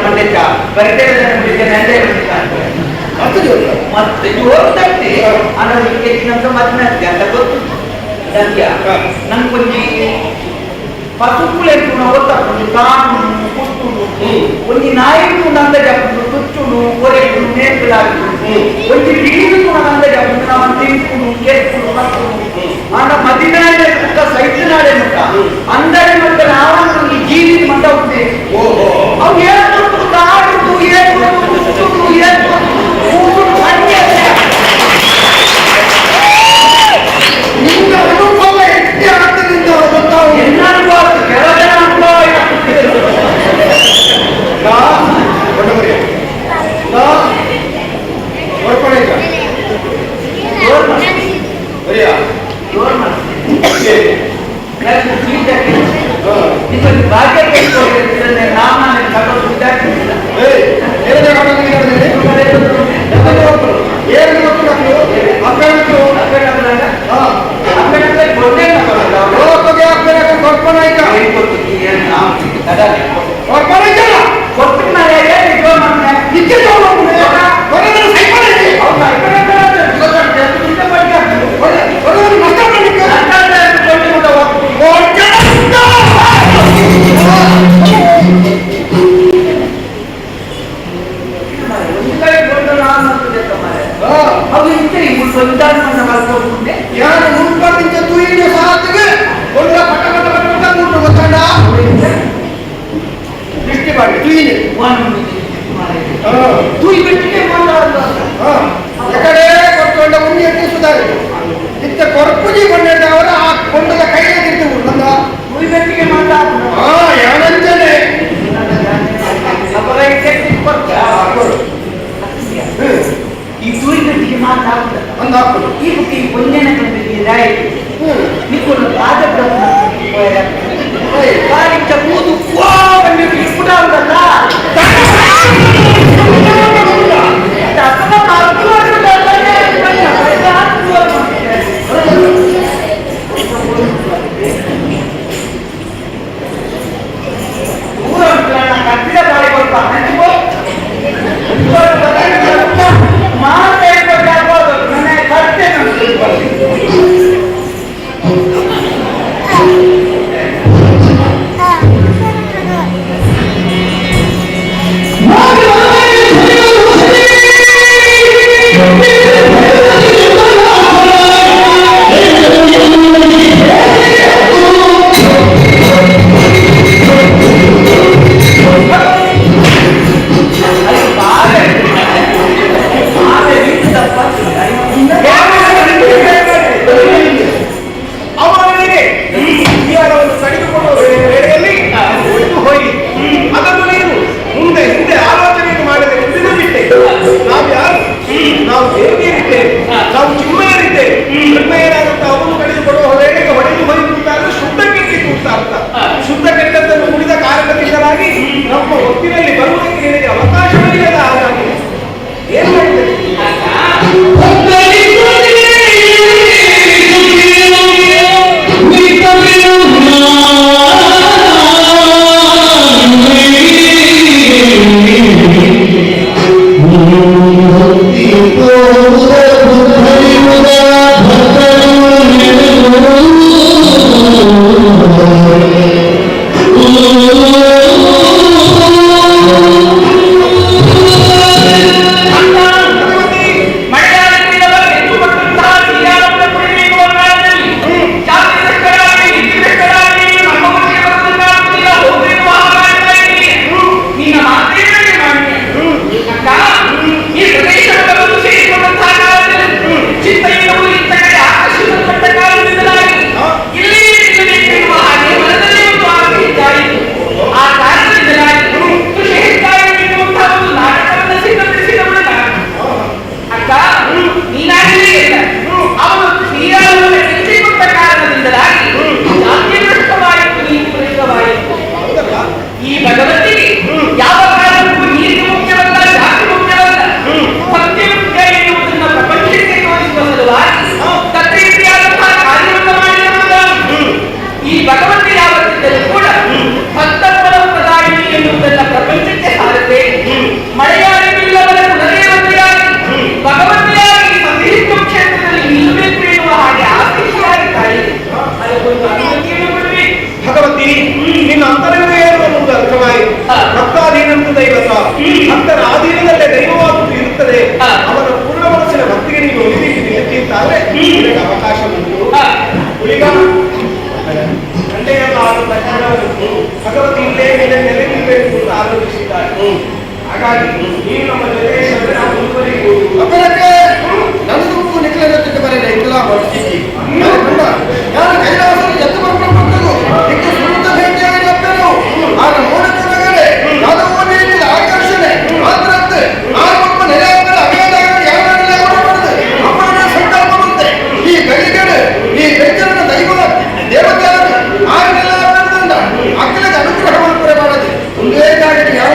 ಮಂಡ್ಯ ಬರ್ತೇವೆ ಮತ್ತೆ ಜೋರು ತಟ್ಟಿ ಅನ್ನೋದು ಹೆಚ್ಚಿನಂತ ಮತ್ತೆ ಅಂತ ಗೊತ್ತು ನಂಗೆ ಕೊಂಚಿ ಪಸುಕುಲೆಂಟು ಗೊತ್ತಾಗ್ತದೆ ಕಾನು ಕುಟ್ಟುಡು ಒಂದು ನಾಯಿಟ್ಟು ನಂದ ಜಪ್ಪು ತುಚ್ಚುಡು ಒರೆಯುಡು ನೇರ್ಪಿಡಾಗುಡು ಒಂದು ಬೀಳುದು ನಂದ ಜಪ್ಪು ನಾವು ತಿಂಪುಡು ಕೆಪ್ಪುಡು ಮಕ್ಕಳು ಆಂಡ ಮದಿನಾಡೆ ಮುಟ್ಟ ಸೈತನಾಡೆ ಮುಟ್ಟ ಅಂದರೆ ಮತ್ತೆ ನಾವು ಜೀವಿ ಮಟ್ಟ ಉಂಟೆ ಅವು ಏನು ಕಾಡುದು ಏನು ತುಚ್ಚುಡು ಏನು ನಿನ್ನ ಅನುಭವ ಎಷ್ಟೇ ಆಗ್ತದಿಂದ ಗೊತ್ತಾವು ಭಾಗ್ಯ ಯಾರು ಮುನ್ಪಟ್ಟಿಂದ ತುಯಿನ ಸಾತಿಗೆ ಒಂದ ಪಟ ಪಟ ಪಟ ಪಟ ಮುಟ್ಟು ಗೊತ್ತಂಡ ದೃಷ್ಟಿ ಮಾಡಿ ತುಯಿನೆ ತುಯಿ ಬಿಟ್ಟಿಗೆ ಎಕಡೆ ಕೊಟ್ಕೊಂಡ ಉಣ್ಣಿ ಎಟ್ಟಿ ಸುಧಾರಿತು ಇತ್ತ ಕೊರಪುಜಿ ಕೊಂಡ ಅವರ ಆ ಕೊಂಡದ ಕೈಗೆ ತಿಂದು ಬಂದ ತುಯಿ ಬಿಟ್ಟಿಗೆ ಮಾತಾಡ ಯಾನಂಜನೆ ಈ ತುಯಿ ಬಿಟ್ಟಿಗೆ ಮಾತಾಡ್ತಾರೆ ಒಂದು ಹಾಕೋದು ಈ ಬುಟ್ಟಿ ಒಂದೇನ ಕಂಡಿದ್ದೀರಾ ನಿಕ್ಕೊಂಡು ರಾಜಬ್ರಹ್ಮ ಕಾಲಿಂಚ ಕೂದು ಬಂದಿರಲಿ ಪುಟ ಉಂಟಲ್ಲ ಕಟ್ಟಿದ ಬಾಳಿ ಕೊಡ್ತಾ ವೇಳೆಯಲ್ಲಿ ಉಳಿದು ಹೋಗಿ ಅದನ್ನು ನೀನು ಮುಂದೆ ಹಿಂದೆ ಆಲೋಚನೆಯನ್ನು ಮಾಡಿದರೆ ಉಳಿದು ಬಿಟ್ಟೆ. ನಾವು ಯಾರು? ನಾವು ದೇವಿಯರಿದ್ದೇವೆ, ನಾವು ಚಿನ್ಮಯರಿದ್ದೇವೆ. ಚಿನ್ಮಯರಾದಂತ ಅವನು ಕಳೆದುಕೊಡುವ ವೇಳೆಗೆ ಹೊಡೆದು ಹೋಗಿರುತ್ತಾರೆ, ಶುದ್ಧ ಕೆಟ್ಟಿತ್ತು ಅಂತ. ಶುದ್ಧ ಕೆಟ್ಟದ್ದನ್ನು ಉಳಿದ ಕಾರಣದಿಂದಲಾಗಿ ನಮ್ಮ ಹೊತ್ತಿನಲ್ಲಿ ಬರುವುದಕ್ಕೆ ನಿನಗೆ ಅವಕಾಶವಿಲ್ಲದ ಹಾಗಾಗಿ ಏನು ಮಾಡಿದೆ? ಭಗವತಿ, ನಿನ್ನ ಅಂತರವೇ ಏನು ಅನ್ನುವುದು ಅರ್ಥವಾಯಿತು. ಭಕ್ತಾಧೀನಂತ ದೈವತ, ಭಕ್ತರ ಅಧೀನದಲ್ಲೇ ದೈವವಾಗುವುದು ಇರುತ್ತದೆ. ಅವನ ಪೂರ್ಣ ಮನಸ್ಸಿನ ಭಕ್ತಿಗೆ ನೀನು ನಿಲ್ಲುತ್ತಿದ್ದಾದ್ರೆ ನಿನಗೆ ಅವಕಾಶ ಉಂಟು. ಉಳಿಗ ಗಂಡೆಯಲ್ಲ ಭಗವತಿ ಇಲ್ಲೇ ಮೇಲೆ ನೆಲೆ ನಿಲ್ಲಬೇಕು ಅಂತ ಆಲೋಚಿಸಿದ್ದಾರೆ. ಹಾಗಾಗಿ ನೀನು ನಮ್ಮ ಜೊತೆ ನಾವು ಮುಂದುವರಿಬಹುದು. ನನ್ನದಕ್ಕೂ ನಿಖಿಲರೊಟ್ಟಿಗೆ ಬರಲಿಲ್ಲ ಇಲ್ಲ ಪರಿಸ್ಥಿತಿ ಯಾರು ಕೈಲಾಸ ಎತ್ತು ಬರ್ಕೊಂಡು ನಿಕ್ಕೆ ಸುತ್ತ ಭೇಟಿಯಾಗಿ ಲಭ್ಯನು ಆಗ ನೋಡಿಕೊಂಡಾಗಲೇ ಯಾವುದೋ ನೀಡಿದ ಆಕರ್ಷಣೆ ಮಾತ್ರತ್ತೆ ಆರೋಪ ನೆಲೆಯಾಗಲು ಅಭಿಯಾನ ಯಾರನ್ನೆಲ್ಲ ಹೊರಬರುತ್ತದೆ ಅಮ್ಮನ ಸಂಕಲ್ಪ ಬರುತ್ತೆ. ಈ ಗಡಿಗಳು ಈ ಬೆಂಚರನ ದೈವ ದೇವತೆಯಾದ ಆಗನೆಲ್ಲ ಅಕ್ಕಲಿಗೆ ಅನುಗ್ರಹವನ್ನು ಪಡೆಬಾರದು. ಒಂದೇ ಜಾಗಕ್ಕೆ ಯಾವ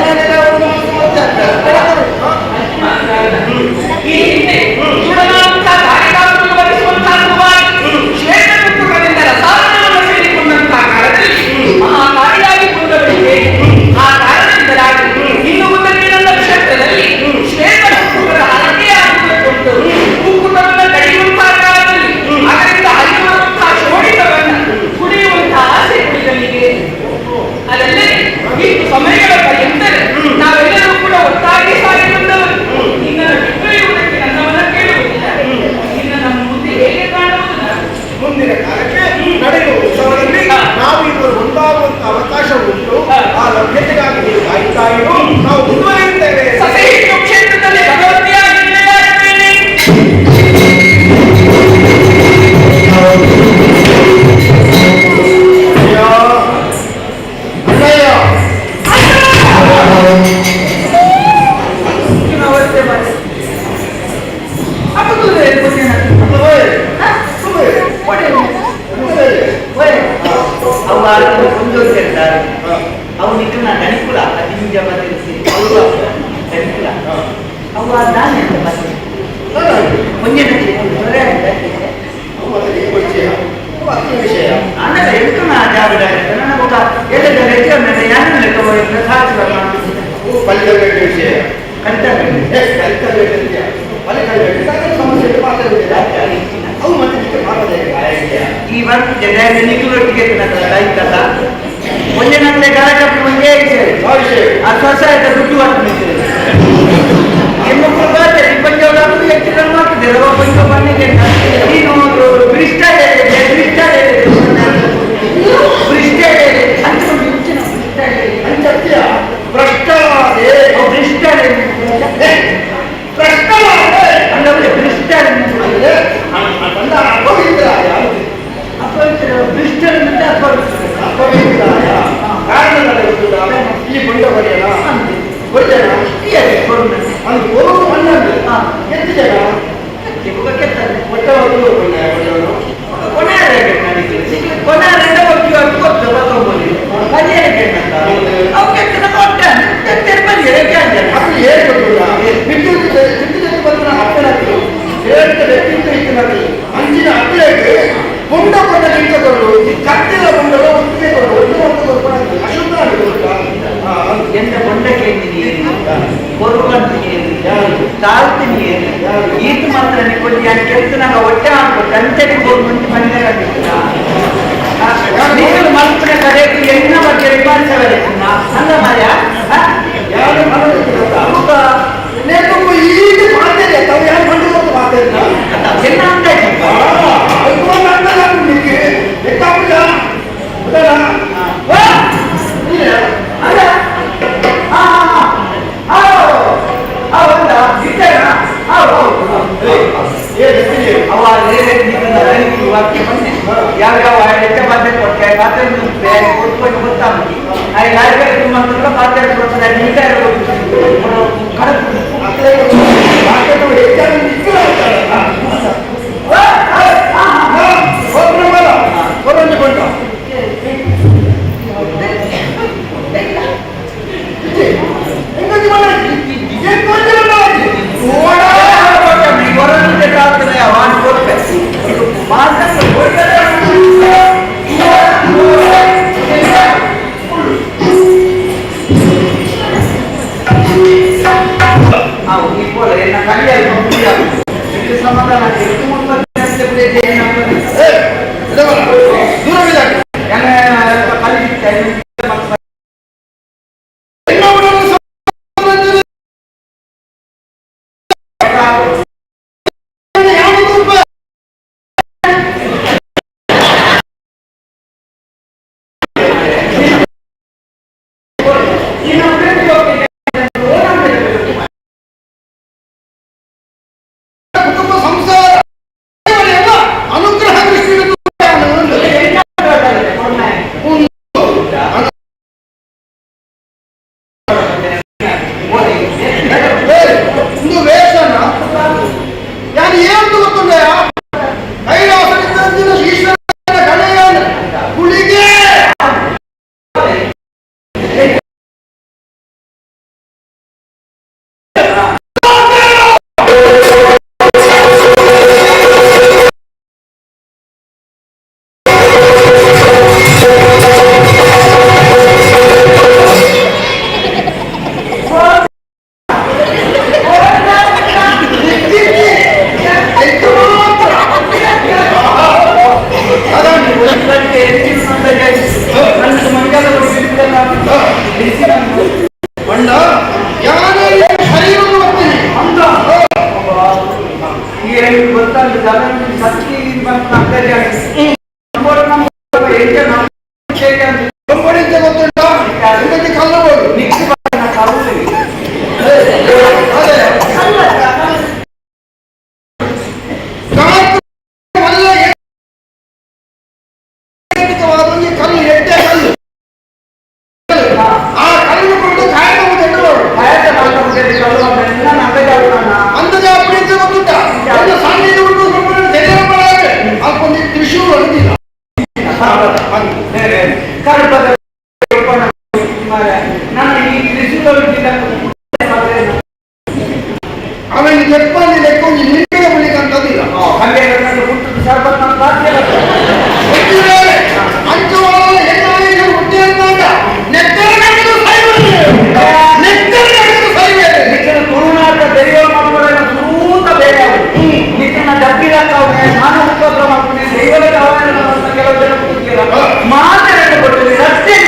ಸಮಯಗಳ ಪರ್ಯಂತರ ನಾವೆಲ್ಲರೂ ಕೂಡ ಒಟ್ಟಾಗಿ ಸಾಗಿರುತ್ತವರು. ನಿನ್ನ ಬಿಟ್ಟುವುದಕ್ಕೆ ನನ್ನ ಮನ ಕೇಳುವುದಿಲ್ಲ. ಇನ್ನು ನಮ್ಮ ಮುಂದೆ ಹೇಗೆ ಕಾಣುವುದು? ಮುಂದಿನ ಕಾಲಕ್ಕೆ ನಡೆಯುವ ಉತ್ಸವದಲ್ಲಿ ನಾವು ಇವರು ಒಂದಾಗುವಂತ ಅವಕಾಶ ಉಂಟು. ಆ ಲಭ್ಯತೆಗಾಗಿ ನೀವು ಕಾಯ್ತಾ ಇರು, ನಾವು ಮುಂದುವರಿಯುತ್ತೇವೆ. ಸಸಹಿಷ್ಣು ಕ್ಷೇತ್ರದಲ್ಲಿ ಭಗವತಿಯಾಗಿ ಅವನಿಟ್ಟು ನಾ ದಣಿಕುಲ ಹದಿನಿಂಜ ಬದಲಿಸಿ ದಣಿಕುಲ ಅವು ನಾನು ಎಂತ ಬರ್ತೀನಿ ಅನ್ನದ ಎಟ್ಟು ನಾ ಜಾಬಿಡ ನನ್ನ ಒಬ್ಬ ಎಲ್ಲದ ಲೆಕ್ಕ ಯಾರು ಲೆಕ್ಕ ಹೋಗಿಲ್ಲ ಸಾಕ್ಷಿ ಪಲ್ಯಬೇಕೆ ವಿಷಯ ಅವು ಮತ್ತೆ ಮಾತಾಡಿದೆ ಈ ವರ್ಷ ನಿಖಿಲೊಟ್ಟಿಗೆ ಕಥ ಒಂದಿನಂತೆ ಕಾರ್ಯಕ್ರಮ ಒಂದೇ ಆ ಸ್ವಸಹಾಯಕ ದುಡ್ಡು ಹಾಕ್ತಿದ್ದೇವೆ ಹೆಣ್ಣು ಬರ್ತಾರೆ ಪಂಚವಳಾದ್ರು ಹೆಚ್ಚು ಮಾಡ್ತಿದ್ದೇವೆ ಪಂಚ ಮನೆಗೆ ನೀನು ಭ್ರಿಷ್ಟ ಅಪವಿತ್ರ ನೀನು ಅಪ್ಲೇಟ್ ಪುಂಡ ಪುಂಡ ನಿಂತುಕೊಂಡು ಕಟ್ಟಿದ ಪುಂಡಗಳು ಒಟ್ಟಿಗೆ ಒಂದು ಅಶುದ್ಧ ಎಂತ ಬೊಂಡಕ್ಕೆ ಕೊರುವಂತೀನಿ ತಾಳ್ತೀನಿ ಈತ ಮಾತ್ರ ನಿಕ್ಕೊಂಡು ಯಾಕೆ ಕೆಲಸ ನಂಗೆ ಹೊಟ್ಟೆ ಹಾಕ್ಬೇಕು ಅಂಚೆಗೆ ಹೋಗಿ ಮುಂಚೆ ಮನೆಯಾಗಿತ್ತು ನೀವು ಮಲ್ಪನೆ ಕರೆಯಕ್ಕೆ ಎಣ್ಣ ಬಗ್ಗೆ ವಿಮರ್ಶೆ ಅಲ್ಲ ಮಾಯ ಯಾರು ಅವಾಗ ನೇಮು ಈಗ ಮಾಡ್ತೇನೆ ತಾವು ಯಾರು ಬಂದಿರೋದು ಮಾತಾಡಿಲ್ಲ ಎಣ್ಣ ಅಂತ ಯಾವ ಹೆಚ್ಚ ಬಾಧ್ಯತೆ ಕೊಟ್ಟೆ ಕೊಟ್ಕೊಂಡು ಗೊತ್ತಾಗ್ತಿ ಮಾತಾಡ್ಕೊಡ್ತಾರೆ ಸಮಾಧಾನ ಆಮೇಲೆ ಲೆಕ್ಕೊಂದು ಲೆಕ್ಕೊಂದು ನಿಮಗೆ ಬಲಿಕಂತದಿಲ್ಲ ತುಳುನಾಟ ತೆರೆಯುವ ಮಕ್ಕಳನ್ನ ಸೂತ ಬೇರೆ ನಿನ್ನ ಡಬ್ಬಿದಾಗ ನಾನು ಉಪದ್ರ ಮಾಡ್ತೀನಿ ಕೆಲವು ಜನ ಮಾತಾಡಿ ಕೊಟ್ಟಿದ್ದೀನಿ ಅಷ್ಟೇ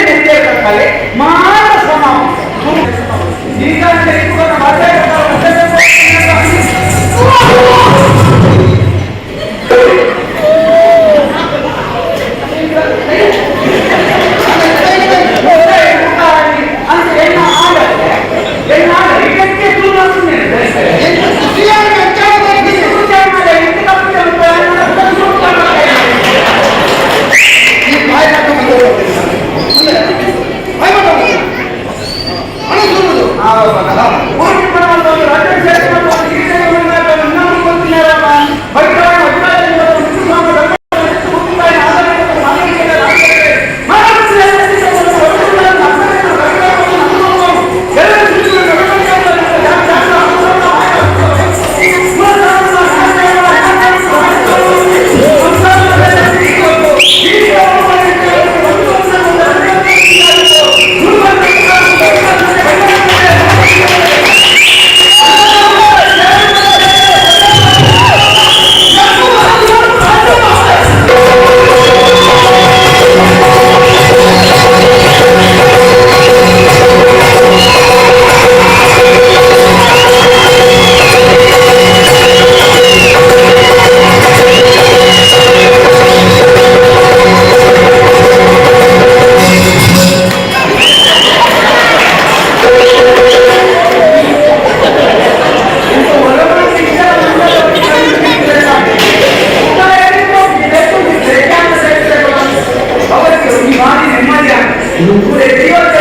ಈ ಮಾಡಿ ನೆಮ್ಮದಿಯಾಗ್ತದೆ ಜೀವನದ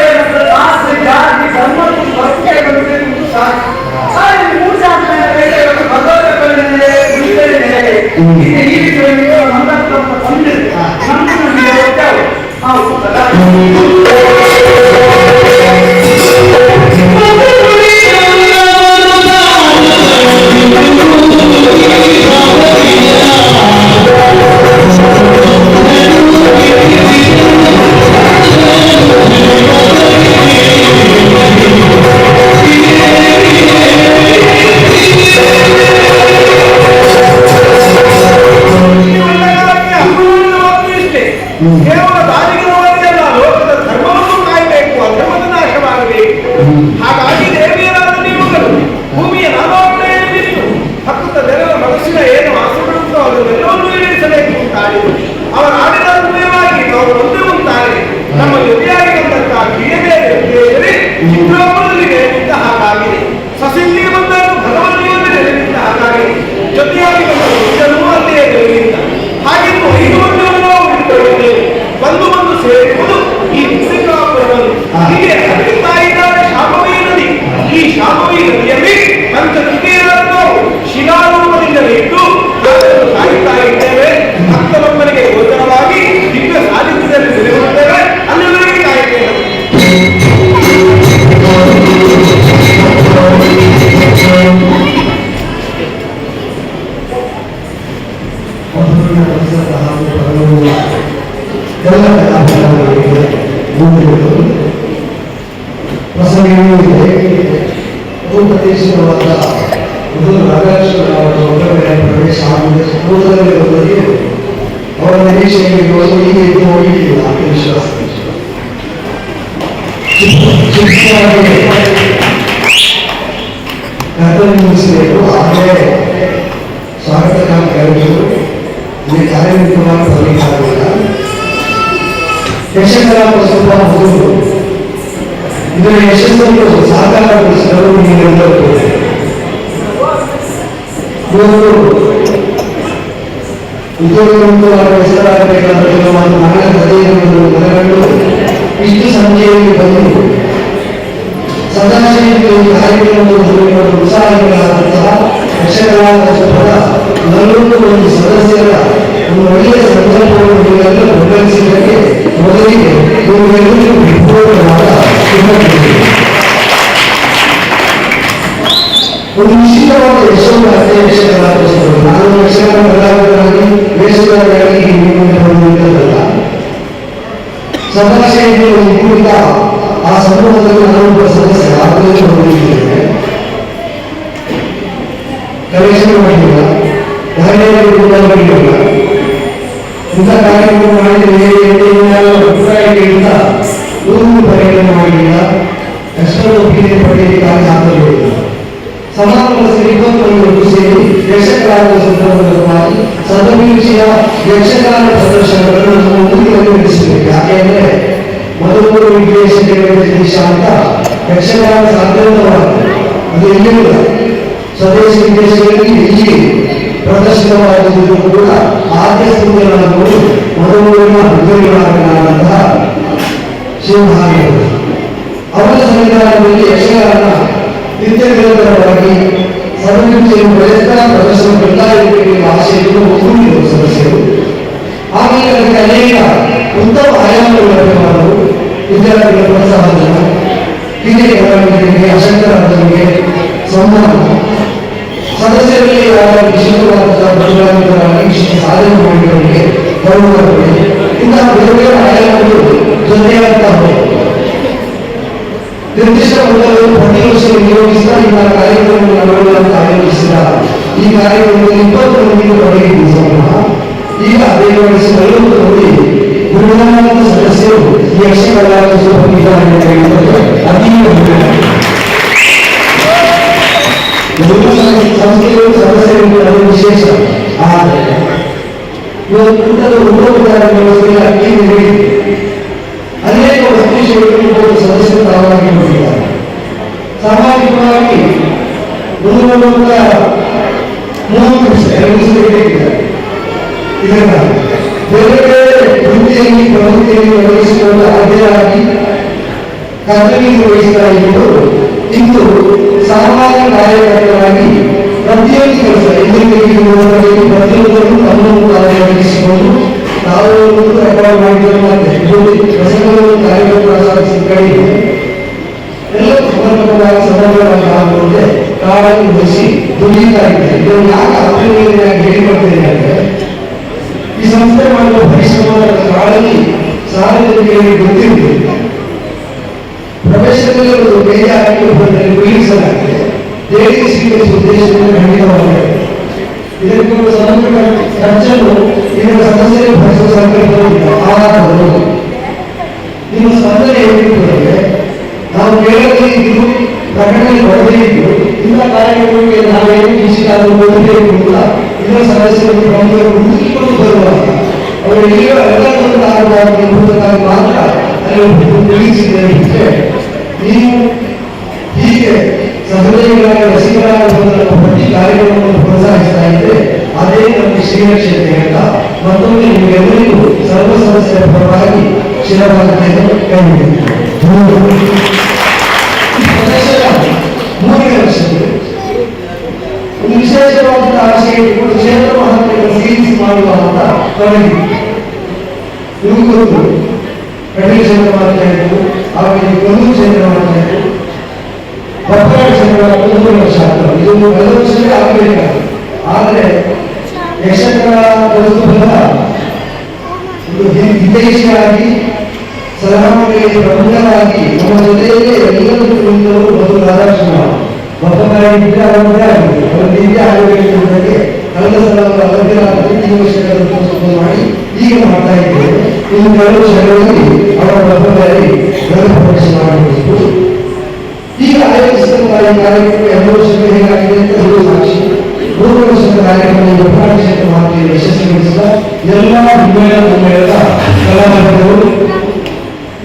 ಆಸೆ ಜಾತಿ ಧರ್ಮಕ್ಕೂ ಭಕ್ತಿಯಾಗುತ್ತೆ ಸಾಕು. ಮೂರು ಜಾತಿ ಭಗವಂತ ಕರುಣೆ ಈ ರೀತಿಯಲ್ಲಿ ಕೇವಲ ದಾರಿಗಳಲ್ಲ, ಲೋಕದ ಧರ್ಮವನ್ನು ಕಾಯಬೇಕು, ಅಧರ್ಮದ ನಾಶವಾಗಬೇಕು. ಹಾಗಾಗಿ ದೇವಿಯರಾದ ನೀವುಗಳು ಭೂಮಿಯ ನಾನಾವರಣೆಯಲ್ಲಿ ಹಕ್ಕುತ್ತ ಜನರ ಮನಸ್ಸಿನ ಏನು ಆಸೆಗಳುಂಟೋ ಅದನ್ನೆಲ್ಲವನ್ನೂ ಈಡೇರಿಸಬೇಕು ಅಂತಾಡಿದರು. ಅವರ ಆಡಿದ ಅನ್ವಯವಾಗಿ ನಾವು ಒಂದೇ ಮುಂತಾರೆ ನಮ್ಮ ಜೊತೆಯಾಗಿ ಬಂದಂತಹ ಕ್ರಿಯೆಯಲ್ಲಿ ಚಿತ್ರೋಪದಲ್ಲಿ ನೆಲೆನಿಂದ ಹಾಗಾಗಿದೆ. ಸಸಿಲ್ಲಿಗೆ ಬಂದನ್ನು ಭಗವನ್ನಿಯಲ್ಲಿ ನೆಲೆನಿಂದ ಹಾಗಾಗಿದೆ. ಜೊತೆಯಾಗಿ ಬಂದನು ಅಲ್ಲಿಯೇ ನೆಲೆನಿಂದ ಹಾಗಿದ್ದು 5 ವರ್ಷವನ್ನು ನಾವು ಇಟ್ಟುಕೊಂಡಿದ್ದೇವೆ. ಬಂದು ಸೇರಿರುವುದು ಈ ಮುದ್ರಿಕಾಪುರವನ್ನು. ಹೀಗೆ ಹರಿಯುತ್ತಾ ಇದ್ದಾರೆ ಶಾಂಭವಿ ನದಿ. ಈ ಶಾಂಭವಿ ನದಿಯಲ್ಲಿ ಪಂಚದುರ್ಗೆಯರಾದ ನಾವು ಶಿಲಾರೂಪದಿಂದಲೇ ಇಟ್ಟು ಸಾಗುತ್ತಾ ಇದ್ದೇವೆ. ಭಕ್ತರೊಬ್ಬರಿಗೆ ಗೋಚರವಾಗಿ ದಿವ್ಯ ಸಾನ್ನಿಧ್ಯದಲ್ಲಿ ನೆಲೆಯುತ್ತೇವೆ. ಅಲ್ಲಿವರೆಗೆ ಕಾಯುತ್ತೇವೆ. ಎಲ್ಲ ಕಲಾವಿದರಿಗೆ ಪ್ರಸಂಗವೂ ಇದೆ. ಪ್ರದೇಶವಾದ ಮೊದಲು ನಾಗೇಶ್ವರ ಅವರ ಪ್ರವೇಶ ಆಗಿದೆ. ಕೂಡಲೇ ಬಂದರೆ ಅವರ ನಿರೀಕ್ಷೆಗೆ ಹೀಗೆ ಹೋಗಿಲ್ಲ ವಿಶ್ವಾಸ ಕರ್ತವ್ಯಿಸಬೇಕು. ಆದರೆ ಸ್ವಾಗತ ಕಾರ್ಯಕ್ರಮಗಳು ಈ ಕಾರ್ಯಕ್ರಮವನ್ನು ಬರಲಿಕ್ಕಾಗಿಲ್ಲ. ಯಶಸ್ಕರ ಸ್ವಲ್ಪ ಮೊದಲು ಇದರ ಯಶಸ್ಸನ್ನು ಸಾಕಾರಗೊಳಿಸಲು ನೀವೆಲ್ಲರೂ ಉದ್ಯೋಗವನ್ನು ಹೆಸರಾಗಬೇಕಾದ ಕೆಲವೊಂದು ಮಗಳ ಹೃದಯವನ್ನು ಮನಗಂಡು ಇಷ್ಟು ಸಂಖ್ಯೆಯಲ್ಲಿ ಬಂದು ಸದಾಶಿವ ಕಾರ್ಯಕ್ರಮವನ್ನು ಉತ್ಸಾಹಿಗಳಾದಂತಹ ಯಕ್ಷಗಾನ ಸ್ವರದ 41 ಸದಸ್ಯರ ಒಂದು ಒಳ್ಳೆಯ ಸಂಕಲ್ಪವನ್ನು ನೀವೆಲ್ಲ ಬೆಂಬಲಿಸಿದ್ದಕ್ಕೆ ಮೊದಲಿಗೆ ಇವುಗಳನ್ನು ವಿಪೂರ್ಣವಾದ ಒಂದು ನಿಶ್ಚಿತವಾದ ಯಶಸ್ಸನ್ನು ಯಕ್ಷಗಾನ ನಾನು ಯಕ್ಷಗಾನ ಕಲಾವಿದರಾಗಿ ವೇಷಗಾರರಾಗಿ ನಿಮ್ಮಲ್ಲ. ಸದಾಶಿವ ಕುರಿತ ಆ ಸಮೂಹದಲ್ಲಿ ನಾನು ಸದಸ್ಯ ಆದರೂ ಹೊಂದಿದ್ದೇನೆ. ಕಲೆಕ್ಷನ್ ಮಾಡಿಲ್ಲ, ಧಾನ್ಯಗಳು ಕೂಡ ಮಾಡಿಲ್ಲ. ಇಂಥ ಕಾರ್ಯಕ್ರಮ ಮಾಡಿದರೆ ಅಭಿಪ್ರಾಯಗಳಿಂದ ಊರು ಪರಿಗಣನೆ ಮಾಡಲಿಲ್ಲ. ಎಷ್ಟೋ ಒಪ್ಪಿಗೆ ಪಡೆಯಲಿಕ್ಕಾಗಿ ಸಾಧ್ಯವಿಲ್ಲ. ಸಮಾರಂಭದಲ್ಲಿ 21 ಸೇರಿ ಯಕ್ಷಗಾನದ ಸಂದರ್ಭವಾಗಿ ಸದಭಿರುಚಿಯ ಯಕ್ಷಗಾನ ಪ್ರದರ್ಶನಗಳನ್ನು ಮುಂದೆ ನಡೆಸಬೇಕು. ಯಾಕೆಂದ್ರೆ ಮೊದಲು ವಿದೇಶ ಅಂತ ಯಕ್ಷಗಾನ ಸಾಧ್ಯವಾದ ಅದು ಎಲ್ಲಿಲ್ಲ. ಸ್ವದೇಶಿ ವಿದೇಶಗಳಲ್ಲಿ ಇಲ್ಲಿ ಪ್ರದರ್ಶನವಾಗುವುದು ಕೂಡ ಆದ್ಯ ಸ್ಥಿತಿಗಳಾಗುವುದು ಮೊದಲೂರಿನ ಉದ್ಯೋಗಿಗಳಾದಂತಹ ಶಿವಭಾಗಿಗಳು ಅವರ ಸಂವಿಧಾನದಲ್ಲಿ ಯಕ್ಷಗಾನ ನಿತ್ಯನಿರಂತರವಾಗಿ ಸದಭಿರುಚಿಯನ್ನು ಬೆಳೆಸ್ತಾ ಪ್ರದರ್ಶನ ಬೆಂಗಾಲಿಕೆ ಆಶೆಯನ್ನು ಒಗ್ಗೂಡಿದರು ಸದಸ್ಯರು. ಆಮೇಲೆ ಅದಕ್ಕೆ ಅನೇಕ ಉತ್ತಮ ಆಯಾಮಗಳು ಲಭ್ಯವಾದವು. ವಿದ್ಯಾರ್ಥಿಗಳ ಪ್ರೋತ್ಸಾಹದಿಂದ ಹಿರಿಯ ಕಲಾವಿದರಿಗೆ ಅಶಕ್ತರಾದವರಿಗೆ ಸನ್ಮಾನ, ಸದಸ್ಯರಲ್ಲಿ ವಿಶೇಷವಾದ ಬದಲಾವಣೆಗಳಾಗಿ ಸಾಧನೆ ಮಾಡಿದವರಿಗೆ ಗೌರವ ಕೊಡಿ. ಇಂತಹ ಬೇರೆ ಬೇರೆ ಆಯಾಮಗಳು ಜೊತೆಯಾಗ್ತಾ ಹೋಗುತ್ತದೆ. ನಿರ್ದಿಷ್ಟ ಮೊದಲು ಪ್ರತಿ ವರ್ಷ ನಿಯೋಜಿಸಿದ ಇಂತಹ ಕಾರ್ಯಕ್ರಮಗಳನ್ನು ಆಯೋಜಿಸಿದ ಈ ಕಾರ್ಯಕ್ರಮದಲ್ಲಿ 20 ಮಂದಿಗೆ ತೊಡಗಿದ್ದು ಸಮೂಹ ಈಗ ಅಭಿವೃದ್ಧಿಸಿ 40 ಮಂದಿ ಗುರುನಾಥ ಸದಸ್ಯರು ಈ ಯಕ್ಷಗಾನ ಸಂಸ್ಥೆಗಳು ಸದಸ್ಯರಿಗೆ ಅದು ವಿಶೇಷ. ಆದರೆ ಇವತ್ತು ಉದ್ಯೋಗದಾರ ವ್ಯವಸ್ಥೆಯ ಅಕ್ಕಿ ನೀಡಿ ಅನೇಕ ವಸ್ತುಶೀಲಗಳು ಸದಸ್ಯರು ತಾವಾಗಿ ನೋಡಿದ್ದಾರೆ. ಸಾಮಾಜಿಕವಾಗಿ 3 ನಿಮಿಷ 2 ನಿಮಿಷ ಇದರಿಂದ ಬೇರೆ ಬೇರೆ ವೃತ್ತಿಯಲ್ಲಿ ಪ್ರವೃತ್ತಿಯಲ್ಲಿ ತೊಡಗಿಸಿಕೊಂಡು ಅಧ್ಯಯನಾಗಿ ಕರ್ತವ್ಯ ವಹಿಸ್ತಾ ಇರುವುದು ಇಂದು ಸಾಮಾನ್ಯ ಕಾರ್ಯಕರ್ತರಾಗಿ ಪ್ರತಿಯೊಂದು ಕೆಲಸ ಎದುರಿಗೆ ಪ್ರತಿಯೊಂದನ್ನು ತಮ್ಮನ್ನು ಕಾರ್ಯನಿರ್ವಹಿಸಿಕೊಂಡು ನಾವು ರೆಕಾರ್ಡ್ ಮಾಡಿದ್ದು ಕಾರ್ಯಕ್ರಮ ಸಾಧಿಸಿದ ಕಡೆ ಎಲ್ಲ ಸಮರ್ಪಕವಾಗಿ ಸಮರ್ಪಕವಾಗಿ ಆಗುವಂತೆ ಕಾಳಜಿ ವಹಿಸಿ ದುಡಿಯುತ್ತಾ ಇದ್ದಾರೆ. ಇದನ್ನು ಯಾಕೆ ಅಭಿವೃದ್ಧಿಯಾಗಿ ಹೇಳಿಕೊಡ್ತೇನೆ ಅಂದರೆ ಈ ಸಂಸ್ಥೆ ಮಾಡುವ ಪರಿಶ್ರಮದ ಕಾಳಜಿ ಸಾರ್ವಜನಿಕರಿಗೆ ಗೊತ್ತಿರುತ್ತದೆ. ಪ್ರವೇಶದಲ್ಲಿ ಒಂದು ಬೇಜಾರಾಗಿ ಒಬ್ಬರಲ್ಲಿ ಬೀಳಿಸಲಾಗಿದೆ. ದೇಣಿಗೆ ಸ್ವೀಕರಿಸುವ ಉದ್ದೇಶದಿಂದ ಖಂಡಿತವಾಗಿದೆ. ಇದಕ್ಕೊಂದು ಸಮಗ್ರ ಖರ್ಚನ್ನು ಇದರ ಸದಸ್ಯರಿಗೆ ಭರಿಸುವ ಸಂಕಲ್ಪವಿಲ್ಲ. ಆಧಾರಗಳು ನಿಮ್ಮ ಸ್ಪಂದನೆ ಹೇಗಿರುತ್ತದೆ? ನಾವು ಕೇಳದೇ ಇದ್ದು ಪ್ರಕಟಣೆ ಹೊರದೇ ಇದ್ದು ಇಂಥ ಕಾರ್ಯಕ್ರಮಕ್ಕೆ ನಾವೇನು ಕೃಷಿಕಾರರು ಓದಬೇಕು ಅಂತ ಇದರ ಸದಸ್ಯರು ಪ್ರಮುಖರು ಹುಡುಕಿಕೊಂಡು ಬರುವಾಗ ಅವರು ಈಗ ಎಲ್ಲದೊಂದು ಆಗಬಾರದು ಎಂಬುದಕ್ಕಾಗಿ ಮಾತ್ರ ಅಲ್ಲಿ ತಿಳಿಸಿದ್ದೇನೆ. ನೀವು ಹೀಗೆ ಸಹೋದರಿಗಳಾಗಿ ರಸಿಕರಾಗುವುದನ್ನು ಪ್ರತಿ ಕಾರ್ಯಕ್ರಮವನ್ನು ಪ್ರೋತ್ಸಾಹಿಸ್ತಾ ಇದ್ದರೆ ಅದೇ ನಮಗೆ ಶ್ರೀರಕ್ಷತೆ ಅಂತ ಮತ್ತೊಮ್ಮೆ ನಿಮಗೆಲ್ಲರಿಗೂ ಸರ್ವ ಸದಸ್ಯರ ಪರವಾಗಿ ಶಿರವಾಗುತ್ತೇನೆ. ಕೈ ಮೂರನೇ ವರ್ಷದಲ್ಲಿ ಒಂದು ವಿಶೇಷವಾದ ಆಶಯ ಇಟ್ಟುಕೊಂಡು ಕ್ಷೇತ್ರ ಮಹತ್ವವನ್ನು ಸೀರಿಸಿ ಮಾಡುವ ಅಂತ ತೊಡಗಿ ನಿಮಗೂ ಗೊತ್ತು. ಕಡಿಮೆ ಕ್ಷೇತ್ರ ಮಾತಾಡಿದ್ದು ಆಮೇಲೆ ಒಂದು ಕ್ಷೇತ್ರ ಮಾತಾಡಿದ್ದು ಬಪ್ಪಳ ಕ್ಷೇತ್ರ 3 ವರ್ಷ ಆಗ್ತದೆ. ಇದು 2 ವರ್ಷವೇ ಆಗಬೇಕಾಗ್ತದೆ. ಆದರೆ ಯಕ್ಷಗಾನ ವಸ್ತುಗಳ ಹಿತೈಷಿಯಾಗಿ ಸಲಹಾಮಗಳಿಗೆ ಪ್ರಮುಖರಾಗಿ ನಮ್ಮ ಜೊತೆಯಲ್ಲೇ ಎಲ್ಲರೂ ಕುಳಿತವರು ಒಂದು ರಾಧಾಕೃಷ್ಣ ಬಪ್ಪಗಾರಿದ್ದರೆ ಅವರೇ ಆಗಿದೆ. ಅವರ ನಿತ್ಯ ಆಗಬೇಕೆಂಬುದಕ್ಕೆ ಕಳೆದ ಸಲ ಅವರ ಅಲಭ್ಯರಾದ 3 ವರ್ಷಗಳನ್ನು ಮಾಡಿ ಈಗ ಮಾಡ್ತಾ ಇದ್ದೇವೆ. ಇನ್ನು 2 ವರ್ಷಗಳಲ್ಲಿ ಅವರ ಬಪ್ಪಗಾರಿ ಪ್ರವೇಶ ಮಾಡಬೇಕು. ಈಗ ಆಯೋಜಿಸಿದಂತಹ ಈ ಕಾರ್ಯಕ್ರಮ 2 ವರ್ಷಗಳು ಹೇಗಾಗಿದೆ ಅಂತ ಇದು ಸಾಕ್ಷಿ. 3 ವರ್ಷದ ಕಾರ್ಯಕ್ರಮ ಬಪ್ಪಗಾರಿ ಕ್ಷೇತ್ರ ಮಾತಿಗೆ ಯಶಸ್ವಿಗೊಳಿಸಿದ ಎಲ್ಲ ಮುಮ್ಮೇಳದ ಕಲಾವಿದರು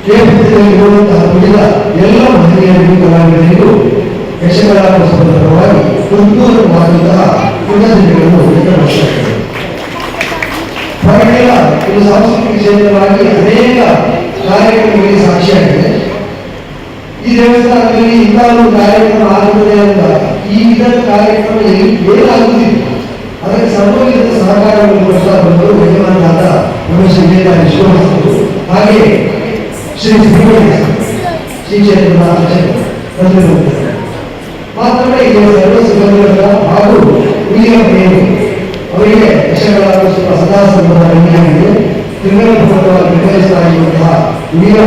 ಕೇಂದ್ರದಲ್ಲಿರುವಂತಹ ಉಳಿದ ಎಲ್ಲ ಮಹಿಳೆಯರಿಗೂ ಕಲಾವಿದರಿಗೂ ಯಕ್ಷಗಾನ ಪರವಾಗಿ ಹೃತ್ಪೂರ್ವಕವಾದಂತಹ ಕೃತಜ್ಞತೆಗಳನ್ನು ವ್ಯಕ್ತಪಡಿಸುತ್ತೇವೆ. ಹೊರಗೆಲ್ಲ ಇದು ಸಾಂಸ್ಕೃತಿಕ ಕ್ಷೇತ್ರವಾಗಿ ಅನೇಕ ಕಾರ್ಯಕ್ರಮಗಳಿಗೆ ಸಾಕ್ಷಿಯಾಗಿದೆ. ಈ ದೇವಸ್ಥಾನದಲ್ಲಿ ಇಂಥ ಒಂದು ಕಾರ್ಯಕ್ರಮ ಆಗುತ್ತದೆ ಅಂದಾಗ ಈ ವಿಧದ ಕಾರ್ಯಕ್ರಮ ಏನಾಗುತ್ತಿದೆ ಅದಕ್ಕೆ ಸರ್ವವಿಧದ ಸಹಕಾರವನ್ನು ಕೊಡ್ತಾ ಬಂದರು ಯಜಮಾನರಾದ ರಮೇಶ್ ವಿಶ್ವನಾಥರು, ಹಾಗೆ ಶ್ರೀ ಶ್ರೀ ಕ್ಷೇತ್ರದ ಬಂದಿರುತ್ತಾರೆ. ಮಾತ್ರವೇ ಈಗ ಸರ್ವ ಸಿಬ್ಬಂದಿಗಳ ಹಾಗೂ ಹಿರಿಯ ಪ್ರೇಮಿ ಅವರಿಗೆ ಯಕ್ಷಗಾನ ಸದಾ ಸಂಬಂಧ ರಂಗಿಯಾಗಿದೆ. ತಿರುಮಲಪುರವಾಗಿ ನಿರ್ವಹಿಸ್ತಾ ಇರುವಂತಹ ಹಿರಿಯ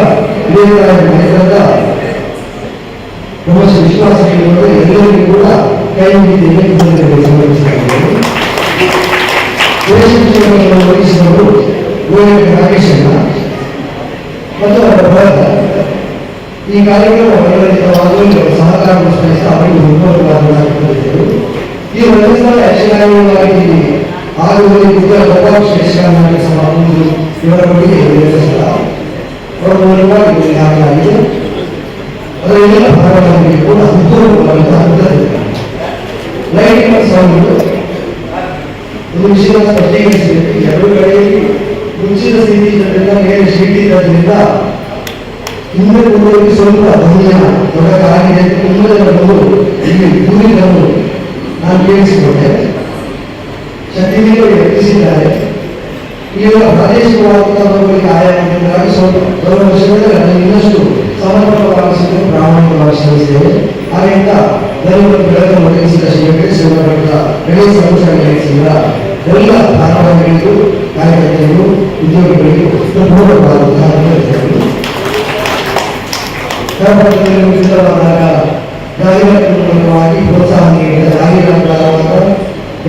ಮನೆತನದ ರಮೇಶ್ ವಿಶ್ವಾಸಗಳು ಎಲ್ಲರಿಗೂ ಕೂಡ ಕೈ ಮುಗಿದಿದೆ ಸಮರ್ಪಿಸಲಾಗಿದೆ. ವಹಿಸಿದವರು ಗೋವಿಂದ ನಾಗೇಶಣ್ಣ ಮತ್ತು ಅವರ ಭರತ ಈ ಕಾರ್ಯಕ್ರಮ ಹೊರಡಿತವಾಗಲು ಸಹಕಾರವನ್ನು ಸ್ಮರಿಸಿ ಅವರಿಗೆ ಹೃತ್ಪೂರ್ವಕವಾಗಿದ್ದರು. ಈ ವ್ಯವಸ್ಥೆ ಯಕ್ಷಗಾನವಾಗಿ ಆಗುವಲ್ಲಿ ಗೋಪಾಕ್ಷ ಯಕ್ಷಗಾನ ಸಮಾರಂಭ ಇವರ ಬಗ್ಗೆ ಅವರ ಮೂಲಕವಾಗಿ ಹಾಕಲಾಗಿದೆ. ಅದರೆಲ್ಲ ಭಾಗವಾಗಿ ಕೂಡ ಹೃತ್ಪೂರ್ವಕವಾದ ಲೈಟಿಂಗ್ ಸೌಂಡ್ ಒಂದು ವಿಷಯ ಸ್ಪಷ್ಟೀಕರಿಸಬೇಕು. 2 ಕಡೆಯಲ್ಲಿ ಮುಚ್ಚಿದ ಸ್ಥಿತಿ ಇದ್ದರಿಂದ ಮೇಲೆ ಶೀಟ್ ಇರೋದ್ರಿಂದ ಹಿಂದೆ ಮುಂದೆ ಸ್ವಲ್ಪ ಬಹುಜನ ದೊಡ್ಡದಾಗಿದೆ. ಮುಂದೆ ಇಲ್ಲಿ ದೂರಿನನ್ನು ನಾನು ಕೇಳಿಸಿಕೊಂಡೆ. ಶಕ್ತಿಗಳು ಎತ್ತಿಸಿದ್ದಾರೆ. ಈಗ ಪ್ರಾದೇಶಿಕವಾದಂತಹ ಆಯಾಮದಿಂದಾಗಿ ಸ್ವಲ್ಪ 2 ವರ್ಷಗಳಲ್ಲಿ ಅದನ್ನು ಇನ್ನಷ್ಟು ಸಮರ್ಪಕವಾಗಿಸಲು ಪ್ರಾಮಾಣಿಕವಾಗಿ ಶ್ರಮಿಸಿದ್ದೇವೆ. ಹಾಗೆಂತ ದಲಿತ ಬೆಳಕನ್ನು ಒದಗಿಸಿದ ಶ್ರೀಮಠದ ಗಣೇಶ ಸಂಸ್ಥೆಗಳಿಂದ ಎಲ್ಲ ಭಾಗವಹಿಗಳಿಗೂ ಕಾರ್ಯಕರ್ತರಿಗೂ ಉದ್ಯೋಗಿಗಳಿಗೂ ಪೂರ್ವಕವಾದಂತಹ ಸಿದ್ಧವಾದಾಗ ಜಾಹೀರಾತು ಮೂಲಕವಾಗಿ ಪ್ರೋತ್ಸಾಹ ನೀಡಿದ ಜಾಹೀರಾತುದಾರರಾದ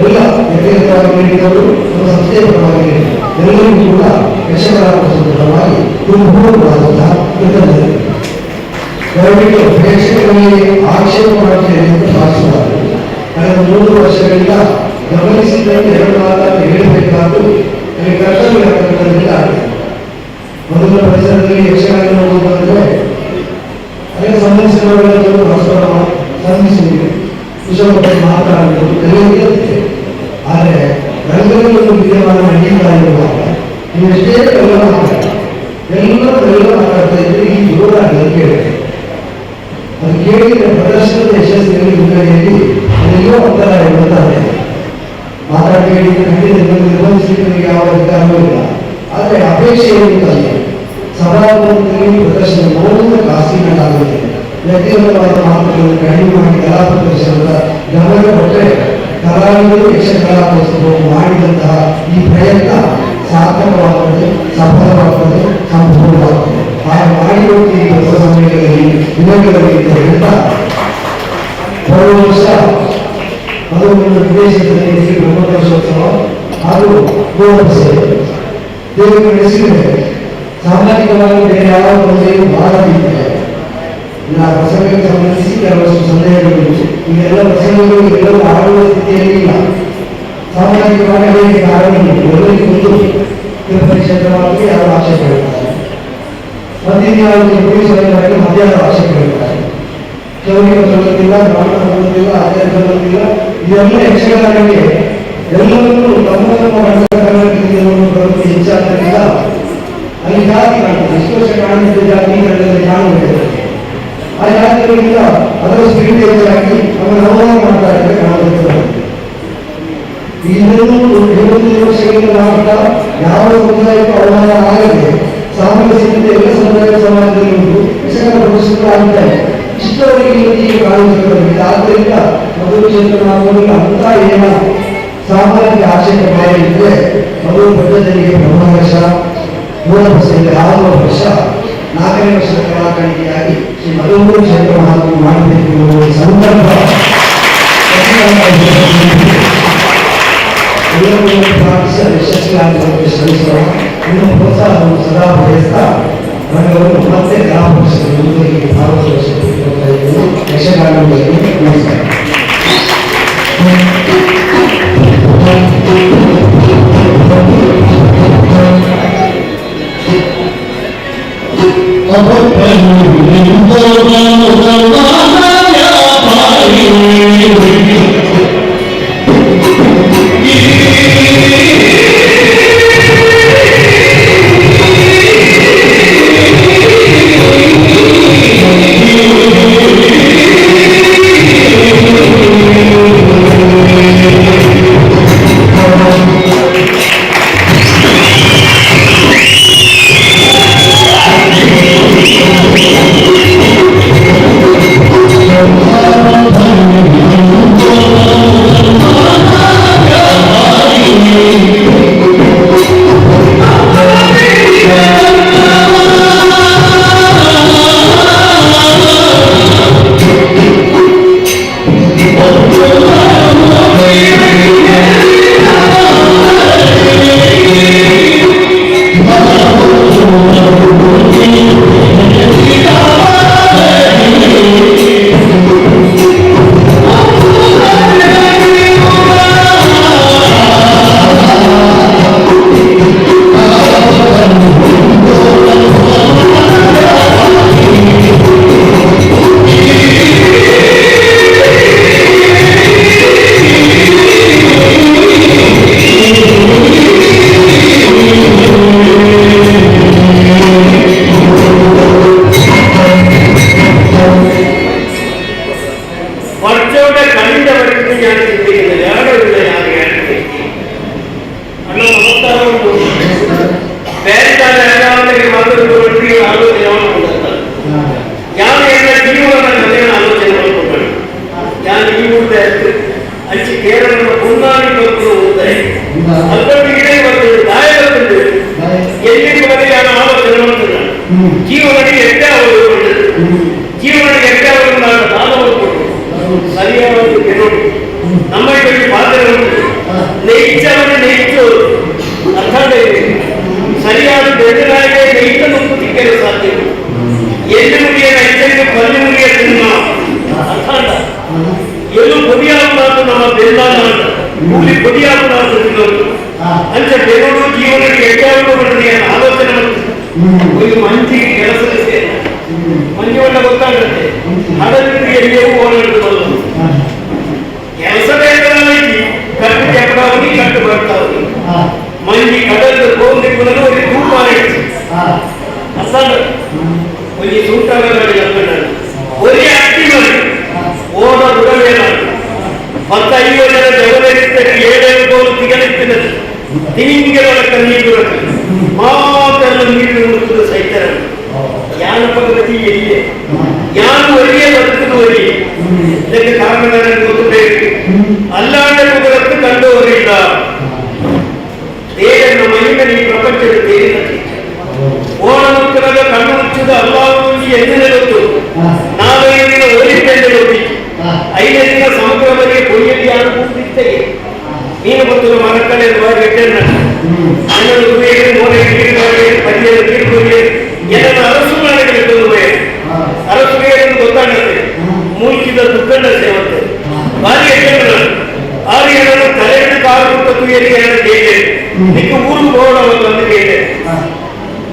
ಎಲ್ಲ ವ್ಯಕ್ತಿಗತವಾಗಿ ನೀಡಿದವರು ನಮ್ಮ ಸಂಸ್ಥೆಯ ಪರವಾಗಿ ಎಲ್ಲರಿಗೂ ಕೂಡ ಯಕ್ಷಗಾನ ಪರವಾಗಿ ಪೂರ್ವಕವಾದಂತಹ ಕೃತಜ್ಞತೆ. ದಯವಿಟ್ಟು ಪ್ರೇಕ್ಷಕರಲ್ಲಿ ಆಕ್ಷೇಪ ಮಾಡುತ್ತೇವೆ ಎಂದು ಭಾವಿಸಬಾರದು. ಕಳೆದ 3 ವರ್ಷಗಳಿಂದ ಗಮನಿಸಿದಂತೆ 2 ಮಾತನ್ನು ಹೇಳಬೇಕಾದ್ದು ನನಗೆ ಕರ್ತವ್ಯ ಆಗ್ತಕ್ಕಂಥದ್ರಿಂದ ಆಗಿದೆ. ಮೊದಲ ಪರಿಸರದಲ್ಲಿ ಯಕ್ಷಗಾನ ನೋಡುವುದಂದ್ರೆ ಅನೇಕ ಸಂಬಂಧಿಸಿದವರೆಲ್ಲರೂ ಪರಸ್ಪರ ಸಂಧಿಸುವುದು, ಕುಶಲತೆ ಮಾತನಾಡುವುದು ಎಲ್ಲರಿರುತ್ತೆ. ಆದರೆ ರಂಗದಲ್ಲಿ ಒಂದು ವಿದ್ಯಮಾನ ನಡೀತಾ ಇರುವಾಗ ನೀವು ಎಷ್ಟೇ ಕಲ್ಲ ಎಲ್ಲರೂ ಮಾತಾಡ್ತಾ ಇದ್ರೆ ಈ ಜೋರಾಗಿ ಅದು ಕೇಳಿದೆ. ಅದು ಕೇಳಿದ ಪ್ರದರ್ಶನದ ಯಶಸ್ಸಿನಲ್ಲಿ ಮುನ್ನಡೆಯಲ್ಲಿ ಅದೆಲ್ಲೋ ಒಂಥರ ಎಂಬುತ್ತಾರೆ. ಮಾತಾಡಿ ನಿರ್ವಹಿಸಲಿಕ್ಕೆ ಯಾವ ಅಧಿಕಾರವೂ ಇಲ್ಲ. ಆದರೆ ಅಪೇಕ್ಷೆ ಇರುತ್ತಲ್ಲ, ಸಭಾಭವನದಲ್ಲಿ ಪ್ರದರ್ಶನ ನೋಡುವ ಖಾಸಗಿಯಾಗುತ್ತದೆ. ವ್ಯಕ್ತಿಗತವಾದ ಮಾತುಗಳನ್ನು ಕಡಿಮೆ ಮಾಡಿ ಕಲಾ ಪ್ರದರ್ಶನದ ಗಮನ ಕೊಟ್ಟರೆ ಕಲಾವಿದರು ಯಕ್ಷಕಲಾಕೋತ್ಸವ ಮಾಡಿದಂತಹ ಈ ಪ್ರಯತ್ನ ಸಾರ್ಥಕವಾಗುತ್ತದೆ, ಸಫಲವಾಗುತ್ತದೆ, ಸಂಪೂರ್ಣವಾಗುತ್ತದೆ. ಹಾಗೆ ಮಾಡಿಕೊಟ್ಟು ಈ ಹೊಸ ಸಮಯಗಳಲ್ಲಿ ವಿನೋದದಲ್ಲಿ ಅಂತ ಹೇಳ್ತಾ ಬರುವ ವರ್ಷ ಅದು ಒಂದು ವಿದೇಶದಲ್ಲಿ ಬ್ರಹ್ಮಕಲಶೋತ್ಸವ ಹಾಗೂ ಗೋಪಸೆ ದೇವರು ನಡೆಸಿದರೆ ಸಾಮಾಜಿಕವಾಗಿ ಬೇರೆ ಯಾವ ತೊಂದರೆಯೂ ಬಾರದಿದ್ದರೆ ಪ್ರಸಂಗಕ್ಕೆ ಸಂಬಂಧಿಸಿ ಕೆಲವಷ್ಟು ಸಂದೇಹಗಳಿವೆ. ಈಗೆಲ್ಲ ಪ್ರಸಂಗಗಳು ಎಲ್ಲವೂ ಆಡುವ ಸ್ಥಿತಿಯಲ್ಲಿ ಇಲ್ಲ. ಸಾಮಾಜಿಕವಾಗಿ ಅನೇಕ ಕಾರಣಗಳು ಎಲ್ಲರಿಗೊಂದು ತಿರುಪತಿ ಕ್ಷೇತ್ರವಾಗಿ ಯಾರು ಆಕ್ಷೇಪ ಹೇಳ್ತಾರೆ, ಮತ್ತಿನ್ಯಾವುದು ಪೊಲೀಸರಾಗಿ ಮಧ್ಯಾಹ್ನ ಆಕ್ಷೇಪ ಹೇಳ್ತಾರೆ. ಚೌರಿಕ ಬರುವುದಿಲ್ಲ, ಬ್ರಾಹ್ಮಣ ಬರುವುದಿಲ್ಲ, ಆಚಾರ್ಯ ಬರುವುದಿಲ್ಲ. ಇದೆಲ್ಲ ಯಕ್ಷಗಾನಕ್ಕೆ ಎಲ್ಲವನ್ನೂ ತಮ್ಮ ಬರುವುದು ಹೆಚ್ಚಾದ್ದರಿಂದ ಅಲ್ಲಿ ಜಾತಿ ಕಾಣ್ತದೆ. ಇಷ್ಟು ವರ್ಷ ಕಾಣುತ್ತಿದ್ದ ಜಾತಿ ಕಾಣುತ್ತದೆ. ಆ ಜಾತಿಗಳಿಂದ ಅದರ ಸ್ಪೀಡ್ ಹೆಚ್ಚಾಗಿ ಅವರ ಅವಮಾನ ಮಾಡ್ತಾ ಇದ್ದರೆ ಕಾಣುತ್ತದೆ. ಇನ್ನೊಂದು 70 ವರ್ಷಗಳಿಂದ ಮಾತ್ರ ಯಾವ ಸಮುದಾಯಕ್ಕೂ ಅವಮಾನ ಆಗದೆ ಸಾಮರಸ್ಯತೆ ಎಲ್ಲ ಸಮುದಾಯ ಸಮಾಜದಲ್ಲಿ ಉಂಟು. ಯಕ್ಷಗಾನ ಪ್ರದರ್ಶನಗಳಾಗುತ್ತಾರೆ. ಇಷ್ಟವರೆಗೆ ಈಗ ಕಾಣುತ್ತದೆ. ಆದ್ದರಿಂದ ಮಧು ಕ್ಷೇತ್ರ ಮಾಡುವುದಿಲ್ಲ ಅಂತ ಏನ ಸಾಮಾನ್ಯ ಆಕ್ಷೇಪ ಮಾಡಿ ಇದ್ದರೆ ಮಧು ಪದ್ಧತಿಗೆ ಬ್ರಹ್ಮವರ್ಷ 3 ವರ್ಷದಿಂದ 6 ವರ್ಷ 4ನೇ ವರ್ಷದ ಕಲಾಕಾರಿಕೆಯಾಗಿ ಶ್ರೀ ಮಧುಮೂರು ಕ್ಷೇತ್ರ ಮಹಾತ್ಮ ಮಾಡಬೇಕು ಎನ್ನುವ ಸಂದರ್ಭ ಎಲ್ಲರೂ ಪ್ರಾರ್ಥಿಸಿ ಯಶಸ್ವಿಯಾಗುವಂತೆ ಶ್ರಮಿಸೋಣ. ಇನ್ನು ಪ್ರೋತ್ಸಾಹವನ್ನು ಸದಾ ಬಯಸ್ತಾ ರಂಗವನ್ನು ಮತ್ತೆ ಕಲಾಪಕ್ಷದ ಮುಂದೆ ಭಾರತ ಯಶಗಾನದಲ್ಲಿ ನಮಸ್ಕಾರ. ಮಸಾಲ ಒಂದು ಸೂತ್ರಗಳಲ್ಲಿ ಒರೇ ಅಕ್ಕಿ ಮಾಡಿ ಓದ ಬುಡವೇನ 15 ಜನ ಜಗದರಿದ್ದರೆ 7 ಗೋಲು ತಿಗಲಿತ್ತಿನದು ತಿಂಗಳ ಕಣ್ಣೀರು ಮಾತೆಲ್ಲ ನೀರು ಹುಡುಕುವುದು ಸೈತರ ಯಾನ ಪದ್ಧತಿ ಎಲ್ಲಿಯೇ ಯಾನು ಒರಿಯೇ ಬದುಕುದು ಒರಿ ಇದಕ್ಕೆ ಕಾರಣಗಳನ್ನು ಗೊತ್ತಬೇಕು ಅಲ್ಲಾಂಡ ಕುದುರತ್ತು ಕಂಡುವರಿಲ್ಲ ದೇವರನ್ನು ಮಹಿಮೆ ಈ ಪ್ರಪಂಚದ ದೇವರ ಓಣಮುತ್ತರಾಗ ಕಣ್ಣು ಮುಚ್ಚುವುದು ಅಲ್ಲಾಹುವಿಗೆ ಎಂದಿನ ಗೊತ್ತು 4 ದಿನ ಓದಿದ್ದೆಂದು ಗೊತ್ತಿತ್ತು 5ನೇ ದಿನ ಸಮುದ್ರ ಬದಿಗೆ ಕೊಯ್ಯಲ್ಲಿ ಯಾರು ಕೂತಿದ್ದೇವೆ ನೀನು ಗೊತ್ತು ಮರಕಳೆ ಎಲ್ಲ ಅರಸುಗಳಿಗೆ ಅರಸುಗಳಿಗೆ ಗೊತ್ತಾಗುತ್ತೆ ಮೂಲ್ಕಿದ ದುಃಖಂಡ ಸೇವಂತೆ ಭಾರಿ ಆರ್ಯನನ್ನು ತಲೆಯನ್ನು ಕಾರು ತುಯರಿಗೆ ಹೇಗೆ ನಿಮಗೆ ಊರು ಹೋಗಬಹುದು ಅಂತ ಕೇಳಿದೆ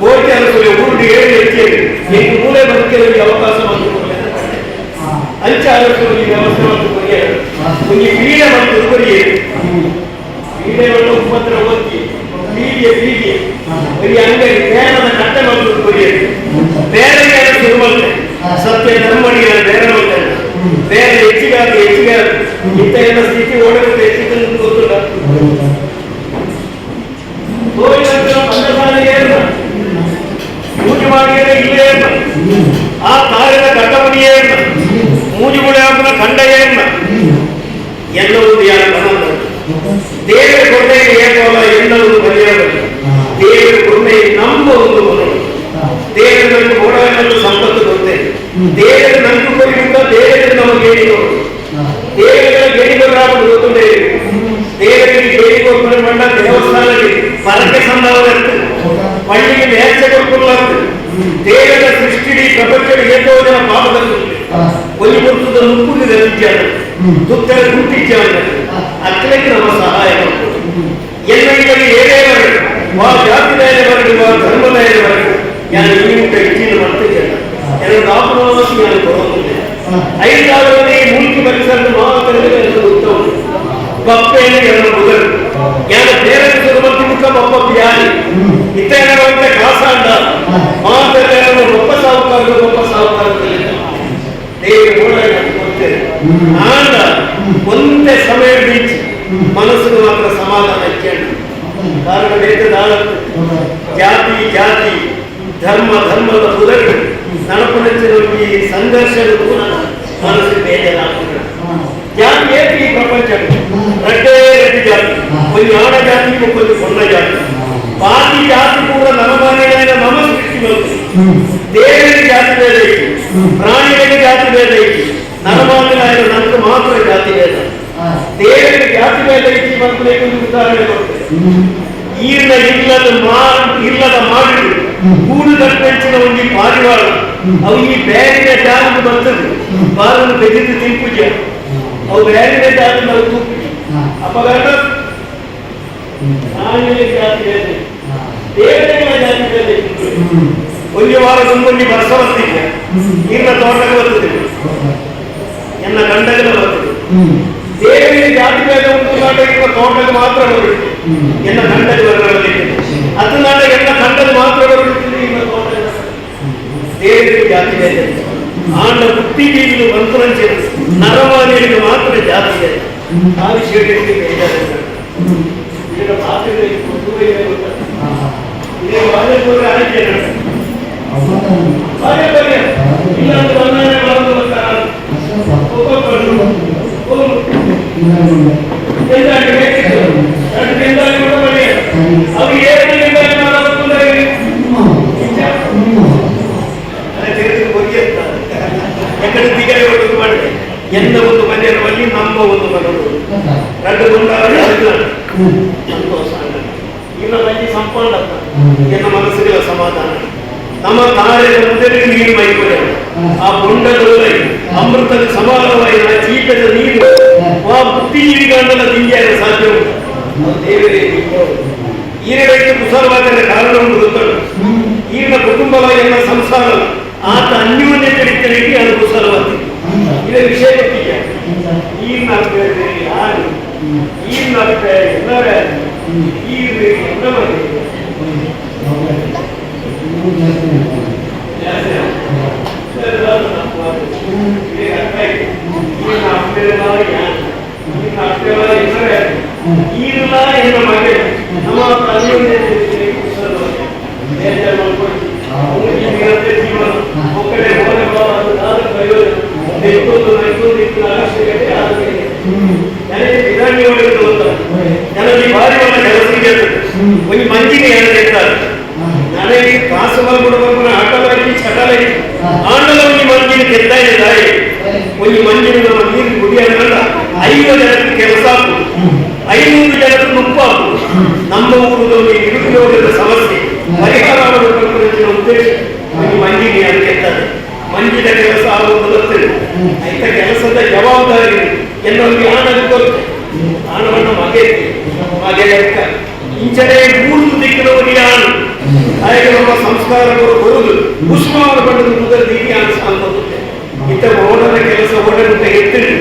ಗೋಚೆ ಅರಸುಗೆ ಊರಿಗೆ 7 ಹೆಚ್ಚಿಗೆ ನಿಮಗೆ ಮೂಲೆ ಬದುಕಲು ಅವಕಾಶ ಅಂಚ ಅರಸುಗಳಿಗೆ ವ್ಯವಸ್ಥೆ ಮತ್ತು ಕೊರಿಯರು ಒಂದು ಪೀಡೆ ಮತ್ತು ಕೊರಿಯರು ಪೀಡೆಯನ್ನು ಉಪದ್ರ ಓದಿ ಬೀದಿಗೆ ಬರೀ ಅಂಗಡಿ ಜ್ಞಾನದ ಕಟ್ಟ ಮತ್ತು ಕೊರಿಯರು ಬೇರೆ ಶುರು ಮಾಡ್ತಾರೆ ಸತ್ಯ ಧರ್ಮಡಿಯ ಬೇರೆ ಮಾಡ್ತಾರೆ ಬೇರೆ ಹೆಚ್ಚಿಗಾದ ಇಂಥ ಎಲ್ಲ ಸ್ಥಿತಿ ಓಡಬೇಕು ಹೆಚ್ಚಿಗೆ ಗೊತ್ತಿಲ್ಲ ಮೂಜು ಮಾಡಿದರೆ ಇಲ್ಲೇ ಆ ಕಾರಿನ ಕಟ್ಟಮಣಿಯೇ ಮೂಜುಗುಳೆ ಹಾಕಿನ ಕಂಡ ಎಲ್ಲವೂ ದೇವರ ಕೊರತೆಗೆ ಏಕವಲ್ಲ ಎಲ್ಲವೂ ಬರೆಯಬಲ್ಲ ದೇವರ ಕೊರತೆ ನಮ್ಮ ಒಂದು ಮನೋ ದೇವರ ನಮಗೆ ಓಡಾಡಲು ಸಂಪತ್ತು ಕೊರತೆ ದೇವರ ನಂಬು ಕೊರಿಯುತ್ತ ದೇವರ ನಮ್ಮ ಗೇಡಿಗಳು ದೇವರ ಗೇಡಿಗಳಾಗುವುದು ಗೊತ್ತುಂಟೇ ದೇವರಿಗೆ ಗೇಡಿಗೊಬ್ಬರು ಮಂಡ ದೇವಸ್ಥಾನಕ್ಕೆ ಪರಕ್ಕೆ ಸಂಭಾವನೆ ಪಳ್ಳಿಗೆ ನೇರ್ಚ ಕೊಡ್ಕೊಳ್ಳಾಗ್ತದೆ ದೇವರ ಸೃಷ್ಟಿ ಪ್ರಪಂಚದ ಏಕೋ ಜನ ಪಾಪದಲ್ಲಿ ಒಂದು ಗುರುತದ ನುಪ್ಪುಗಿದ ವಿಜ್ಞಾನ ದುಃಖದ ಗುರುತಿಜ್ಞಾನ ಅಕ್ಕಲಿಗೆ ನಮ್ಮ ಸಹಾಯ ಮಾಡ್ಬೋದು ಎಲ್ಲರಿಗೆ ಏನೇವರು ವಾ ಜಾತಿದಾಯದವರೆಗೂ ವಾ ಧರ್ಮದಾಯದವರೆಗೂ ಯಾರು ನಿಯಮಿತ ಹೆಚ್ಚಿನ ಮಾಡ್ತಿದ್ದಲ್ಲ ಎರಡು ಆಪನವಾಸಿ ನಾನು ಬರೋದಿಲ್ಲ 5,000 ಮೂಲ್ಕಿ ಪರಿಸರದ ಮಾತುಗಳಿಗೆ ಉತ್ತಮ ಬಪ್ಪೆಯನ್ನು ಎರಡು ಬುಧರು ಯಾರು ಬೇರೆ ಸುರುಮತಿ ಮುಖ ಬಪ್ಪ ಬಿಯಾರಿ ಇತರವಂತ ಕಾಸಾಂಡ ಮಾತುಗಳನ್ನು ಬಪ್ಪ ಸಾಹುಕಾರದಲ್ಲಿ ದೇವರು ಓಡಾಡ್ತೇವೆ ಆಂಡ ಒಂದೇ ಸಮಯ ಬೀಚ್ ಮನಸ್ಸಿಗೆ ಮಾತ್ರ ಸಮಾಧಾನ ಇಚ್ಛೆಂಡು ಕಾರಣ ಬೇಕಾದ ಜಾತಿ ಧರ್ಮದ ಬುಧಗಳು ನಡಪಡಿಸಿರುವ ಸಂಘರ್ಷದ ಮನಸ್ಸಿಗೆ ಬೇಜಾರಾಗ್ತದೆ ಜಾತಿ ಏಕೆ ಈ ಪ್ರಪಂಚ ರಡ್ಡೇ ಜಾತಿ ಒಂದು ಆಡ ಜಾತಿ ಒಂದು ಕೊಣ್ಣ ಜಾತಿ ಬಾಕಿ ಜಾತಿ ಕೂಡ ನಮಮಾನ್ಯమైన ನಮ್ಮ ಸೃಷ್ಟಿ ಬರುತ್ತೆ ದೇವರಿಗೆ ಜಾತಿ ಭೇದ ಐತಿ ಪ್ರಾಣಿಗಳಿಗೆ ಜಾತಿ ಭೇದ ಐತಿ ನರಮಾನ್ಯమైన ನಮ್ಗೆ ಮಾತ್ರ ಜಾತಿ ಭೇದ ದೇವರಿಗೆ ಜಾತಿ ಭೇದ ಐತಿ ಮಕ್ಕಳಿಗೆ ಒಂದು ಉದಾಹರಣೆ ಕೊಡ್ತೇವೆ ಇಲ್ಲದ ಮಾಡಿ ಕೂಡು ಕಟ್ಟೆಂಚಿನ ಒಂದು ಪಾರಿವಾಳ ಅವು ಈ ಬೇರಿನ ಜಾಗಕ್ಕೆ ಬರ್ತದೆ ಬಾರನ್ನು ತೆಗೆದು ತಿಂಪುಜ ಅವು ಬೇರಿನ ಜಾಗ ನಾವು ತೂಪುಜಿ ಅಪಘಾತ ಜಾತಿ ಬೇರೆ ದೇವತೆಗಳ ಜಾತಿ ಬೇರೆ ಒಂದು ವಾರ ತುಂಬಿ ವರ್ಷ ಬರ್ತಿದ್ದೆ ಇನ್ನ ತೋಟಕ್ಕೆ ಬರ್ತದೆ ಎನ್ನ ಗಂಡಗಳ ಬರ್ತದೆ ದೇವರಿಗೆ ಜಾತಿ ಭೇದ ಉಂಟು ನಾಟಕ ತೋಟಕ್ಕೆ ಮಾತ್ರ ಬರುತ್ತೆ ಎನ್ನ ಗಂಡಗೆ ಬರಲಿದೆ ಅದು ನಾಟಕ ಎಲ್ಲ ಗಂಡಗೆ ಮಾತ್ರ ಬರುತ್ತದೆ ಇನ್ನ ತೋಟ ದೇವರಿಗೆ ಜಾತಿ ಭೇದ ಆಂಡ ಬುದ್ಧಿಜೀವಿಗಳು ಬಂತುರಂಚಿನ ನರಮಾನಿಗಳಿಗೆ ಮಾತ್ರ ಜಾತಿ ಭೇದ ಆ ವಿಷಯಗಳಿಗೆ ಬೇಜಾರಿಲ್ಲ ಈಗ ಮಾತುಗಳಿಗೆ ಇದೇ ವಾಜಪೇಯಿ ಆಯ್ಕೆ ಇಲ್ಲಾಂದ್ರೆ ಬಂಧನೆ ಮಾಡೋದು ಎನ್ನ ಒಂದು ಮನೆಯಲ್ಲಿ ನಮ್ಮ ಒಂದು ಮಗಳು ಎರಡು ಗುಂಡಾಗಿ ಸಂತೋಷ ಇನ್ನ ಮಂದಿ ಸಂಪನ್ನ ಎನ್ನ ಮನಸ್ಸಿಗೆ ಸಮಾಧಾನ ನಮ್ಮ ಕಾರ್ಯದ ಮೊದಲಿಗೆ ನೀರು ಮೈಕೊಡೆ ಆ ಬೊಂಡದಲ್ಲಿ ಅಮೃತದ ಸಮಾನವಾದ ಚೀಕದ ನೀರು ಆ ಬುದ್ಧಿಜೀವಿಗಳನ್ನೆಲ್ಲ ತಿಂಡಿಯಾಗ ಸಾಧ್ಯ ಉಂಟು ದೇವರೇ ಈರಡಕ್ಕೆ ಕುಸಲವಾದ ಕಾರಣವನ್ನು ಗೊತ್ತುಂಟು ಈರಿನ ಕುಟುಂಬದ ಎಲ್ಲ ಸಂಸಾರ ಆತ ಅನ್ಯೋನ್ಯತೆ ಅದು ಕುಸಲವಾದ ಇದೇ ವಿಷಯ ಗೊತ್ತಿದೆ ಈರಿನ ಯಾರು ಈರಿನ ಎಲ್ಲರ ಈ ಎಲ್ಲ ಒಂದು ಮಂಜಿಗೆ ಹೇಳ್ತಾರೆ ನನಗೆ ಕಾಸು ಮಾಡ್ಬಿಡ್ಬೇಕು ಆಟವಾಗಿ ಚಟಲಾಗಿ ಆಂಡಲ ಒಂದು ಮಂಜಿನ ಕೆತ್ತಾ ಇದ್ದಾರೆ ಒಂದು ಮಂಜಿನ ನಮ್ಮ ನೀರು ಕುಡಿಯೋದ್ರಲ್ಲ 5 ಜನಕ್ಕೆ ಕೆಲಸ ಆಗ್ತದೆ 500 ಜನಕ್ಕೆ ನುಪ್ಪು ಆಗ್ತದೆ ನಮ್ಮ ಊರಲ್ಲಿ ನಿರುದ್ಯೋಗದ ಸಮಸ್ಯೆ ಪರಿಹಾರ ಮಾಡಬೇಕಂತ ಉದ್ದೇಶ ಒಂದು ಮಂಜಿಗೆ ಅಂತ ಕೆತ್ತಾರೆ ಮಂಜಿನ ಕೆಲಸ ಆಗುವುದು ಗೊತ್ತಿದೆ ಇಂಥ ಕೆಲಸದ ಜವಾಬ್ದಾರಿ ಎಲ್ಲರಿಗೆ ಹಣ ಗೊತ್ತು ಹಣವನ್ನು ಮಗೆ ಲೆಕ್ಕ ಇಂಚನೆ 3 ದಿಕ್ಕಿನವರಿಗೆ ಹಣ್ಣು ಹಾಗೆ ನಮ್ಮ ಸಂಸ್ಕಾರಗಳು ಬರುವುದು ಪುಷ್ಪವನ್ನು ಪಡೆದು ಮೊದಲ ರೀತಿ ಅನ್ಸುತ್ತೆ ಇಂಥ ಓಡದ ಕೆಲಸ ಓಡಂತ ಎತ್ತಿರಿ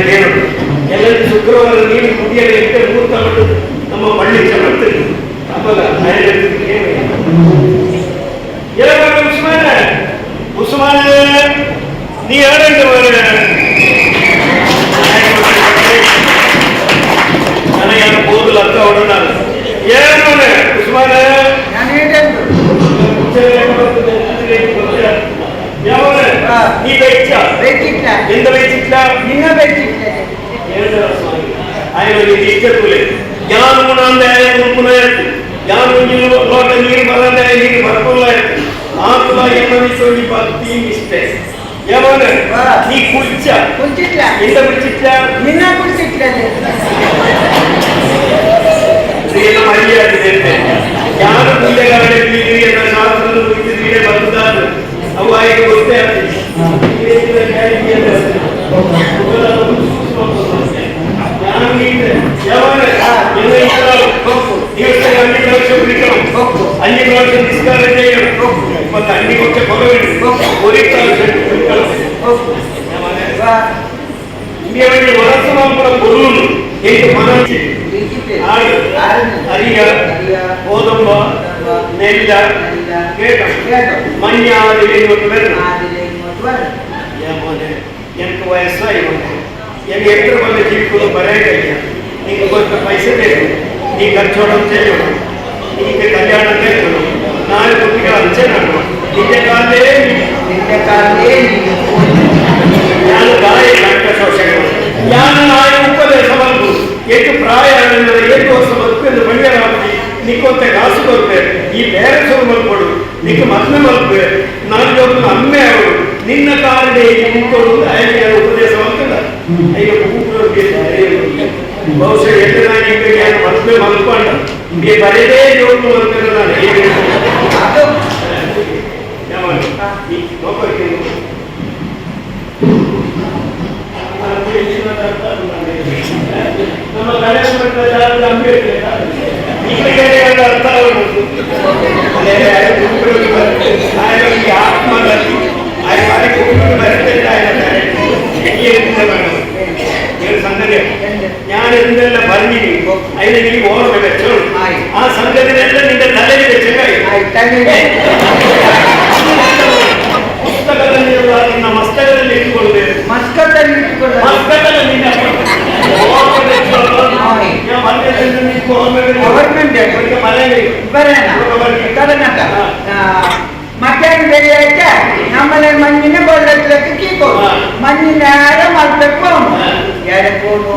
ಹೇಳೋದು ಎಲ್ಲರಿಗೂ ಶುಕ್ರವಾರ ನೀರು ಕುಡಿಯಲು ಎತ್ತೆ ಮುಹೂರ್ತ ಬಿಟ್ಟು ನಮ್ಮ ಬಳ್ಳಿ ಮಾಡ್ತೀರಿ ಆಮೇಲೆ ಉಸ್ಮಾನ ನೀ ಯಾರಂತ ನನಗೆ ಕೂದಲು ಅರ್ಥ ಹೊಡೋಣ ಏನು ಉಸ್ಮಾನ ಯಾವ ನೀ ಬೇಯಿച്ച ಎಂದ ಬೇಯಿಸಿಟ್ಲ ನಿನ್ನ ಬೇಯಿಸಿಟ್ಲ ఆయన ఇచ్చే జ్ఞానం ఉండే మునుకునేది జ్ఞానం లోట నీరు బలండే నీరు బరకుల ఆకుల ఎన్నవిసోని భక్తి నిష్ఠೆ ఏమన్నా నీ కుల్చా కుల్చిట్లా ఎంత కుల్చిట్లా నిన్న కుల్చిట్లా శ్రీల మర్యాద చేస్తే జ్ఞాన పుణ్యగాడే వీరి ఎన్న శాస్త్రం గురించి వీరే బతుకుతారు అవ్వాయికి వస్తే అన్ని ప్రాంతం తీసుకారం చేయడం కొంత అన్ని కొంచెం ఇంకేమంటే వరసమాపల పొరువులు ఏంటి మనం అరియ గోధుమ నెల్ల మన్యాది எனக்கு வயசாக எங்க எத்தனை பண்ண ஜீவிக்குள்ள பரையா நீங்க கொஞ்சம் பைசா தேடும் நீ ఖర్చోడం చేయడం నీకు కళ్యాణం చేయడం నాలుగు కొద్దిగా అంచనాడు నిజ కాలే జ్ఞాన గాయ కంట ಶೋಷಣೆ ಜ್ಞಾನ ನಾಯ ಉಪದೇಶ ಬಂದು ಎಷ್ಟು ಪ್ರಾಯ ಎಷ್ಟು ವರ್ಷ ಬದುಕು ಬಳಿಯರಾಗಿ నీకొంత కాసు కొడుకు ఈ పేరెంట్స్ మలుపుడు నీకు మధ్య మలుపు నాకు ఒక అమ్మే ఆవిడు నిన్న కారణే ఇంకోడు ఆయన ఉపదేశం అవుతుందా అయ్యో బహుశా ఎట్లా ఇంకా ఆయన మధ్య మలుపు అంట మీ పరేదే జోడు మలుపుతున్నాను ನಮ್ಮ ಗಣೇಶ ಅಂಬೇಡ್ಕರ್ ಅರ್ಥ ಆತ್ಮ ಸಂಗತಿ ഞാൻ എന്തെല്ലാം പറഞ്ഞിനി അതിനെ നീ ഓർമ്മ വെച്ചോ ആ സംഗതിനെല്ലാം നിന്റെ തലയിൽ വെച്ചായി പുസ്തകത്തിലുള്ള നിನ್ನ ಮಸ್ತಕದಲ್ಲಿ ಇಟ್ಟುಕೊಳ್ಳದೆ ಮಸ್ತಕದಲ್ಲಿ ನಿನ್ನ ಓರ್ಮ വെച്ചോ ഞാൻ പറഞ്ഞിട്ടുണ്ട് ನಿನ್ನ ಓರ್ಮ ಗವರ್ನಮೆಂಟ್ ಮನೆಯಲ್ಲಿ ಕರ್ನಾಟಕ ಮಧ್ಯಾಹ್ನ ಬೆಳೆ ಆಯ್ತಾ ನಮ್ಮನೆ ಮಣ್ಣಿನ ಬಳ್ಳಕ್ಕೆ ಕೀಕೋ ಮಣ್ಣಿನ ಯಾರ ಮಾಡ್ಬೇಕು ಎಡಕೋನು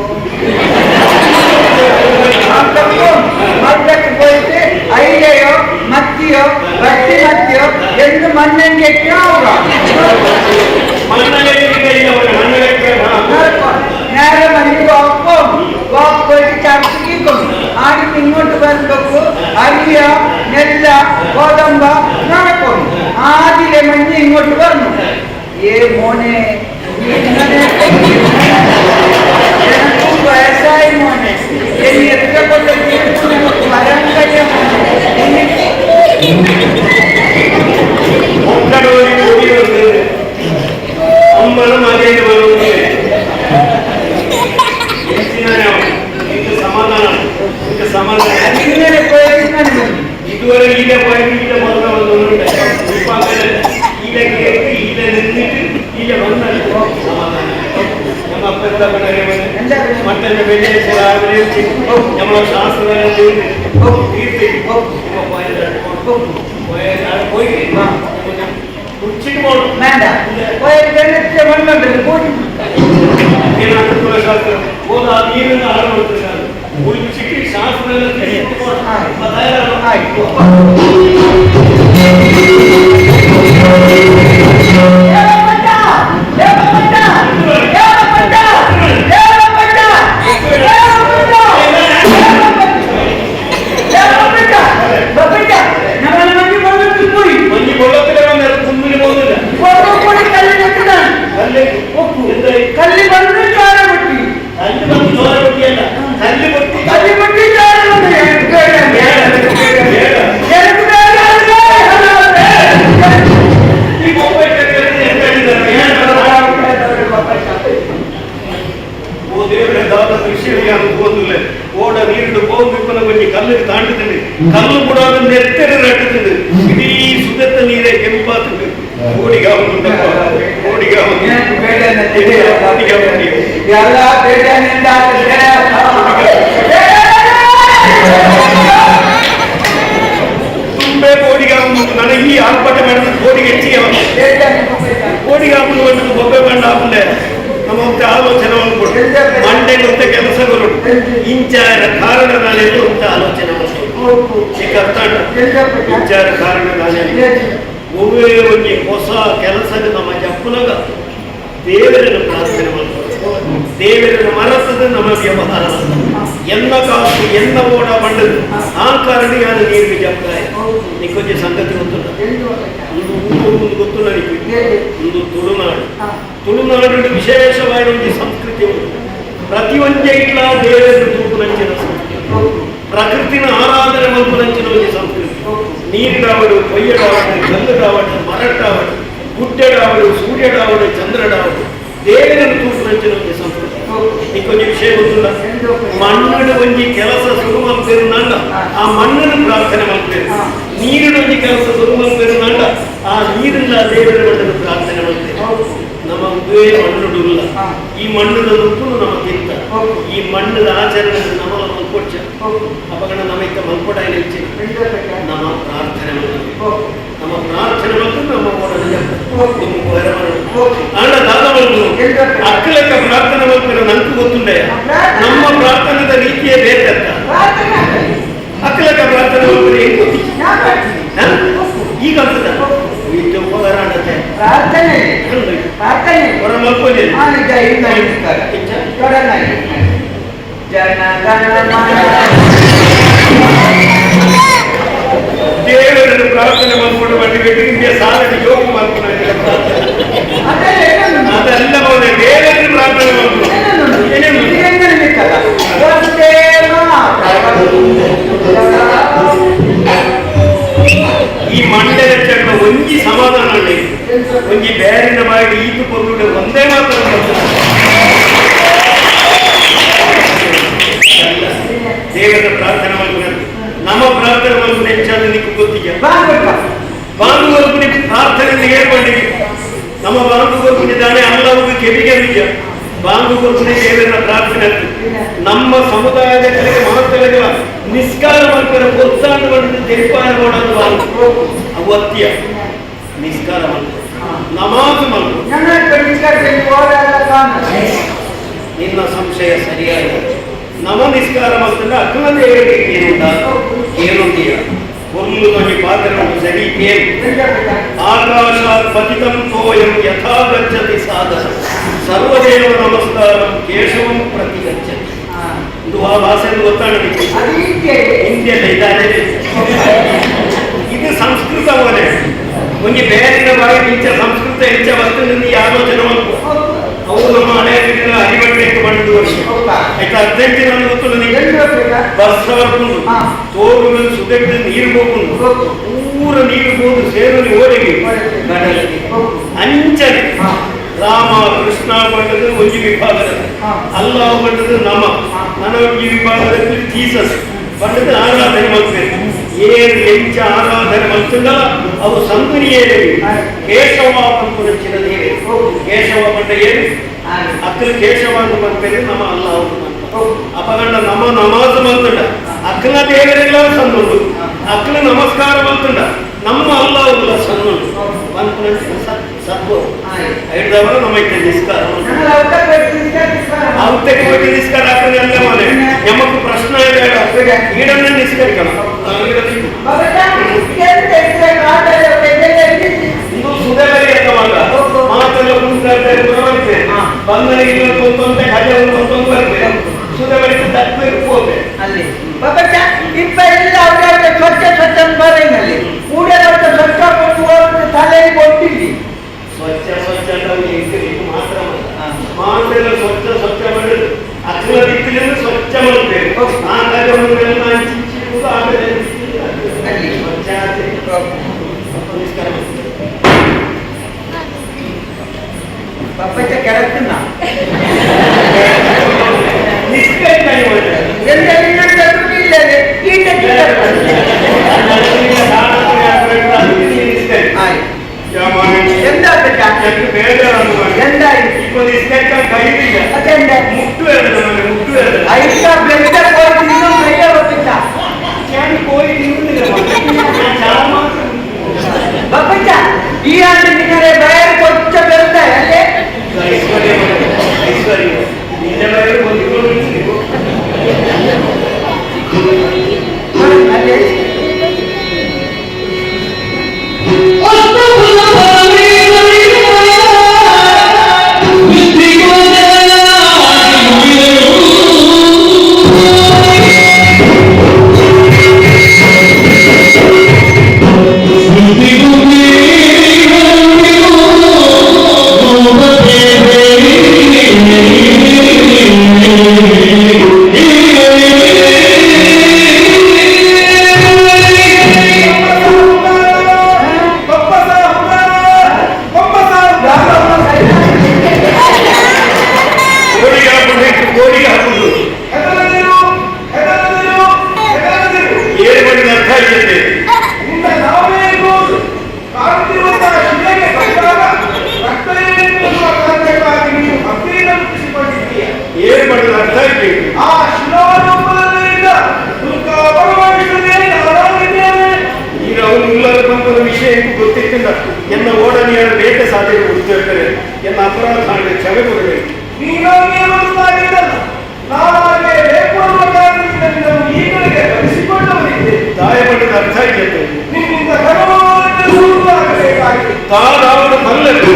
ಮದ್ದಕ್ಕೆ போயிட்டு ஐலையோ மத்தியோ வட்டி மத்தியோ எந்த மண்ணெங்கே നേരെ മണി വാക്ക് പോയിട്ട് ചർച്ചയ്ക്കും ആദ്യം ഇങ്ങോട്ട് വരಬೇಕು അരിയ നെല്ല ഗോതമ്പ നടക്കും ആദ്യമേ മഞ്ഞ് ഇങ്ങോട്ട് വരണം ഏ മോനെ എനക്കും വയസ്സായി മോനെ ഇനി എത്ര കൊല്ലം നമുക്ക് വരാൻ കഴിയാം അമ്മണം അതേ സമാധാനം ഇതുവരെ ഈല പോയിട്ട് ഈല മാത്രം വന്നുകൊണ്ട് ഇപ്പൊ അങ്ങനെ ഈല കേട്ട് ഈല നിന്നിട്ട് ഈല വന്നാൽ സമാധാനം നമ്മ അപ്പുറത്തെ മറ്റൊരു വലിയ നമ്മളെ ശാസ്ത്രം പോയി കുടിച്ചിട്ട് പോകണം ശാസ്ത്രം നീരിന്ന് ആൾ കൊടുത്തിട്ടാണ് ಉಳಿಸಿಟ್ಟು ಶಾಸ್ತ್ರ ಆಯ್ತು. ಕಲ್ಲಿ ಬಂದು ಜೋರ ಬಟ್ಟಿ ಅಲ್ಲ ಕಲ್ಲಿ ಬಟ್ಟಿ ಓಡ ನೀರು ಹೋಗ್ಬೇಕು கொஞ்சம் கல்லுக்கு தாண்டுது கல்லு கூட நெத்தரு நட்டுது இடி சுதத்த நீரை கெம்பாத்துது ஓடிகாவுண்டு ஓடிகாவுண்டு ಎಲ್ಲ ಬೇಟೆನಿಂದ ತುಂಬೆ ಓಡಿಗಾವುಂಟು ನನಗೆ ಈ ಆರ್ಭಟ ಮಾಡಿದ ಓಡಿಗೆ ಹೆಚ್ಚಿಗೆ ಓಡಿಗಾವುಂಟು ಬಂದು ಬೊಬ್ಬೆ ಬಂಡ ಆಪುಂಡೆ ನಮ್ಮ ಆಲೋಚನೆ ಮಾಡ್ಕೊಟ್ಟು ಮಂಡೆ ಅಂತ ಕೆಲಸಗಳು ಇಂಚಾರ ಕಾರಣ ನಾನೆಲ್ಲ ಅಂತ ಆಲೋಚನೆ ಮಾಡ್ಕೊಂಡು ಇಂಚಾರ ಕಾರಣ ನಾನೇ ಒಬ್ಬೇ ಒಂದು ಹೊಸ ಕೆಲಸದ ನಮ್ಮ ಜಪ್ಪನಾಗ ದೇವರನ್ನು ಪ್ರಾರ್ಥನೆ ಮಾಡ್ಕೊಂಡು ದೇವರನ್ನು ಮರೆಸದ ನಮ್ಮ ವ್ಯವಹಾರ ಎನ್ನ ಕಾಸು ಎನ್ನ ಓಡ ಬಂಡದು ಆ ಕಾರಣ ನಾನು ನೀರಿಗೆ ಜಪ್ಪಾಯ ನೀ ಕೊಂಚ ಸಂಗತಿ ಗೊತ್ತುಂಟ ಒಂದು ಗೊತ್ತು ನನಗೆ ಒಂದು ತುಳುನಾಡು ವಿಶೇಷವಾದ ಒಂದು ಸಂಸ್ಕೃತಿ ಉಂಟು ಪ್ರತಿಯೊಂದೇ ಇಲ್ಲ ದೇವರನ್ನು ತೂಪುನಂಚಿನ ಸಂಸ್ಕೃತಿ ಪ್ರಕೃತಿನ ಆರಾಧನೆ ಮಲ್ಪುನಂಚಿನ ಒಂದು ಸಂಸ್ಕೃತಿ ನೀರಿಡಾವಡು ಕೊಯ್ಯಡಾವಡು ಕಲ್ಲುಡಾವಡು ಮರಟಾವಡು ಗುಡ್ಡಡಾವಡು ಸೂರ್ಯಡಾವಡು ಚಂದ್ರಡಾವಡು ದೇವರನ್ನು ತೂಪುನಂಚಿನ ಒಂದು ಸಂಸ್ಕೃತಿ ಈ ಕೊಂಚ ವಿಷಯ ಗೊತ್ತಿಲ್ಲ ಮಣ್ಣು ಒಂಜಿ ಕೆಲಸ ಶುರು ಮಾಡ್ತೇರು ನಂಡ ಆ ಮಣ್ಣನ್ನು ಪ್ರಾರ್ಥನೆ ಮಾಡ್ತೇವೆ ನೀರಿನ ಒಂಜಿ ಕೆಲಸ ಶುರು ಮಾಡ್ತೇರು ನಂಡ ಆ ನೀರಿನ ದೇವರ ಮಣ್ಣನ್ನು ಪ್ರಾರ್ಥನೆ ಮಾಡ್ತೇವೆ ನಮ್ಮ ಉದ್ವೇ ಮಣ್ಣುಡುಲ್ಲ ಈ ಮಣ್ಣದ ರುಪ್ಪು ನಮ್ಮ ತಿಂತ ಈ ಮಣ್ಣದ ಆಚರಣೆ ನಮ್ಮ ಮಲ್ಕೊಚ್ಚ ಅಪಗಣ ನಮೈತ ಮಲ್ಕೊಡ ಹೆಚ್ಚಿ ನಮ್ಮ ಪ್ರಾರ್ಥನೆ ನಮ್ಮ ಪ್ರಾರ್ಥನೆ ಮತ್ತು ನಮ್ಮ ಅಣ್ಣ ದಾದವನ್ನು ಅಕ್ಕಲೆಕ್ಕ ಪ್ರಾರ್ಥನೆ ಮಾಡ್ತಾರೆ ನನಗೂ ಗೊತ್ತುಂಡೆ ನಮ್ಮ ಪ್ರಾರ್ಥನೆದ ರೀತಿಯೇ ಬೇಕಂತ ಅಕ್ಕಲೆಕ್ಕ ಪ್ರಾರ್ಥನೆ ಮಾಡ್ತಾರೆ ಏನ್ ಗೊತ್ತಿ ಈಗ ಆಗ್ತದ ಪ್ರಾರ್ಥನೆ ಹೊರ ಮಲ್ಕೊಳ್ಳಿ ದೇವರನ್ನು ಪ್ರಾರ್ಥನೆ ಮಾಡ್ಕೊಂಡು ಬಂದಿಬೇಕು ನಿಮಗೆ ಸಾಲಕ್ಕೆ ಯೋಗ ಮಾಡ್ಕೊಂಡು ಅದೆಲ್ಲ ಹೋದ್ರೆ ದೇವರನ್ನು ಪ್ರಾರ್ಥನೆ ಮಾಡ್ಕೊಂಡು ಈ ಮಂಡಲ ಚಕ್ರ ಒಂಜಿ ಸಮಾಧಾನ ಒಂಜಿ ಬೇರಿನ ಮಾಡಿ ಈತು ಕೊಟ್ಟು ಒಂದೇ ಮಾತ್ರ ದೇವರ ಪ್ರಾರ್ಥನೆ ಮಾಡ್ಕೊಂಡು ನಮ್ಮ ಪ್ರಾರ್ಥನೆ ಮಾಡ್ಕೊಂಡು ಹೆಚ್ಚಾದ ನಿಕ್ಕು ಗೊತ್ತಿಗೆ ಬಾಂಧವರ್ಗುನಿ ಪ್ರಾರ್ಥನೆ ಹೇಳ್ಕೊಂಡಿವಿ ನಮ್ಮ ಬಾಂಧವರ್ಗುನಿದ್ದಾನೆ ಅಲ್ಲವೂ ಕೆವಿಗೆ ಬಾಂಧವರ್ಗುನಿ ದೇವರ ಪ್ರಾರ್ಥನೆ ನಮ್ಮ ಸಮುದಾಯದ ಕಡೆಗೆ ಮಹತ್ವಗಳ ನಿಸ್ಕಾರ ಮಾಡ್ತಾರೆ ಪ್ರೋತ್ಸಾಹ ಮಾಡಿದ ದೇಪಾಯ ಮಾಡೋದು ಅವತ್ಯ ನಿಸ್ಕಾರ ಮಾಡ್ತಾರೆ ನಮಾಜ್ ಮಾಡ್ತಾರೆ ನಿನ್ನ ಸಂಶಯ ಸರಿಯಾಗಿ ನಮ ನಿಸ್ಕಾರ ಮಾಡ್ತಾರೆ ಅಕ್ಕನ ದೇವರಿಗೆ ಏನುಂಟಿಯ ಹುಲ್ಲು ನಮಗೆ ಪಾತ್ರ ಸರಿ ಆಕಾಶ ಪತಿತಂ ತೋಯಂ ಯಥಾ ಗಚ್ಚತಿ ಸಾಧನ ಸರ್ವದೇವ ನಮಸ್ಕಾರ ಕೇಶವಂ ಪ್ರತಿ ಗಚ್ಚತಿ ಇದು ಆ ಭಾಷೆಯನ್ನು ಗೊತ್ತಾಗಲಿಕ್ಕೆ ಹಿಂದಿಯಲ್ಲಿ ಇದ್ದಾರೆ ಇದು ಸಂಸ್ಕೃತ ಅವನೇ ಒಂದು ಬೇರಿನ ಬಾಯಿ ಹೆಚ್ಚ ಸಂಸ್ಕೃತ ಹೆಚ್ಚ ವಸ್ತುವಿನಿಂದ ಆಲೋಚನೆ ಮಾಡ್ಕೊ ಅವು ನಮ್ಮ ಹಳೆಯ ಅಡಿಬಟ್ಟೆಗೆ ಬಂದು ಆಯ್ತಾ ಅರ್ಜೆಂಟಿನ ಗೊತ್ತು ನನಗೆ ಬಸ್ ಬರ್ಕೊಂಡು ತೋರು ಸುಗಟ್ಟು ನೀರು ಹೋಗ್ಕೊಂಡು ಪೂರ ನೀರು ಹೋದು ಸೇರು ಓಡಿಗೆ ಕಡಲಿಗೆ ಅಂಚನೆ ರಾಮ ಕೃಷ್ಣ ಬಂಡದು ಒಂದು ವಿಭಾಗದ ಅಲ್ಲಾಹ ಬಂಡದು ನಮ ನನ್ನ ಈ ವಿಭಾಗದಲ್ಲಿ ಜೀಸಸ್ ಬಂಡದು ಆರಾಧನೆ ಮಾಡ್ಬೇಕು ಏನು ಹೆಚ್ಚು ಆರಾಧನೆ ಮಾಡ್ತಿಲ್ಲ ಅವು ಸಂತನಿಯೇ ಕೇಶವ ಬಂದು ದೇವಿ ಕೇಶವ ಬಂಡ ಏನು ಅಕ್ಕಲು ಕೇಶವ ಅಂತ ಬಂದ್ಮೇಲೆ ನಮ್ಮ ಅಲ್ಲಾಹ ಅಪಗಂಡ ನಮ್ಮ ನಮಾಜ್ ಬಂತುಂಡ ಅಕ್ಕನ ದೇವರೆಲ್ಲ ಸಣ್ಣುಂಡು ಅಕ್ಕನ ನಮಸ್ಕಾರ ಬಂತುಂಡ ನಮ್ಮ ಅಲ್ಲಾಹ ಸಣ್ಣುಂಡು ಬಂತು ಸತ್ವ ಹಿಡಿದವರು ನಮ್ಮ ನಿಸ್ಕಾರ ಅವತ್ತಕ್ಕೆ ಹೋಗಿ ನಿಸ್ಕಾರ ಆಗ್ತದೆ ಅಲ್ಲೇ ಮನೆ ನಮಗೂ ಪ್ರಶ್ನೆ ಈಡನ್ನೇ ನಿಸ್ಕರಿക്കണം ಇದು ಸುಧೆಬರಿ ಎತ್ತವಾಗ ಮಾತೆಲ್ಲ ಕುಂತಾರೆ ಬಂದರೆ ಇಲ್ಲ ತೊಂದರೆ ಕಲೆ ಒಂದು ಬರ್ತದೆ ಸುಧೆಬರಿ ತಪ್ಪು ಹೋದೆ ಅಲ್ಲಿ ಇಪ್ಪ ಎಲ್ಲ ಅವ್ರವ್ರ ಸ್ವಚ್ಛ ಸ್ವಚ್ಛ ಬರೆಯಲ್ಲಿ ಕೂಡಲೇ ಸ್ವಚ್ಛ ಕೊಟ್ಟು ತಲೆಗೆ ಕೊಟ್ಟಿದ್ವಿ ಸ್ವಚ್ಛ ಸ್ವಚ್ಛ ಮಾತ್ರ ಮಾತೆಲ್ಲ ಸ್ವಚ್ಛ ಸ್ವಚ್ಛ ಮಾಡಿದ್ರು ಅದ್ರ ದಿಕ್ಕಿನಿಂದ ಸ್ವಚ್ಛ ಮಾಡ್ತೇವೆ ಪಪ್ಪಚ್ಚ ಕೆಳತ್ತಿನ ಈ ಆಂಟಿ ನಿಮಗೆ ಬಯಲು ಕೊಚ್ಚ ಬೆಳ್ತಾರೆ ಅಲ್ಲೇ ಐಶ್ವರ್ಯ ನಿನ್ನೆ ಬಯಲು ಎನ್ನ ಓಡನೆಯನ್ನು ಬೇಟೆ ಸಾಧ್ಯತೆ ಉಳಿದಿರ್ತಾರೆ ಎನ್ನ ಅಪರಾಧ ಮಾಡಿ ಕ್ಷಮೆ ಕೊಡಬೇಕು ದಾಯಪಟ್ಟದ ಅರ್ಥ ಆಗಿತ್ತು ತಾನಾವುದು ಬಲ್ಲದು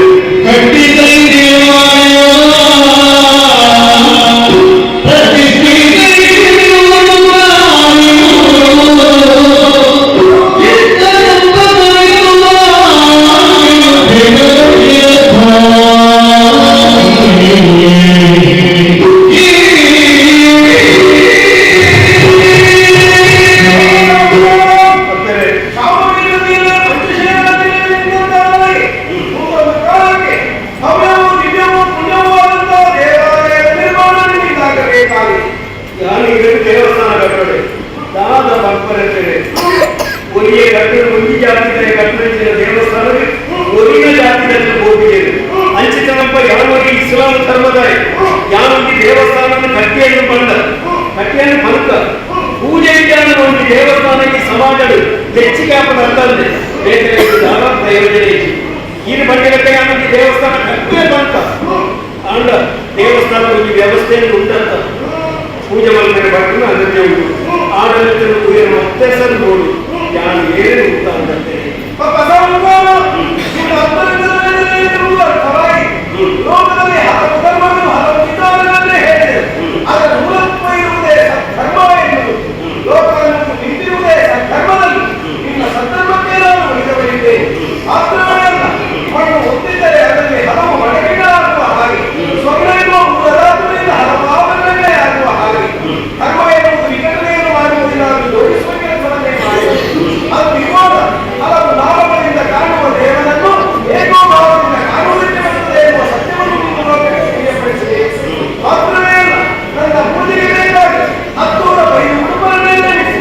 ದೇವಸ್ಥಾನ ಕಟ್ಟಡೆ ದಾದ ಪರಂಪರೆ ಒರಿಯ ಕಟ್ಟಡ ಒಂದು ಜಾತಿಯ ಕಟ್ಟಡ ದೇವಸ್ಥಾನಕ್ಕೆ ಒರಿಯ ಜಾತಿಯಲ್ಲಿ ಹೋಗಿದ್ದೇವೆ ಅಂಚಿತನಪ್ಪ ಯಾವರಿಗೆ ಇಸ್ಲಾಂ ಧರ್ಮದ ಯಾವರಿಗೆ ದೇವಸ್ಥಾನದ ಕಟ್ಟಿಯನ್ನು ಬಂದ ಪೂಜೆ ಒಂದು ದೇವಸ್ಥಾನಕ್ಕೆ ಸಮಾಜಗಳು ಹೆಚ್ಚಿಗೆ ಅಂತಂದ್ರೆ ಬೇರೆ ಪ್ರಯೋಜನ ಈ ಬಗ್ಗೆ ನಮಗೆ ದೇವಸ್ಥಾನ ಕಟ್ಟೇ ಬಂತ ಅಂಡ ದೇವಸ್ಥಾನ ಒಂದು ವ್ಯವಸ್ಥೆಯನ್ನು ಉಂಟಂತ ಪೂಜೆ ಮಾಡಿದ್ರೆ ಬಟ್ಟಲು ಅದಕ್ಕೆ ಉಂಟು ಆಡಳಿತ ಮತ್ತೆ ಸರ್ ನೋಡು ಯಾರು ಏನು ಉಂಟ ಅಂತಂತೆ ಲೋಕದಲ್ಲಿ ಹಲವು ಧರ್ಮಗಳು ಹಲವು ವಿಧಾನಗಳನ್ನೇ ಹೇಳಿದೆ ಅದರ ಮೂಲತ್ವ ಇರುವುದೇ ಧರ್ಮ ಎನ್ನುವುದು ಲೋಕವನ್ನು ನಿಂತಿರುವುದೇ ಧರ್ಮದಲ್ಲಿ ನಿನ್ನ ಸದ್ಧರ್ಮಕ್ಕೆ ನಾನು ಉಳಿದವರಿದ್ದೆ ಮಾತ್ರವಲ್ಲ ಮಣ್ಣು ಒತ್ತಿದ್ದರೆ ಅದರಲ್ಲಿ ಹಲವು ಮಡಕೆಗಳಾಗುವ ಹಾಗೆ ಸ್ವರ್ಣಕ್ಕೂ ಮೂಲರಾತ್ರಿಯಿಂದ ಹಲವು ಆಭರಣಗಳೇ ಆಗುವ ಹಾಗೆ ಧರ್ಮ ಎನ್ನುವುದು ವಿಘಟನೆಯನ್ನು ಮಾಡುವುದಿಲ್ಲ ಅದು ಜೋಡಿಸುವ ಕೆಲಸವನ್ನೇ ಮಾಡಿದೆ ಅದು ವಿವಾದ ಹಲವು ನಾಮಗಳಿಂದ ಕಾಣುವ ದೇವರನ್ನು ಏಕೋಭಾವದಿಂದ ಕಾಣುವುದಕ್ಕೆ ಬರುತ್ತದೆ ಎನ್ನುವ ಸತ್ಯವನ್ನು ನಿಮ್ಮ ಲೋಕಕ್ಕೆ ತಿಳಿಯಪಡಿಸಿದೆ ಮಾತ್ರವೇ ಅಲ್ಲ ನನ್ನ ಪೂಜೆಗೆ ಬೇಕಾಗಿ 1005 ಉಡುಪನ್ನೇ ನೇಮಿಸಿ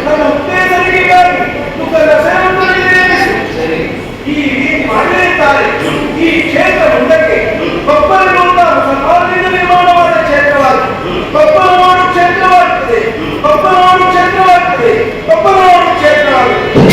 ನನ್ನ ಉತ್ತೇಜನಿಗೆಗಾಗಿ ಮುಖದ ಸೇವಕರಿಗೆ ನೇಮಿಸಿ ಈ ರೀತಿ ಮಾಡಿರುತ್ತಾರೆ ಈ ಕ್ಷೇತ್ರ ಮುಂದಕ್ಕೆ ಕೊಪ್ಪಲಗುಂದ ಮುಸಲ್ಮಾನರಿಂದ ನಿರ್ಮಾಣವಾದ ಕ್ಷೇತ್ರವಾಗಿದೆ ಕೊಪ್ಪಲನಾಡು ಕ್ಷೇತ್ರವಾಗುತ್ತದೆ ಕೊಪ್ಪಲನಾಡು ಕ್ಷೇತ್ರವಾಗುತ್ತದೆ ಕೊಪ್ಪಲನಾಡು ಕ್ಷೇತ್ರವಾಗುತ್ತದೆ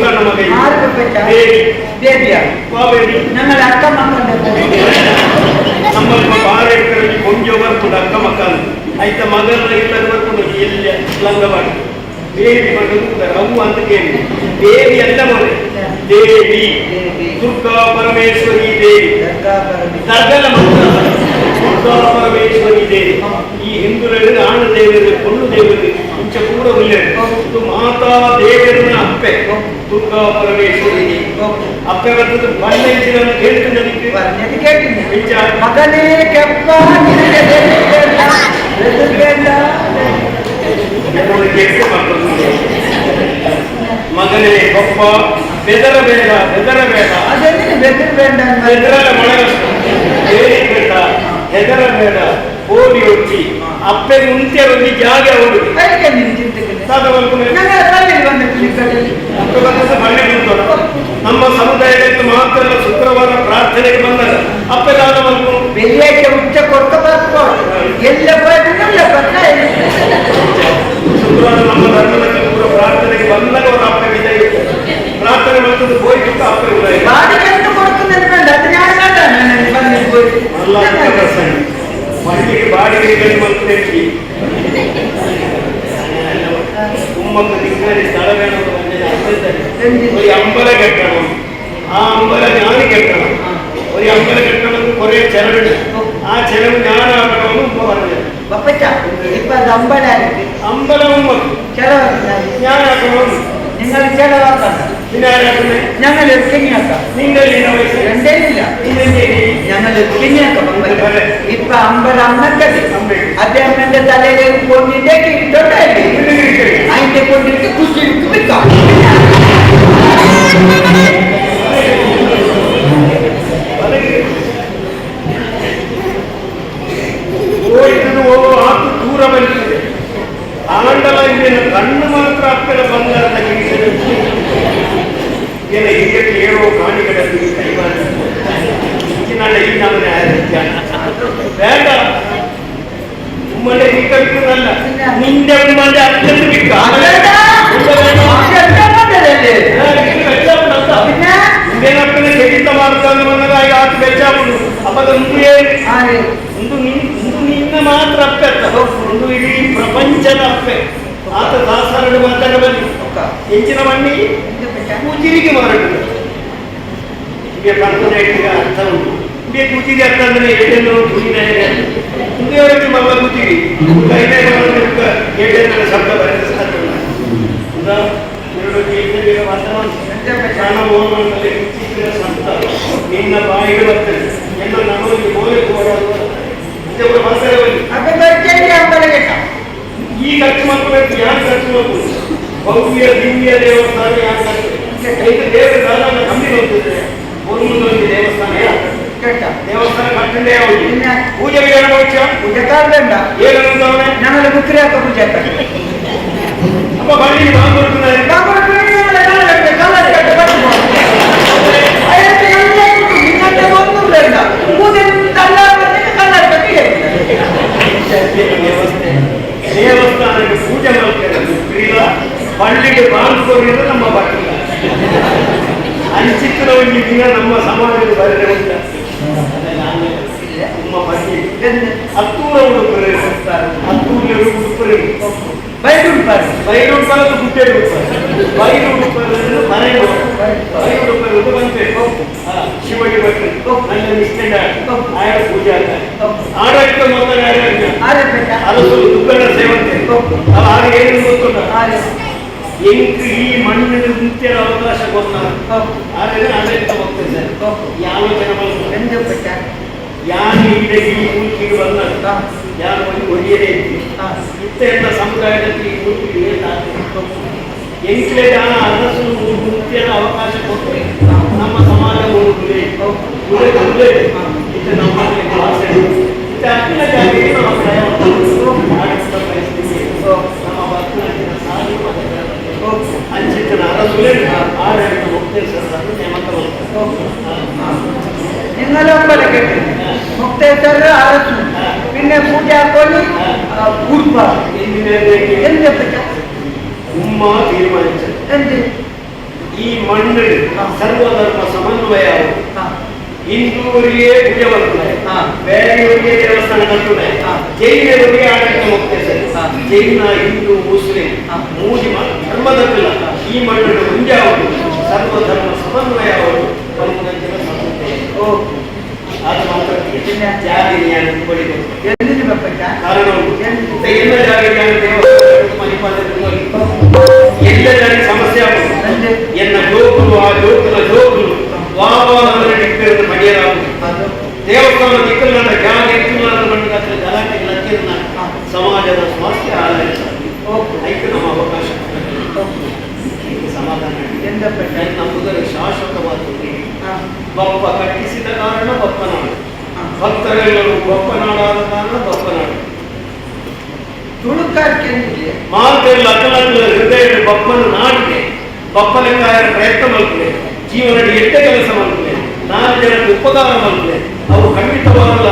ಗೊತ್ತಾ ನಮಗೆ ಬೇಬಿಯ ഞങ്ങളുടെ അക്ക മക്കളുടെ ನಮ್ಮ ಬಾರೆಗಳಲ್ಲಿ ಕೊಂಜೋ ಬರ್ಕೊಂಡು ಅಕ್ಕ ಮಕ್ಕಳು ಆಯ್ತ ಮಗನ ಎಲ್ಲರೂ ಬರ್ಕೊಂಡು ಎಲ್ಲ ಲಂಗವಾಡಿ ದೇವಿ ಮಗನು ಅವು ಅಂತ ಕೇಳಿ ದೇವಿ ಎಲ್ಲ ಮನೆ ದೇವಿ ದುರ್ಗಾ ಪರಮೇಶ್ವರಿ ದೇವಿ ದರ್ಗಲ ಮಂತ್ರ ದುರ್ಗಾ ಪರಮೇಶ್ವರಿ ದೇವಿ ಈ ಹಿಂದೂರಲ್ಲಿ ಆಣ ದೇವರು பொண்ணு ದೇವರು ಇಂಚ ಕೂಡ ಉಲ್ಲೇಖ ಮಾತಾ ದೇವರನ್ನ ಅಪ್ಪೆ ದುರ್ಗಾ ಪರಮೇಶ್ವರಿ ಅಪ್ಪೆ ಬರ್ತದೆ ಬಣ್ಣೆಂಚಿನನ್ನು ಕೇಳ್ತಿದ್ದದಕ್ಕೆ ಮಗನೇ ಕೆಪ್ಪ ಮಗನೇ ಕೊಪ್ಪ ಬೆದರಬೇಡ ಬೆದರಬೇಡ ಅದೇನು ಬೆದರಬೇಡ ಬೆದರಲ್ಲ ಮೊಳಗಷ್ಟು ಬೇಡ ಹೆದರಬೇಡ ಓಡಿ ಒಚ್ಚಿ ಅಪ್ಪೆ ಮುಂಚೆ ಒಂದು ಜಾಗ ಅವರು ನಮ್ಮ ಸಮುದಾಯದಲ್ಲಿ ಮಾತ್ರ ಶುಕ್ರವಾರ ಪ್ರಾರ್ಥನೆಗೆ ಬಂದಾಗ ಅಪ್ಪೆದಾದ ಮಲ್ಕೊಂಡು ಬೆಳಿಗ್ಗೆ ಉಚ್ಚ ಕೊಡ್ಕೋಬೇಕು ಎಲ್ಲ ಶುಕ್ರವಾರ ನಮ್ಮ ಧರ್ಮದಲ್ಲಿ ಪೂರ ಪ್ರಾರ್ಥನೆಗೆ ಬಂದಾಗ ಅವರ ಅಪ್ಪೆ ವಿಜಯ ಪ್ರಾರ್ಥನೆ ಮಾಡ್ತದ್ದು ಹೋಯ್ತು ಅಪ್ಪೆ ಮಣ್ಣಿಗೆ ಬಾಡಿಗೆಗಳು ಮಲ್ಕೊಂಡು ഉമ്മക്ക് നിങ്ങളെ സ്ഥലവേണമെന്ന് പറഞ്ഞാൽ ഒരു അമ്പല കെട്ടണം ആ അമ്പല ഞാൻ കെട്ടണം ഒരു അമ്പല കെട്ടണമെന്ന് കുറെ ചെലവുണ്ട് ആ ചെലവ് ഞാനാക്കണമെന്ന് ഉമ്മ പറഞ്ഞത് അമ്പലം ഉമ്മക്ക് ഞാനാക്കണമെന്ന് നിങ്ങൾ ചെലവാക്കണ്ട ഞങ്ങൾ എടുക്കഞ്ഞാക്കാം നിങ്ങൾ ഞങ്ങൾ എടുക്കഞ്ഞാക്കാം ഇപ്പൊ അമ്പലമ്മക്കത് അദ്ദേഹത്തിന്റെ തലയിലേക്ക് കൊണ്ടിട്ടേക്ക് ഇട്ടോണ്ടേ അതിന്റെ കൊണ്ടിട്ട് കുച്ചിട്ട് വെക്കാം ದೂರ ಬಂದಿದೆ ಆಂಡಲ ಕಣ್ಣು ಮಾತ್ರ ಅಪ್ಪನ ಬಂಗಾರದ ಹಿರಿಯಕ್ಕೆ ಹೇಳೋ ಕಾಣಿಗಳಲ್ಲಿ ಕೈಮಾಡ ಈ ನಮ್ಮನೆ ಬೇಡ ಉಮ್ಮನೆ ಈ ಕಲಿക്കുന്നಲ್ಲ ನಿಂದೆ ಉಮ್ಮನೆ ಅತ್ಯಂತ ಬಿಟ್ಟು ಇಂದೇನಪ್ಪನ ಖಚಿತ ಮಾಡ್ತಾನೆ ಬಂದಾಗ ಆತ ಬೆಚ್ಚಾಪುಡು ಅಪ್ಪದ ಒಂದು ನಿನ್ನ ಮಾತ್ರ ಅಪ್ಪೆ ಅತ್ತ ಒಂದು ಇಡೀ ಪ್ರಪಂಚದ ಅಪ್ಪೆ ಆತ ದಾಸರನ್ನು ಮಾತಾಡಬಲ್ಲಿ ಹೆಚ್ಚಿನ ಮಣ್ಣಿ ಕೂಜಿರಿಗೆ ಮಾರಾಟ ಈಗ ಕಲ್ಪನೆಗೆ ಅರ್ಥ ಉಂಟು ಈಗ ಕೂಜಿಗೆ ಅರ್ಥ ಅಂದ್ರೆ ಎಡೆಯನ್ನು ಕುದಿಯವರಿಗೆ ಮಗ ಕೂಜಿರಿ ಕೈನೇ ಎಡೆಯನ್ನು ಶಬ್ದ ಬರೆದ ಸಾಧ್ಯ ಪ್ರಾಣಮೋಹನದಲ್ಲಿ ಸಂತ ನಿನ್ನ ಬಾಯಿಗೆ ಬರ್ತದೆ ಎಲ್ಲ ನಮಗೆ ಮೋಲೆ ಈ ಖರ್ಚು ಮಾಡ್ಕೋಬೇಕು ಯಾರು ಖರ್ಚು ಮಾಡ್ಬೋದು ಭವ್ಯ ದಿವ್ಯ ದೇವಸ್ಥಾನ ಯಾರು ಖರ್ಚು ದೇವರ ಕಾಲ ಕಮ್ಮಿ ಹೋಗ್ತಿದ್ರೆ ಒಂದು ದೇವಸ್ಥಾನ ದೇವಸ್ಥಾನ ಕಟ್ಟಂಡೇ ಹೋಗಿ ಪೂಜೆ ಪೂಜೆ ಕಾರಣ ಏನಂತ ನಮ್ಮಲ್ಲಿ ಬುಕ್ರಿ ಹಾಕೋ ಪೂಜೆ ಅಪ್ಪ ಬನ್ನಿ ದೇವಸ್ಥಾನಕ್ಕೆ ಪೂಜೆ ಮಾಡ್ತಾರೆ ಪಳ್ಳಿಗೆ ಬಾಂಧವರಿಗೆ ನಮ್ಮ ಬಟ್ಟಿಲ್ಲ ಅಂಚಿತ್ತಿನ ಒಂದು ದಿನ ನಮ್ಮ ಸಮಾಜದ ಬರದೆ ಉಂಟ ನಮ್ಮ ಬಟ್ಟಿ ಹತ್ತೂರ ಉಡುಪರೆ ಹತ್ತೂರು ಉಡುಪರೆ ಬೈಡುಂಪಾರದು ಗುಡ್ಡೆ ಬೈಡು ಉಡುಪರನ್ನು ಮನೆ ಬೈಡು ಉಡುಪರದು ಬಂತೆ ಶಿವಗೆ ಬಟ್ಟೆ ನನ್ನ ನಿಷ್ಠೆಂಡ ಆಯ ಪೂಜೆ ಆಗ್ತಾರೆ ಆಡಳಿತ ಮೊದಲ ಅದು ದುಃಖದ ಸೇವಂತೆ ಅವ ಆಗ ಏನು ಗೊತ್ತುಂಟ ಎಂಟು ಈ ಮಣ್ಣಿನ ನೃತ್ಯದ ಅವಕಾಶ ಕೊಡ್ತಾರೆ ಆದರೆ ಆಡಳಿತ ಹೋಗ್ತಿದ್ದಾರೆ ಆಲೋಚನೆ ಬಂದ ಯಾರು ಈಗ ಈ ಮೂರ್ತಿಗೆ ಬಂದಂತ ಯಾರು ಒಂದು ಒಳ್ಳೆಯದೇ ಇತ್ತು ಇತ್ತ ಸಮುದಾಯದಲ್ಲಿ ಈ ಮೂರ್ತಿಗೆ ಎಂಟ್ಲೆ ಜನ ಅರಸು ನೃತ್ಯದ ಅವಕಾಶ ಕೊಟ್ಟರೆ ನಮ್ಮ ಸಮಾಜ ಇದು ನಮ್ಮ ಭಾಷೆ ಇತ್ತ ಅಕ್ಕಿನ ಜಾತಿಗೆ ನಮ್ಮ ಆಡಳಿತ ಪರಿಸ್ಥಿತಿ ನಮ್ಮ ಭಕ್ತನ ಸಾಧು ಅಂಚಿತನ ಅರಸುಲೇ ಆಡಳಿತ ಮುಕ್ತೇಶ್ವರರನ್ನು ನೇಮಕ നിങ്ങളൊക്കെ മുക്തേശ്വര അരച്ചു പിന്നെ പൂജ കൊണ്ട് ഉമ്മ തീരുമാനിച്ചത് എന്ത് ಈ ಮಣ್ಣು ಸರ್ವಧರ್ಮ ಸಮನ್ವಯ ಹಿಂದೂರಿಗೆ ಪೂಜೆ ಬರ್ತದೆ, ಬೇರೆಯವರಿಗೆ ದೇವಸ್ಥಾನ ಕಟ್ಟುತ್ತೆ, ಜೈನರಿಗೆ ಆಡಳಿತ ಹೋಗ್ತದೆ. ಜೈನ, ಹಿಂದೂ, ಮುಸ್ಲಿಂ ಮೂರು ಧರ್ಮದಲ್ಲ. ಈ ಮಣ್ಣು ಮುಂಜಾವುದು ಸರ್ವಧರ್ಮ ಸಮನ್ವಯ ಅವರು ಪರಮಗಂಜನ ಸಂಸ್ಥೆ. ಅದು ಮಾತ್ರ ಜಾತಿ ಕಾರಣ ಎಲ್ಲ ಜಾಗ ಎಲ್ಲ ಜಾತಿ ಸಮಸ್ಯೆ ಆಗುದು. ಎನ್ನ ಜೋಕುಲು ಆ ಜೋಕುಲ ಜೋಕುಲು ವಾಹನ ಪಡೆಯಲಾಗುವುದು. ದೇವಸ್ಥಾನ ದಿಕ್ಕಲ್ಲ ಜಾಗ ಮಣ್ಣಿಗೆ ಗಲಾಟೆ ಸಮಾಜದ ಸ್ವಾಸ್ಥ್ಯ ಆಯ್ಕೆ ನಮ್ಮ ಅವಕಾಶ ಸಮಾಧಾನ ನಂಬುದರ ಶಾಶ್ವತವಾದ ಬಪ್ಪ ಕಟ್ಟಿಸಿದ ಕಾರಣ ಬಪ್ಪನಾಡು, ಭಕ್ತರೆಲ್ಲರೂ ಬಪ್ಪನಾಡಾದ ಕಾರಣ ಬಪ್ಪನಾಡು. ಮಾತೆಲ್ಲ ಅಕಲಕಲ ಹೃದಯದ ಬಪ್ಪನ ನಾಡಿಗೆ ಬಪ್ಪಲೆಕ್ಕಾಯರ ಪ್ರಯತ್ನ ಮಲ್ಪಲೆ, ಜೀವನದ ಎಡ್ಡ ಕೆಲಸ ಮಲ್ಪಲೆ, 4 ಜನಕ್ಕೆ ಉಪಕಾರ ಮಲ್ಪಲೆ. ಅವು ಖಂಡಿತವಾಗಲ್ಲ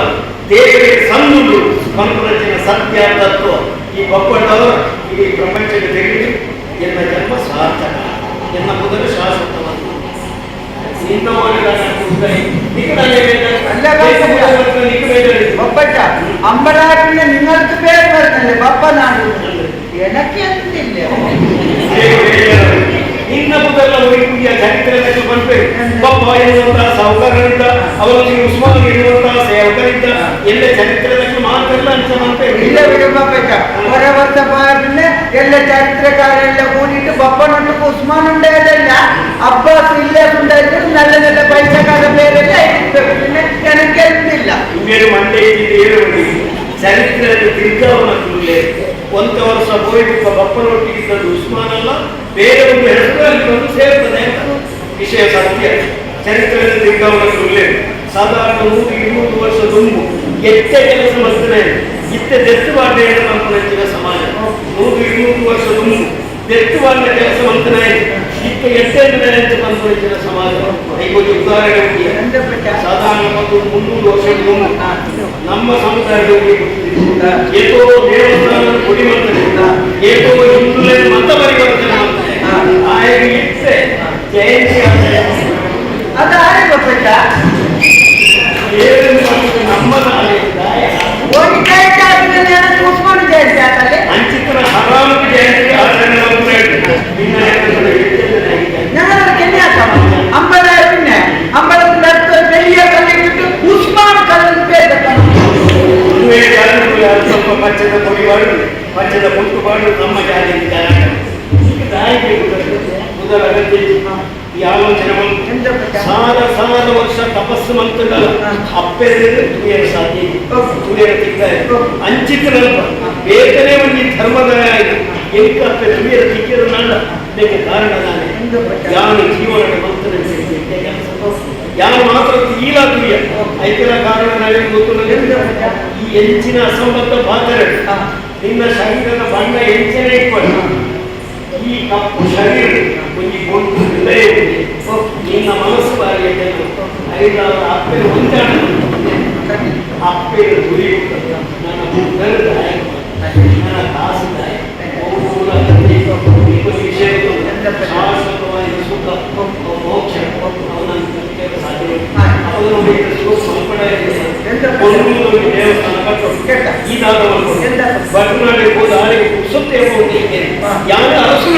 ದೇವರಿಗೆ ಸಂದುಂಡು ಮನುಷ್ಯನ ಸತ್ಯ ತತ್ವ. ಈ ಬಪ್ಪಟ್ಟವರು ಈ ಪ್ರಪಂಚಕ್ಕೆ ತೆಗೆದು ಎನ್ನ ಜನ್ಮ ಸಾರ್ಥಕ, ಎನ್ನ ಮೊದಲು ಶಾಶ್ವತವಾದ അമ്പലാട്ടിന്റെ നിങ്ങൾക്ക് പേര് വരുന്നല്ലേ ബപ്പനാട് എനക്ക് എന്തില്ല ಇನ್ನ ಮೊದಲ ವೈದ್ಯ ಚರಿತ್ರೆಯಲ್ಲಿ ಬಂದ್ರೆ ಬಪ್ಪ ಎನ್ನುವಂತಹ ಸಾಹುಕಾರರಿದ್ದ, ಅವರಲ್ಲಿ ಉಸ್ಮಾನ್ ಎನ್ನುವಂತಹ ಸೇವಕರಿದ್ದ. ಎಲ್ಲ ಚರಿತ್ರೆಯಲ್ಲಿ ಮಾತ್ರ ಅಂತ ಇಲ್ಲ ಬಿಡಬೇಕ ಹೊರ ವರ್ಷ പിന്നെ ಎಲ್ಲ ചരിത്രക്കാരെല്ലാം കൂടിയിട്ട് ബപ്പനൊട്ട് ഉസ്മാൻ ഉണ്ടായതല്ല, അബ്ബാസ് ഇല്ലാസ് ഉണ്ടായിട്ട് നല്ല നല്ല പൈസക്കാരുടെ പേരെല്ലാം പിന്നെ എനിക്ക് എന്തില്ല ಇವೇನು ಮಂಡೆ ಏರುವಲ್ಲಿ ಚರಿತ್ರೆಯಲ್ಲಿ ತಿರ್ಗಾವಣೆ. 1 ವರ್ಷ ಹೋಯ್ತು ಬಪ್ಪನೊಟ್ಟಿಗಿದ್ದದ್ದು ಉಸ್ಮಾನ್ ಅಲ್ಲ, ಬೇರೆ ಒಂದು ಹೆಸರಲ್ಲಿ ಒಂದು ಸೇರ್ತದೆ ಅಂತ ವಿಷಯ ಸತ್ಯ. ಚರಿತ್ರೆಯಲ್ಲಿ ತಿರ್ಗಾವಣೆ ಸಾಧಾರಣ 100-200 ವರ್ಷ ದುಂಬು ಎತ್ತ ಕೆಲಸ ಮಾಡ್ತಾನೆ ಇತ್ತ ದೆತ್ತು ಬಾಡ್ಡೆ ಪಂಪನಂಚಿನ ಸಮಾಜ. 100-200 ವರ್ಷ ದುಂಬು ದೆತ್ತು ಬಾಡ್ಡೆ ಕೆಲಸ ಮಾಡ್ತಾನೆ ಇತ್ತ ಎಟ್ಟೆಂಟು ಪಂಪನಂಚಿನ ಸಮಾಜ. ಐವತ್ತು ಉದಾಹರಣೆ ಸಾಧಾರಣ 300 ವರ್ಷ ದುಂಬು ನಮ್ಮ ಸಮುದಾಯದಲ್ಲಿ ಏಕೋ ದೇವಸ್ಥಾನ ಗುಡಿ ಮಾಡ್ತಾನೆ, ಏಕೋ ಹಿಂದೂ ಮತ ಪರಿವರ್ತನೆ ಮಾಡ್ತಾನೆ. ಆಯ್ಕೆ ಇಟ್ಟೆ ಜಯಂತಿ ಅದಾರೆ ಗೊತ್ತ ನಮ್ಮ ಅಂಚಿತ್ರ ಹರಾಮು ಜಯಂತಿ ಆಚರಣೆ അമ്പലം പിന്നെ അമ്പലത്തിന്റെ അടുത്ത് വലിയ കല്ലിട്ട് ഉസ്മാൻ കല്ലിന് പേര് ಸ್ವಲ್ಪ ಪಚ್ಚದ ಕೊಡಿಬಾರ್ದು, ಪಚ್ಚದ ಮುಟ್ಟುಬಾರ್ದು. ನಮ್ಮ ಜಾತಿ ಮೊದಲ ಅಗತ್ಯ ಈ ಆಲೋಚನೆ ಸಾವಿರ ವರ್ಷ ತಪಸ್ಸು ಮಂತ್ರಗಳ ಅಪ್ಪೆರಡು ತುಳಿಯಲು ಸಾಧ್ಯ, ತುಳಿಯಲು ತಿಕ್ಕಾರೆ ಅಂಚಿಕರಲ್ಪ ಬೇಕನೆ ಒಂದು ಧರ್ಮದ ಎಂಕ ಅಪ್ಪೆ ತುಳಿಯಲು ತಿಕ್ಕಿರು ನಾಡ ಇದಕ್ಕೆ ಕಾರಣ ನಾನೇ. ಯಾನು ಜೀವನದ ಮಂತ್ರ ಯಾರು ಮಾತ್ರ ತೀಲ ತುಳಿಯ ಐಕ್ಯರ ಕಾರಣ ನಾವೇ ಗೊತ್ತು. ಈ ಎಂಚಿನ ಅಸಂಬದ್ಧ ಪಾತ್ರೆ ನಿನ್ನ ಶರೀರದ ಬಣ್ಣ ಎಂಚನೆ ಇಟ್ಕೊಂಡು ಈ ಕಪ್ಪು ಶರೀರ ಒಂದು ಗೊಂಡು ಹೃದಯ ನಿನ್ನ ಮನಸ್ಸು ಬಾರಿ 5 ಅಪ್ಪೆಯ ಹೊಂದಾಣ ಅಪ್ಪೆಯ ಗುರಿ ನನ್ನ ಮುದ್ದರದಾಯ ನನ್ನ ಕಾಸುದಾಯ ವಿಷಯಗಳು ಶಾಶ್ವತವಾಗಿ ಸುಖ ಮೋಕ್ಷ ಅವನನ್ನು ಸಾಧ್ಯ. ಅವನು ಸಂಪಡ ದೇವಸ್ಥಾನ ಕಟ್ಟು ಇದಾದವರು ಬಟ್ಟನಾಡಿ ಹೋದ ಆಳಿಗೆ ಸುತ್ತೇ ಹೋಗಿ ಯಾವ ಅರಸು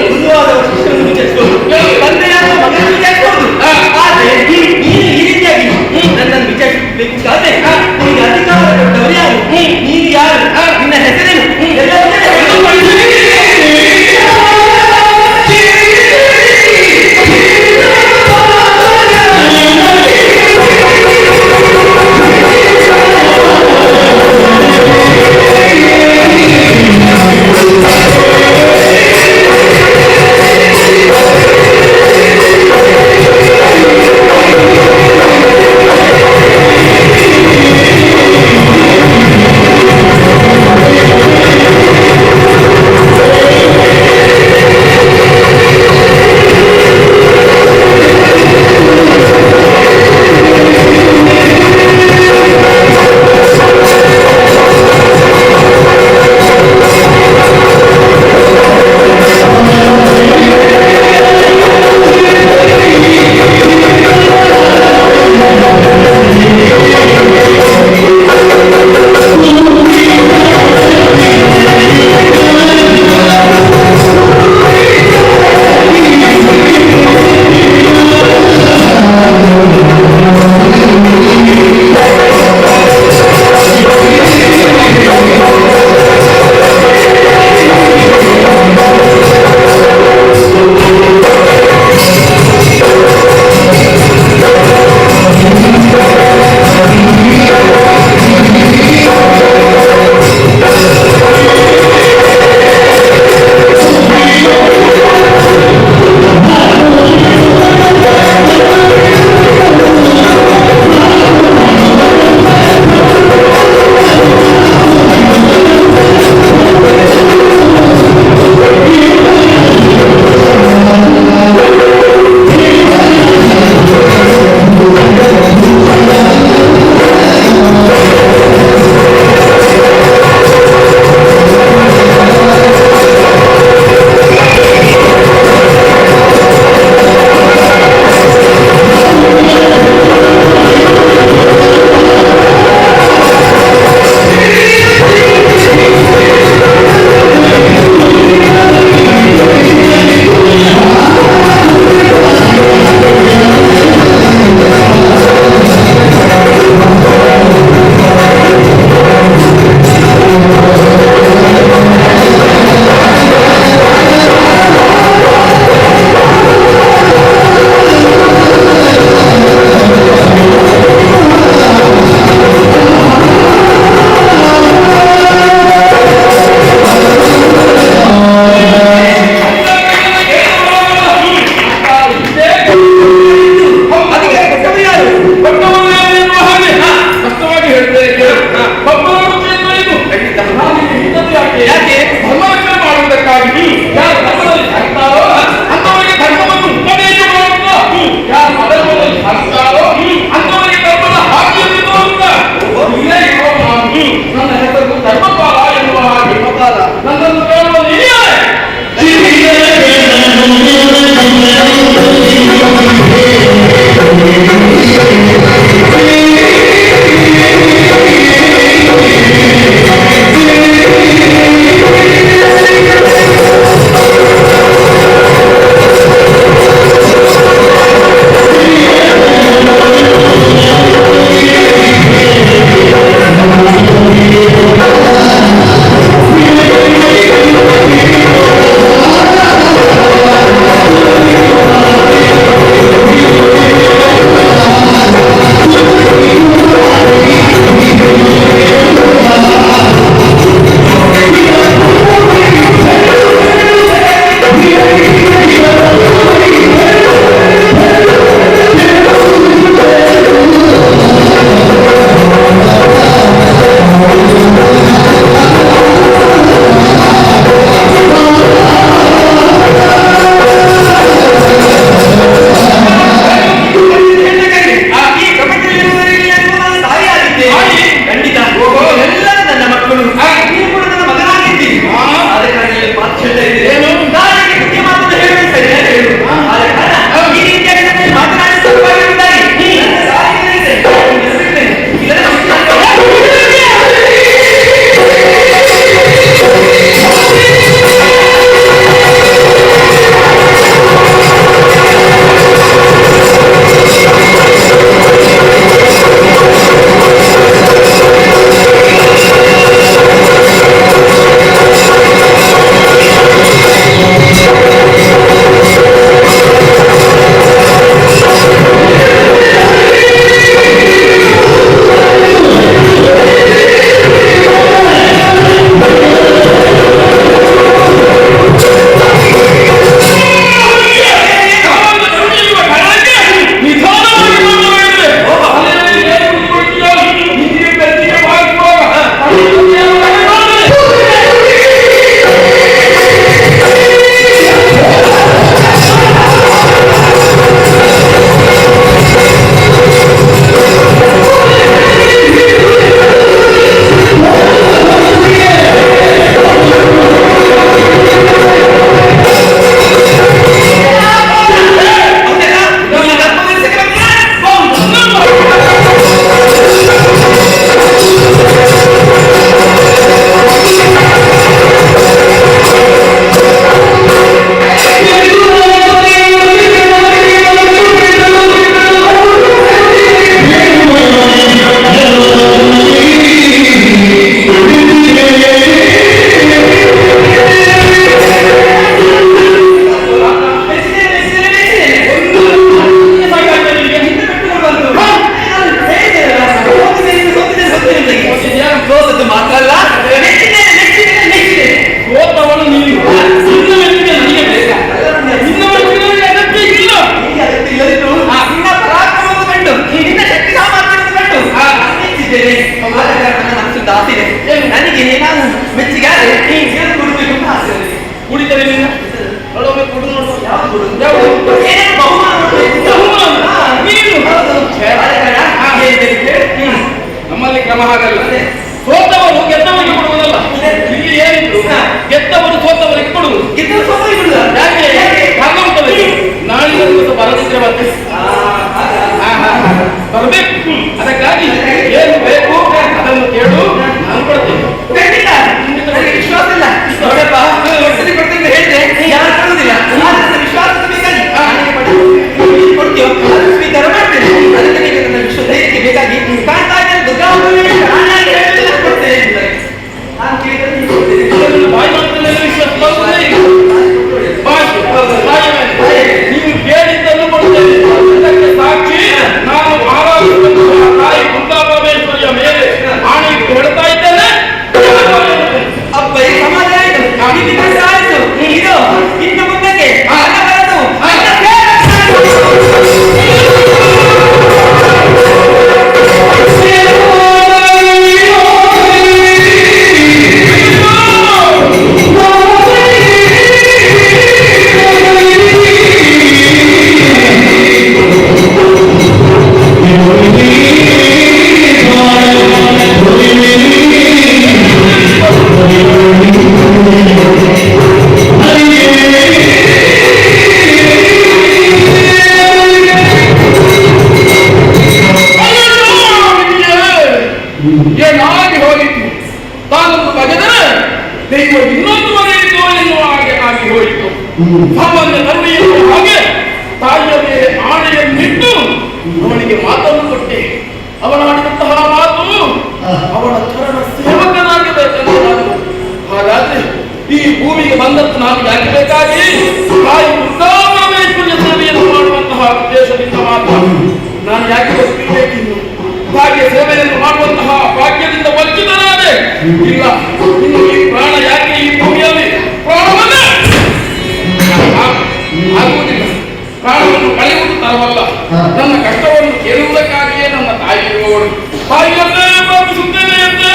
ಗುರುವಾದವರ ಶಿಷ್ಯರನ್ನು ವಿಚಾರಿಸಬಹುದು, ತಂದೆಯಾದ ಮಗನನ್ನು ವಿಚಾರಿಸಬಹುದು. ಆದ್ರೆ ನೀನು ಈ ರೀತಿಯಾಗಿ ನನ್ನನ್ನು ವಿಚಾರಿಸಬೇಕು ಅಂತಾದ್ರೆ ನಿನಗೆ ಅಧಿಕಾರ ಕೊಟ್ಟವರು ಯಾರು, ನೀನು ಯಾರು, ನಿನ್ನ ಹೆಸರೇನು ಏನೇನು ಬಹುಮಾನ ಕೊಡ್ಬೇಕು? ನೀನು ನಮ್ಮಲ್ಲಿ ಕ್ರಮ ಹಾಗಲ್ಲ. ಸೋತವರು ಗೆದ್ದವರಿಗೆ ಕೊಡುವುದಲ್ಲ. ಇಲ್ಲಿ ಏನಿದ್ರು ಗೆದ್ದವರು ಸೋತವರಿಗೆ ಕೊಡುವುದು. ಗೆದ್ದವರು ಸೋತವರಿಗೆ ಕೊಡುವುದಾ? ಯಾಕೆ ಹಾಗುಂಟದೆ ನಾಳಿನ ದಿವಸ ಬರದಿದ್ರೆ ಮತ್ತೆ ಬರಬೇಕು. ಅದಕ್ಕಾಗಿ ಏನು ಬೇಕು ಅದನ್ನು ಕೇಳು, ನಾನು ಕೊಡ್ತೇನೆ. ಖಂಡಿತ ನನಗೆ ವಿಶ್ವಾಸ ಇಲ್ಲ. ನೋಡಪ್ಪ, ಒಟ್ಟಿಗೆ ಕೊಡ್ತೀನಿ ಹೇಳಿದ್ರೆ ಯಾರು ಕೊಡುವುದಿಲ್ಲ. ವಿಶ್ವಾಸದ ಬೇಕಾಗಿ ಕೊಡ್ತೀಯೋ ಅದನ್ನು ಸ್ವೀಕಾರ ಮಾಡ್ತೇನೆ. ಅದಕ್ಕೆ ನೀವು ನನ್ನ ವಿಶ್ವ ಧೈರ್ಯಕ್ಕೆ ಬೇಕಾಗಿ ಕಾಣ್ತಾ ಇದ್ದೇನೆ. ಕೊಡ್ತೇನೆ ನಾನು ಕೇಳಿದ್ರೆ ನೀವು ಕೊಡ್ತೇನೆ. ಬಾಯಿ ಮಾತಿನಲ್ಲಿ ವಿಶ್ವಾಸ ಬರುವುದೇ ಇಲ್ಲ. ನೀವು ಕೇಳಿದ್ದನ್ನು ಕೊಡ್ತೇನೆ. ಅದಕ್ಕೆ ಸಾಕ್ಷಿ ನಾನು ಆರಾಧಿಸುವಂತಹ ತಾಯಿ ಕುಂದಾಪರಮೇಶ್ವರಿಯ ಮೇಲೆ ಆಣೆ ಇಟ್ಟು ಹೇಳ್ತಾ ಇದ್ದೇನೆ. ಅಪ್ಪ ಈ ಸಮಾಜ ಆಯ್ತು, ಇದು ಆಯ್ತು. ಇದು ಇನ್ನು ಮುಂದಕ್ಕೆ ಏನಾಗಿ ಹೋಗಿತ್ತು. ತಾನೊಂದು ಬಗೆದರೆ ದೈವ ಇನ್ನೊಂದು ಬಗೆಯಿತು ಎನ್ನುವ ಹಾಗೆ ಆಗಿ ಹೋಯಿತು. ಸಾಮಾನ್ಯ ಧರ್ಮೀಯರು ಹಾಗೆ ತಾಯಿಯ ಮೇಲೆ ಆಣೆಯನ್ನಿಟ್ಟು ಅವನಿಗೆ ಮಾತನ್ನು ಕೊಟ್ಟೆ. ಅವನಾಡಿದಂತಹ ಮಾತು ಅವನ ಚರಣ ಸೇವಕನಾಗಬೇಕೆಂದು ನಾನು. ಹಾಗಾದ್ರೆ ಈ ಭೂಮಿಗೆ ಬಂದದ್ದು ನಾನು ಯಾಕೆ ಬೇಕಾಗಿ ತಾಯಿ ಕುಂದಾಪರಮೇಶ್ವರಿಯ ಸೇವೆಯನ್ನು ಮಾಡುವಂತಹ ಉದ್ದೇಶದಿಂದ ಮಾತ್ರ ನಾನು ಯಾಕೆ ಬದುಕಬೇಕಿನ್ನು ಭಾಗ್ಯ ಸೇವೆಯನ್ನು ಮಾಡುವಂತಹ ಭಾಗ್ಯದಿಂದ ವಂಚಿತನಾದೆ. ಇಲ್ಲ, ಇನ್ನು ಈ ಪ್ರಾಣ ಯಾಕೆ ಈ ಭೂಮಿಯಲ್ಲಿ ಪ್ರಾಣವನ್ನೇ ಆಗುವುದಿಲ್ಲ. ಪ್ರಾಣವನ್ನು ಕಳೆಯುವುದು ತರವಲ್ಲ. ನನ್ನ ಕಷ್ಟವನ್ನು ಕೇಳುವುದಕ್ಕಾಗಿಯೇ ನನ್ನ ತಾಯಿ ಇರುವವಳು. ತಾಯಿಯನ್ನೇ ಪ್ರಾರ್ಥಿಸುತ್ತೇನೆ ಎಂದೇ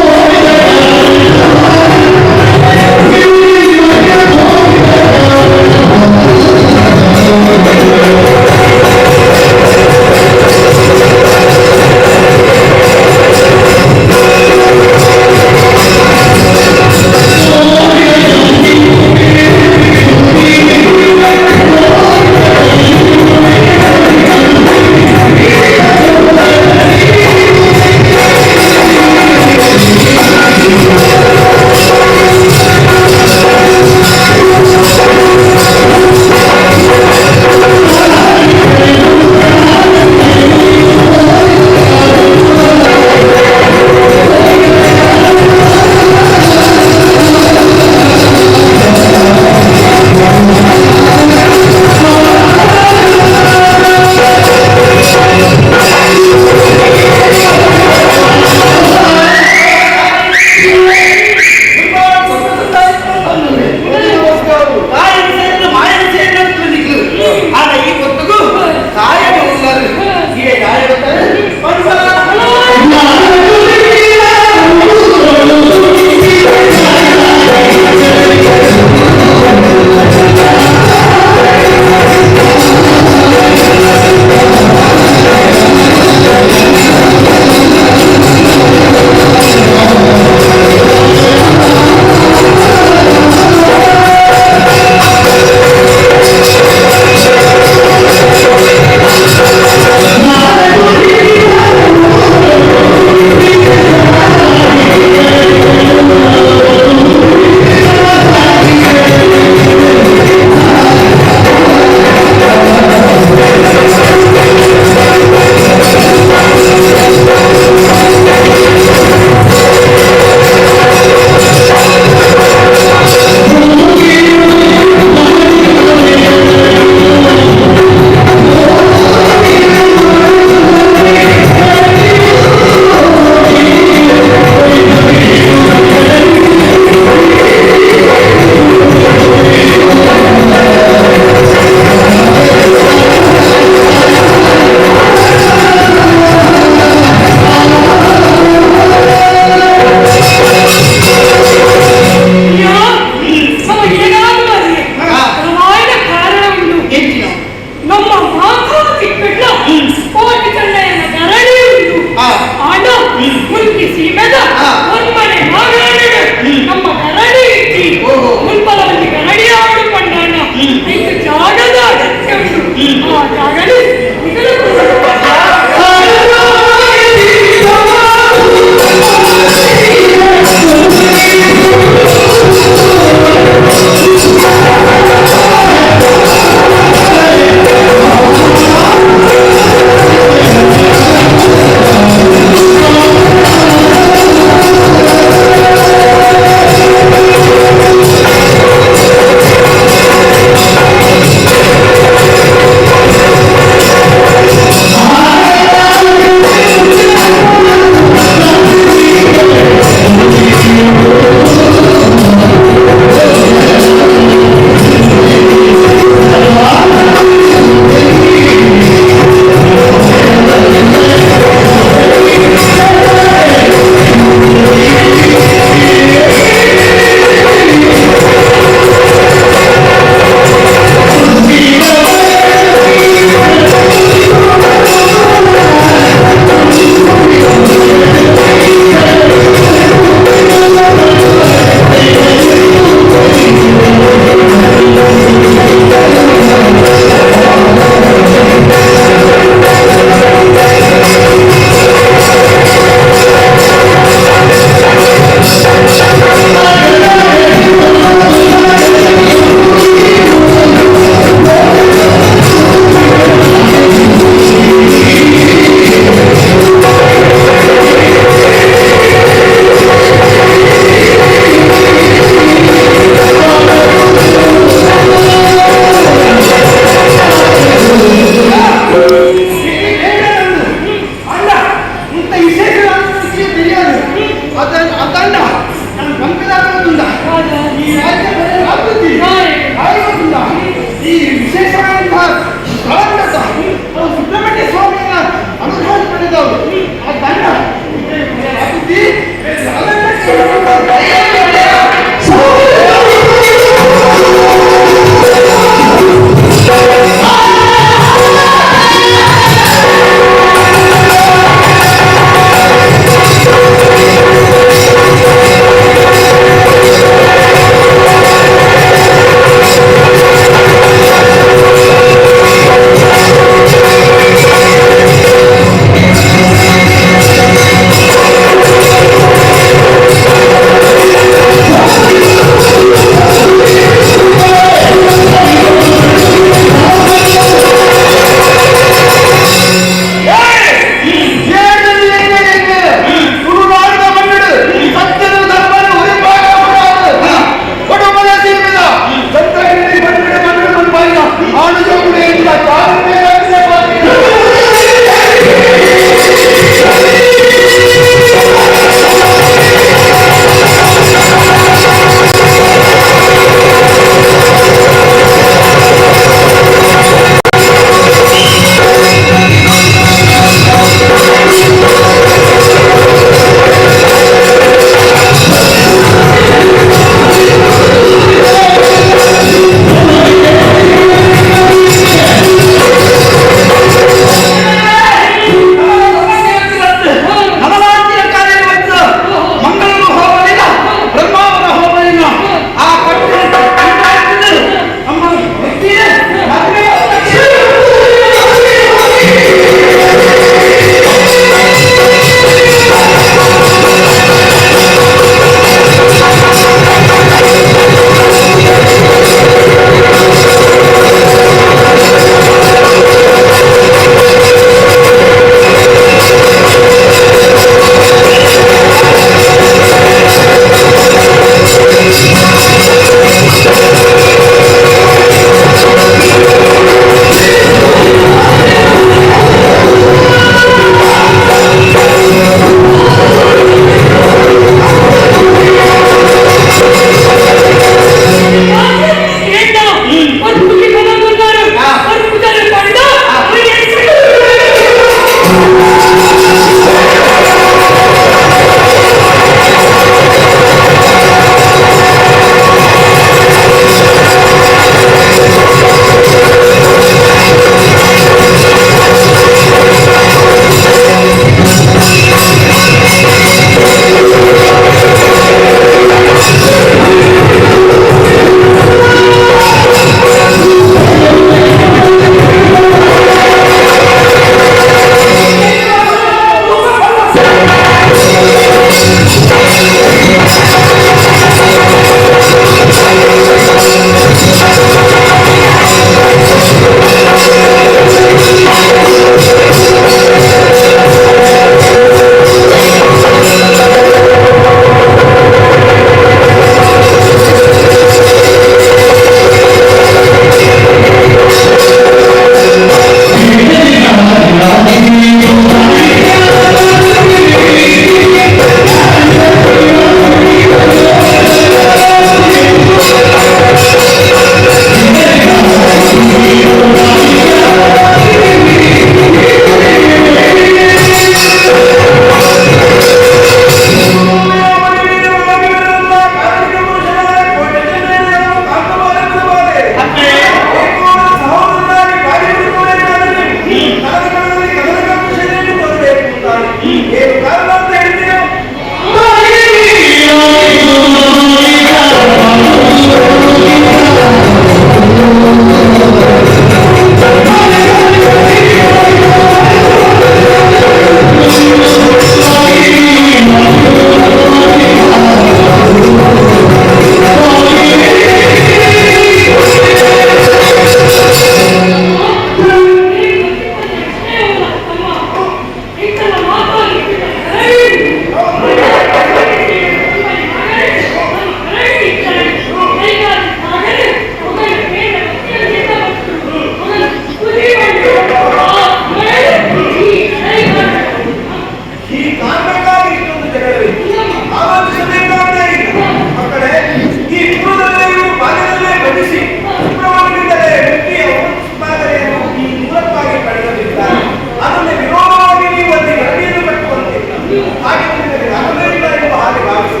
ಹಾಗೆ ನಿನಗೆ ರಾಘವೇಂದ್ರ ಎಂಬ ಹಾಗೆ ಭಾವಿಸಿ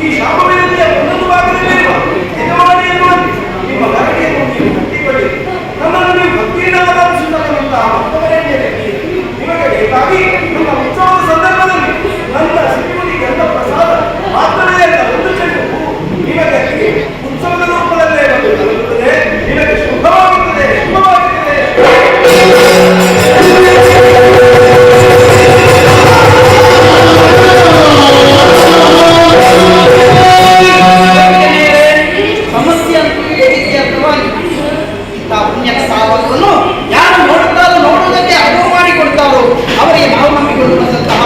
ಈ ಶಾಪವಿನದಿಯ ಒಂದೊಂದು ಭಾಗದಲ್ಲಿರುವ ಯಜಮಾನಿ ಎನ್ನುವಂತೆ ನಿಮ್ಮ ಗರಡಿಯನ್ನು ನೀವು ಕಟ್ಟಿಕೊಳ್ಳಿ. ನಮ್ಮನ್ನು ನೀವು ಭಕ್ತಿಯಿಂದ ಆರಾಧಿಸುತ್ತಕ್ಕಂತಹ ಭಕ್ತವರೇಣ್ಯರೇ ನಿಮಗೆ ಬೇಕಾಗಿ ನಮ್ಮ ಉತ್ಸವದ ಸಂದರ್ಭದಲ್ಲಿ ನನ್ನ ಸಿರಿಮುನಿಗೆ ಎಲ್ಲ ಪ್ರಸಾದ ಮಾತ್ರವೇ ಅಲ್ಲ, ಒಂದು ಚೆಂಡು ನಿಮಗೆ ಉತ್ಸವದ ರೂಪದಲ್ಲೇ ಬಂದು ತಲುಪುತ್ತದೆ. ನಿಮಗೆ ಶುಭವಾಗುತ್ತದೆ, ಶುಭವಾಗುತ್ತದೆ. ಸಮಸ್ಯೆ ಅಂತೂ ಹೇಳಿದ್ದೆ ಅರ್ಥವಾಗಿ ಇಂಥ ಪುಣ್ಯದ ಸಾವವನ್ನು ಯಾರು ನೋಡುತ್ತಾರೋ ನೋಡುವುದಕ್ಕೆ ಅನುವು ಮಾಡಿಕೊಡ್ತಾರೋ ಅವರಿಗೆ ನಾವು ನಂಬಿಕೊಳ್ಳುವಂತಹ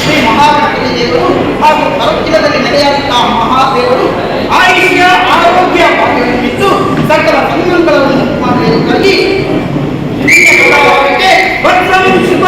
ಶ್ರೀ ಮಹಾಗಣಪತಿ ದೇವರು ಹಾಗೂ ಪರಕ್ಕಿಲದಲ್ಲಿ ನೆಲೆಯಾದಂತಹ ಮಹಾದೇವರು ಆಯುಷ್ಯ ಆರೋಗ್ಯ ಭಾಗ್ಯವಿದ್ದು ಸಕಲ ಸಂಗಮಗಳನ್ನು ಮಾಡುವುದಕ್ಕಾಗಿ ಶುಭ